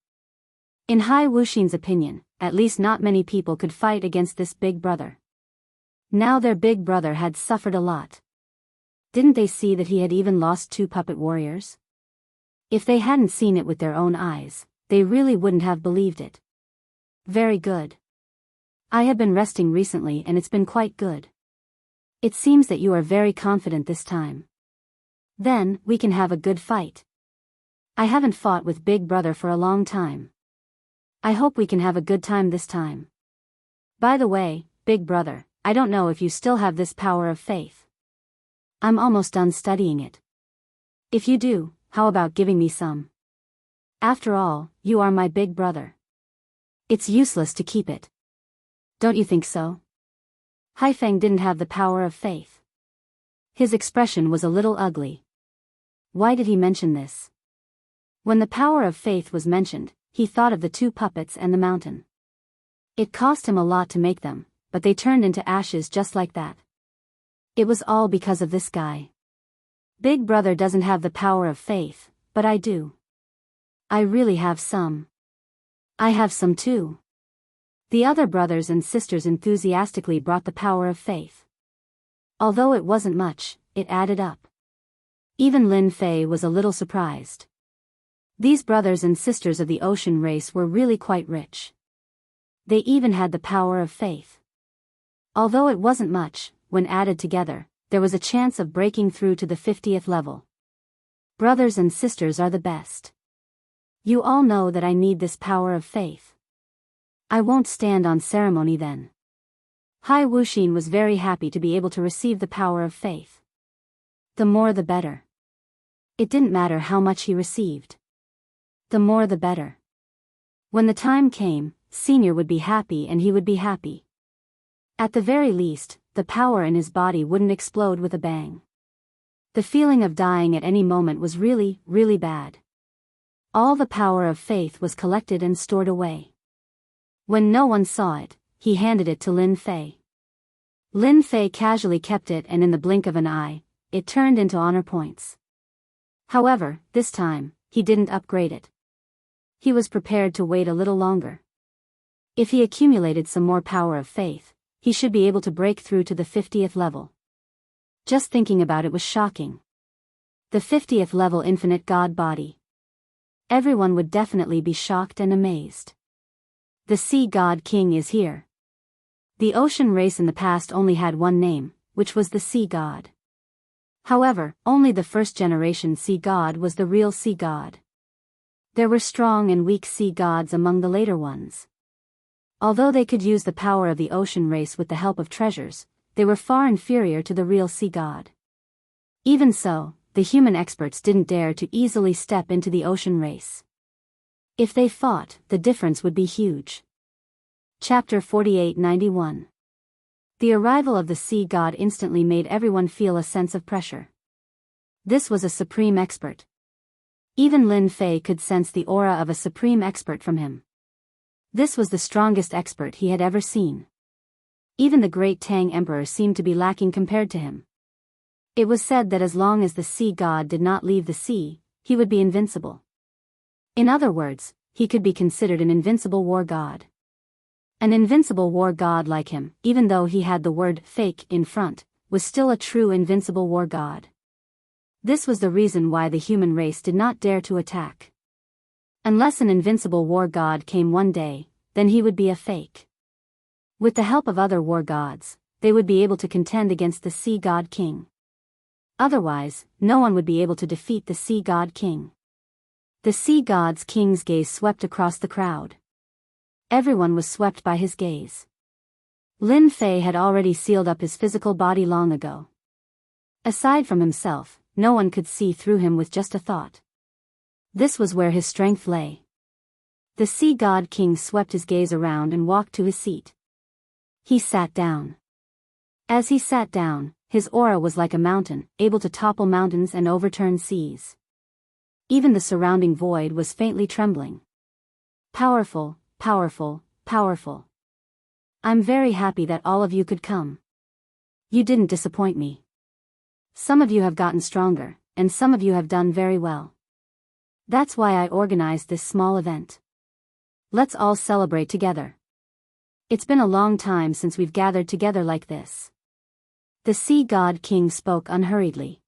In Hai Wuxin's opinion, at least not many people could fight against this big brother. Now their big brother had suffered a lot. Didn't they see that he had even lost two puppet warriors? If they hadn't seen it with their own eyes, they really wouldn't have believed it. Very good. I have been resting recently and it's been quite good. It seems that you are very confident this time. Then, we can have a good fight. I haven't fought with Big Brother for a long time. I hope we can have a good time this time. By the way, Big Brother, I don't know if you still have this power of faith. I'm almost done studying it. If you do, how about giving me some? After all, you are my big brother. It's useless to keep it. Don't you think so? Haifeng didn't have the power of faith. His expression was a little ugly. Why did he mention this? When the power of faith was mentioned, he thought of the two puppets and the mountain. It cost him a lot to make them, but they turned into ashes just like that. It was all because of this guy. Big Brother doesn't have the power of faith, but I do. I really have some. I have some too. The other brothers and sisters enthusiastically brought the power of faith. Although it wasn't much, it added up. Even Lin Fei was a little surprised. These brothers and sisters of the ocean race were really quite rich. They even had the power of faith. Although it wasn't much, when added together, there was a chance of breaking through to the 50th level. Brothers and sisters are the best. You all know that I need this power of faith. I won't stand on ceremony then. Hai Wuxin was very happy to be able to receive the power of faith. The more the better. It didn't matter how much he received. The more the better. When the time came, Senior would be happy and he would be happy. At the very least, the power in his body wouldn't explode with a bang. The feeling of dying at any moment was really, really bad. All the power of faith was collected and stored away. When no one saw it, he handed it to Lin Fei. Lin Fei casually kept it, and in the blink of an eye, it turned into honor points. However, this time, he didn't upgrade it. He was prepared to wait a little longer. If he accumulated some more power of faith, he should be able to break through to the 50th level. Just thinking about it was shocking. The 50th level infinite god body. Everyone would definitely be shocked and amazed. The Sea God King is here. The ocean race in the past only had one name, which was the Sea God. However, only the first generation Sea God was the real Sea God. There were strong and weak Sea Gods among the later ones. Although they could use the power of the ocean race with the help of treasures, they were far inferior to the real Sea God. Even so, the human experts didn't dare to easily step into the ocean race. If they fought, the difference would be huge. Chapter 4891. The arrival of the Sea God instantly made everyone feel a sense of pressure. This was a supreme expert. Even Lin Fei could sense the aura of a supreme expert from him. This was the strongest expert he had ever seen. Even the great Tang Emperor seemed to be lacking compared to him. It was said that as long as the Sea God did not leave the sea, he would be invincible. In other words, he could be considered an invincible war god. An invincible war god like him, even though he had the word fake in front, was still a true invincible war god. This was the reason why the human race did not dare to attack. Unless an invincible war god came one day, then he would be a fake. With the help of other war gods, they would be able to contend against the Sea God King. Otherwise, no one would be able to defeat the Sea God King. The Sea God's King's gaze swept across the crowd. Everyone was swept by his gaze. Lin Fei had already sealed up his physical body long ago. Aside from himself, no one could see through him with just a thought. This was where his strength lay. The Sea God King swept his gaze around and walked to his seat. He sat down. As he sat down, his aura was like a mountain, able to topple mountains and overturn seas. Even the surrounding void was faintly trembling. Powerful, powerful, powerful. I'm very happy that all of you could come. You didn't disappoint me. Some of you have gotten stronger, and some of you have done very well. That's why I organized this small event. Let's all celebrate together. It's been a long time since we've gathered together like this. The Sea God King spoke unhurriedly.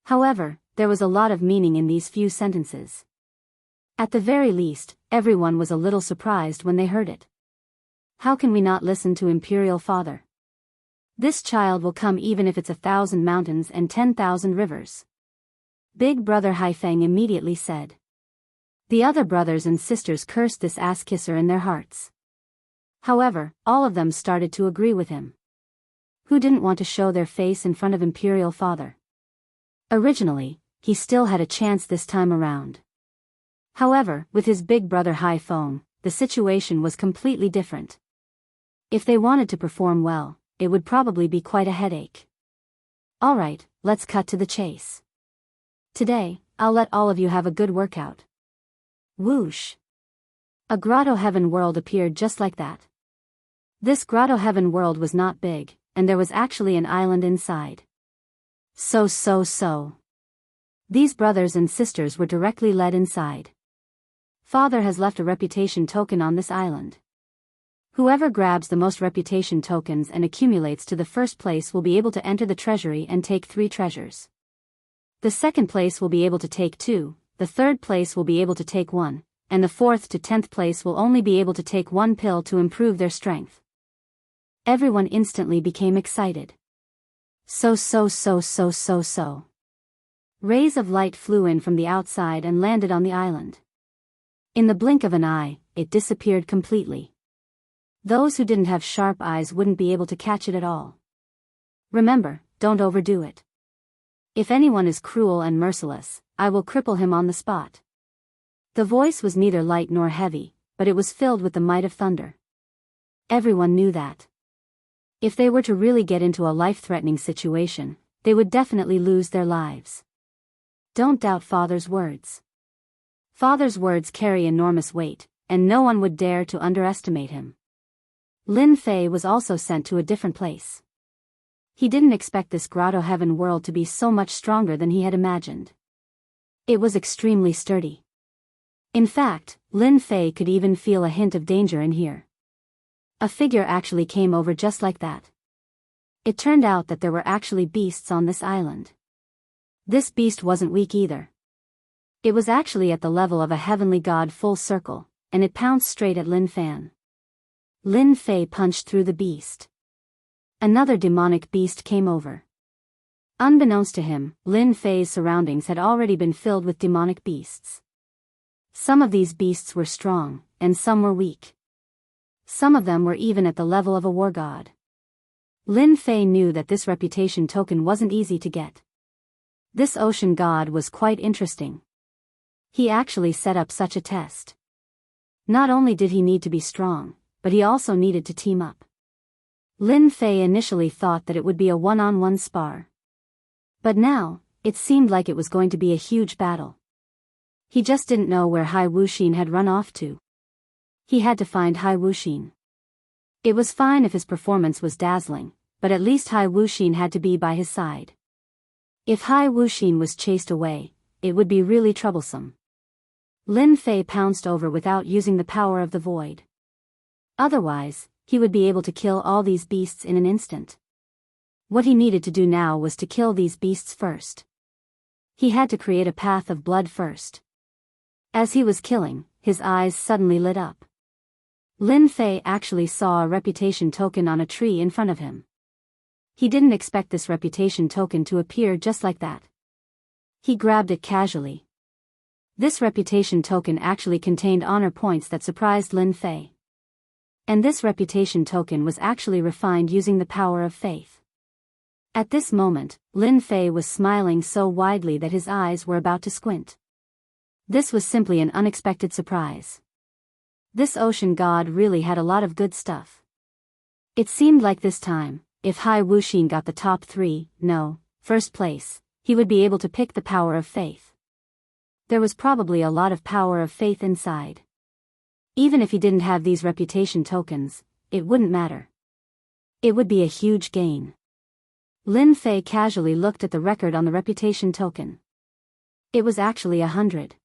However, there was a lot of meaning in these few sentences. At the very least, everyone was a little surprised when they heard it. How can we not listen to Imperial Father? This child will come even if it's 1,000 mountains and 10,000 rivers. Big brother Haifeng immediately said. The other brothers and sisters cursed this ass-kisser in their hearts. However, all of them started to agree with him. Who didn't want to show their face in front of Imperial Father? Originally, he still had a chance this time around. However, with his big brother Haifeng, the situation was completely different. If they wanted to perform well, it would probably be quite a headache. Alright, let's cut to the chase. Today, I'll let all of you have a good workout. Whoosh! A grotto heaven world appeared just like that. This grotto heaven world was not big, and there was actually an island inside. So. These brothers and sisters were directly led inside. Father has left a reputation token on this island. Whoever grabs the most reputation tokens and accumulates to the first place will be able to enter the treasury and take 3 treasures. The second place will be able to take 2, the third place will be able to take 1, and the 4th to 10th place will only be able to take 1 pill to improve their strength. Everyone instantly became excited. So. Rays of light flew in from the outside and landed on the island. In the blink of an eye, it disappeared completely. Those who didn't have sharp eyes wouldn't be able to catch it at all. Remember, don't overdo it. If anyone is cruel and merciless, I will cripple him on the spot. The voice was neither light nor heavy, but it was filled with the might of thunder. Everyone knew that. If they were to really get into a life-threatening situation, they would definitely lose their lives. Don't doubt Father's words. Father's words carry enormous weight, and no one would dare to underestimate him. Lin Fei was also sent to a different place. He didn't expect this grotto heaven world to be so much stronger than he had imagined. It was extremely sturdy. In fact, Lin Fei could even feel a hint of danger in here. A figure actually came over just like that. It turned out that there were actually beasts on this island. This beast wasn't weak either. It was actually at the level of a heavenly god full circle, and it pounced straight at Lin Fan. Lin Fei punched through the beast. Another demonic beast came over. Unbeknownst to him, Lin Fei's surroundings had already been filled with demonic beasts. Some of these beasts were strong, and some were weak. Some of them were even at the level of a war god. Lin Fei knew that this reputation token wasn't easy to get. This ocean god was quite interesting. He actually set up such a test. Not only did he need to be strong, but he also needed to team up. Lin Fei initially thought that it would be a one-on-one spar. But now, it seemed like it was going to be a huge battle. He just didn't know where Hai Wuxin had run off to. He had to find Hai Wuxin. It was fine if his performance was dazzling, but at least Hai Wuxin had to be by his side. If Hai Wuxin was chased away, it would be really troublesome. Lin Fei pounced over without using the power of the void. Otherwise, he would be able to kill all these beasts in an instant. What he needed to do now was to kill these beasts first. He had to create a path of blood first. As he was killing, his eyes suddenly lit up. Lin Fei actually saw a reputation token on a tree in front of him. He didn't expect this reputation token to appear just like that. He grabbed it casually. This reputation token actually contained honor points that surprised Lin Fei. And this reputation token was actually refined using the power of faith. At this moment, Lin Fei was smiling so widely that his eyes were about to squint. This was simply an unexpected surprise. This ocean god really had a lot of good stuff. It seemed like this time, if Hai Wuxin got the first place, he would be able to pick the power of faith. There was probably a lot of power of faith inside. Even if he didn't have these reputation tokens, it wouldn't matter. It would be a huge gain. Lin Fei casually looked at the record on the reputation token. It was actually 100.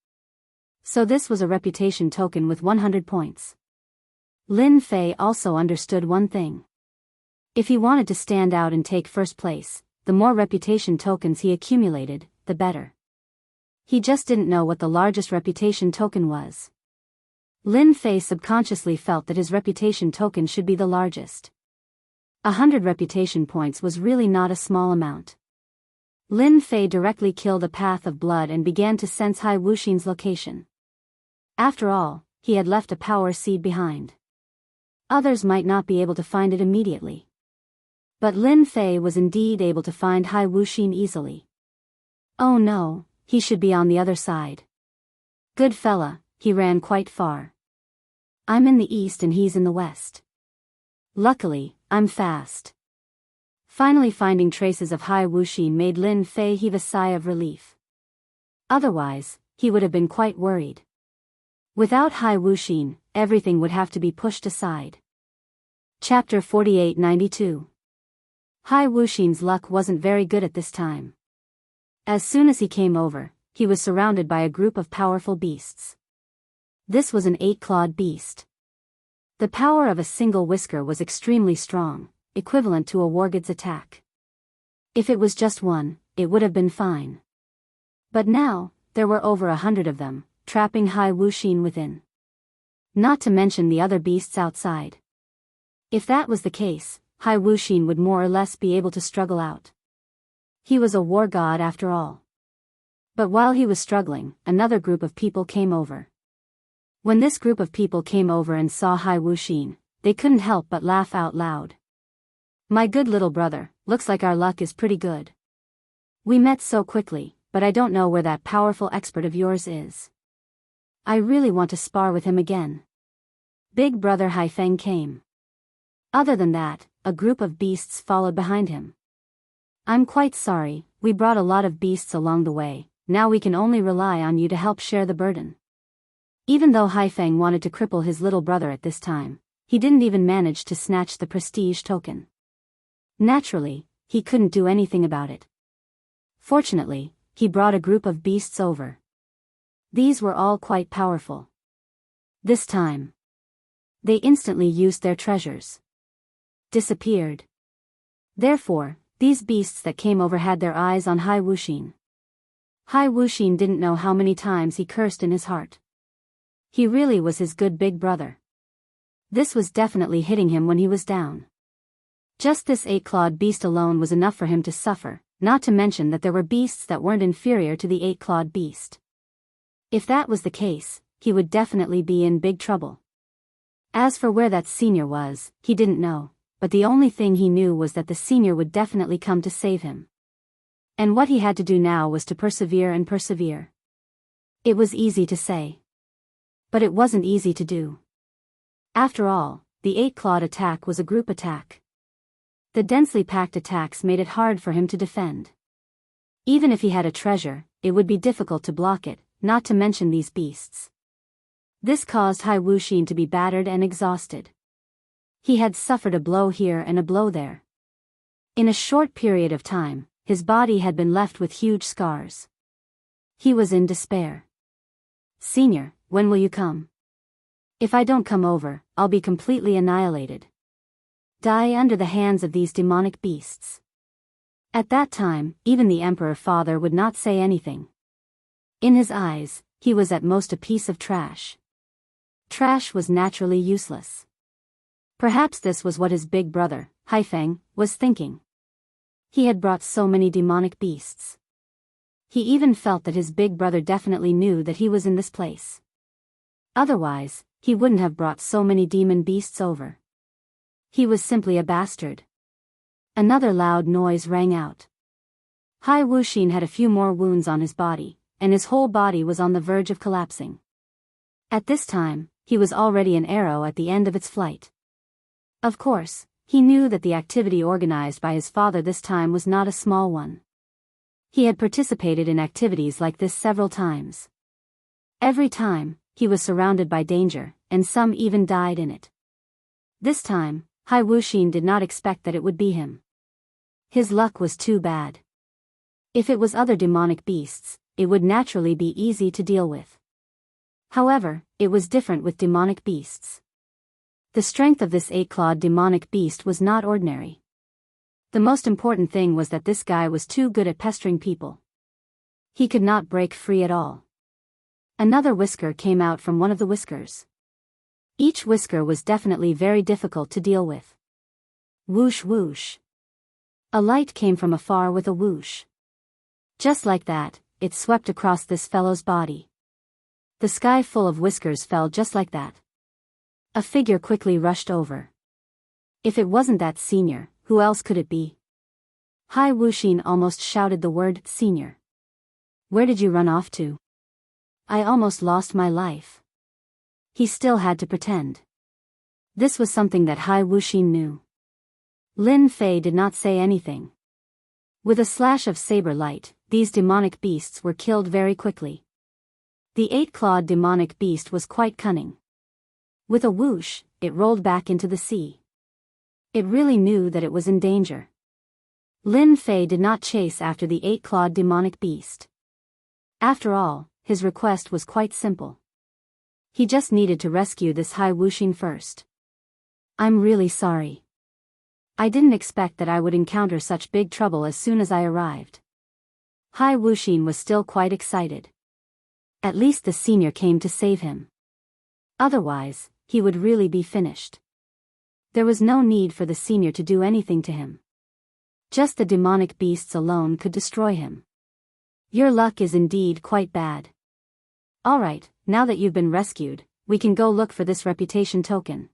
So this was a reputation token with 100 points. Lin Fei also understood one thing. If he wanted to stand out and take first place, the more reputation tokens he accumulated, the better. He just didn't know what the largest reputation token was. Lin Fei subconsciously felt that his reputation token should be the largest. 100 reputation points was really not a small amount. Lin Fei directly killed a path of blood and began to sense Hai Wuxin's location. After all, he had left a power seed behind. Others might not be able to find it immediately. But Lin Fei was indeed able to find Hai Wuxin easily. Oh no, he should be on the other side. Good fella, he ran quite far. I'm in the east and he's in the west. Luckily, I'm fast. Finally finding traces of Hai Wuxin made Lin Fei heave a sigh of relief. Otherwise, he would have been quite worried. Without Hai Wuxin, everything would have to be pushed aside. Chapter 4892. Hai Wuxin's luck wasn't very good at this time. As soon as he came over, he was surrounded by a group of powerful beasts. This was an 8-clawed beast. The power of a single whisker was extremely strong, equivalent to a wargod's attack. If it was just one, it would have been fine. But now, there were over 100 of them, trapping Hai Wuxin within. Not to mention the other beasts outside. If that was the case, Hai Wuxin would more or less be able to struggle out. He was a war god after all. But while he was struggling, another group of people came over. When this group of people came over and saw Hai Wuxin, they couldn't help but laugh out loud. "My good little brother, looks like our luck is pretty good. We met so quickly, but I don't know where that powerful expert of yours is. I really want to spar with him again." Big brother Haifeng came. Other than that, a group of beasts followed behind him. "I'm quite sorry, we brought a lot of beasts along the way, now we can only rely on you to help share the burden." Even though Haifeng wanted to cripple his little brother at this time, he didn't even manage to snatch the prestige token. Naturally, he couldn't do anything about it. Fortunately, he brought a group of beasts over. These were all quite powerful. This time, they instantly used their treasures. Disappeared. Therefore, these beasts that came over had their eyes on Hai Wuxin. Hai Wuxin didn't know how many times he cursed in his heart. He really was his good big brother. This was definitely hitting him when he was down. Just this 8-clawed beast alone was enough for him to suffer, not to mention that there were beasts that weren't inferior to the 8-clawed beast. If that was the case, he would definitely be in big trouble. As for where that senior was, he didn't know, but the only thing he knew was that the senior would definitely come to save him. And what he had to do now was to persevere and persevere. It was easy to say. But it wasn't easy to do. After all, the 8-clawed attack was a group attack. The densely packed attacks made it hard for him to defend. Even if he had a treasure, it would be difficult to block it, not to mention these beasts. This caused Hai Wuxin to be battered and exhausted. He had suffered a blow here and a blow there. In a short period of time, his body had been left with huge scars. He was in despair. "Senior, when will you come? If I don't come over, I'll be completely annihilated. Die under the hands of these demonic beasts." At that time, even the Emperor Father would not say anything. In his eyes, he was at most a piece of trash. Trash was naturally useless. Perhaps this was what his big brother, Haifeng, was thinking. He had brought so many demonic beasts. He even felt that his big brother definitely knew that he was in this place. Otherwise, he wouldn't have brought so many demon beasts over. He was simply a bastard. Another loud noise rang out. Hai Wuxin had a few more wounds on his body, and his whole body was on the verge of collapsing. At this time, he was already an arrow at the end of its flight. Of course, he knew that the activity organized by his father this time was not a small one. He had participated in activities like this several times. Every time, he was surrounded by danger, and some even died in it. This time, Hai Wuxin did not expect that it would be him. His luck was too bad. If it was other demonic beasts, it would naturally be easy to deal with. However, it was different with demonic beasts. The strength of this 8-clawed demonic beast was not ordinary. The most important thing was that this guy was too good at pestering people. He could not break free at all. Another whisker came out from one of the whiskers. Each whisker was definitely very difficult to deal with. Whoosh whoosh. A light came from afar with a whoosh. Just like that, it swept across this fellow's body. The sky full of whiskers fell just like that. A figure quickly rushed over. If it wasn't that senior, who else could it be? Hai Wuxin almost shouted the word senior. "Where did you run off to? I almost lost my life." He still had to pretend. This was something that Hai Wuxin knew. Lin Fei did not say anything. With a slash of saber light, these demonic beasts were killed very quickly. The 8-clawed demonic beast was quite cunning. With a whoosh, it rolled back into the sea. It really knew that it was in danger. Lin Fei did not chase after the 8-clawed demonic beast. After all, his request was quite simple. He just needed to rescue this Hai Wuxin first. "I'm really sorry. I didn't expect that I would encounter such big trouble as soon as I arrived." Hai Wuxin was still quite excited. At least the senior came to save him. Otherwise, he would really be finished. There was no need for the senior to do anything to him. Just the demonic beasts alone could destroy him. Your luck is indeed quite bad. Alright, now that you've been rescued, we can go look for this reputation token.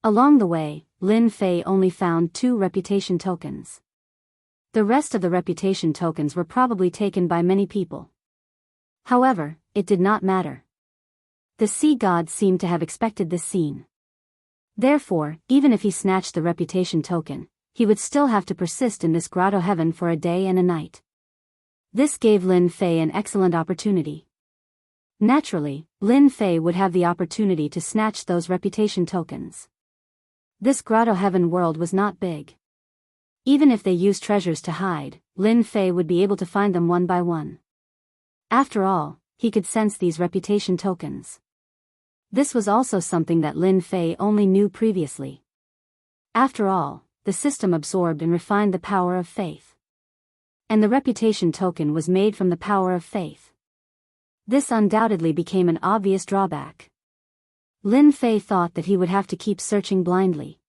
Along the way, Lin Fei only found 2 reputation tokens. The rest of the reputation tokens were probably taken by many people. However, it did not matter. The sea god seemed to have expected this scene. Therefore, even if he snatched the reputation token, he would still have to persist in this grotto heaven for a day and a night. This gave Lin Fei an excellent opportunity. Naturally, Lin Fei would have the opportunity to snatch those reputation tokens. This grotto heaven world was not big. Even if they used treasures to hide, Lin Fei would be able to find them one by one. After all, he could sense these reputation tokens. This was also something that Lin Fei only knew previously. After all, the system absorbed and refined the power of faith. And the reputation token was made from the power of faith. This undoubtedly became an obvious drawback. Lin Fei thought that he would have to keep searching blindly.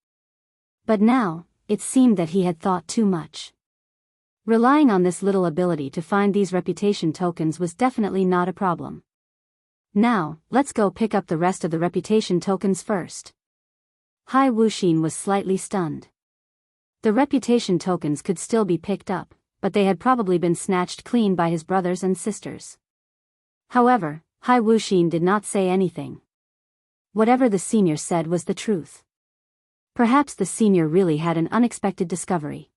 But now, it seemed that he had thought too much. Relying on this little ability to find these reputation tokens was definitely not a problem. Now, let's go pick up the rest of the reputation tokens first. Hai Wuxin was slightly stunned. The reputation tokens could still be picked up, but they had probably been snatched clean by his brothers and sisters. However, Hai Wuxin did not say anything. Whatever the senior said was the truth. Perhaps the senior really had an unexpected discovery.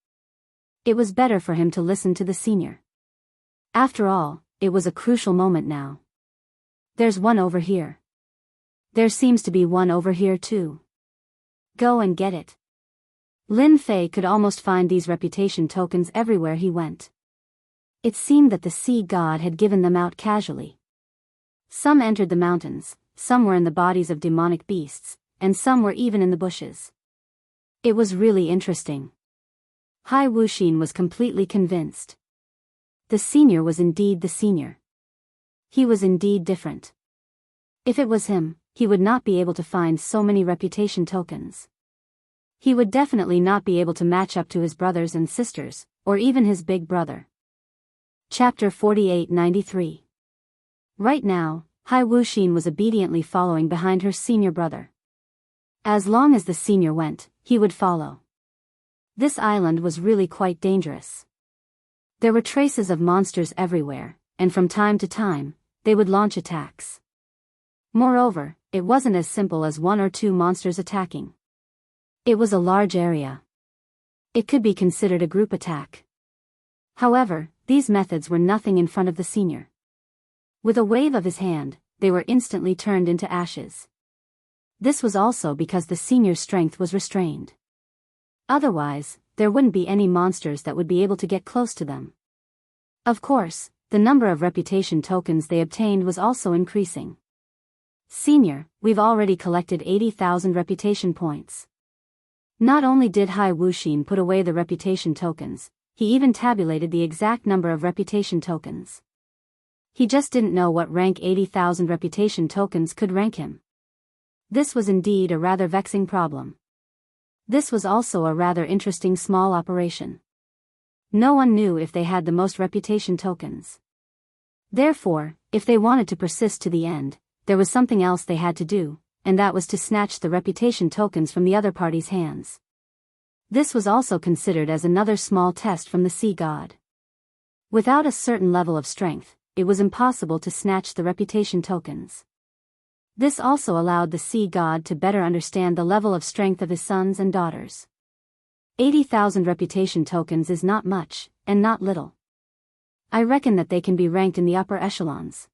It was better for him to listen to the senior. After all, it was a crucial moment now. There's one over here. There seems to be one over here too. Go and get it. Lin Fei could almost find these reputation tokens everywhere he went. It seemed that the sea god had given them out casually. Some entered the mountains, some were in the bodies of demonic beasts, and some were even in the bushes. It was really interesting. Hai Wuxin was completely convinced. The senior was indeed the senior. He was indeed different. If it was him, he would not be able to find so many reputation tokens. He would definitely not be able to match up to his brothers and sisters, or even his big brother. Chapter 48-93. Right now, Hai Wuxin was obediently following behind her senior brother. As long as the senior went, he would follow. This island was really quite dangerous. There were traces of monsters everywhere, and from time to time, they would launch attacks. Moreover, it wasn't as simple as 1 or 2 monsters attacking. It was a large area. It could be considered a group attack. However, these methods were nothing in front of the senior. With a wave of his hand, they were instantly turned into ashes. This was also because the senior's strength was restrained. Otherwise, there wouldn't be any monsters that would be able to get close to them. Of course, the number of reputation tokens they obtained was also increasing. Senior, we've already collected 80,000 reputation points. Not only did Hai Wuxin put away the reputation tokens, he even tabulated the exact number of reputation tokens. He just didn't know what rank 80,000 reputation tokens could rank him. This was indeed a rather vexing problem. This was also a rather interesting small operation. No one knew if they had the most reputation tokens. Therefore, if they wanted to persist to the end, there was something else they had to do, and that was to snatch the reputation tokens from the other party's hands. This was also considered as another small test from the sea god. Without a certain level of strength, it was impossible to snatch the reputation tokens. This also allowed the sea god to better understand the level of strength of his sons and daughters. 80,000 reputation tokens is not much, and not little. I reckon that they can be ranked in the upper echelons.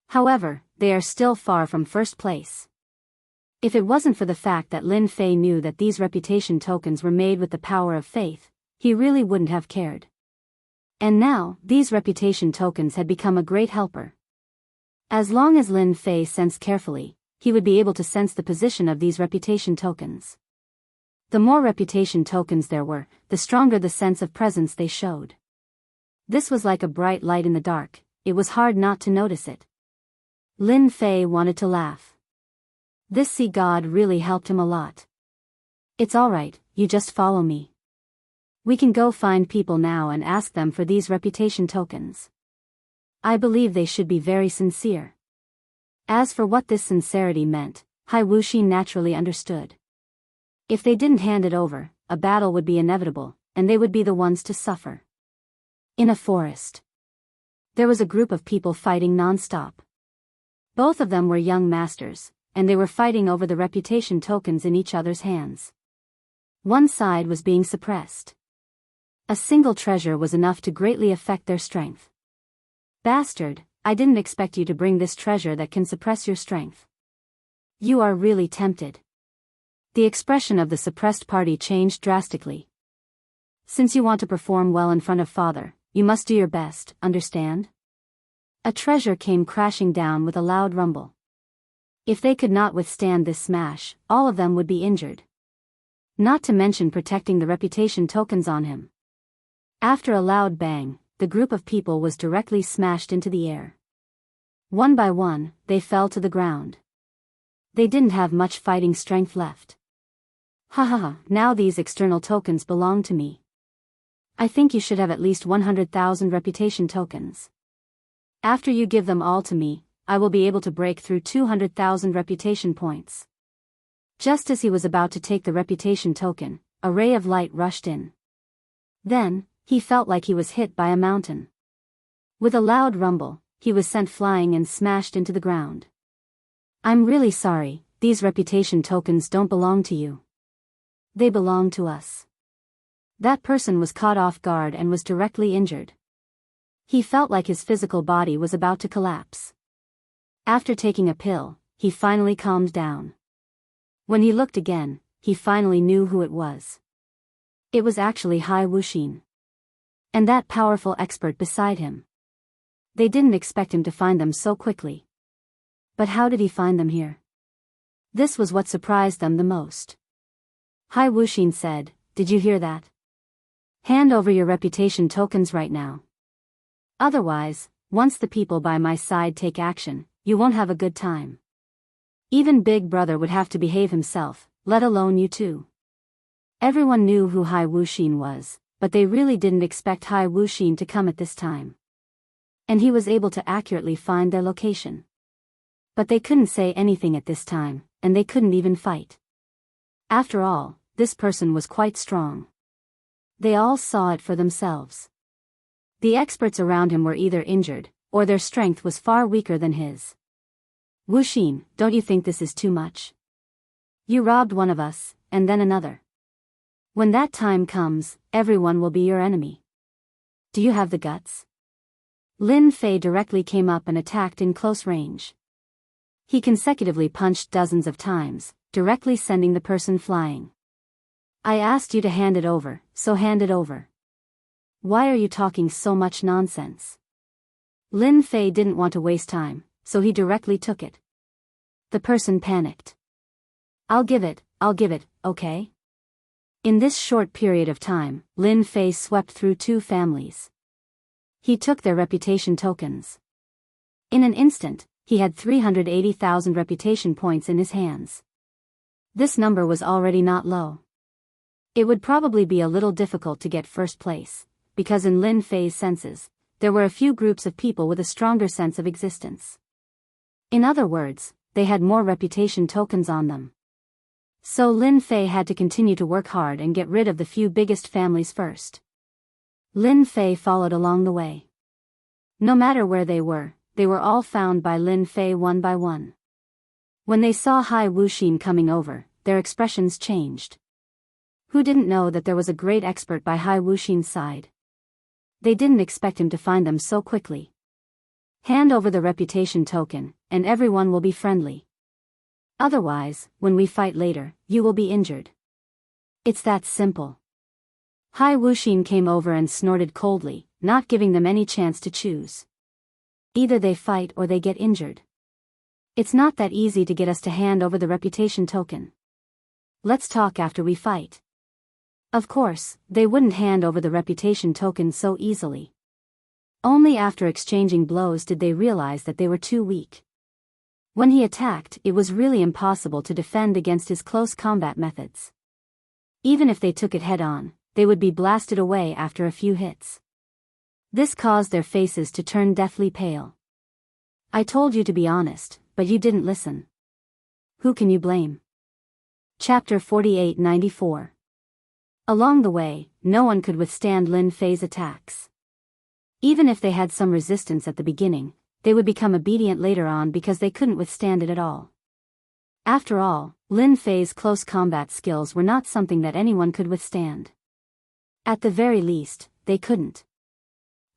However, they are still far from first place. If it wasn't for the fact that Lin Fei knew that these reputation tokens were made with the power of faith, he really wouldn't have cared. And now, these reputation tokens had become a great helper. As long as Lin Fei sensed carefully, he would be able to sense the position of these reputation tokens. The more reputation tokens there were, the stronger the sense of presence they showed. This was like a bright light in the dark, it was hard not to notice it. Lin Fei wanted to laugh. This sea god really helped him a lot. It's alright, you just follow me. We can go find people now and ask them for these reputation tokens. I believe they should be very sincere. As for what this sincerity meant, Hai Wuxin naturally understood. If they didn't hand it over, a battle would be inevitable, and they would be the ones to suffer. In a forest, there was a group of people fighting non-stop. Both of them were young masters, and they were fighting over the reputation tokens in each other's hands. One side was being suppressed. A single treasure was enough to greatly affect their strength. Bastard, I didn't expect you to bring this treasure that can suppress your strength. You are really tempted. The expression of the suppressed party changed drastically. Since you want to perform well in front of father, you must do your best, understand? A treasure came crashing down with a loud rumble. If they could not withstand this smash, all of them would be injured. Not to mention protecting the reputation tokens on him. After a loud bang, the group of people was directly smashed into the air. One by one, they fell to the ground. They didn't have much fighting strength left. Ha ha ha, now these external tokens belong to me. I think you should have at least 100,000 reputation tokens. After you give them all to me, I will be able to break through 200,000 reputation points. Just as he was about to take the reputation token, a ray of light rushed in. Then, he felt like he was hit by a mountain. With a loud rumble, he was sent flying and smashed into the ground. I'm really sorry, these reputation tokens don't belong to you. They belong to us. That person was caught off guard and was directly injured. He felt like his physical body was about to collapse. After taking a pill, he finally calmed down. When he looked again, he finally knew who it was. It was actually Hai Wuxin. And that powerful expert beside him. They didn't expect him to find them so quickly. But how did he find them here? This was what surprised them the most. Hai Wuxin said, "Did you hear that? Hand over your reputation tokens right now. Otherwise, once the people by my side take action, you won't have a good time. Even Big Brother would have to behave himself, let alone you two." Everyone knew who Hai Wuxin was, but they really didn't expect Hai Wuxin to come at this time. And he was able to accurately find their location. But they couldn't say anything at this time, and they couldn't even fight. After all, this person was quite strong. They all saw it for themselves. The experts around him were either injured, or their strength was far weaker than his. Wuxin, don't you think this is too much? You robbed one of us, and then another. When that time comes, everyone will be your enemy. Do you have the guts? Lin Fei directly came up and attacked in close range. He consecutively punched dozens of times, directly sending the person flying. I asked you to hand it over, so hand it over. Why are you talking so much nonsense? Lin Fei didn't want to waste time, so he directly took it. The person panicked. I'll give it, okay? In this short period of time, Lin Fei swept through 2 families. He took their reputation tokens. In an instant, he had 380,000 reputation points in his hands. This number was already not low. It would probably be a little difficult to get first place, because in Lin Fei's senses, there were a few groups of people with a stronger sense of existence. In other words, they had more reputation tokens on them. So Lin Fei had to continue to work hard and get rid of the few biggest families first. Lin Fei followed along the way. No matter where they were all found by Lin Fei one by one. When they saw Hai Wuxin coming over, their expressions changed. Who didn't know that there was a great expert by Hai Wuxin's side? They didn't expect him to find them so quickly. Hand over the reputation token, and everyone will be friendly. Otherwise, when we fight later, you will be injured. It's that simple. Hai Wuxin came over and snorted coldly, not giving them any chance to choose. Either they fight or they get injured. It's not that easy to get us to hand over the reputation token. Let's talk after we fight. Of course, they wouldn't hand over the reputation token so easily. Only after exchanging blows did they realize that they were too weak. When he attacked, it was really impossible to defend against his close combat methods. Even if they took it head-on, they would be blasted away after a few hits. This caused their faces to turn deathly pale. I told you to be honest, but you didn't listen. Who can you blame? Chapter 48-94. Along the way, no one could withstand Lin Fei's attacks. Even if they had some resistance at the beginning, they would become obedient later on because they couldn't withstand it at all. After all, Lin Fei's close combat skills were not something that anyone could withstand. At the very least, they couldn't.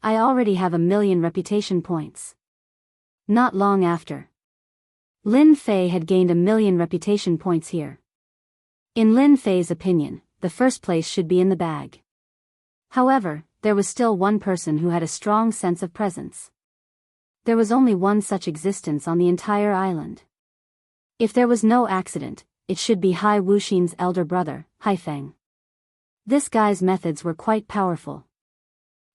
I already have 1,000,000 reputation points. Not long after, Lin Fei had gained 1,000,000 reputation points here. In Lin Fei's opinion, the first place should be in the bag. However, there was still one person who had a strong sense of presence. There was only one such existence on the entire island. If there was no accident, it should be Hai Wuxin's elder brother, Haifeng. This guy's methods were quite powerful.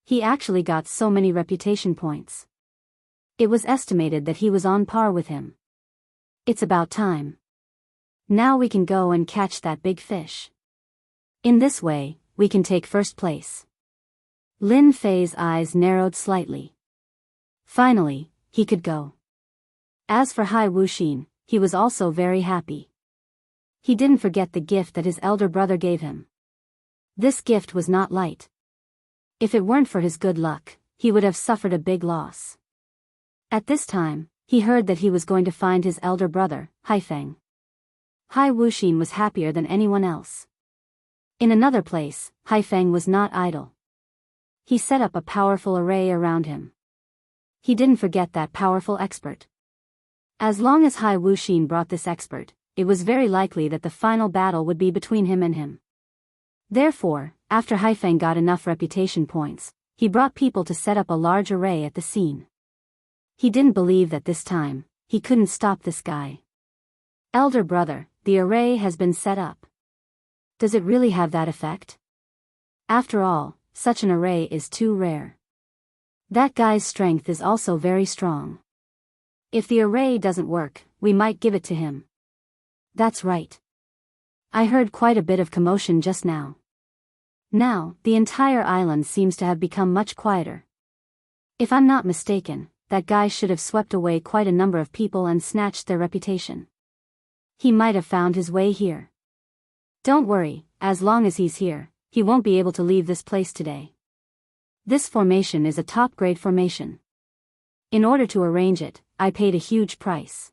He actually got so many reputation points. It was estimated that he was on par with him. It's about time. Now we can go and catch that big fish. In this way, we can take first place. Lin Fei's eyes narrowed slightly. Finally, he could go. As for Hai Wuxin, he was also very happy. He didn't forget the gift that his elder brother gave him. This gift was not light. If it weren't for his good luck, he would have suffered a big loss. At this time, he heard that he was going to find his elder brother, Haifeng. Hai Wuxin was happier than anyone else. In another place, Haifeng was not idle. He set up a powerful array around him. He didn't forget that powerful expert. As long as Hai Wuxin brought this expert, it was very likely that the final battle would be between him and him. Therefore, after Haifeng got enough reputation points, he brought people to set up a large array at the scene. He didn't believe that this time, he couldn't stop this guy. Elder brother, the array has been set up. Does it really have that effect? After all, such an array is too rare. That guy's strength is also very strong. If the array doesn't work, we might give it to him. That's right. I heard quite a bit of commotion just now. Now, the entire island seems to have become much quieter. If I'm not mistaken, that guy should have swept away quite a number of people and snatched their reputation. He might have found his way here. Don't worry, as long as he's here, he won't be able to leave this place today. This formation is a top-grade formation. In order to arrange it, I paid a huge price.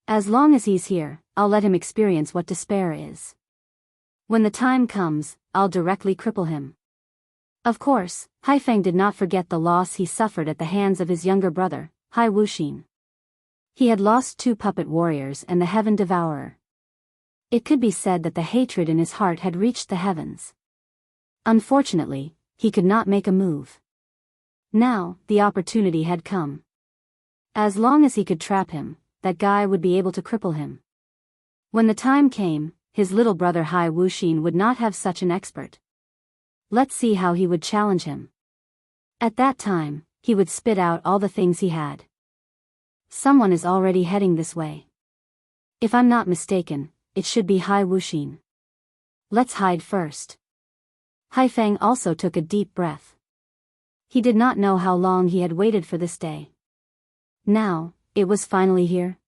As long as he's here, I'll let him experience what despair is. When the time comes, I'll directly cripple him. Of course, Haifeng did not forget the loss he suffered at the hands of his younger brother, Hai Wuxin. He had lost 2 puppet warriors and the Heaven Devourer. It could be said that the hatred in his heart had reached the heavens. Unfortunately, he could not make a move. Now, the opportunity had come. As long as he could trap him, that guy would be able to cripple him. When the time came, his little brother Hai Wuxin would not have such an expert. Let's see how he would challenge him. At that time, he would spit out all the things he had. Someone is already heading this way. If I'm not mistaken, it should be Hai Wuxin. Let's hide first. Haifeng also took a deep breath. He did not know how long he had waited for this day. Now, it was finally here.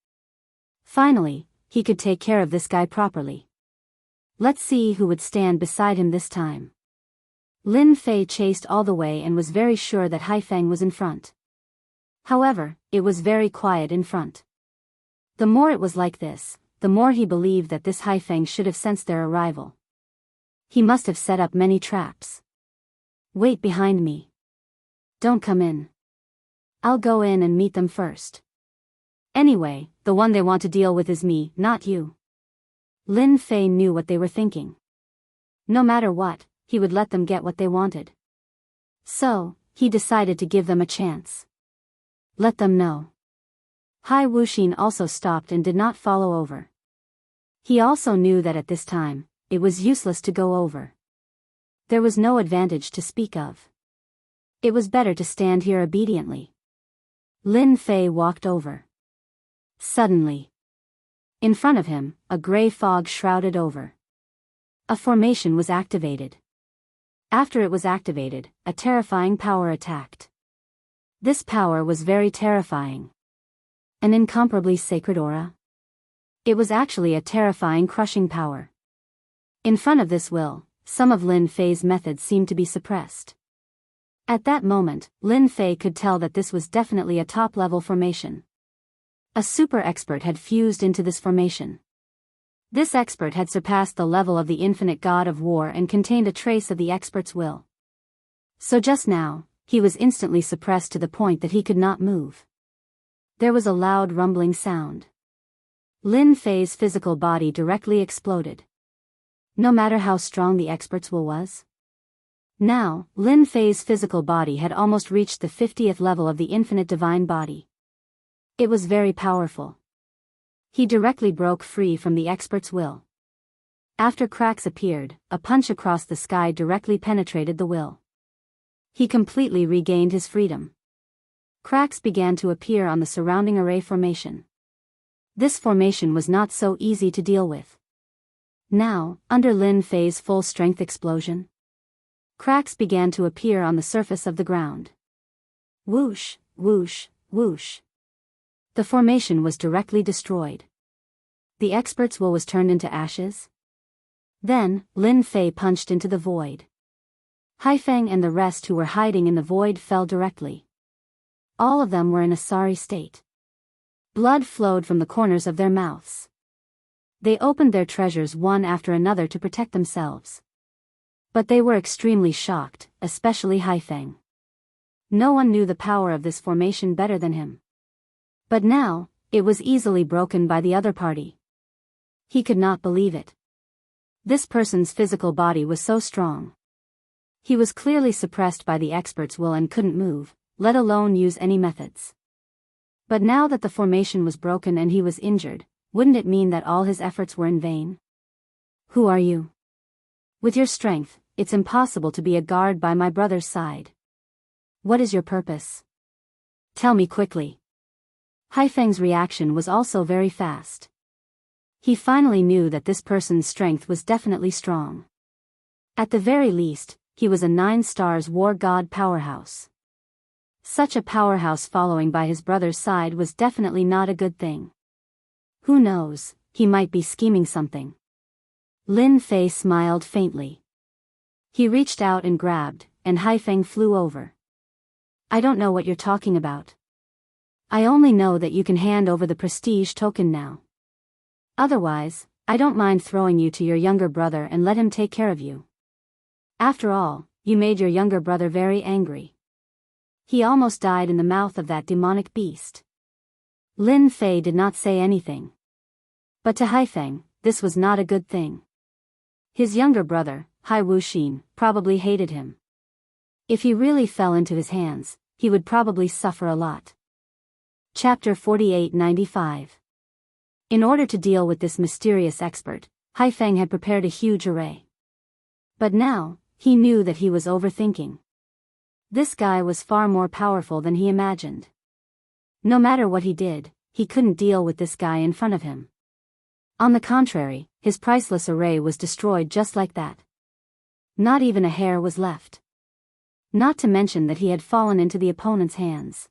Finally, he could take care of this guy properly. Let's see who would stand beside him this time. Lin Fei chased all the way and was very sure that Haifeng was in front. However, it was very quiet in front. The more it was like this, the more he believed that this Haifeng should have sensed their arrival. He must have set up many traps. Wait behind me. Don't come in. I'll go in and meet them first. Anyway, the one they want to deal with is me, not you. Lin Fei knew what they were thinking. No matter what, he would let them get what they wanted. So, he decided to give them a chance. Let them know. Hai Wuxin also stopped and did not follow over. He also knew that at this time, it was useless to go over. There was no advantage to speak of. It was better to stand here obediently. Lin Fei walked over. Suddenly, in front of him, a gray fog shrouded over. A formation was activated. After it was activated, a terrifying power attacked. This power was very terrifying. An incomparably sacred aura? It was actually a terrifying crushing power. In front of this will, some of Lin Fei's methods seemed to be suppressed. At that moment, Lin Fei could tell that this was definitely a top-level formation. A super expert had fused into this formation. This expert had surpassed the level of the infinite god of war and contained a trace of the expert's will. So just now, he was instantly suppressed to the point that he could not move. There was a loud rumbling sound. Lin Fei's physical body directly exploded. No matter how strong the expert's will was. Now, Lin Fei's physical body had almost reached the 50th level of the infinite divine body. It was very powerful. He directly broke free from the expert's will. After cracks appeared, a punch across the sky directly penetrated the will. He completely regained his freedom. Cracks began to appear on the surrounding array formation. This formation was not so easy to deal with. Now, under Lin Fei's full-strength explosion, cracks began to appear on the surface of the ground. Whoosh, whoosh, whoosh. The formation was directly destroyed. The expert's will was turned into ashes. Then, Lin Fei punched into the void. Haifeng and the rest who were hiding in the void fell directly. All of them were in a sorry state. Blood flowed from the corners of their mouths. They opened their treasures one after another to protect themselves. But they were extremely shocked, especially Haifeng. No one knew the power of this formation better than him. But now, it was easily broken by the other party. He could not believe it. This person's physical body was so strong. He was clearly suppressed by the expert's will and couldn't move, let alone use any methods. But now that the formation was broken and he was injured, wouldn't it mean that all his efforts were in vain? Who are you? With your strength, it's impossible to be a guard by my brother's side. What is your purpose? Tell me quickly. Haifeng's reaction was also very fast. He finally knew that this person's strength was definitely strong. At the very least, he was a 9 stars war god powerhouse. Such a powerhouse following by his brother's side was definitely not a good thing. Who knows, he might be scheming something. Lin Fei smiled faintly. He reached out and grabbed, and Haifeng flew over. I don't know what you're talking about. I only know that you can hand over the prestige token now. Otherwise, I don't mind throwing you to your younger brother and let him take care of you. After all, you made your younger brother very angry. He almost died in the mouth of that demonic beast. Lin Fei did not say anything. But to Haifeng, this was not a good thing. His younger brother, Hai Wuxin, probably hated him. If he really fell into his hands, he would probably suffer a lot. Chapter 4895. In order to deal with this mysterious expert, Haifeng had prepared a huge array. But now, he knew that he was overthinking. This guy was far more powerful than he imagined. No matter what he did, he couldn't deal with this guy in front of him. On the contrary, his priceless array was destroyed just like that. Not even a hair was left. Not to mention that he had fallen into the opponent's hands.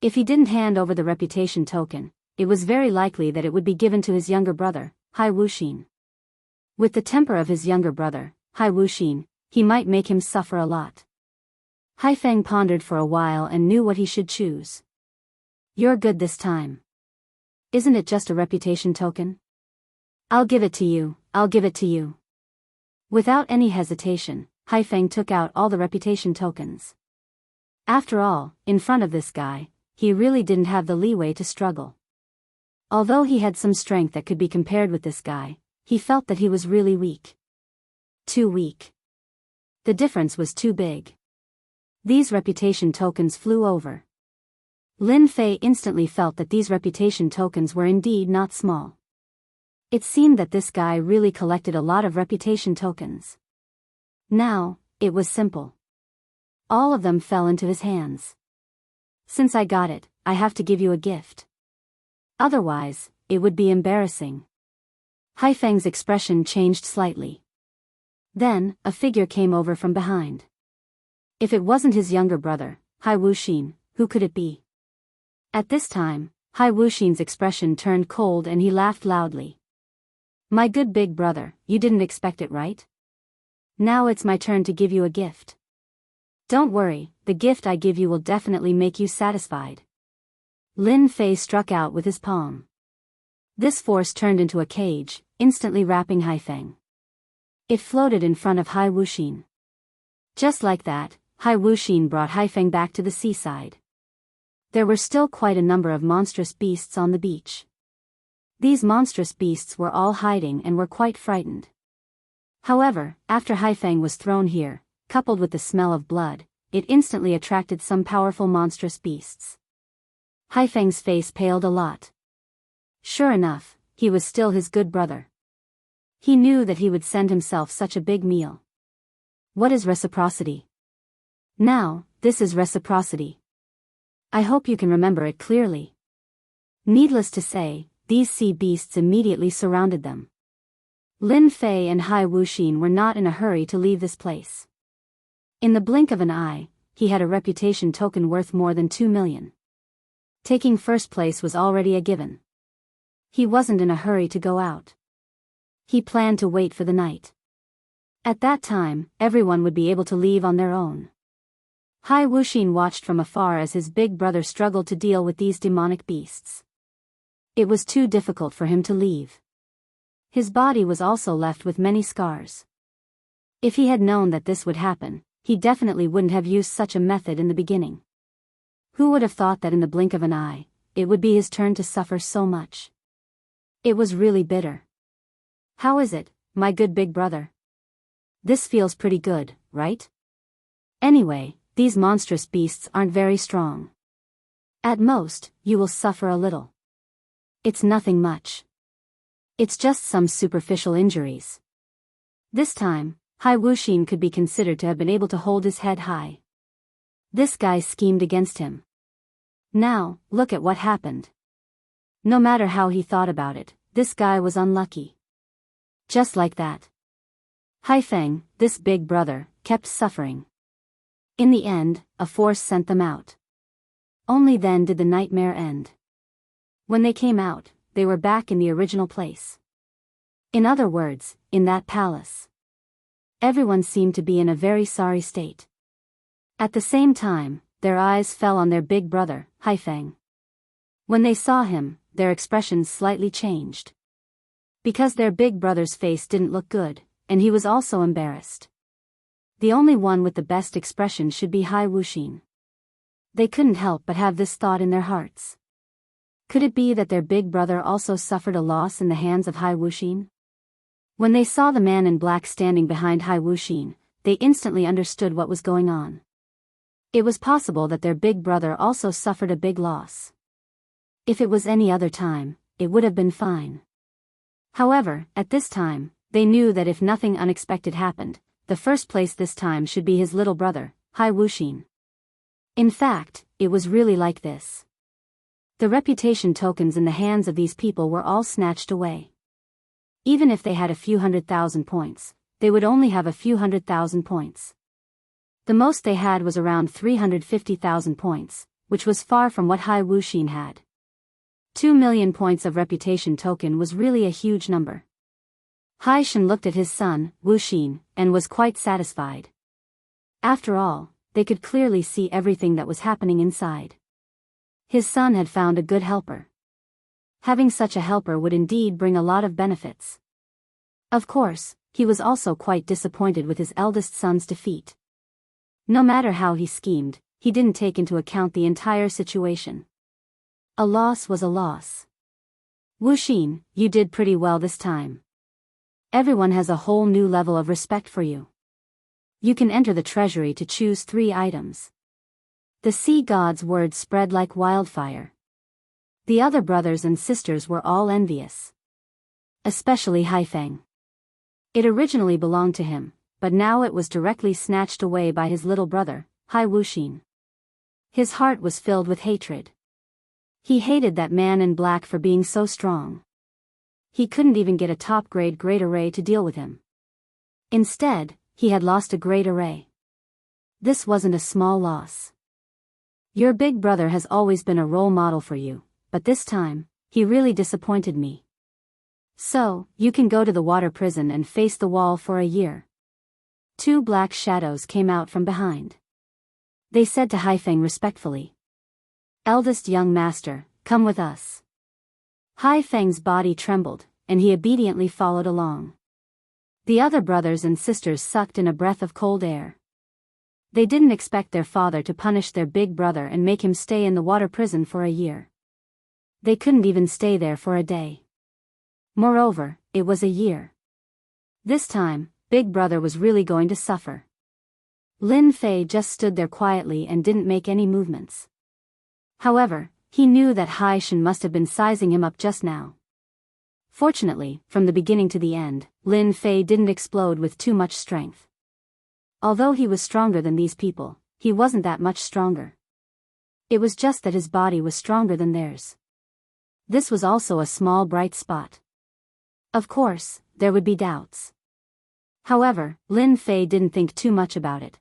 If he didn't hand over the reputation token, it was very likely that it would be given to his younger brother, Hai Wuxin. With the temper of his younger brother, Hai Wuxin, he might make him suffer a lot. Haifeng pondered for a while and knew what he should choose. You're good this time. Isn't it just a reputation token? I'll give it to you, I'll give it to you. Without any hesitation, Haifeng took out all the reputation tokens. After all, in front of this guy, he really didn't have the leeway to struggle. Although he had some strength that could be compared with this guy, he felt that he was really weak. Too weak. The difference was too big. These reputation tokens flew over. Lin Fei instantly felt that these reputation tokens were indeed not small. It seemed that this guy really collected a lot of reputation tokens. Now, it was simple. All of them fell into his hands. Since I got it, I have to give you a gift. Otherwise, it would be embarrassing. Haifeng's expression changed slightly. Then, a figure came over from behind. If it wasn't his younger brother, Hai Wuxin, who could it be? At this time, Hai Wuxin's expression turned cold and he laughed loudly. My good big brother, you didn't expect it, right? Now it's my turn to give you a gift. Don't worry, the gift I give you will definitely make you satisfied. Lin Fei struck out with his palm. This force turned into a cage, instantly wrapping Haifeng. It floated in front of Hai Wuxin. Just like that, Hai Wuxin brought Haifeng back to the seaside. There were still quite a number of monstrous beasts on the beach. These monstrous beasts were all hiding and were quite frightened. However, after Haifeng was thrown here, coupled with the smell of blood, it instantly attracted some powerful monstrous beasts. Haifeng's face paled a lot. Sure enough, he was still his good brother. He knew that he would send himself such a big meal. What is reciprocity? Now, this is reciprocity. I hope you can remember it clearly. Needless to say, these sea beasts immediately surrounded them. Lin Fei and Hai Wuxin were not in a hurry to leave this place. In the blink of an eye, he had a reputation token worth more than 2 million. Taking first place was already a given. He wasn't in a hurry to go out. He planned to wait for the night. At that time, everyone would be able to leave on their own. Hai Wuxin watched from afar as his big brother struggled to deal with these demonic beasts. It was too difficult for him to leave. His body was also left with many scars. If he had known that this would happen, he definitely wouldn't have used such a method in the beginning. Who would have thought that in the blink of an eye, it would be his turn to suffer so much? It was really bitter. How is it, my good big brother? This feels pretty good, right? Anyway, these monstrous beasts aren't very strong. At most, you will suffer a little. It's nothing much. It's just some superficial injuries. This time, Hai Wuxin could be considered to have been able to hold his head high. This guy schemed against him. Now, look at what happened. No matter how he thought about it, this guy was unlucky. Just like that. Haifeng, this big brother, kept suffering. In the end, a force sent them out. Only then did the nightmare end. When they came out, they were back in the original place. In other words, in that palace. Everyone seemed to be in a very sorry state. At the same time, their eyes fell on their big brother, Haifeng. When they saw him, their expressions slightly changed. Because their big brother's face didn't look good, and he was also embarrassed. The only one with the best expression should be Hai Wuxin. They couldn't help but have this thought in their hearts. Could it be that their big brother also suffered a loss in the hands of Hai Wuxin? When they saw the man in black standing behind Hai Wuxin, they instantly understood what was going on. It was possible that their big brother also suffered a big loss. If it was any other time, it would have been fine. However, at this time, they knew that if nothing unexpected happened, the first place this time should be his little brother, Hai Wuxin. In fact, it was really like this. The reputation tokens in the hands of these people were all snatched away. Even if they had a few 100,000 points, they would only have a few 100,000 points. The most they had was around 350,000 points, which was far from what Hai Wuxin had. 2 million points of reputation token was really a huge number. Hai Shen looked at his son, Wuxin, and was quite satisfied. After all, they could clearly see everything that was happening inside. His son had found a good helper. Having such a helper would indeed bring a lot of benefits. Of course, he was also quite disappointed with his eldest son's defeat. No matter how he schemed, he didn't take into account the entire situation. A loss was a loss. Wuxin, you did pretty well this time. Everyone has a whole new level of respect for you. You can enter the treasury to choose 3 items. The sea god's words spread like wildfire. The other brothers and sisters were all envious. Especially Haifeng. It originally belonged to him, but now it was directly snatched away by his little brother, Hai Wuxin. His heart was filled with hatred. He hated that man in black for being so strong. He couldn't even get a top-grade great array to deal with him. Instead, he had lost a great array. This wasn't a small loss. Your big brother has always been a role model for you, but this time, he really disappointed me. So, you can go to the water prison and face the wall for a year. Two black shadows came out from behind. They said to Haifeng respectfully. Eldest young master, come with us. Haifeng's body trembled, and he obediently followed along. The other brothers and sisters sucked in a breath of cold air. They didn't expect their father to punish their big brother and make him stay in the water prison for a year. They couldn't even stay there for a day. Moreover, it was a year. This time, big brother was really going to suffer. Lin Fei just stood there quietly and didn't make any movements. However, he knew that Hai Shen must have been sizing him up just now. Fortunately, from the beginning to the end, Lin Fei didn't explode with too much strength. Although he was stronger than these people, he wasn't that much stronger. It was just that his body was stronger than theirs. This was also a small bright spot. Of course, there would be doubts. However, Lin Fei didn't think too much about it.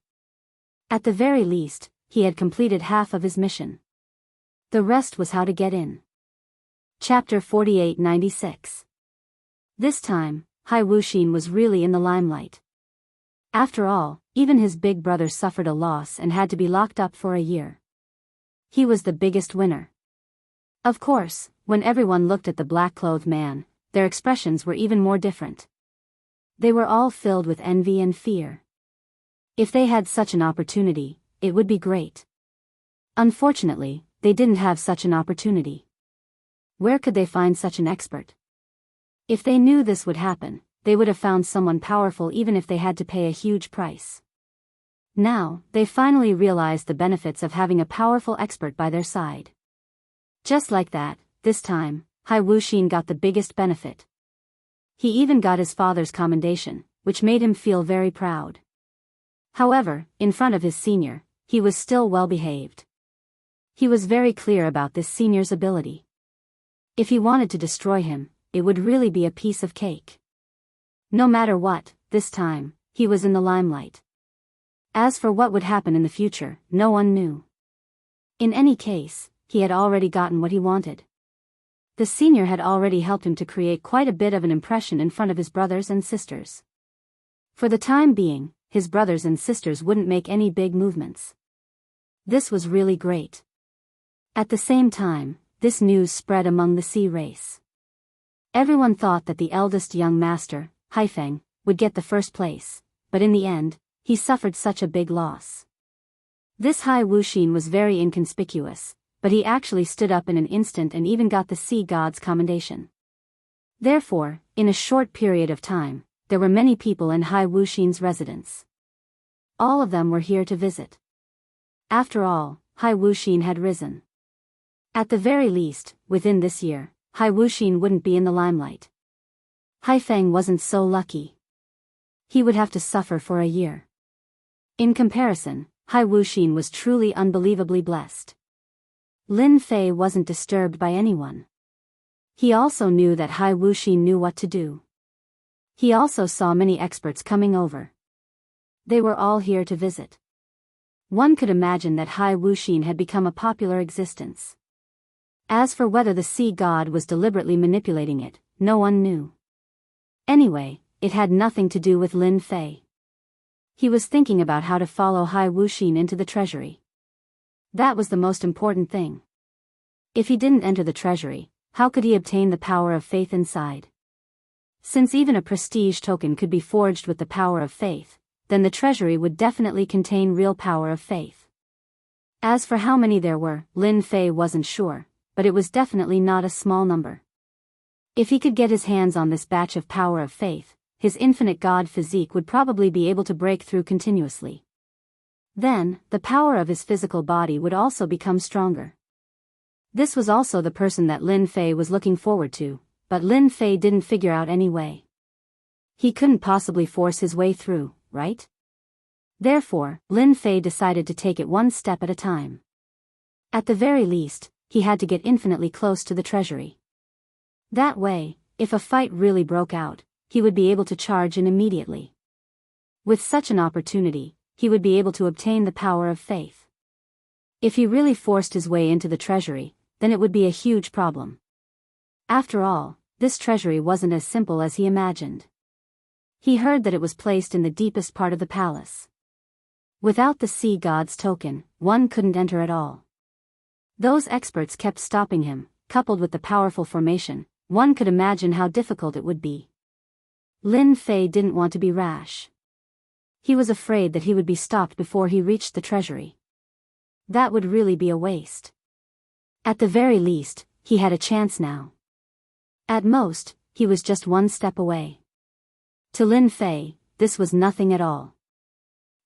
At the very least, he had completed half of his mission. The rest was how to get in. Chapter 4896. This time, Hai Wuxin was really in the limelight. After all, even his big brother suffered a loss and had to be locked up for a year. He was the biggest winner. Of course, when everyone looked at the black-clothed man, their expressions were even more different. They were all filled with envy and fear. If they had such an opportunity, it would be great. Unfortunately, they didn't have such an opportunity. Where could they find such an expert? If they knew this would happen, they would have found someone powerful even if they had to pay a huge price. Now, they finally realized the benefits of having a powerful expert by their side. Just like that, this time, Hai Wuxin got the biggest benefit. He even got his father's commendation, which made him feel very proud. However, in front of his senior, he was still well behaved. He was very clear about this senior's ability. If he wanted to destroy him, it would really be a piece of cake. No matter what, this time, he was in the limelight. As for what would happen in the future, no one knew. In any case, he had already gotten what he wanted. The senior had already helped him to create quite a bit of an impression in front of his brothers and sisters. For the time being, his brothers and sisters wouldn't make any big movements. This was really great. At the same time, this news spread among the sea race. Everyone thought that the eldest young master, Haifeng, would get the first place, but in the end, he suffered such a big loss. This Hai Wuxin was very inconspicuous, but he actually stood up in an instant and even got the sea god's commendation. Therefore, in a short period of time, there were many people in Hai Wuxin's residence. All of them were here to visit. After all, Hai Wuxin had risen. At the very least, within this year, Hai Wuxin wouldn't be in the limelight. Haifeng wasn't so lucky. He would have to suffer for a year. In comparison, Hai Wuxin was truly unbelievably blessed. Lin Fei wasn't disturbed by anyone. He also knew that Hai Wuxin knew what to do. He also saw many experts coming over. They were all here to visit. One could imagine that Hai Wuxin had become a popular existence. As for whether the sea god was deliberately manipulating it, no one knew. Anyway, it had nothing to do with Lin Fei. He was thinking about how to follow Hai Wuxin into the treasury. That was the most important thing. If he didn't enter the treasury, how could he obtain the power of faith inside? Since even a prestige token could be forged with the power of faith, then the treasury would definitely contain real power of faith. As for how many there were, Lin Fei wasn't sure, but it was definitely not a small number. If he could get his hands on this batch of power of faith, his infinite god physique would probably be able to break through continuously. Then, the power of his physical body would also become stronger. This was also the person that Lin Fei was looking forward to, but Lin Fei didn't figure out any way. He couldn't possibly force his way through, right? Therefore, Lin Fei decided to take it one step at a time. At the very least, he had to get infinitely close to the treasury. That way, if a fight really broke out, he would be able to charge in immediately. With such an opportunity, he would be able to obtain the power of faith. If he really forced his way into the treasury, then it would be a huge problem. After all, this treasury wasn't as simple as he imagined. He heard that it was placed in the deepest part of the palace. Without the sea god's token, one couldn't enter at all. Those experts kept stopping him, coupled with the powerful formation, one could imagine how difficult it would be. Lin Fei didn't want to be rash. He was afraid that he would be stopped before he reached the treasury. That would really be a waste. At the very least, he had a chance now. At most, he was just one step away. To Lin Fei, this was nothing at all.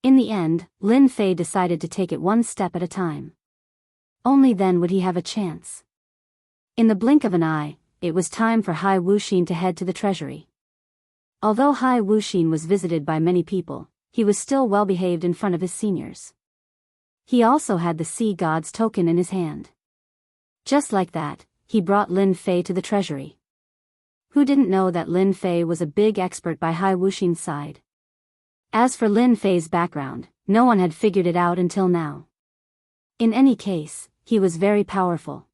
In the end, Lin Fei decided to take it one step at a time. Only then would he have a chance. In the blink of an eye, it was time for Hai Wuxin to head to the treasury. Although Hai Wuxin was visited by many people, he was still well behaved in front of his seniors. He also had the sea god's token in his hand. Just like that, he brought Lin Fei to the treasury. Who didn't know that Lin Fei was a big expert by Hai Wuxin's side? As for Lin Fei's background, no one had figured it out until now. In any case, he was very powerful.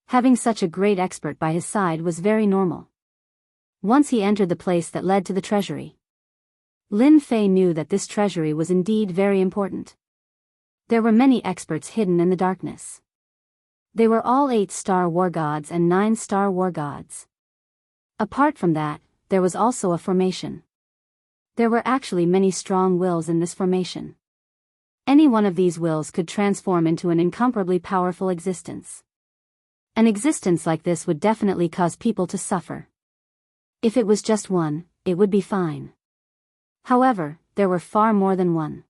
Having such a great expert by his side was very normal. Once he entered the place that led to the treasury, Lin Fei knew that this treasury was indeed very important. There were many experts hidden in the darkness. They were all 8-star war gods and 9-star war gods. Apart from that, there was also a formation. There were actually many strong wills in this formation. Any one of these wills could transform into an incomparably powerful existence. An existence like this would definitely cause people to suffer. If it was just one, it would be fine. However, there were far more than one.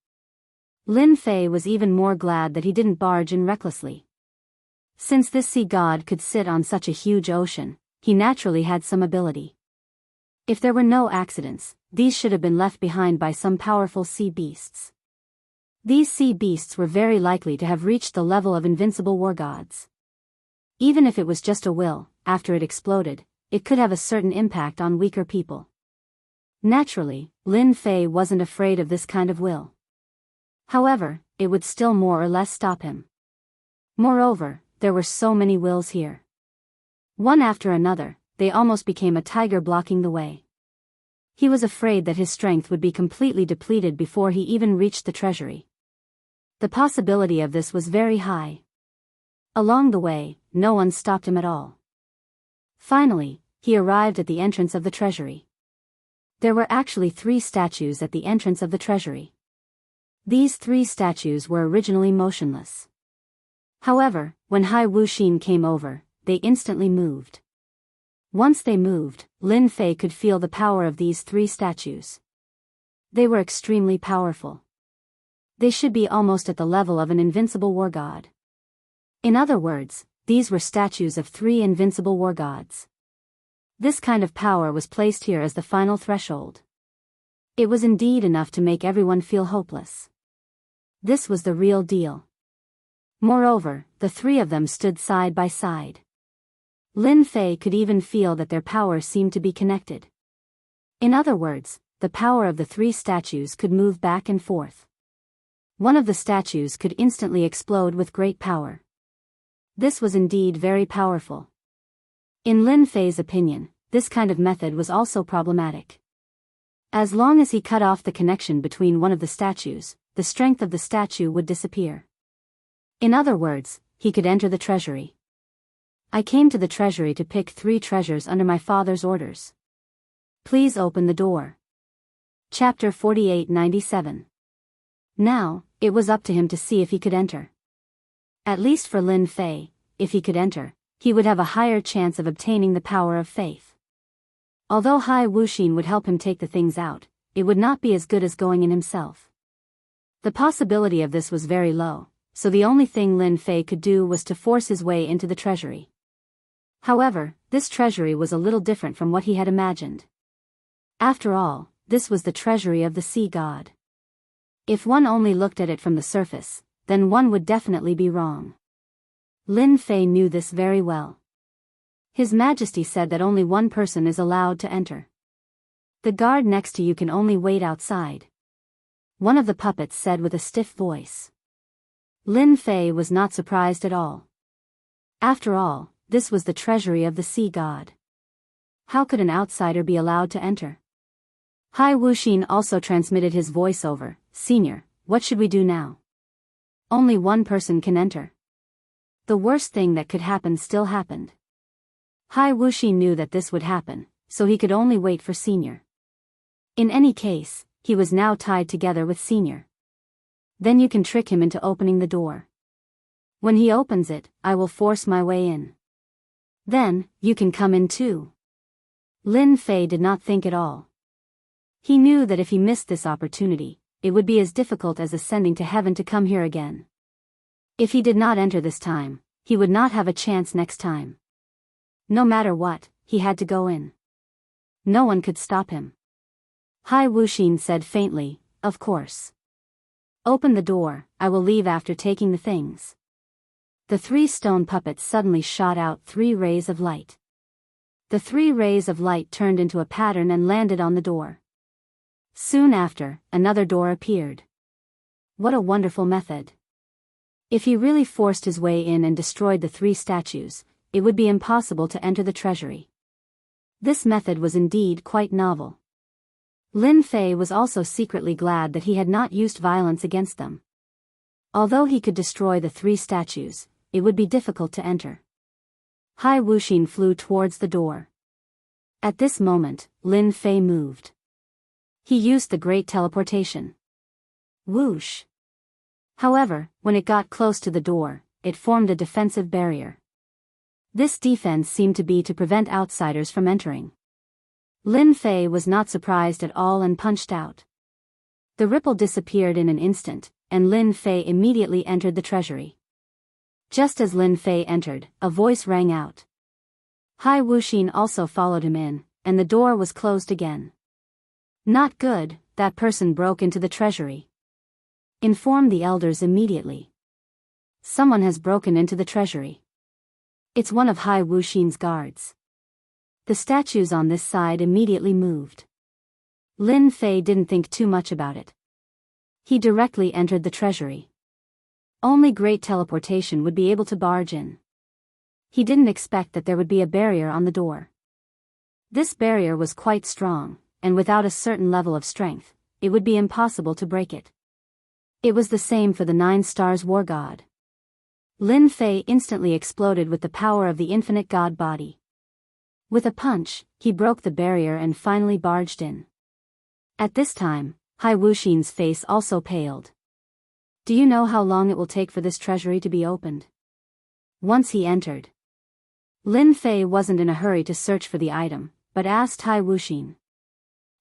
Lin Fei was even more glad that he didn't barge in recklessly. Since this sea god could sit on such a huge ocean, he naturally had some ability. If there were no accidents, these should have been left behind by some powerful sea beasts. These sea beasts were very likely to have reached the level of invincible war gods. Even if it was just a will, after it exploded, it could have a certain impact on weaker people. Naturally, Lin Fei wasn't afraid of this kind of will. However, it would still more or less stop him. Moreover, there were so many wills here. One after another, they almost became a tiger blocking the way. He was afraid that his strength would be completely depleted before he even reached the treasury. The possibility of this was very high. Along the way, no one stopped him at all. Finally, he arrived at the entrance of the treasury. There were actually 3 statues at the entrance of the treasury. These 3 statues were originally motionless. However, when Hai Wuxin came over, they instantly moved. Once they moved, Lin Fei could feel the power of these 3 statues. They were extremely powerful. They should be almost at the level of an invincible war god. In other words, these were statues of 3 invincible war gods. This kind of power was placed here as the final threshold. It was indeed enough to make everyone feel hopeless. This was the real deal. Moreover, the 3 of them stood side by side. Lin Fei could even feel that their power seemed to be connected. In other words, the power of the 3 statues could move back and forth. One of the statues could instantly explode with great power. This was indeed very powerful. In Lin Fei's opinion, this kind of method was also problematic. As long as he cut off the connection between one of the statues, the strength of the statue would disappear. In other words, he could enter the treasury. I came to the treasury to pick 3 treasures under my father's orders. Please open the door. Chapter 4897. Now, it was up to him to see if he could enter. At least for Lin Fei, if he could enter, he would have a higher chance of obtaining the power of faith. Although Hai Wuxin would help him take the things out, it would not be as good as going in himself. The possibility of this was very low, so the only thing Lin Fei could do was to force his way into the treasury. However, this treasury was a little different from what he had imagined. After all, this was the treasury of the sea god. If one only looked at it from the surface, then one would definitely be wrong. Lin Fei knew this very well. His Majesty said that only one person is allowed to enter. The guard next to you can only wait outside. one of the puppets said with a stiff voice. Lin Fei was not surprised at all. After all, this was the treasury of the sea god. How could an outsider be allowed to enter? Hai Wuxin also transmitted his voice over. Senior, what should we do now? Only one person can enter. The worst thing that could happen still happened. Hai Wuxin knew that this would happen, so he could only wait for Senior. In any case, he was now tied together with Senior. Then you can trick him into opening the door. When he opens it, I will force my way in. Then, you can come in too. Lin Fei did not think at all. He knew that if he missed this opportunity, it would be as difficult as ascending to heaven to come here again. If he did not enter this time, he would not have a chance next time. No matter what, he had to go in. No one could stop him. Hai Wuxin said faintly, of course. Open the door, I will leave after taking the things. The 3 stone puppets suddenly shot out 3 rays of light. The 3 rays of light turned into a pattern and landed on the door. Soon after, another door appeared. What a wonderful method. If he really forced his way in and destroyed the 3 statues, it would be impossible to enter the treasury. This method was indeed quite novel. Lin Fei was also secretly glad that he had not used violence against them. Although he could destroy the 3 statues, it would be difficult to enter. Hai Wuxin flew towards the door. At this moment, Lin Fei moved. He used the great teleportation. Whoosh! However, when it got close to the door, it formed a defensive barrier. This defense seemed to be to prevent outsiders from entering. Lin Fei was not surprised at all and punched out. The ripple disappeared in an instant, and Lin Fei immediately entered the treasury. Just as Lin Fei entered, a voice rang out. Hai Wuxin also followed him in, and the door was closed again. Not good, that person broke into the treasury. Inform the elders immediately. Someone has broken into the treasury. It's one of Hai Wuxin's guards. The statues on this side immediately moved. Lin Fei didn't think too much about it. He directly entered the treasury. Only great teleportation would be able to barge in. He didn't expect that there would be a barrier on the door. This barrier was quite strong, and without a certain level of strength, it would be impossible to break it. It was the same for the 9 stars war god. Lin Fei instantly exploded with the power of the infinite god body. With a punch, he broke the barrier and finally barged in. At this time, Hai Wuxin's face also paled. Do you know how long it will take for this treasury to be opened? Once he entered. Lin Fei wasn't in a hurry to search for the item, but asked Hai Wuxin.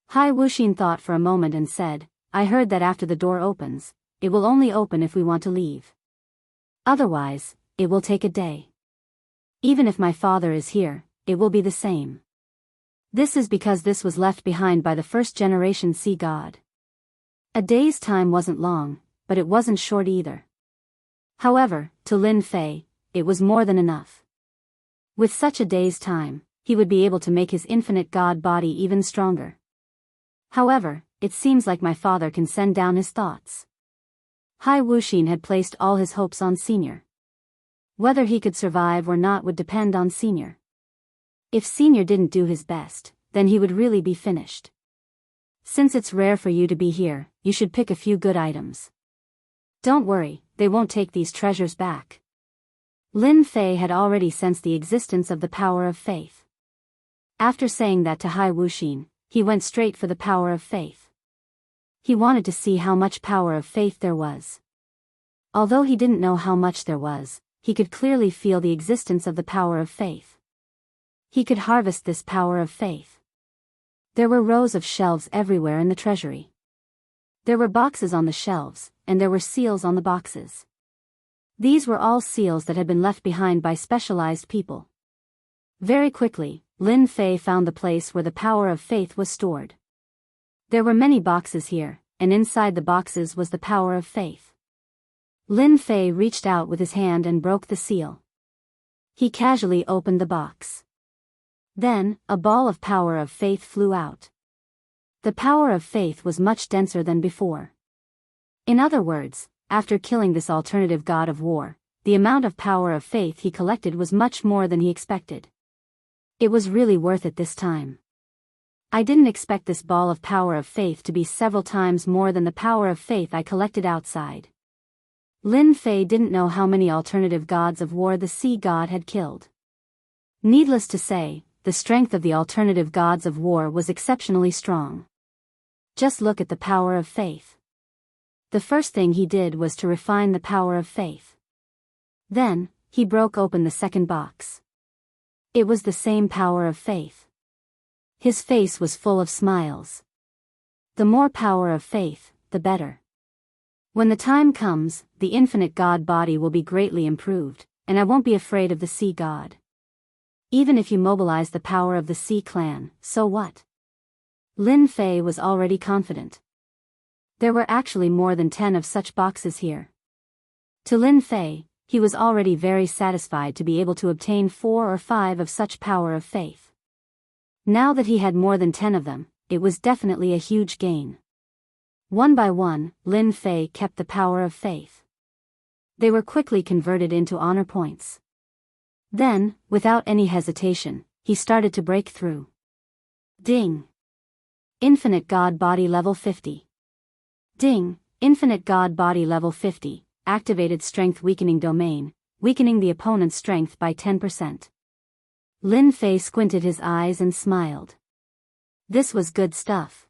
Hai Wuxin thought for a moment and said, I heard that after the door opens, it will only open if we want to leave. Otherwise, it will take a day. Even if my father is here, it will be the same. This is because this was left behind by the first-generation sea god. A day's time wasn't long, but it wasn't short either. However, to Lin Fei, it was more than enough. With such a day's time, he would be able to make his infinite god body even stronger. However, it seems like my father can send down his thoughts. Hai Wuxin had placed all his hopes on Senior. Whether he could survive or not would depend on Senior. If Senior didn't do his best, then he would really be finished. Since it's rare for you to be here, you should pick a few good items. Don't worry, they won't take these treasures back. Lin Fei had already sensed the existence of the power of faith. After saying that to Hai Wuxin, he went straight for the power of faith. He wanted to see how much power of faith there was. Although he didn't know how much there was, he could clearly feel the existence of the power of faith. He could harvest this power of faith. There were rows of shelves everywhere in the treasury. There were boxes on the shelves, and there were seals on the boxes. These were all seals that had been left behind by specialized people. Very quickly, Lin Fei found the place where the power of faith was stored. There were many boxes here, and inside the boxes was the power of faith. Lin Fei reached out with his hand and broke the seal. He casually opened the box. Then, a ball of power of faith flew out. The power of faith was much denser than before. In other words, after killing this alternative god of war, the amount of power of faith he collected was much more than he expected. It was really worth it this time. I didn't expect this ball of power of faith to be several times more than the power of faith I collected outside. Lin Fei didn't know how many alternative gods of war the sea god had killed. Needless to say, the strength of the alternative gods of war was exceptionally strong. Just look at the power of faith. The first thing he did was to refine the power of faith. Then, he broke open the second box. It was the same power of faith. His face was full of smiles. The more power of faith, the better. When the time comes, the infinite god body will be greatly improved, and I won't be afraid of the sea god. Even if you mobilize the power of the sea clan, so what? Lin Fei was already confident. There were actually more than 10 of such boxes here. To Lin Fei, he was already very satisfied to be able to obtain 4 or 5 of such power of faith. Now that he had more than 10 of them, it was definitely a huge gain. One by one, Lin Fei kept the power of faith. They were quickly converted into honor points. Then, without any hesitation, he started to break through. Ding! Infinite God Body Level 50. Ding! Infinite God Body Level 50. Activated Strength Weakening Domain, weakening the opponent's strength by 10%. Lin Fei squinted his eyes and smiled. This was good stuff.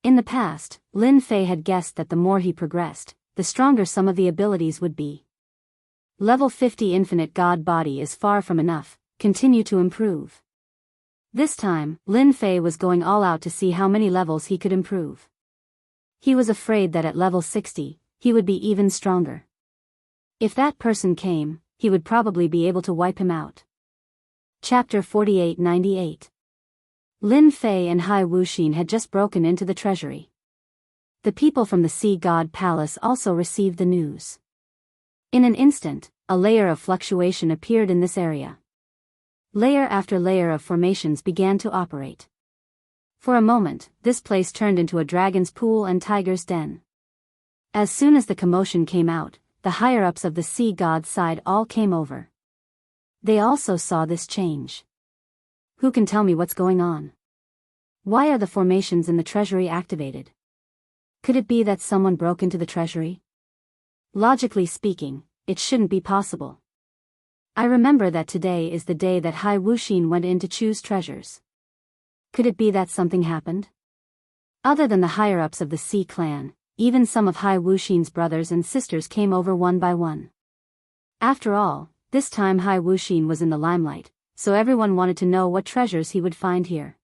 In the past, Lin Fei had guessed that the more he progressed, the stronger some of the abilities would be. Level 50 Infinite God Body is far from enough, continue to improve. This time, Lin Fei was going all out to see how many levels he could improve. He was afraid that at level 60, he would be even stronger. If that person came, he would probably be able to wipe him out. Chapter 4898. Lin Fei and Hai Wuxin had just broken into the treasury. The people from the Sea God Palace also received the news. In an instant, a layer of fluctuation appeared in this area. Layer after layer of formations began to operate. For a moment, this place turned into a dragon's pool and tiger's den. As soon as the commotion came out, the higher-ups of the sea god's side all came over. They also saw this change. Who can tell me what's going on? Why are the formations in the treasury activated? Could it be that someone broke into the treasury? Logically speaking, it shouldn't be possible. I remember that today is the day that Hai Wuxin went in to choose treasures. Could it be that something happened? Other than the higher-ups of the Sea clan, even some of Hai Wuxin's brothers and sisters came over one by one. After all, this time Hai Wuxin was in the limelight, so everyone wanted to know what treasures he would find here.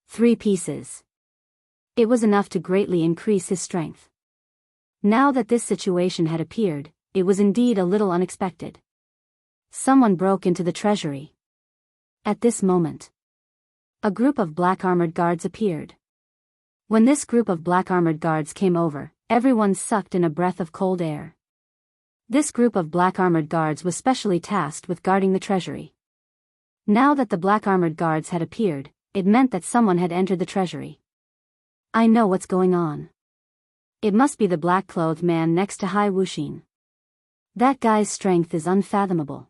3 pieces. It was enough to greatly increase his strength. Now that this situation had appeared, it was indeed a little unexpected. Someone broke into the treasury. At this moment, a group of black-armored guards appeared. When this group of black-armored guards came over, everyone sucked in a breath of cold air. This group of black-armored guards was specially tasked with guarding the treasury. Now that the black-armored guards had appeared, it meant that someone had entered the treasury. I know what's going on. It must be the black-clothed man next to Hai Wuxin. That guy's strength is unfathomable.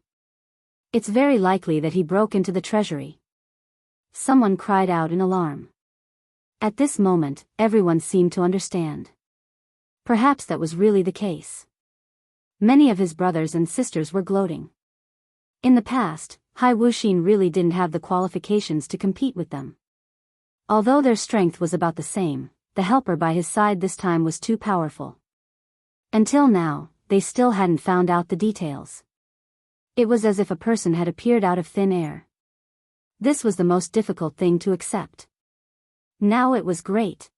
It's very likely that he broke into the treasury. Someone cried out in alarm. At this moment, everyone seemed to understand. Perhaps that was really the case. Many of his brothers and sisters were gloating. In the past, Hai Wuxin really didn't have the qualifications to compete with them. Although their strength was about the same, the helper by his side this time was too powerful. Until now, they still hadn't found out the details. It was as if a person had appeared out of thin air. This was the most difficult thing to accept. Now it was great.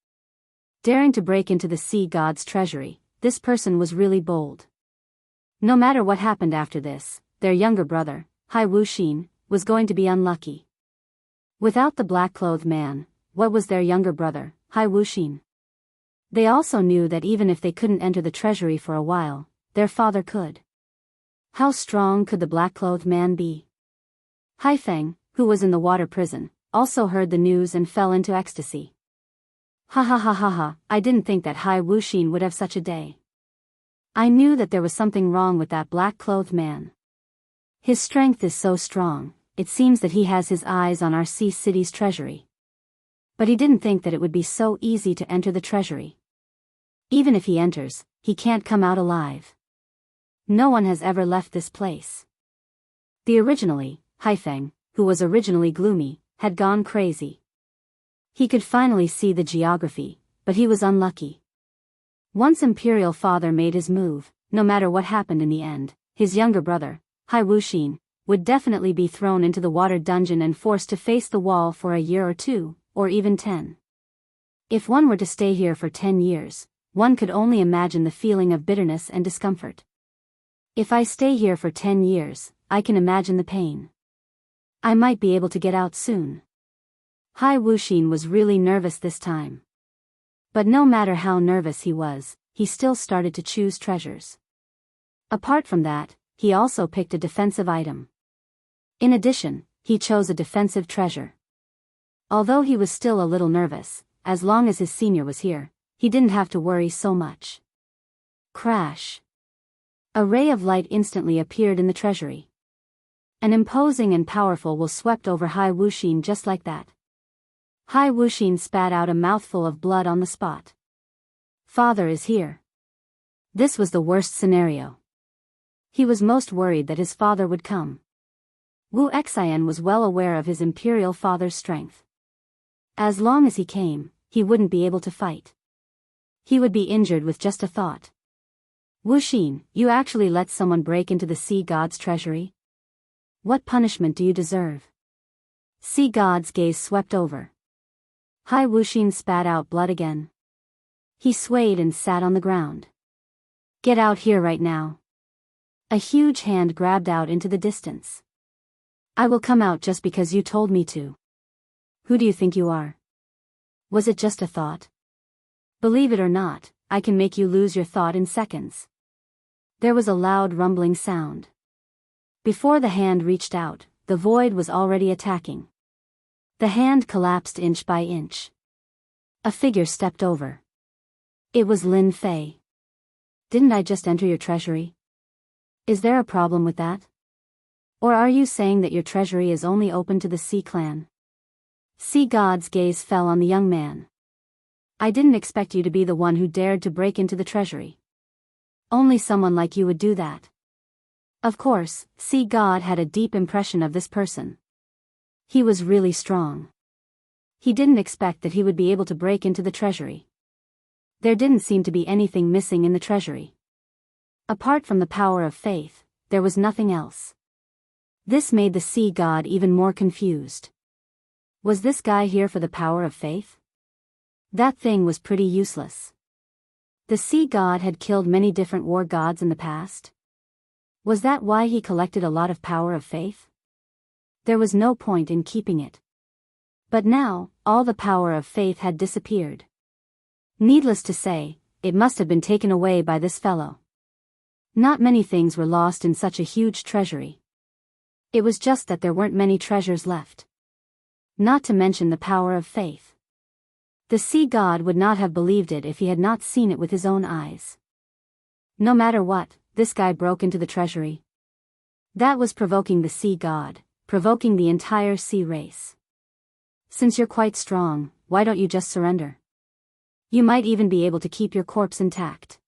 Daring to break into the sea god's treasury, this person was really bold. No matter what happened after this, their younger brother, Hai Wuxin, was going to be unlucky. Without the black-clothed man, what was their younger brother, Hai Wuxin? They also knew that even if they couldn't enter the treasury for a while, their father could. How strong could the black-clothed man be? Hai Feng, who was in the water prison, also heard the news and fell into ecstasy. Ha ha ha ha ha, I didn't think that Hai Wuxin would have such a day. I knew that there was something wrong with that black-clothed man. His strength is so strong, it seems that he has his eyes on our sea city's treasury. But he didn't think that it would be so easy to enter the treasury. Even if he enters, he can't come out alive. No one has ever left this place. The originally, Haifeng, who was originally gloomy, had gone crazy. He could finally see the geography, but he was unlucky. Once Imperial Father made his move, no matter what happened in the end, his younger brother, Hai Wuxin, would definitely be thrown into the water dungeon and forced to face the wall for a year or 2, or even 10. If one were to stay here for 10 years, one could only imagine the feeling of bitterness and discomfort. If I stay here for 10 years, I can imagine the pain. I might be able to get out soon. Hai Wuxin was really nervous this time. But no matter how nervous he was, he still started to choose treasures. Apart from that, he also picked a defensive item. In addition, he chose a defensive treasure. Although he was still a little nervous, as long as his senior was here, he didn't have to worry so much. Crash! A ray of light instantly appeared in the treasury. An imposing and powerful will swept over Hai Wuxin just like that. Hai Wuxin spat out a mouthful of blood on the spot. Father is here. This was the worst scenario. He was most worried that his father would come. Wuxia was well aware of his imperial father's strength. As long as he came, he wouldn't be able to fight. He would be injured with just a thought. Wuxin, you actually let someone break into the sea god's treasury? What punishment do you deserve? Sea god's gaze swept over. Hai Wuxin spat out blood again. He swayed and sat on the ground. Get out here right now. A huge hand grabbed out into the distance. I will come out just because you told me to. Who do you think you are? Was it just a thought? Believe it or not, I can make you lose your thought in seconds. There was a loud rumbling sound. Before the hand reached out, the void was already attacking. The hand collapsed inch by inch. A figure stepped over. It was Lin Fei. Didn't I just enter your treasury? Is there a problem with that? Or are you saying that your treasury is only open to the Sea clan? Sea God's gaze fell on the young man. I didn't expect you to be the one who dared to break into the treasury. Only someone like you would do that. Of course, Sea God had a deep impression of this person. He was really strong. He didn't expect that he would be able to break into the treasury. There didn't seem to be anything missing in the treasury. Apart from the power of faith, there was nothing else. This made the Sea God even more confused. Was this guy here for the power of faith? That thing was pretty useless. The Sea God had killed many different war gods in the past. Was that why he collected a lot of power of faith? There was no point in keeping it. But now, all the power of faith had disappeared. Needless to say, it must have been taken away by this fellow. Not many things were lost in such a huge treasury. It was just that there weren't many treasures left. Not to mention the power of faith. The Sea God would not have believed it if he had not seen it with his own eyes. No matter what, this guy broke into the treasury. That was provoking the Sea God, provoking the entire sea race. Since you're quite strong, why don't you just surrender? You might even be able to keep your corpse intact.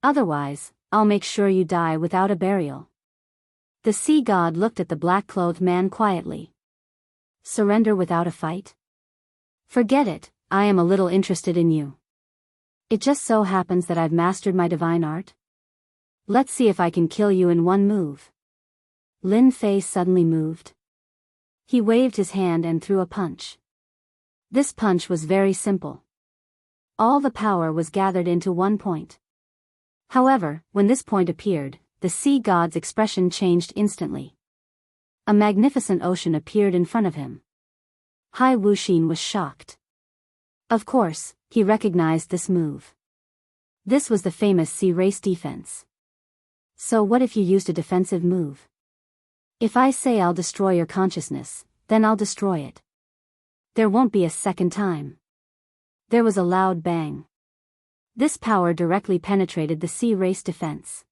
Otherwise, I'll make sure you die without a burial. The Sea God looked at the black-clothed man quietly. Surrender without a fight? Forget it, I am a little interested in you. It just so happens that I've mastered my divine art. Let's see if I can kill you in one move. Lin Fei suddenly moved. He waved his hand and threw a punch. This punch was very simple. All the power was gathered into one point. However, when this point appeared, the Sea God's expression changed instantly. A magnificent ocean appeared in front of him. Hai Wuxin was shocked. Of course, he recognized this move. This was the famous sea race defense. So what if you used a defensive move? If I say I'll destroy your consciousness, then I'll destroy it. There won't be a second time. There was a loud bang. This power directly penetrated the sea race defense.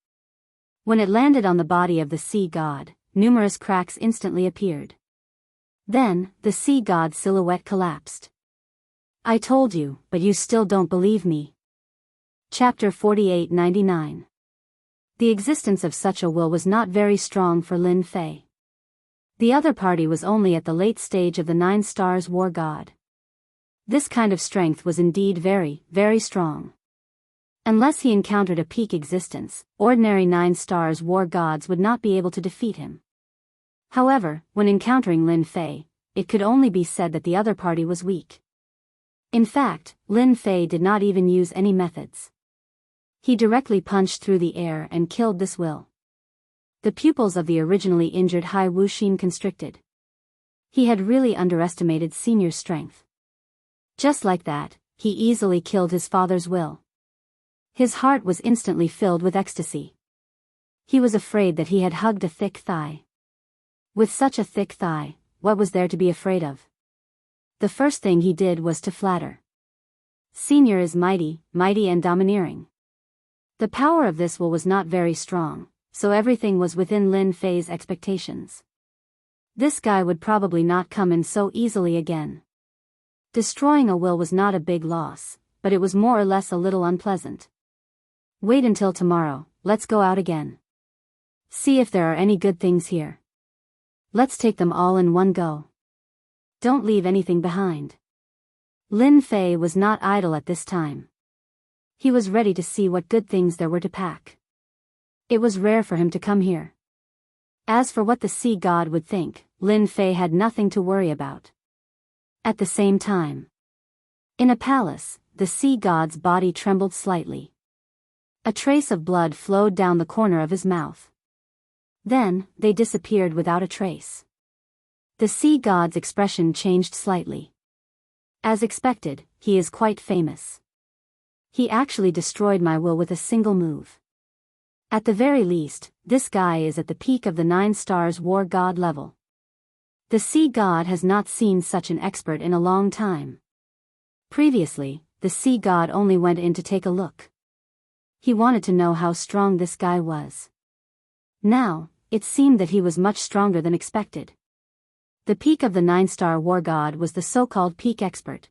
When it landed on the body of the sea god, numerous cracks instantly appeared. Then, the sea god's silhouette collapsed. I told you, but you still don't believe me. Chapter 4899. The existence of such a will was not very strong for Lin Fei. The other party was only at the late stage of the 9 stars war god. This kind of strength was indeed very, very strong. Unless he encountered a peak existence, ordinary 9 stars war gods would not be able to defeat him. However, when encountering Lin Fei, it could only be said that the other party was weak. In fact, Lin Fei did not even use any methods. He directly punched through the air and killed this will. The pupils of the originally injured Hai Wuxin constricted. He had really underestimated Senior's strength. Just like that, he easily killed his father's will. His heart was instantly filled with ecstasy. He was afraid that he had hugged a thick thigh. With such a thick thigh, what was there to be afraid of? The first thing he did was to flatter. Senior is mighty, mighty and domineering. The power of this will was not very strong, so everything was within Lin Fei's expectations. This guy would probably not come in so easily again. Destroying a will was not a big loss, but it was more or less a little unpleasant. Wait until tomorrow, let's go out again. See if there are any good things here. Let's take them all in one go. Don't leave anything behind. Lin Fei was not idle at this time. He was ready to see what good things there were to pack. It was rare for him to come here. As for what the sea god would think, Lin Fei had nothing to worry about. At the same time, in a palace, the sea god's body trembled slightly. A trace of blood flowed down the corner of his mouth. Then, they disappeared without a trace. The sea god's expression changed slightly. As expected, he is quite famous. He actually destroyed my will with a single move. At the very least, this guy is at the peak of the 9 stars war god level. The sea god has not seen such an expert in a long time. Previously, the sea god only went in to take a look. He wanted to know how strong this guy was. Now, it seemed that he was much stronger than expected. The peak of the 9-star war god was the so-called peak expert.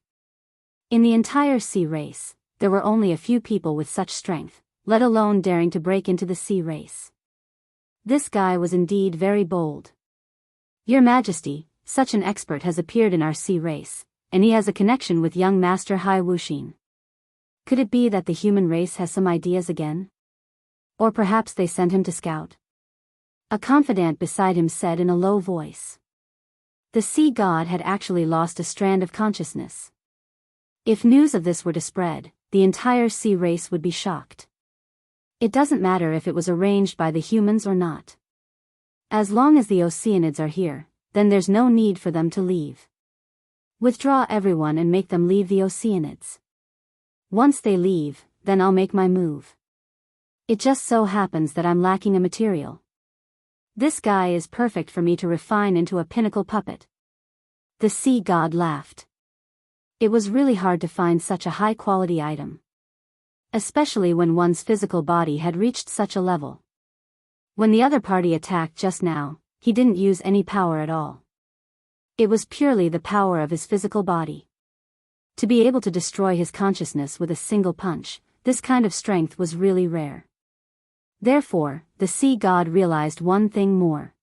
In the entire sea race, there were only a few people with such strength, let alone daring to break into the sea race. This guy was indeed very bold. Your Majesty, such an expert has appeared in our sea race, and he has a connection with young Master Hai Wuxin. Could it be that the human race has some ideas again? Or perhaps they sent him to scout? A confidant beside him said in a low voice. The sea god had actually lost a strand of consciousness. If news of this were to spread, the entire sea race would be shocked. It doesn't matter if it was arranged by the humans or not. As long as the Oceanids are here, then there's no need for them to leave. Withdraw everyone and make them leave the Oceanids. Once they leave, then I'll make my move. It just so happens that I'm lacking a material. This guy is perfect for me to refine into a pinnacle puppet. The sea god laughed. It was really hard to find such a high-quality item. Especially when one's physical body had reached such a level. When the other party attacked just now, he didn't use any power at all. It was purely the power of his physical body. To be able to destroy his consciousness with a single punch, this kind of strength was really rare. Therefore, the sea god realized one thing more.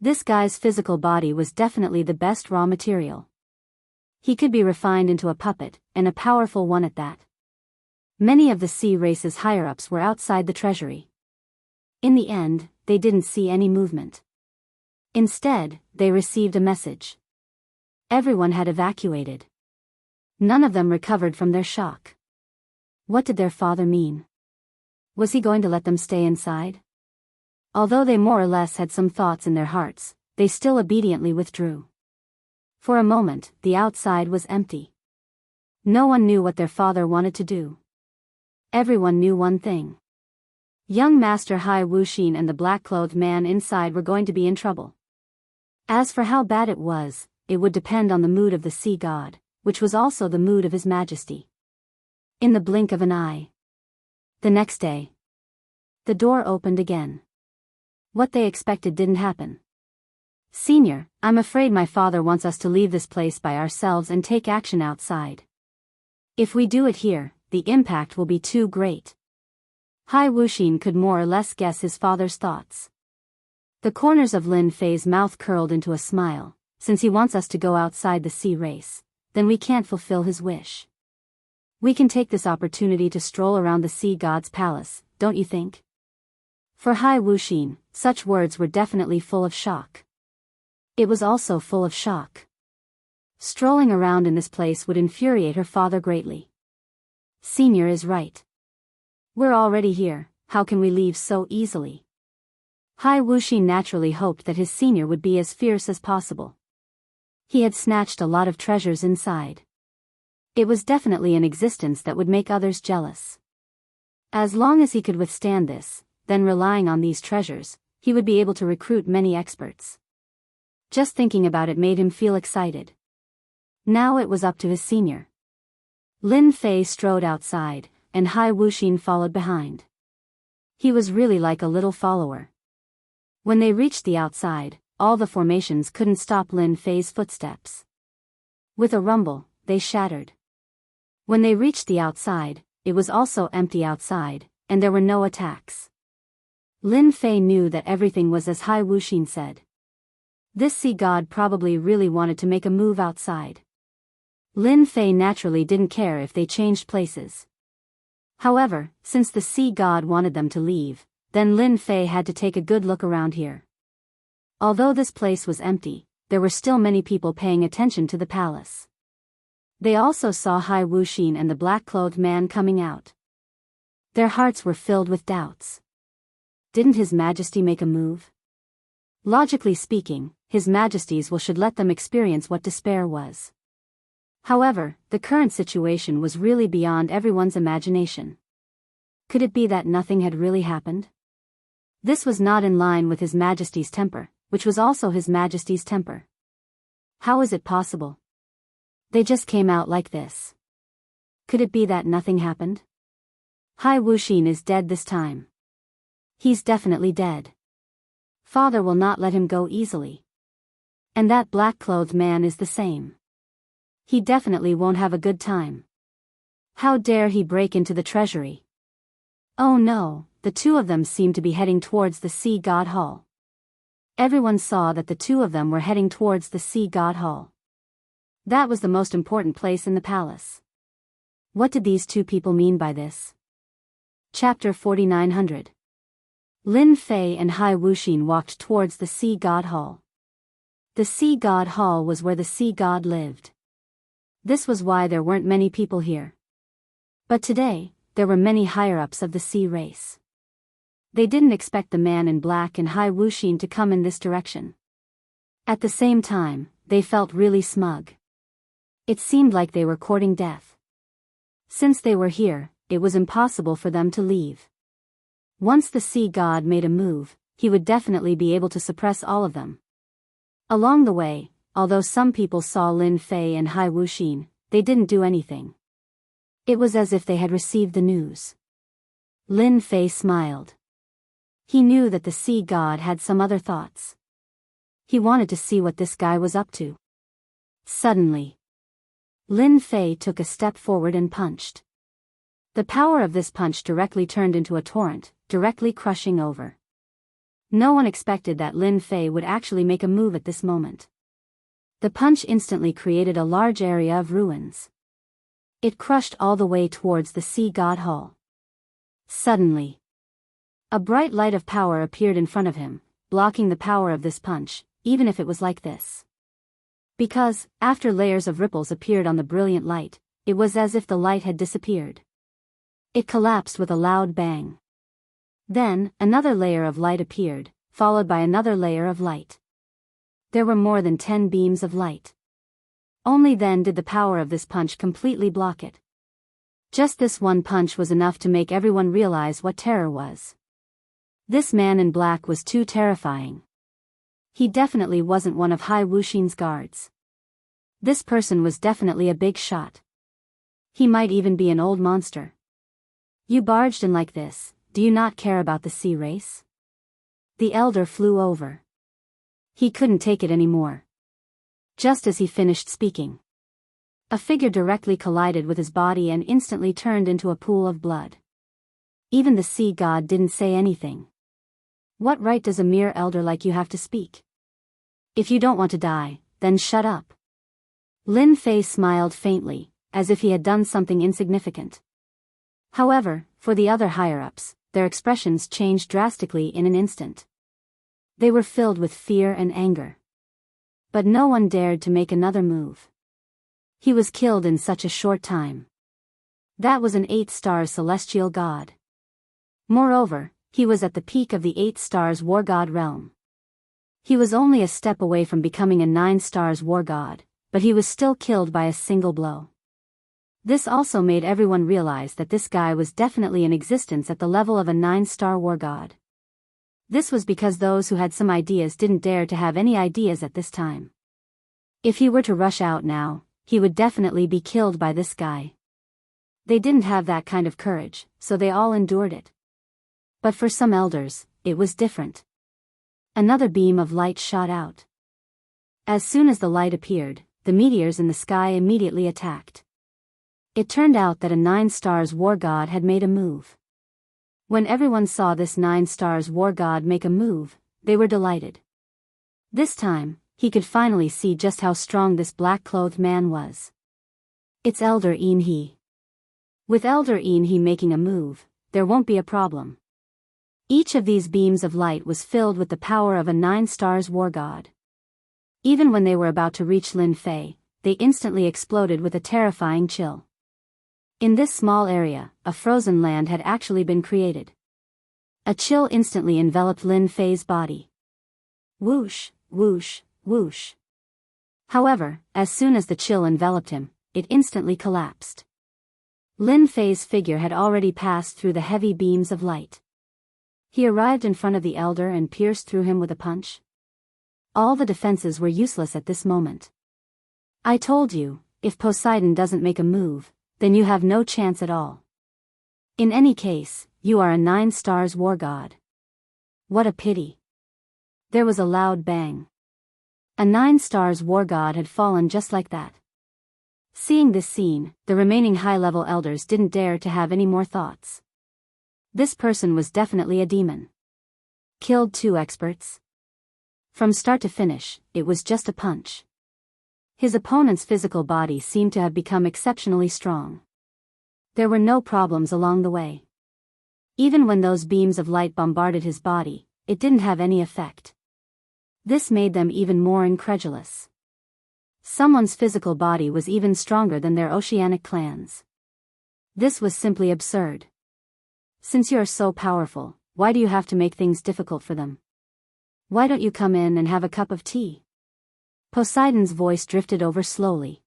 This guy's physical body was definitely the best raw material. He could be refined into a puppet, and a powerful one at that. Many of the sea race's higher-ups were outside the treasury. In the end, they didn't see any movement. Instead, they received a message. Everyone had evacuated. None of them recovered from their shock. What did their father mean? Was he going to let them stay inside? Although they more or less had some thoughts in their hearts, they still obediently withdrew. For a moment, the outside was empty. No one knew what their father wanted to do. Everyone knew one thing. Young Master Hai Wuxin and the black-clothed man inside were going to be in trouble. As for how bad it was, it would depend on the mood of the sea god, which was also the mood of His Majesty. In the blink of an eye. The next day, the door opened again. What they expected didn't happen. "Senior, I'm afraid my father wants us to leave this place by ourselves and take action outside. If we do it here, the impact will be too great." Hai Wuxin could more or less guess his father's thoughts. The corners of Lin Fei's mouth curled into a smile. "Since he wants us to go outside the sea race, then we can't fulfill his wish. We can take this opportunity to stroll around the sea god's palace, don't you think?" For Hai Wuxin, such words were definitely full of shock. It was also full of shock. Strolling around in this place would infuriate her father greatly. "Senior is right. We're already here, how can we leave so easily?" Hai Wuxin naturally hoped that his senior would be as fierce as possible. He had snatched a lot of treasures inside. It was definitely an existence that would make others jealous. As long as he could withstand this, then relying on these treasures, he would be able to recruit many experts. Just thinking about it made him feel excited. Now it was up to his senior. Lin Fei strode outside, and Hai Wuxin followed behind. He was really like a little follower. When they reached the outside, all the formations couldn't stop Lin Fei's footsteps. With a rumble, they shattered. When they reached the outside, it was also empty outside, and there were no attacks. Lin Fei knew that everything was as Hai Wuxin said. This sea god probably really wanted to make a move outside. Lin Fei naturally didn't care if they changed places. However, since the sea god wanted them to leave, then Lin Fei had to take a good look around here. Although this place was empty, there were still many people paying attention to the palace. They also saw Hai Wuxin and the black-clothed man coming out. Their hearts were filled with doubts. Didn't His Majesty make a move? Logically speaking, His Majesty's will should let them experience what despair was. However, the current situation was really beyond everyone's imagination. Could it be that nothing had really happened? This was not in line with His Majesty's temper, which was also His Majesty's temper. How is it possible? They just came out like this. Could it be that nothing happened? Hai Wuxin is dead this time. He's definitely dead. Father will not let him go easily. And that black-clothed man is the same. He definitely won't have a good time. How dare he break into the treasury? Oh no, the two of them seemed to be heading towards the Sea God Hall. Everyone saw that the two of them were heading towards the Sea God Hall. That was the most important place in the palace. What did these two people mean by this? Chapter 4900. Lin Fei and Hai Wuxin walked towards the Sea God Hall. The Sea God Hall was where the sea god lived. This was why there weren't many people here. But today, there were many higher-ups of the sea race. They didn't expect the man in black and Hai Wuxin to come in this direction. At the same time, they felt really smug. It seemed like they were courting death. Since they were here, it was impossible for them to leave. Once the sea god made a move, he would definitely be able to suppress all of them. Along the way, although some people saw Lin Fei and Hai Wuxin, they didn't do anything. It was as if they had received the news. Lin Fei smiled. He knew that the sea god had some other thoughts. He wanted to see what this guy was up to. Suddenly, Lin Fei took a step forward and punched. The power of this punch directly turned into a torrent, directly crushing over. No one expected that Lin Fei would actually make a move at this moment. The punch instantly created a large area of ruins. It crushed all the way towards the Sea God Hall. Suddenly, a bright light of power appeared in front of him, blocking the power of this punch, even if it was like this. Because, after layers of ripples appeared on the brilliant light, it was as if the light had disappeared. It collapsed with a loud bang. Then, another layer of light appeared, followed by another layer of light. There were more than 10 beams of light. Only then did the power of this punch completely block it. Just this one punch was enough to make everyone realize what terror was. This man in black was too terrifying. He definitely wasn't one of Hai Wuxin's guards. This person was definitely a big shot. He might even be an old monster. You barged in like this, do you not care about the sea race? The elder flew over. He couldn't take it anymore. Just as he finished speaking, a figure directly collided with his body and instantly turned into a pool of blood. Even the sea god didn't say anything. What right does a mere elder like you have to speak? If you don't want to die, then shut up. Lin Fei smiled faintly, as if he had done something insignificant. However, for the other higher-ups, their expressions changed drastically in an instant. They were filled with fear and anger. But no one dared to make another move. He was killed in such a short time. That was an 8-star celestial god. Moreover, he was at the peak of the 8 stars war god realm. He was only a step away from becoming a 9 stars war god, but he was still killed by a single blow. This also made everyone realize that this guy was definitely in existence at the level of a 9-star war god. This was because those who had some ideas didn't dare to have any ideas at this time. If he were to rush out now, he would definitely be killed by this guy. They didn't have that kind of courage, so they all endured it. But for some elders, it was different. Another beam of light shot out. As soon as the light appeared, the meteors in the sky immediately attacked. It turned out that a 9 stars war god had made a move. When everyone saw this 9 stars war god make a move, they were delighted. This time, he could finally see just how strong this black-clothed man was. It's Elder Yin He. With Elder Yin He making a move, there won't be a problem. Each of these beams of light was filled with the power of a 9 stars war god. Even when they were about to reach Lin Fei, they instantly exploded with a terrifying chill. In this small area, a frozen land had actually been created. A chill instantly enveloped Lin Fei's body. Whoosh, whoosh, whoosh. However, as soon as the chill enveloped him, it instantly collapsed. Lin Fei's figure had already passed through the heavy beams of light. He arrived in front of the elder and pierced through him with a punch. All the defenses were useless at this moment. I told you, if Poseidon doesn't make a move, then you have no chance at all. In any case, you are a 9 stars war god. What a pity. There was a loud bang. A 9 stars war god had fallen just like that. Seeing this scene, the remaining high-level elders didn't dare to have any more thoughts. This person was definitely a demon. Killed 2 experts. From start to finish, it was just a punch. His opponent's physical body seemed to have become exceptionally strong. There were no problems along the way. Even when those beams of light bombarded his body, it didn't have any effect. This made them even more incredulous. Someone's physical body was even stronger than their oceanic clans. This was simply absurd. Since you are so powerful, why do you have to make things difficult for them? Why don't you come in and have a cup of tea? Poseidon's voice drifted over slowly.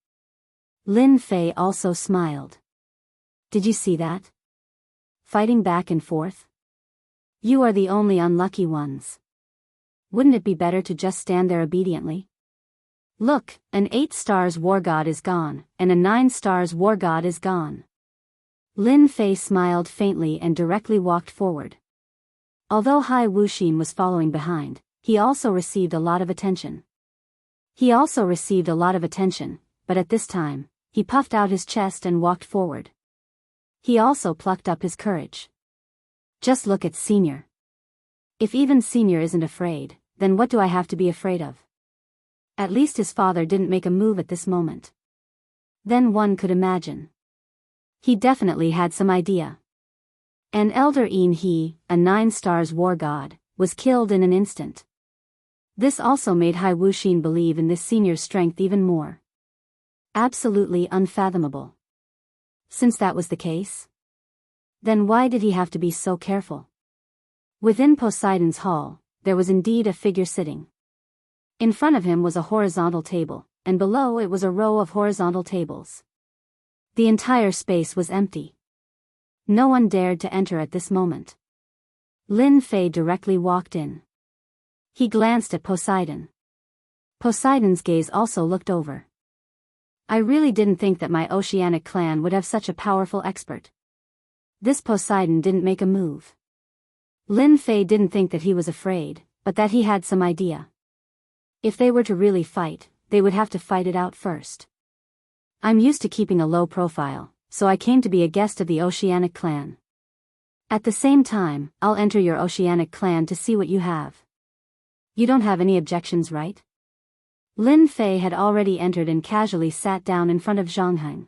Lin Fei also smiled. Did you see that? Fighting back and forth? You are the only unlucky ones. Wouldn't it be better to just stand there obediently? Look, an 8 stars war god is gone, and a 9 stars war god is gone. Lin Fei smiled faintly and directly walked forward. Although Hai Wuxin was following behind, he also received a lot of attention. But at this time, he puffed out his chest and walked forward. He also plucked up his courage. Just look at Senior. If even Senior isn't afraid, then what do I have to be afraid of? At least his father didn't make a move at this moment. Then one could imagine. He definitely had some idea. An Elder Yin He, a 9 stars war god, was killed in an instant. This also made Hai Wuxin believe in this senior's strength even more. Absolutely unfathomable. Since that was the case, then why did he have to be so careful? Within Poseidon's hall, there was indeed a figure sitting. In front of him was a horizontal table, and below it was a row of horizontal tables. The entire space was empty. No one dared to enter at this moment. Lin Fei directly walked in. He glanced at Poseidon. Poseidon's gaze also looked over. I really didn't think that my oceanic clan would have such a powerful expert. This Poseidon didn't make a move. Lin Fei didn't think that he was afraid, but that he had some idea. If they were to really fight, they would have to fight it out first. I'm used to keeping a low profile, so I came to be a guest of the Oceanic clan. At the same time, I'll enter your Oceanic clan to see what you have. You don't have any objections, right? Lin Fei had already entered and casually sat down in front of Jianghu.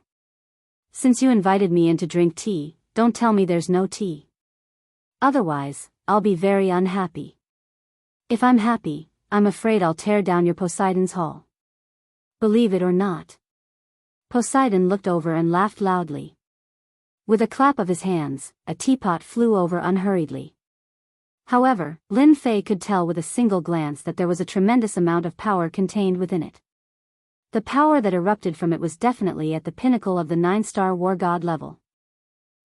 Since you invited me in to drink tea, don't tell me there's no tea. Otherwise, I'll be very unhappy. If I'm happy, I'm afraid I'll tear down your Poseidon's hall. Believe it or not. Poseidon looked over and laughed loudly. With a clap of his hands, a teapot flew over unhurriedly. However, Lin Fei could tell with a single glance that there was a tremendous amount of power contained within it. The power that erupted from it was definitely at the pinnacle of the 9-star war god level.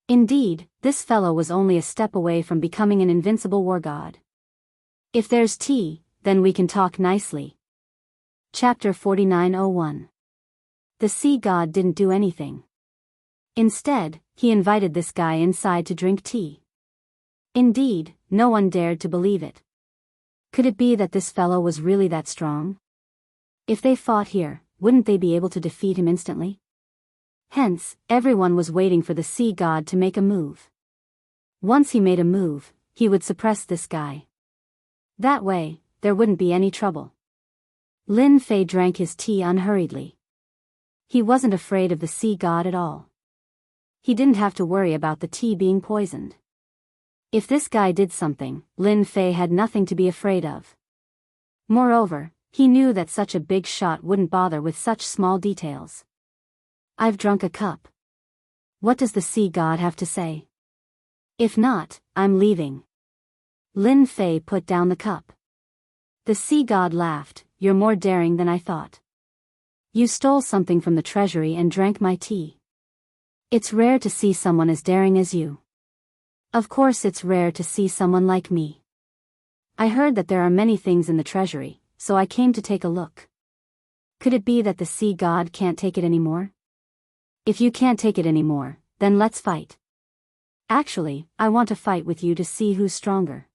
Indeed, this fellow was only a step away from becoming an invincible war god. If there's tea, then we can talk nicely. Chapter 4901. The sea god didn't do anything. Instead, he invited this guy inside to drink tea. Indeed, no one dared to believe it. Could it be that this fellow was really that strong? If they fought here, wouldn't they be able to defeat him instantly? Hence, everyone was waiting for the sea god to make a move. Once he made a move, he would suppress this guy. That way, there wouldn't be any trouble. Lin Fei drank his tea unhurriedly. He wasn't afraid of the sea god at all. He didn't have to worry about the tea being poisoned. If this guy did something, Lin Fei had nothing to be afraid of. Moreover, he knew that such a big shot wouldn't bother with such small details. I've drunk a cup. What does the sea god have to say? If not, I'm leaving. Lin Fei put down the cup. The sea god laughed. You're more daring than I thought. You stole something from the treasury and drank my tea. It's rare to see someone as daring as you. Of course it's rare to see someone like me. I heard that there are many things in the treasury, so I came to take a look. Could it be that the sea god can't take it anymore? If you can't take it anymore, then let's fight. Actually, I want to fight with you to see who's stronger.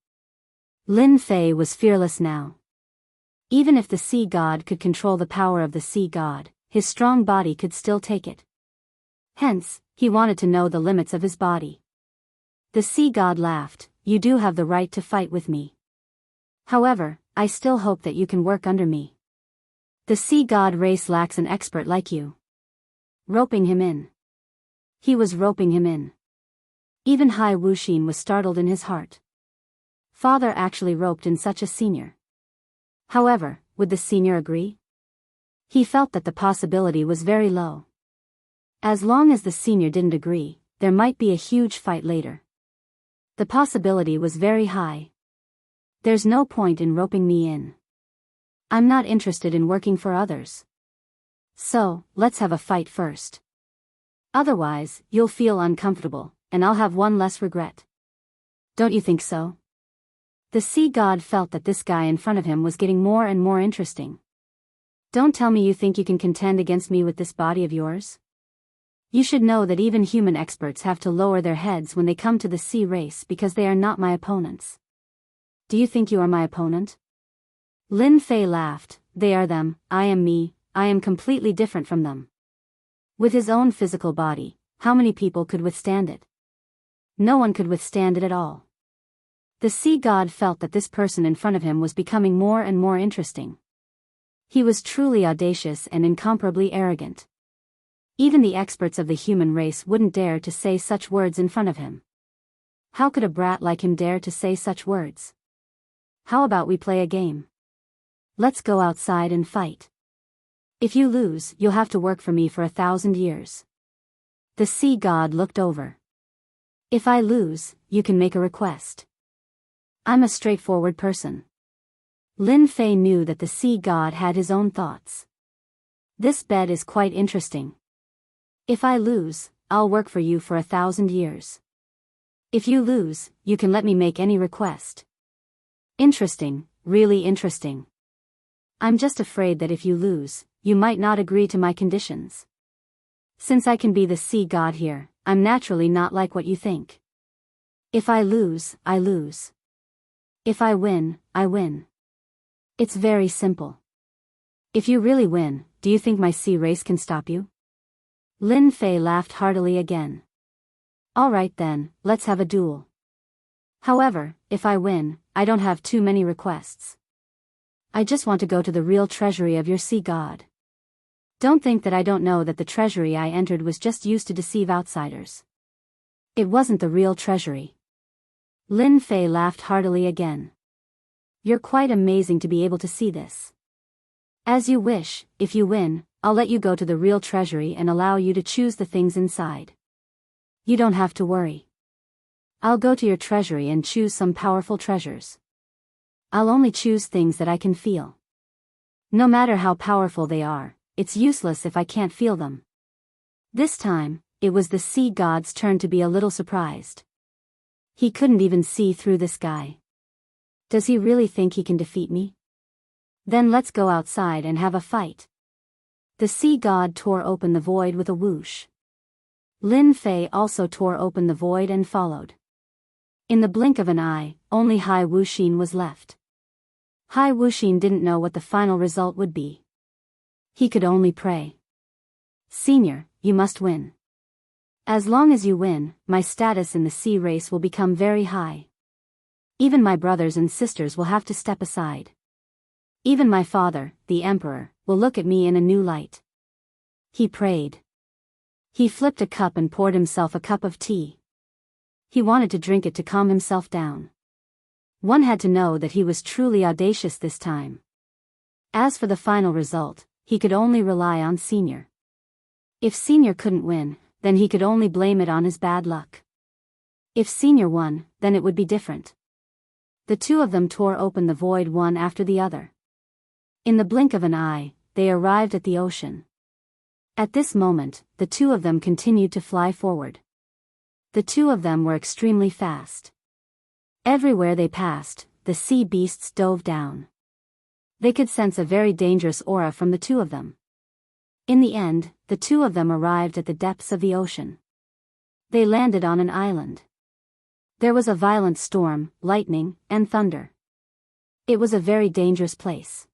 Lin Fei was fearless now. Even if the sea god could control the power of the sea god, his strong body could still take it. Hence, he wanted to know the limits of his body. The sea god laughed. You do have the right to fight with me. However, I still hope that you can work under me. The sea god race lacks an expert like you. Roping him in. He was roping him in. Even Hai Wuxin was startled in his heart. Father actually roped in such a senior. However, would the senior agree? He felt that the possibility was very low. As long as the senior didn't agree, there might be a huge fight later. The possibility was very high. There's no point in roping me in. I'm not interested in working for others. So, let's have a fight first. Otherwise, you'll feel uncomfortable, and I'll have one less regret. Don't you think so? The sea god felt that this guy in front of him was getting more and more interesting. Don't tell me you think you can contend against me with this body of yours? You should know that even human experts have to lower their heads when they come to the sea race because they are not my opponents. Do you think you are my opponent? Lin Fei laughed. They are them, I am me, I am completely different from them. With his own physical body, how many people could withstand it? No one could withstand it at all. The sea god felt that this person in front of him was becoming more and more interesting. He was truly audacious and incomparably arrogant. Even the experts of the human race wouldn't dare to say such words in front of him. How could a brat like him dare to say such words? How about we play a game? Let's go outside and fight. If you lose, you'll have to work for me for 1,000 years. The sea god looked over. If I lose, you can make a request. I'm a straightforward person. Lin Fei knew that the sea god had his own thoughts. This bet is quite interesting. If I lose, I'll work for you for 1,000 years. If you lose, you can let me make any request. Interesting, really interesting. I'm just afraid that if you lose, you might not agree to my conditions. Since I can be the sea god here, I'm naturally not like what you think. If I lose, I lose. If I win, I win. It's very simple. If you really win, do you think my sea race can stop you? Lin Fei laughed heartily again. Alright then, let's have a duel. However, if I win, I don't have too many requests. I just want to go to the real treasury of your sea god. Don't think that I don't know that the treasury I entered was just used to deceive outsiders. It wasn't the real treasury. Lin Fei laughed heartily again. You're quite amazing to be able to see this. As you wish, if you win, I'll let you go to the real treasury and allow you to choose the things inside. You don't have to worry. I'll go to your treasury and choose some powerful treasures. I'll only choose things that I can feel. No matter how powerful they are, it's useless if I can't feel them. This time, it was the sea god's turn to be a little surprised. He couldn't even see through this guy. Does he really think he can defeat me? Then let's go outside and have a fight. The sea god tore open the void with a whoosh. Lin Fei also tore open the void and followed. In the blink of an eye, only Hai Wuxin was left. Hai Wuxin didn't know what the final result would be. He could only pray. Senior, you must win. As long as you win, my status in the sea race will become very high. Even my brothers and sisters will have to step aside. Even my father, the emperor, will look at me in a new light. He prayed. He flipped a cup and poured himself a cup of tea. He wanted to drink it to calm himself down. One had to know that he was truly audacious this time. As for the final result, he could only rely on Senior. If Senior couldn't win, then he could only blame it on his bad luck. If Senior won, then it would be different. The two of them tore open the void one after the other. In the blink of an eye, they arrived at the ocean. At this moment, the two of them continued to fly forward. The two of them were extremely fast. Everywhere they passed, the sea beasts dove down. They could sense a very dangerous aura from the two of them. In the end, the two of them arrived at the depths of the ocean. They landed on an island. There was a violent storm, lightning, and thunder. It was a very dangerous place.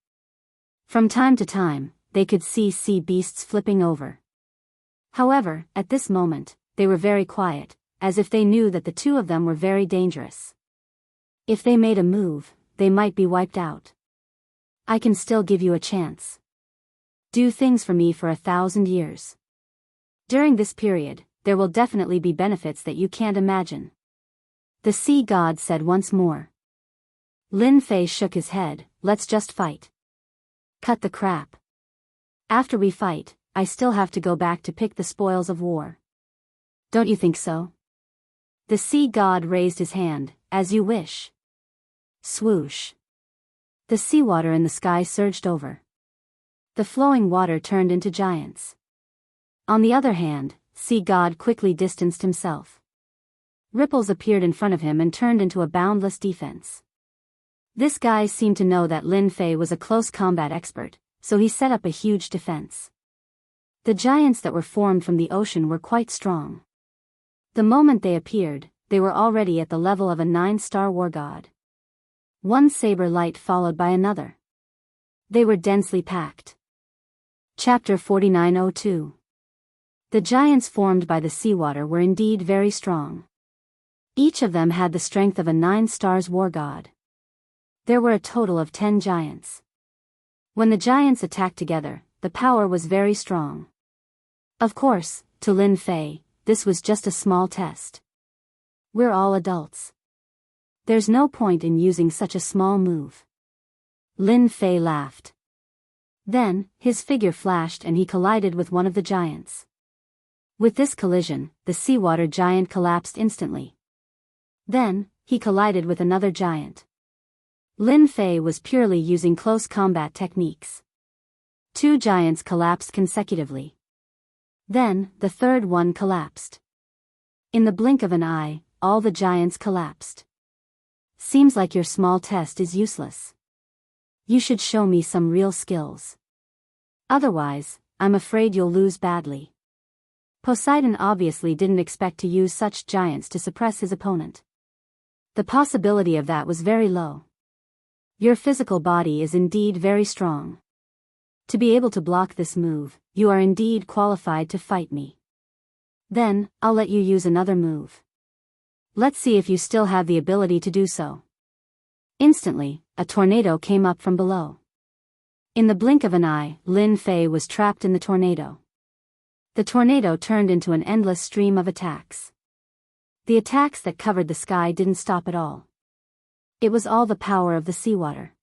From time to time, they could see sea beasts flipping over. However, at this moment, they were very quiet, as if they knew that the two of them were very dangerous. If they made a move, they might be wiped out. I can still give you a chance. Do things for me for 1,000 years. During this period, there will definitely be benefits that you can't imagine. The sea god said once more. Lin Fei shook his head. Let's just fight. Cut the crap. After we fight, I still have to go back to pick the spoils of war. Don't you think so? The sea god raised his hand. As you wish. Swoosh. The seawater in the sky surged over. The flowing water turned into giants. On the other hand, sea god quickly distanced himself. Ripples appeared in front of him and turned into a boundless defense. This guy seemed to know that Lin Fei was a close combat expert, so he set up a huge defense. The giants that were formed from the ocean were quite strong. The moment they appeared, they were already at the level of a 9-star war god. One saber light followed by another. They were densely packed. Chapter 4902. The giants formed by the seawater were indeed very strong. Each of them had the strength of a 9-star war god. There were a total of 10 giants. When the giants attacked together, the power was very strong. Of course, to Lin Fei, this was just a small test. We're all adults. There's no point in using such a small move. Lin Fei laughed. Then, his figure flashed and he collided with one of the giants. With this collision, the seawater giant collapsed instantly. Then, he collided with another giant. Lin Fei was purely using close combat techniques. 2 giants collapsed consecutively. Then, the third one collapsed. In the blink of an eye, all the giants collapsed. Seems like your small test is useless. You should show me some real skills. Otherwise, I'm afraid you'll lose badly. Poseidon obviously didn't expect to use such giants to suppress his opponent. The possibility of that was very low. Your physical body is indeed very strong. To be able to block this move, you are indeed qualified to fight me. Then, I'll let you use another move. Let's see if you still have the ability to do so. Instantly, a tornado came up from below. In the blink of an eye, Lin Fei was trapped in the tornado. The tornado turned into an endless stream of attacks. The attacks that covered the sky didn't stop at all. It was all the power of the seawater.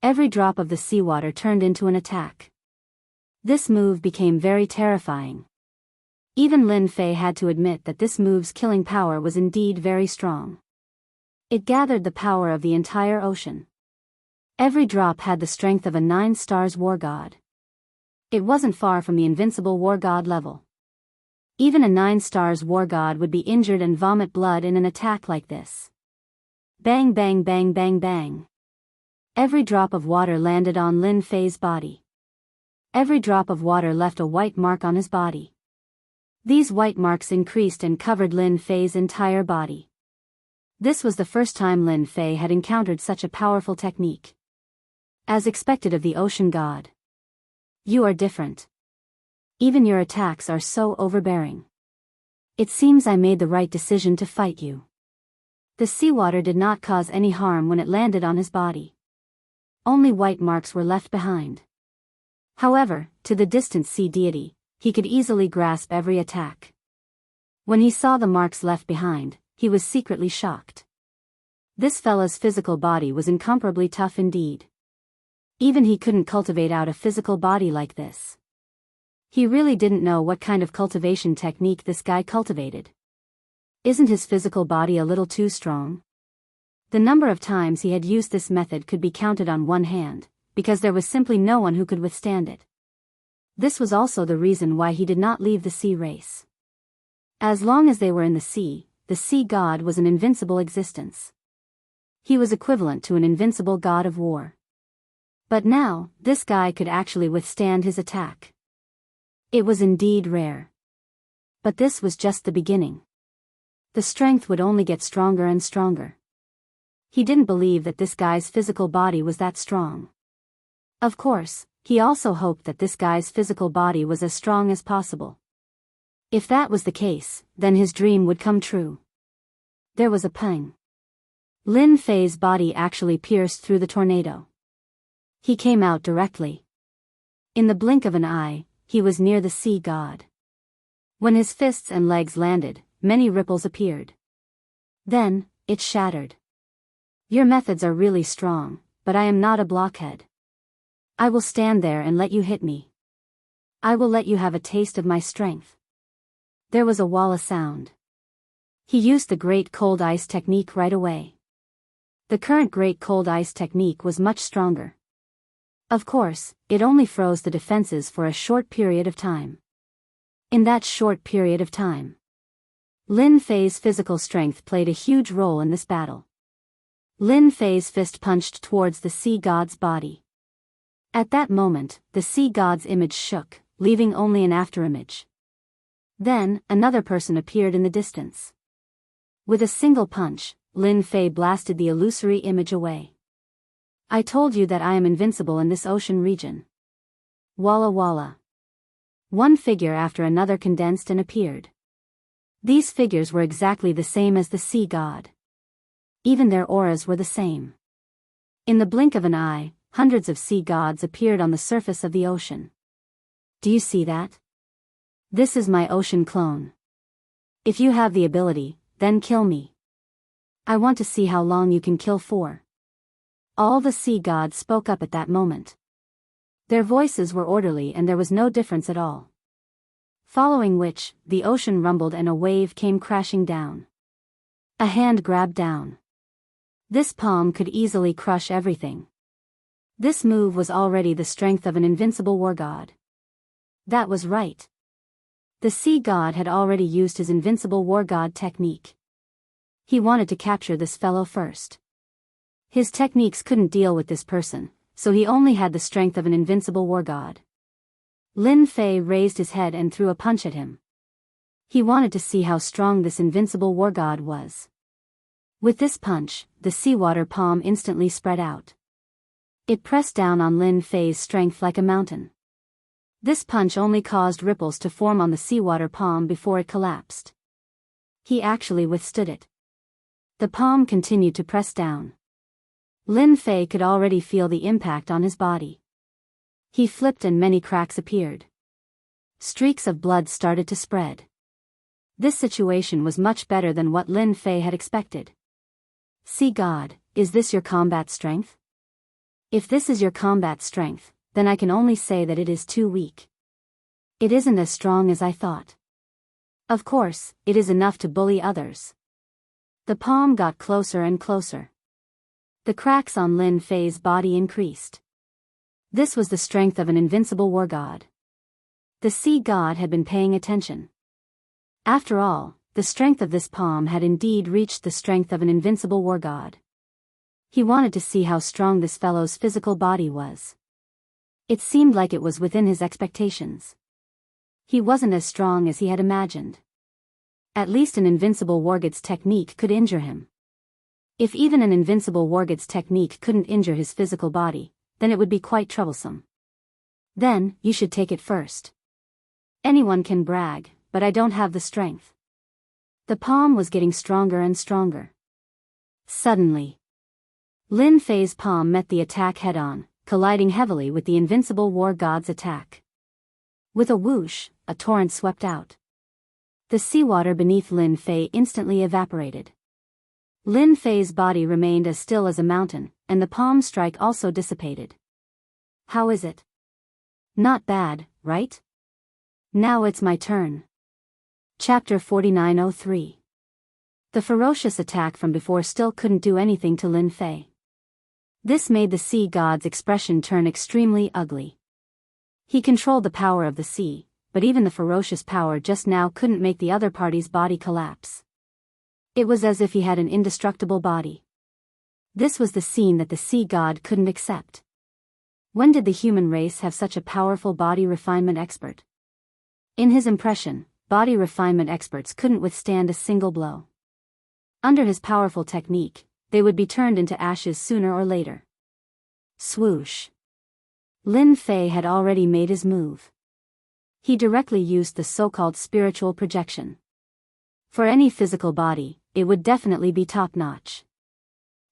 Every drop of the seawater turned into an attack. This move became very terrifying. Even Lin Fei had to admit that this move's killing power was indeed very strong. It gathered the power of the entire ocean. Every drop had the strength of a 9-stars war god. It wasn't far from the invincible war god level. Even a 9-stars war god would be injured and vomit blood in an attack like this. Bang bang bang bang bang. Every drop of water landed on Lin Fei's body. Every drop of water left a white mark on his body. These white marks increased and covered Lin Fei's entire body. This was the first time Lin Fei had encountered such a powerful technique. As expected of the ocean god. You are different. Even your attacks are so overbearing. It seems I made the right decision to fight you. The seawater did not cause any harm when it landed on his body. Only white marks were left behind. However, to the distant sea deity, he could easily grasp every attack. When he saw the marks left behind, he was secretly shocked. This fella's physical body was incomparably tough indeed. Even he couldn't cultivate out a physical body like this. He really didn't know what kind of cultivation technique this guy cultivated. Isn't his physical body a little too strong? The number of times he had used this method could be counted on one hand, because there was simply no one who could withstand it. This was also the reason why he did not leave the sea race. As long as they were in the sea god was an invincible existence. He was equivalent to an invincible god of war. But now, this guy could actually withstand his attack. It was indeed rare. But this was just the beginning. The strength would only get stronger and stronger. He didn't believe that this guy's physical body was that strong. Of course, he also hoped that this guy's physical body was as strong as possible. If that was the case, then his dream would come true. There was a pang. Lin Fei's body actually pierced through the tornado. He came out directly. In the blink of an eye, he was near the sea god. When his fists and legs landed, many ripples appeared. Then, it shattered. Your methods are really strong, but I am not a blockhead. I will stand there and let you hit me. I will let you have a taste of my strength. There was a walla sound. He used the Great Cold Ice technique right away. The current Great Cold Ice technique was much stronger. Of course, it only froze the defenses for a short period of time. In that short period of time, Lin Fei's physical strength played a huge role in this battle. Lin Fei's fist punched towards the sea god's body. At that moment, the sea god's image shook, leaving only an afterimage. Then, another person appeared in the distance. With a single punch, Lin Fei blasted the illusory image away. I told you that I am invincible in this ocean region. Walla walla. One figure after another condensed and appeared. These figures were exactly the same as the sea god. Even their auras were the same. In the blink of an eye, hundreds of sea gods appeared on the surface of the ocean. Do you see that? This is my ocean clone. If you have the ability, then kill me. I want to see how long you can kill for. All the sea gods spoke up at that moment. Their voices were orderly and there was no difference at all. Following which, the ocean rumbled and a wave came crashing down. A hand grabbed down. This palm could easily crush everything. This move was already the strength of an invincible war god. That was right. The sea god had already used his invincible war god technique. He wanted to capture this fellow first. His techniques couldn't deal with this person, so he only had the strength of an invincible war god. Lin Fei raised his head and threw a punch at him. He wanted to see how strong this invincible war god was. With this punch, the seawater palm instantly spread out. It pressed down on Lin Fei's strength like a mountain. This punch only caused ripples to form on the seawater palm before it collapsed. He actually withstood it. The palm continued to press down. Lin Fei could already feel the impact on his body. He flipped and many cracks appeared. Streaks of blood started to spread. This situation was much better than what Lin Fei had expected. Sea God, is this your combat strength? If this is your combat strength, then I can only say that it is too weak. It isn't as strong as I thought. Of course, it is enough to bully others. The palm got closer and closer. The cracks on Lin Fei's body increased. This was the strength of an invincible war god. The sea god had been paying attention. After all, the strength of this palm had indeed reached the strength of an invincible war god. He wanted to see how strong this fellow's physical body was. It seemed like it was within his expectations. He wasn't as strong as he had imagined. At least an invincible wargod's technique could injure him. If even an invincible wargod's technique couldn't injure his physical body, then it would be quite troublesome. Then, you should take it first. Anyone can brag, but I don't have the strength. The palm was getting stronger and stronger. Suddenly, Lin Fei's palm met the attack head-on, colliding heavily with the invincible war god's attack. With a whoosh, a torrent swept out. The seawater beneath Lin Fei instantly evaporated. Lin Fei's body remained as still as a mountain, and the palm strike also dissipated. How is it? Not bad, right? Now it's my turn. Chapter 4903. The ferocious attack from before still couldn't do anything to Lin Fei. This made the sea god's expression turn extremely ugly. He controlled the power of the sea, but even the ferocious power just now couldn't make the other party's body collapse. It was as if he had an indestructible body. This was the scene that the sea god couldn't accept. When did the human race have such a powerful body refinement expert? In his impression, body refinement experts couldn't withstand a single blow. Under his powerful technique, they would be turned into ashes sooner or later. Swoosh. Lin Fei had already made his move. He directly used the so-called spiritual projection. For any physical body, it would definitely be top-notch.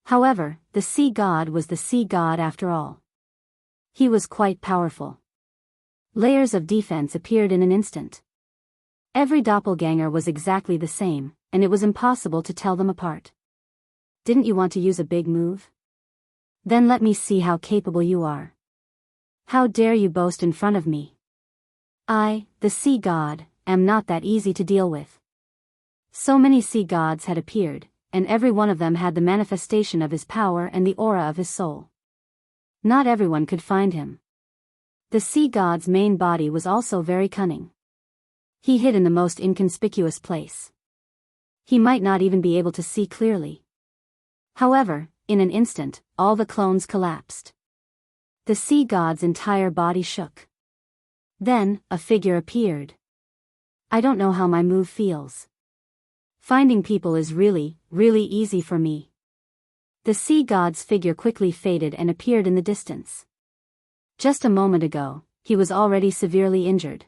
However, the sea god was the sea god after all. He was quite powerful. Layers of defense appeared in an instant. Every doppelganger was exactly the same, and it was impossible to tell them apart. Didn't you want to use a big move? Then let me see how capable you are. How dare you boast in front of me? I, the sea god, am not that easy to deal with. So many sea gods had appeared, and every one of them had the manifestation of his power and the aura of his soul. Not everyone could find him. The sea god's main body was also very cunning. He hid in the most inconspicuous place. He might not even be able to see clearly. However, in an instant, all the clones collapsed. The sea god's entire body shook. Then, a figure appeared. I don't know how my move feels. Finding people is really, really easy for me. The sea god's figure quickly faded and appeared in the distance. Just a moment ago, he was already severely injured.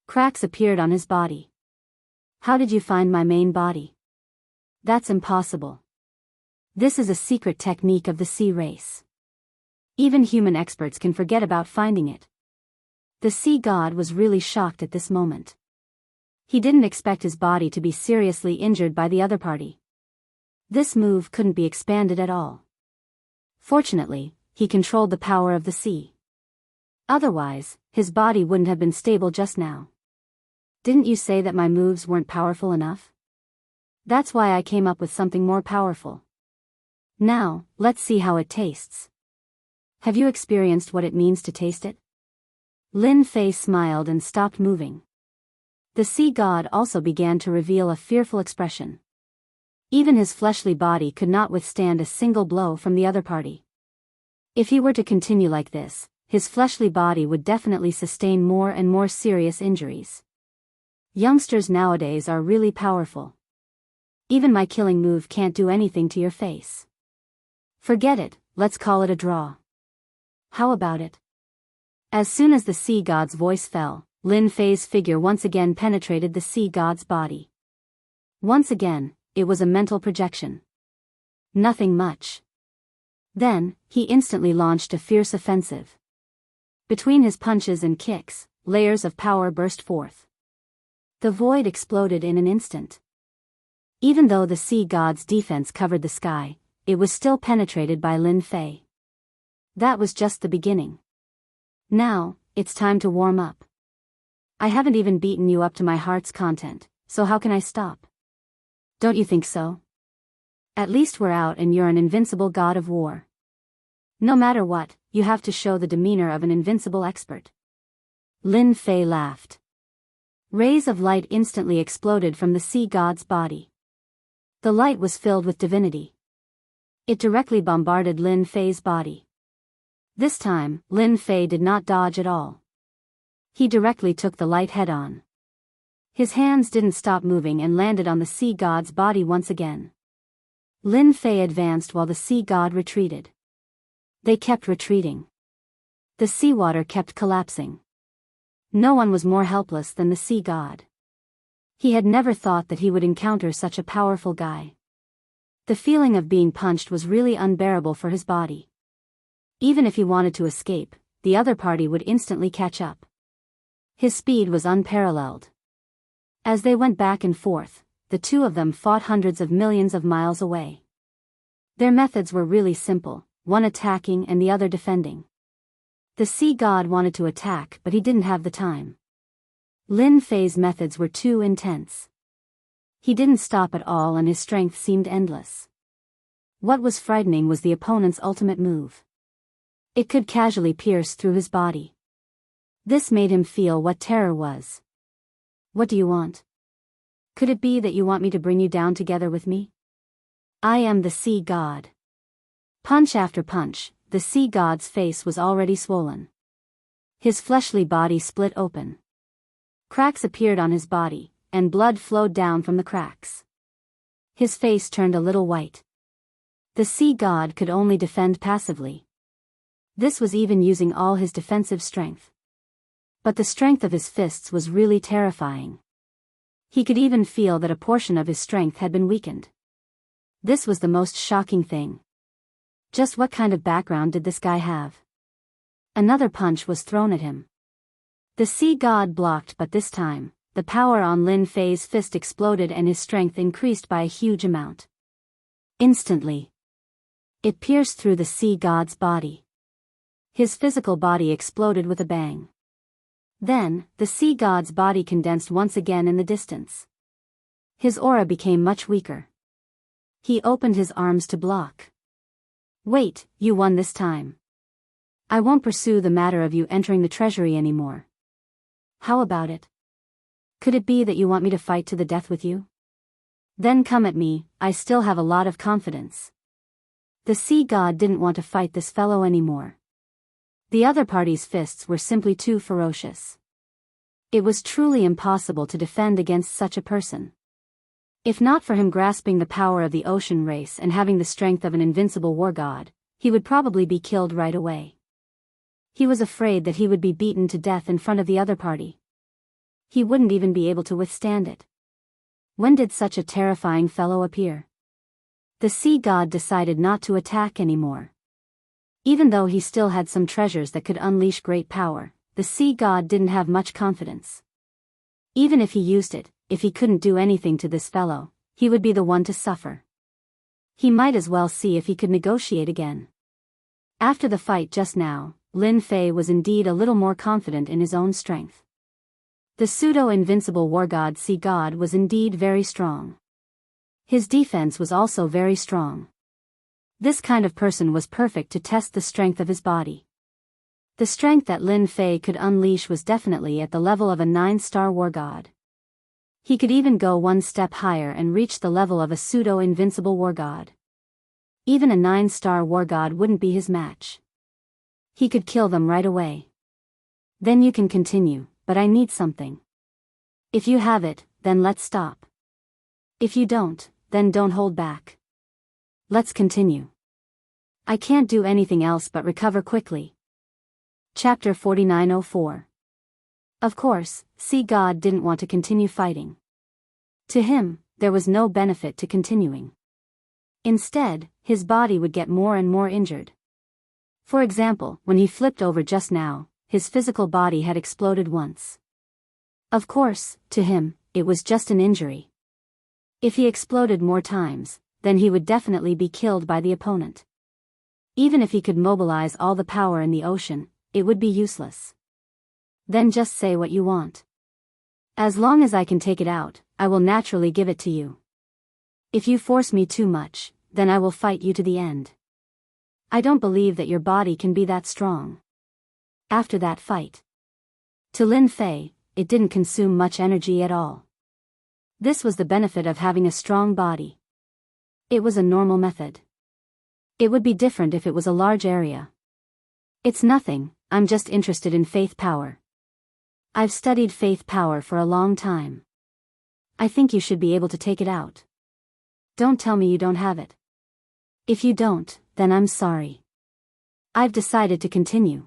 Cracks appeared on his body. How did you find my main body? That's impossible. This is a secret technique of the sea race. Even human experts can forget about finding it. The sea god was really shocked at this moment. He didn't expect his body to be seriously injured by the other party. This move couldn't be expanded at all. Fortunately, he controlled the power of the sea. Otherwise, his body wouldn't have been stable just now. Didn't you say that my moves weren't powerful enough? That's why I came up with something more powerful. Now, let's see how it tastes. Have you experienced what it means to taste it? Lin Fei smiled and stopped moving. The sea god also began to reveal a fearful expression. Even his fleshly body could not withstand a single blow from the other party. If he were to continue like this, his fleshly body would definitely sustain more and more serious injuries. Youngsters nowadays are really powerful. Even my killing move can't do anything to your face. Forget it, let's call it a draw. How about it? As soon as the sea god's voice fell, Lin Fei's figure once again penetrated the sea god's body. Once again, it was a mental projection. Nothing much. Then, he instantly launched a fierce offensive. Between his punches and kicks, layers of power burst forth. The void exploded in an instant. Even though the sea god's defense covered the sky, it was still penetrated by Lin Fei. That was just the beginning. Now, it's time to warm up. I haven't even beaten you up to my heart's content, so how can I stop? Don't you think so? At least we're out and you're an invincible god of war. No matter what, you have to show the demeanor of an invincible expert. Lin Fei laughed. Rays of light instantly exploded from the sea god's body. The light was filled with divinity. It directly bombarded Lin Fei's body. This time, Lin Fei did not dodge at all. He directly took the light head-on. His hands didn't stop moving and landed on the sea god's body once again. Lin Fei advanced while the sea god retreated. They kept retreating. The seawater kept collapsing. No one was more helpless than the sea god. He had never thought that he would encounter such a powerful guy. The feeling of being punched was really unbearable for his body. Even if he wanted to escape, the other party would instantly catch up. His speed was unparalleled. As they went back and forth, the two of them fought hundreds of millions of miles away. Their methods were really simple, one attacking and the other defending. The sea god wanted to attack, but he didn't have the time. Lin Fei's methods were too intense. He didn't stop at all and his strength seemed endless. What was frightening was the opponent's ultimate move. It could casually pierce through his body. This made him feel what terror was. What do you want? Could it be that you want me to bring you down together with me? I am the sea god. Punch after punch, the sea god's face was already swollen. His fleshly body split open. Cracks appeared on his body, and blood flowed down from the cracks. His face turned a little white. The sea god could only defend passively. This was even using all his defensive strength. But the strength of his fists was really terrifying. He could even feel that a portion of his strength had been weakened. This was the most shocking thing. Just what kind of background did this guy have? Another punch was thrown at him. The sea god blocked, but this time, the power on Lin Fei's fist exploded and his strength increased by a huge amount. Instantly, it pierced through the sea god's body. His physical body exploded with a bang. Then, the sea god's body condensed once again in the distance. His aura became much weaker. He opened his arms to block. Wait, you won this time. I won't pursue the matter of you entering the treasury anymore. How about it? Could it be that you want me to fight to the death with you? Then come at me, I still have a lot of confidence. The sea god didn't want to fight this fellow anymore. The other party's fists were simply too ferocious. It was truly impossible to defend against such a person. If not for him grasping the power of the ocean race and having the strength of an invincible war god, he would probably be killed right away. He was afraid that he would be beaten to death in front of the other party. He wouldn't even be able to withstand it. When did such a terrifying fellow appear? The sea god decided not to attack anymore. Even though he still had some treasures that could unleash great power, the sea god didn't have much confidence. Even if he used it, if he couldn't do anything to this fellow, he would be the one to suffer. He might as well see if he could negotiate again. After the fight just now, Lin Fei was indeed a little more confident in his own strength. The pseudo-invincible war god sea god was indeed very strong. His defense was also very strong. This kind of person was perfect to test the strength of his body. The strength that Lin Fei could unleash was definitely at the level of a 9-star war god. He could even go one step higher and reach the level of a pseudo-invincible war god. Even a 9-star war god wouldn't be his match. He could kill them right away. Then you can continue, but I need something. If you have it, then let's stop. If you don't, then don't hold back. Let's continue. I can't do anything else but recover quickly. Chapter 49:04. Of course, Sea God didn't want to continue fighting. To him, there was no benefit to continuing. Instead, his body would get more and more injured. For example, when he flipped over just now, his physical body had exploded once. Of course, to him, it was just an injury. If he exploded more times, then he would definitely be killed by the opponent. Even if he could mobilize all the power in the ocean, it would be useless. Then just say what you want. As long as I can take it out, I will naturally give it to you. If you force me too much, then I will fight you to the end. I don't believe that your body can be that strong. After that fight, to Lin Fei, it didn't consume much energy at all. This was the benefit of having a strong body. It was a normal method. It would be different if it was a large area. It's nothing, I'm just interested in faith power. I've studied faith power for a long time. I think you should be able to take it out. Don't tell me you don't have it. If you don't, then I'm sorry. I've decided to continue.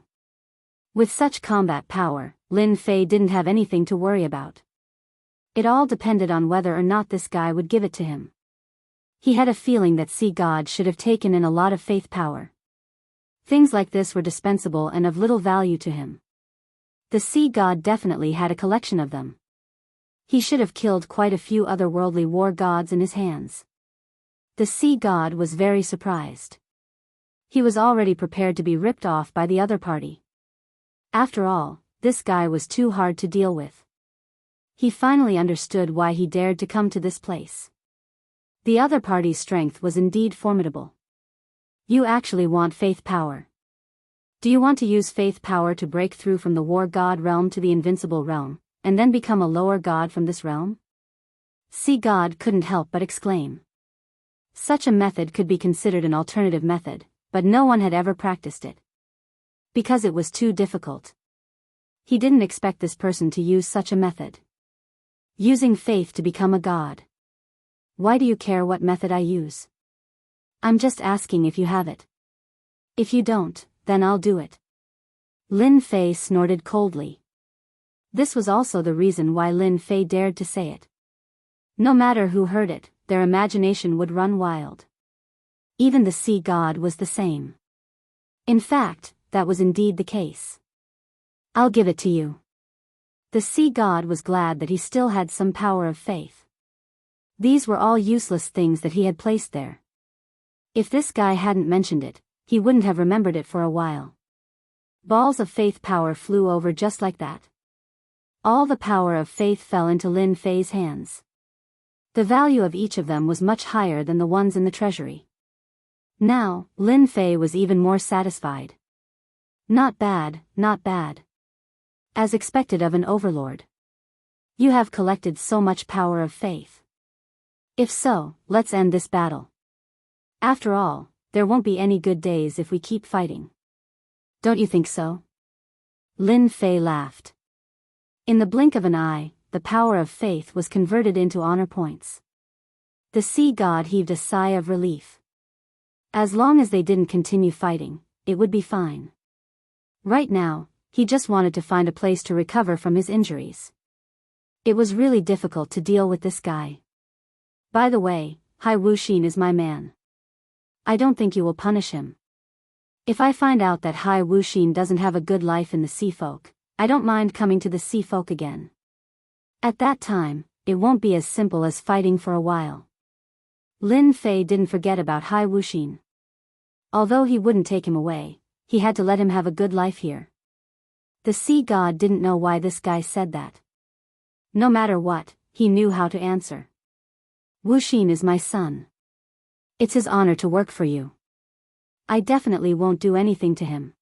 With such combat power, Lin Fei didn't have anything to worry about. It all depended on whether or not this guy would give it to him. He had a feeling that Sea God should have taken in a lot of faith power. Things like this were dispensable and of little value to him. The Sea God definitely had a collection of them. He should have killed quite a few otherworldly war gods in his hands. The Sea God was very surprised. He was already prepared to be ripped off by the other party. After all, this guy was too hard to deal with. He finally understood why he dared to come to this place. The other party's strength was indeed formidable. You actually want faith power. Do you want to use faith power to break through from the war god realm to the invincible realm, and then become a lower god from this realm? Sea God couldn't help but exclaim. Such a method could be considered an alternative method, but no one had ever practiced it. Because it was too difficult. He didn't expect this person to use such a method. Using faith to become a god. Why do you care what method I use? I'm just asking if you have it. If you don't, then I'll do it. Lin Fei snorted coldly. This was also the reason why Lin Fei dared to say it. No matter who heard it, their imagination would run wild. Even the Sea God was the same. In fact, that was indeed the case. I'll give it to you. The Sea God was glad that he still had some power of faith. These were all useless things that he had placed there. If this guy hadn't mentioned it, he wouldn't have remembered it for a while. Balls of faith power flew over just like that. All the power of faith fell into Lin Fei's hands. The value of each of them was much higher than the ones in the treasury. Now, Lin Fei was even more satisfied. Not bad, not bad. As expected of an overlord. You have collected so much power of faith. If so, let's end this battle. After all, there won't be any good days if we keep fighting. Don't you think so? Lin Fei laughed. In the blink of an eye, the power of faith was converted into honor points. The Sea God heaved a sigh of relief. As long as they didn't continue fighting, it would be fine. Right now, he just wanted to find a place to recover from his injuries. It was really difficult to deal with this guy. By the way, Hai Wuxin is my man. I don't think you will punish him. If I find out that Hai Wuxin doesn't have a good life in the Sea Folk, I don't mind coming to the Sea Folk again. At that time, it won't be as simple as fighting for a while. Lin Fei didn't forget about Hai Wuxin. Although he wouldn't take him away, he had to let him have a good life here. The Sea God didn't know why this guy said that. No matter what, he knew how to answer. Wuxin is my son. It's his honor to work for you. I definitely won't do anything to him.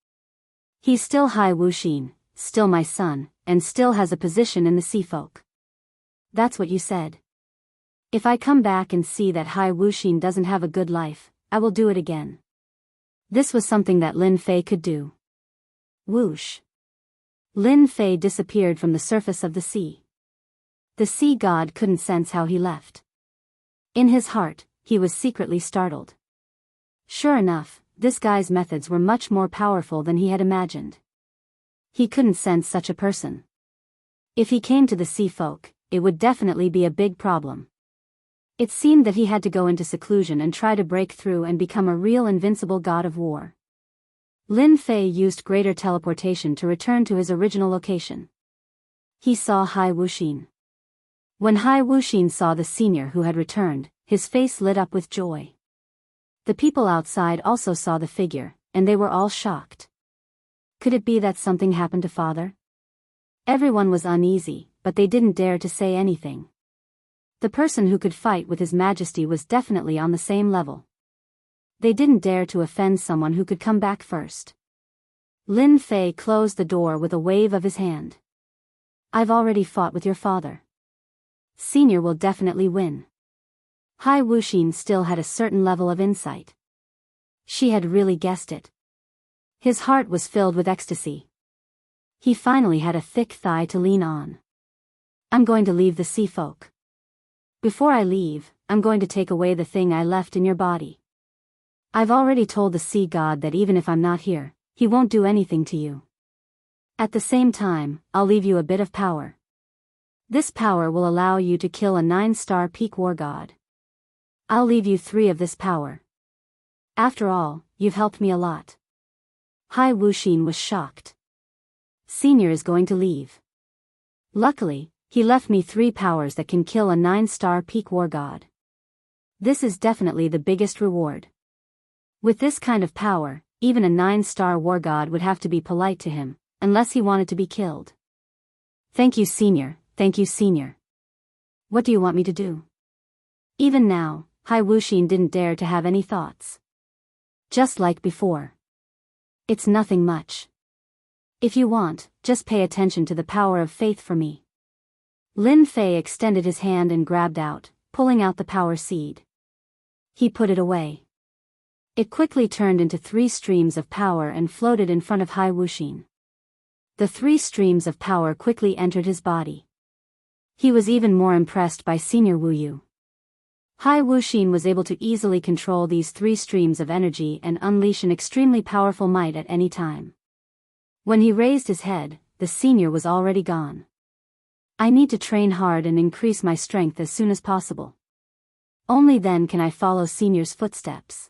He's still Hai Wuxin, still my son, and still has a position in the Sea Folk. That's what you said. If I come back and see that Hai Wuxin doesn't have a good life, I will do it again. This was something that Lin Fei could do. Whoosh. Lin Fei disappeared from the surface of the sea. The sea god couldn't sense how he left. In his heart, he was secretly startled. Sure enough, this guy's methods were much more powerful than he had imagined. He couldn't sense such a person. If he came to the sea folk, it would definitely be a big problem. It seemed that he had to go into seclusion and try to break through and become a real invincible god of war. Lin Fei used greater teleportation to return to his original location. He saw Hai Wuxin. When Hai Wuxin saw the senior who had returned, his face lit up with joy. The people outside also saw the figure, and they were all shocked. Could it be that something happened to father? Everyone was uneasy, but they didn't dare to say anything. The person who could fight with His Majesty was definitely on the same level. They didn't dare to offend someone who could come back first. Lin Fei closed the door with a wave of his hand. I've already fought with your father. Senior will definitely win. Hai Wuxin still had a certain level of insight. She had really guessed it. His heart was filled with ecstasy. He finally had a thick thigh to lean on. I'm going to leave the sea folk. Before I leave, I'm going to take away the thing I left in your body. I've already told the sea god that even if I'm not here, he won't do anything to you. At the same time, I'll leave you a bit of power. This power will allow you to kill a 9-star peak war god. I'll leave you 3 of this power. After all, you've helped me a lot. Hai Wuxin was shocked. Senior is going to leave. Luckily, he left me 3 powers that can kill a 9-star peak war god. This is definitely the biggest reward. With this kind of power, even a 9-star war god would have to be polite to him, unless he wanted to be killed. Thank you, Senior, thank you, Senior. What do you want me to do? Even now, Hai Wuxin didn't dare to have any thoughts. Just like before. It's nothing much. If you want, just pay attention to the power of faith for me. Lin Fei extended his hand and grabbed out, pulling out the power seed. He put it away. It quickly turned into 3 streams of power and floated in front of Hai Wuxin. The 3 streams of power quickly entered his body. He was even more impressed by Senior Wu Yu. Hai Wuxin was able to easily control these 3 streams of energy and unleash an extremely powerful might at any time. When he raised his head, the senior was already gone. I need to train hard and increase my strength as soon as possible. Only then can I follow Senior's footsteps.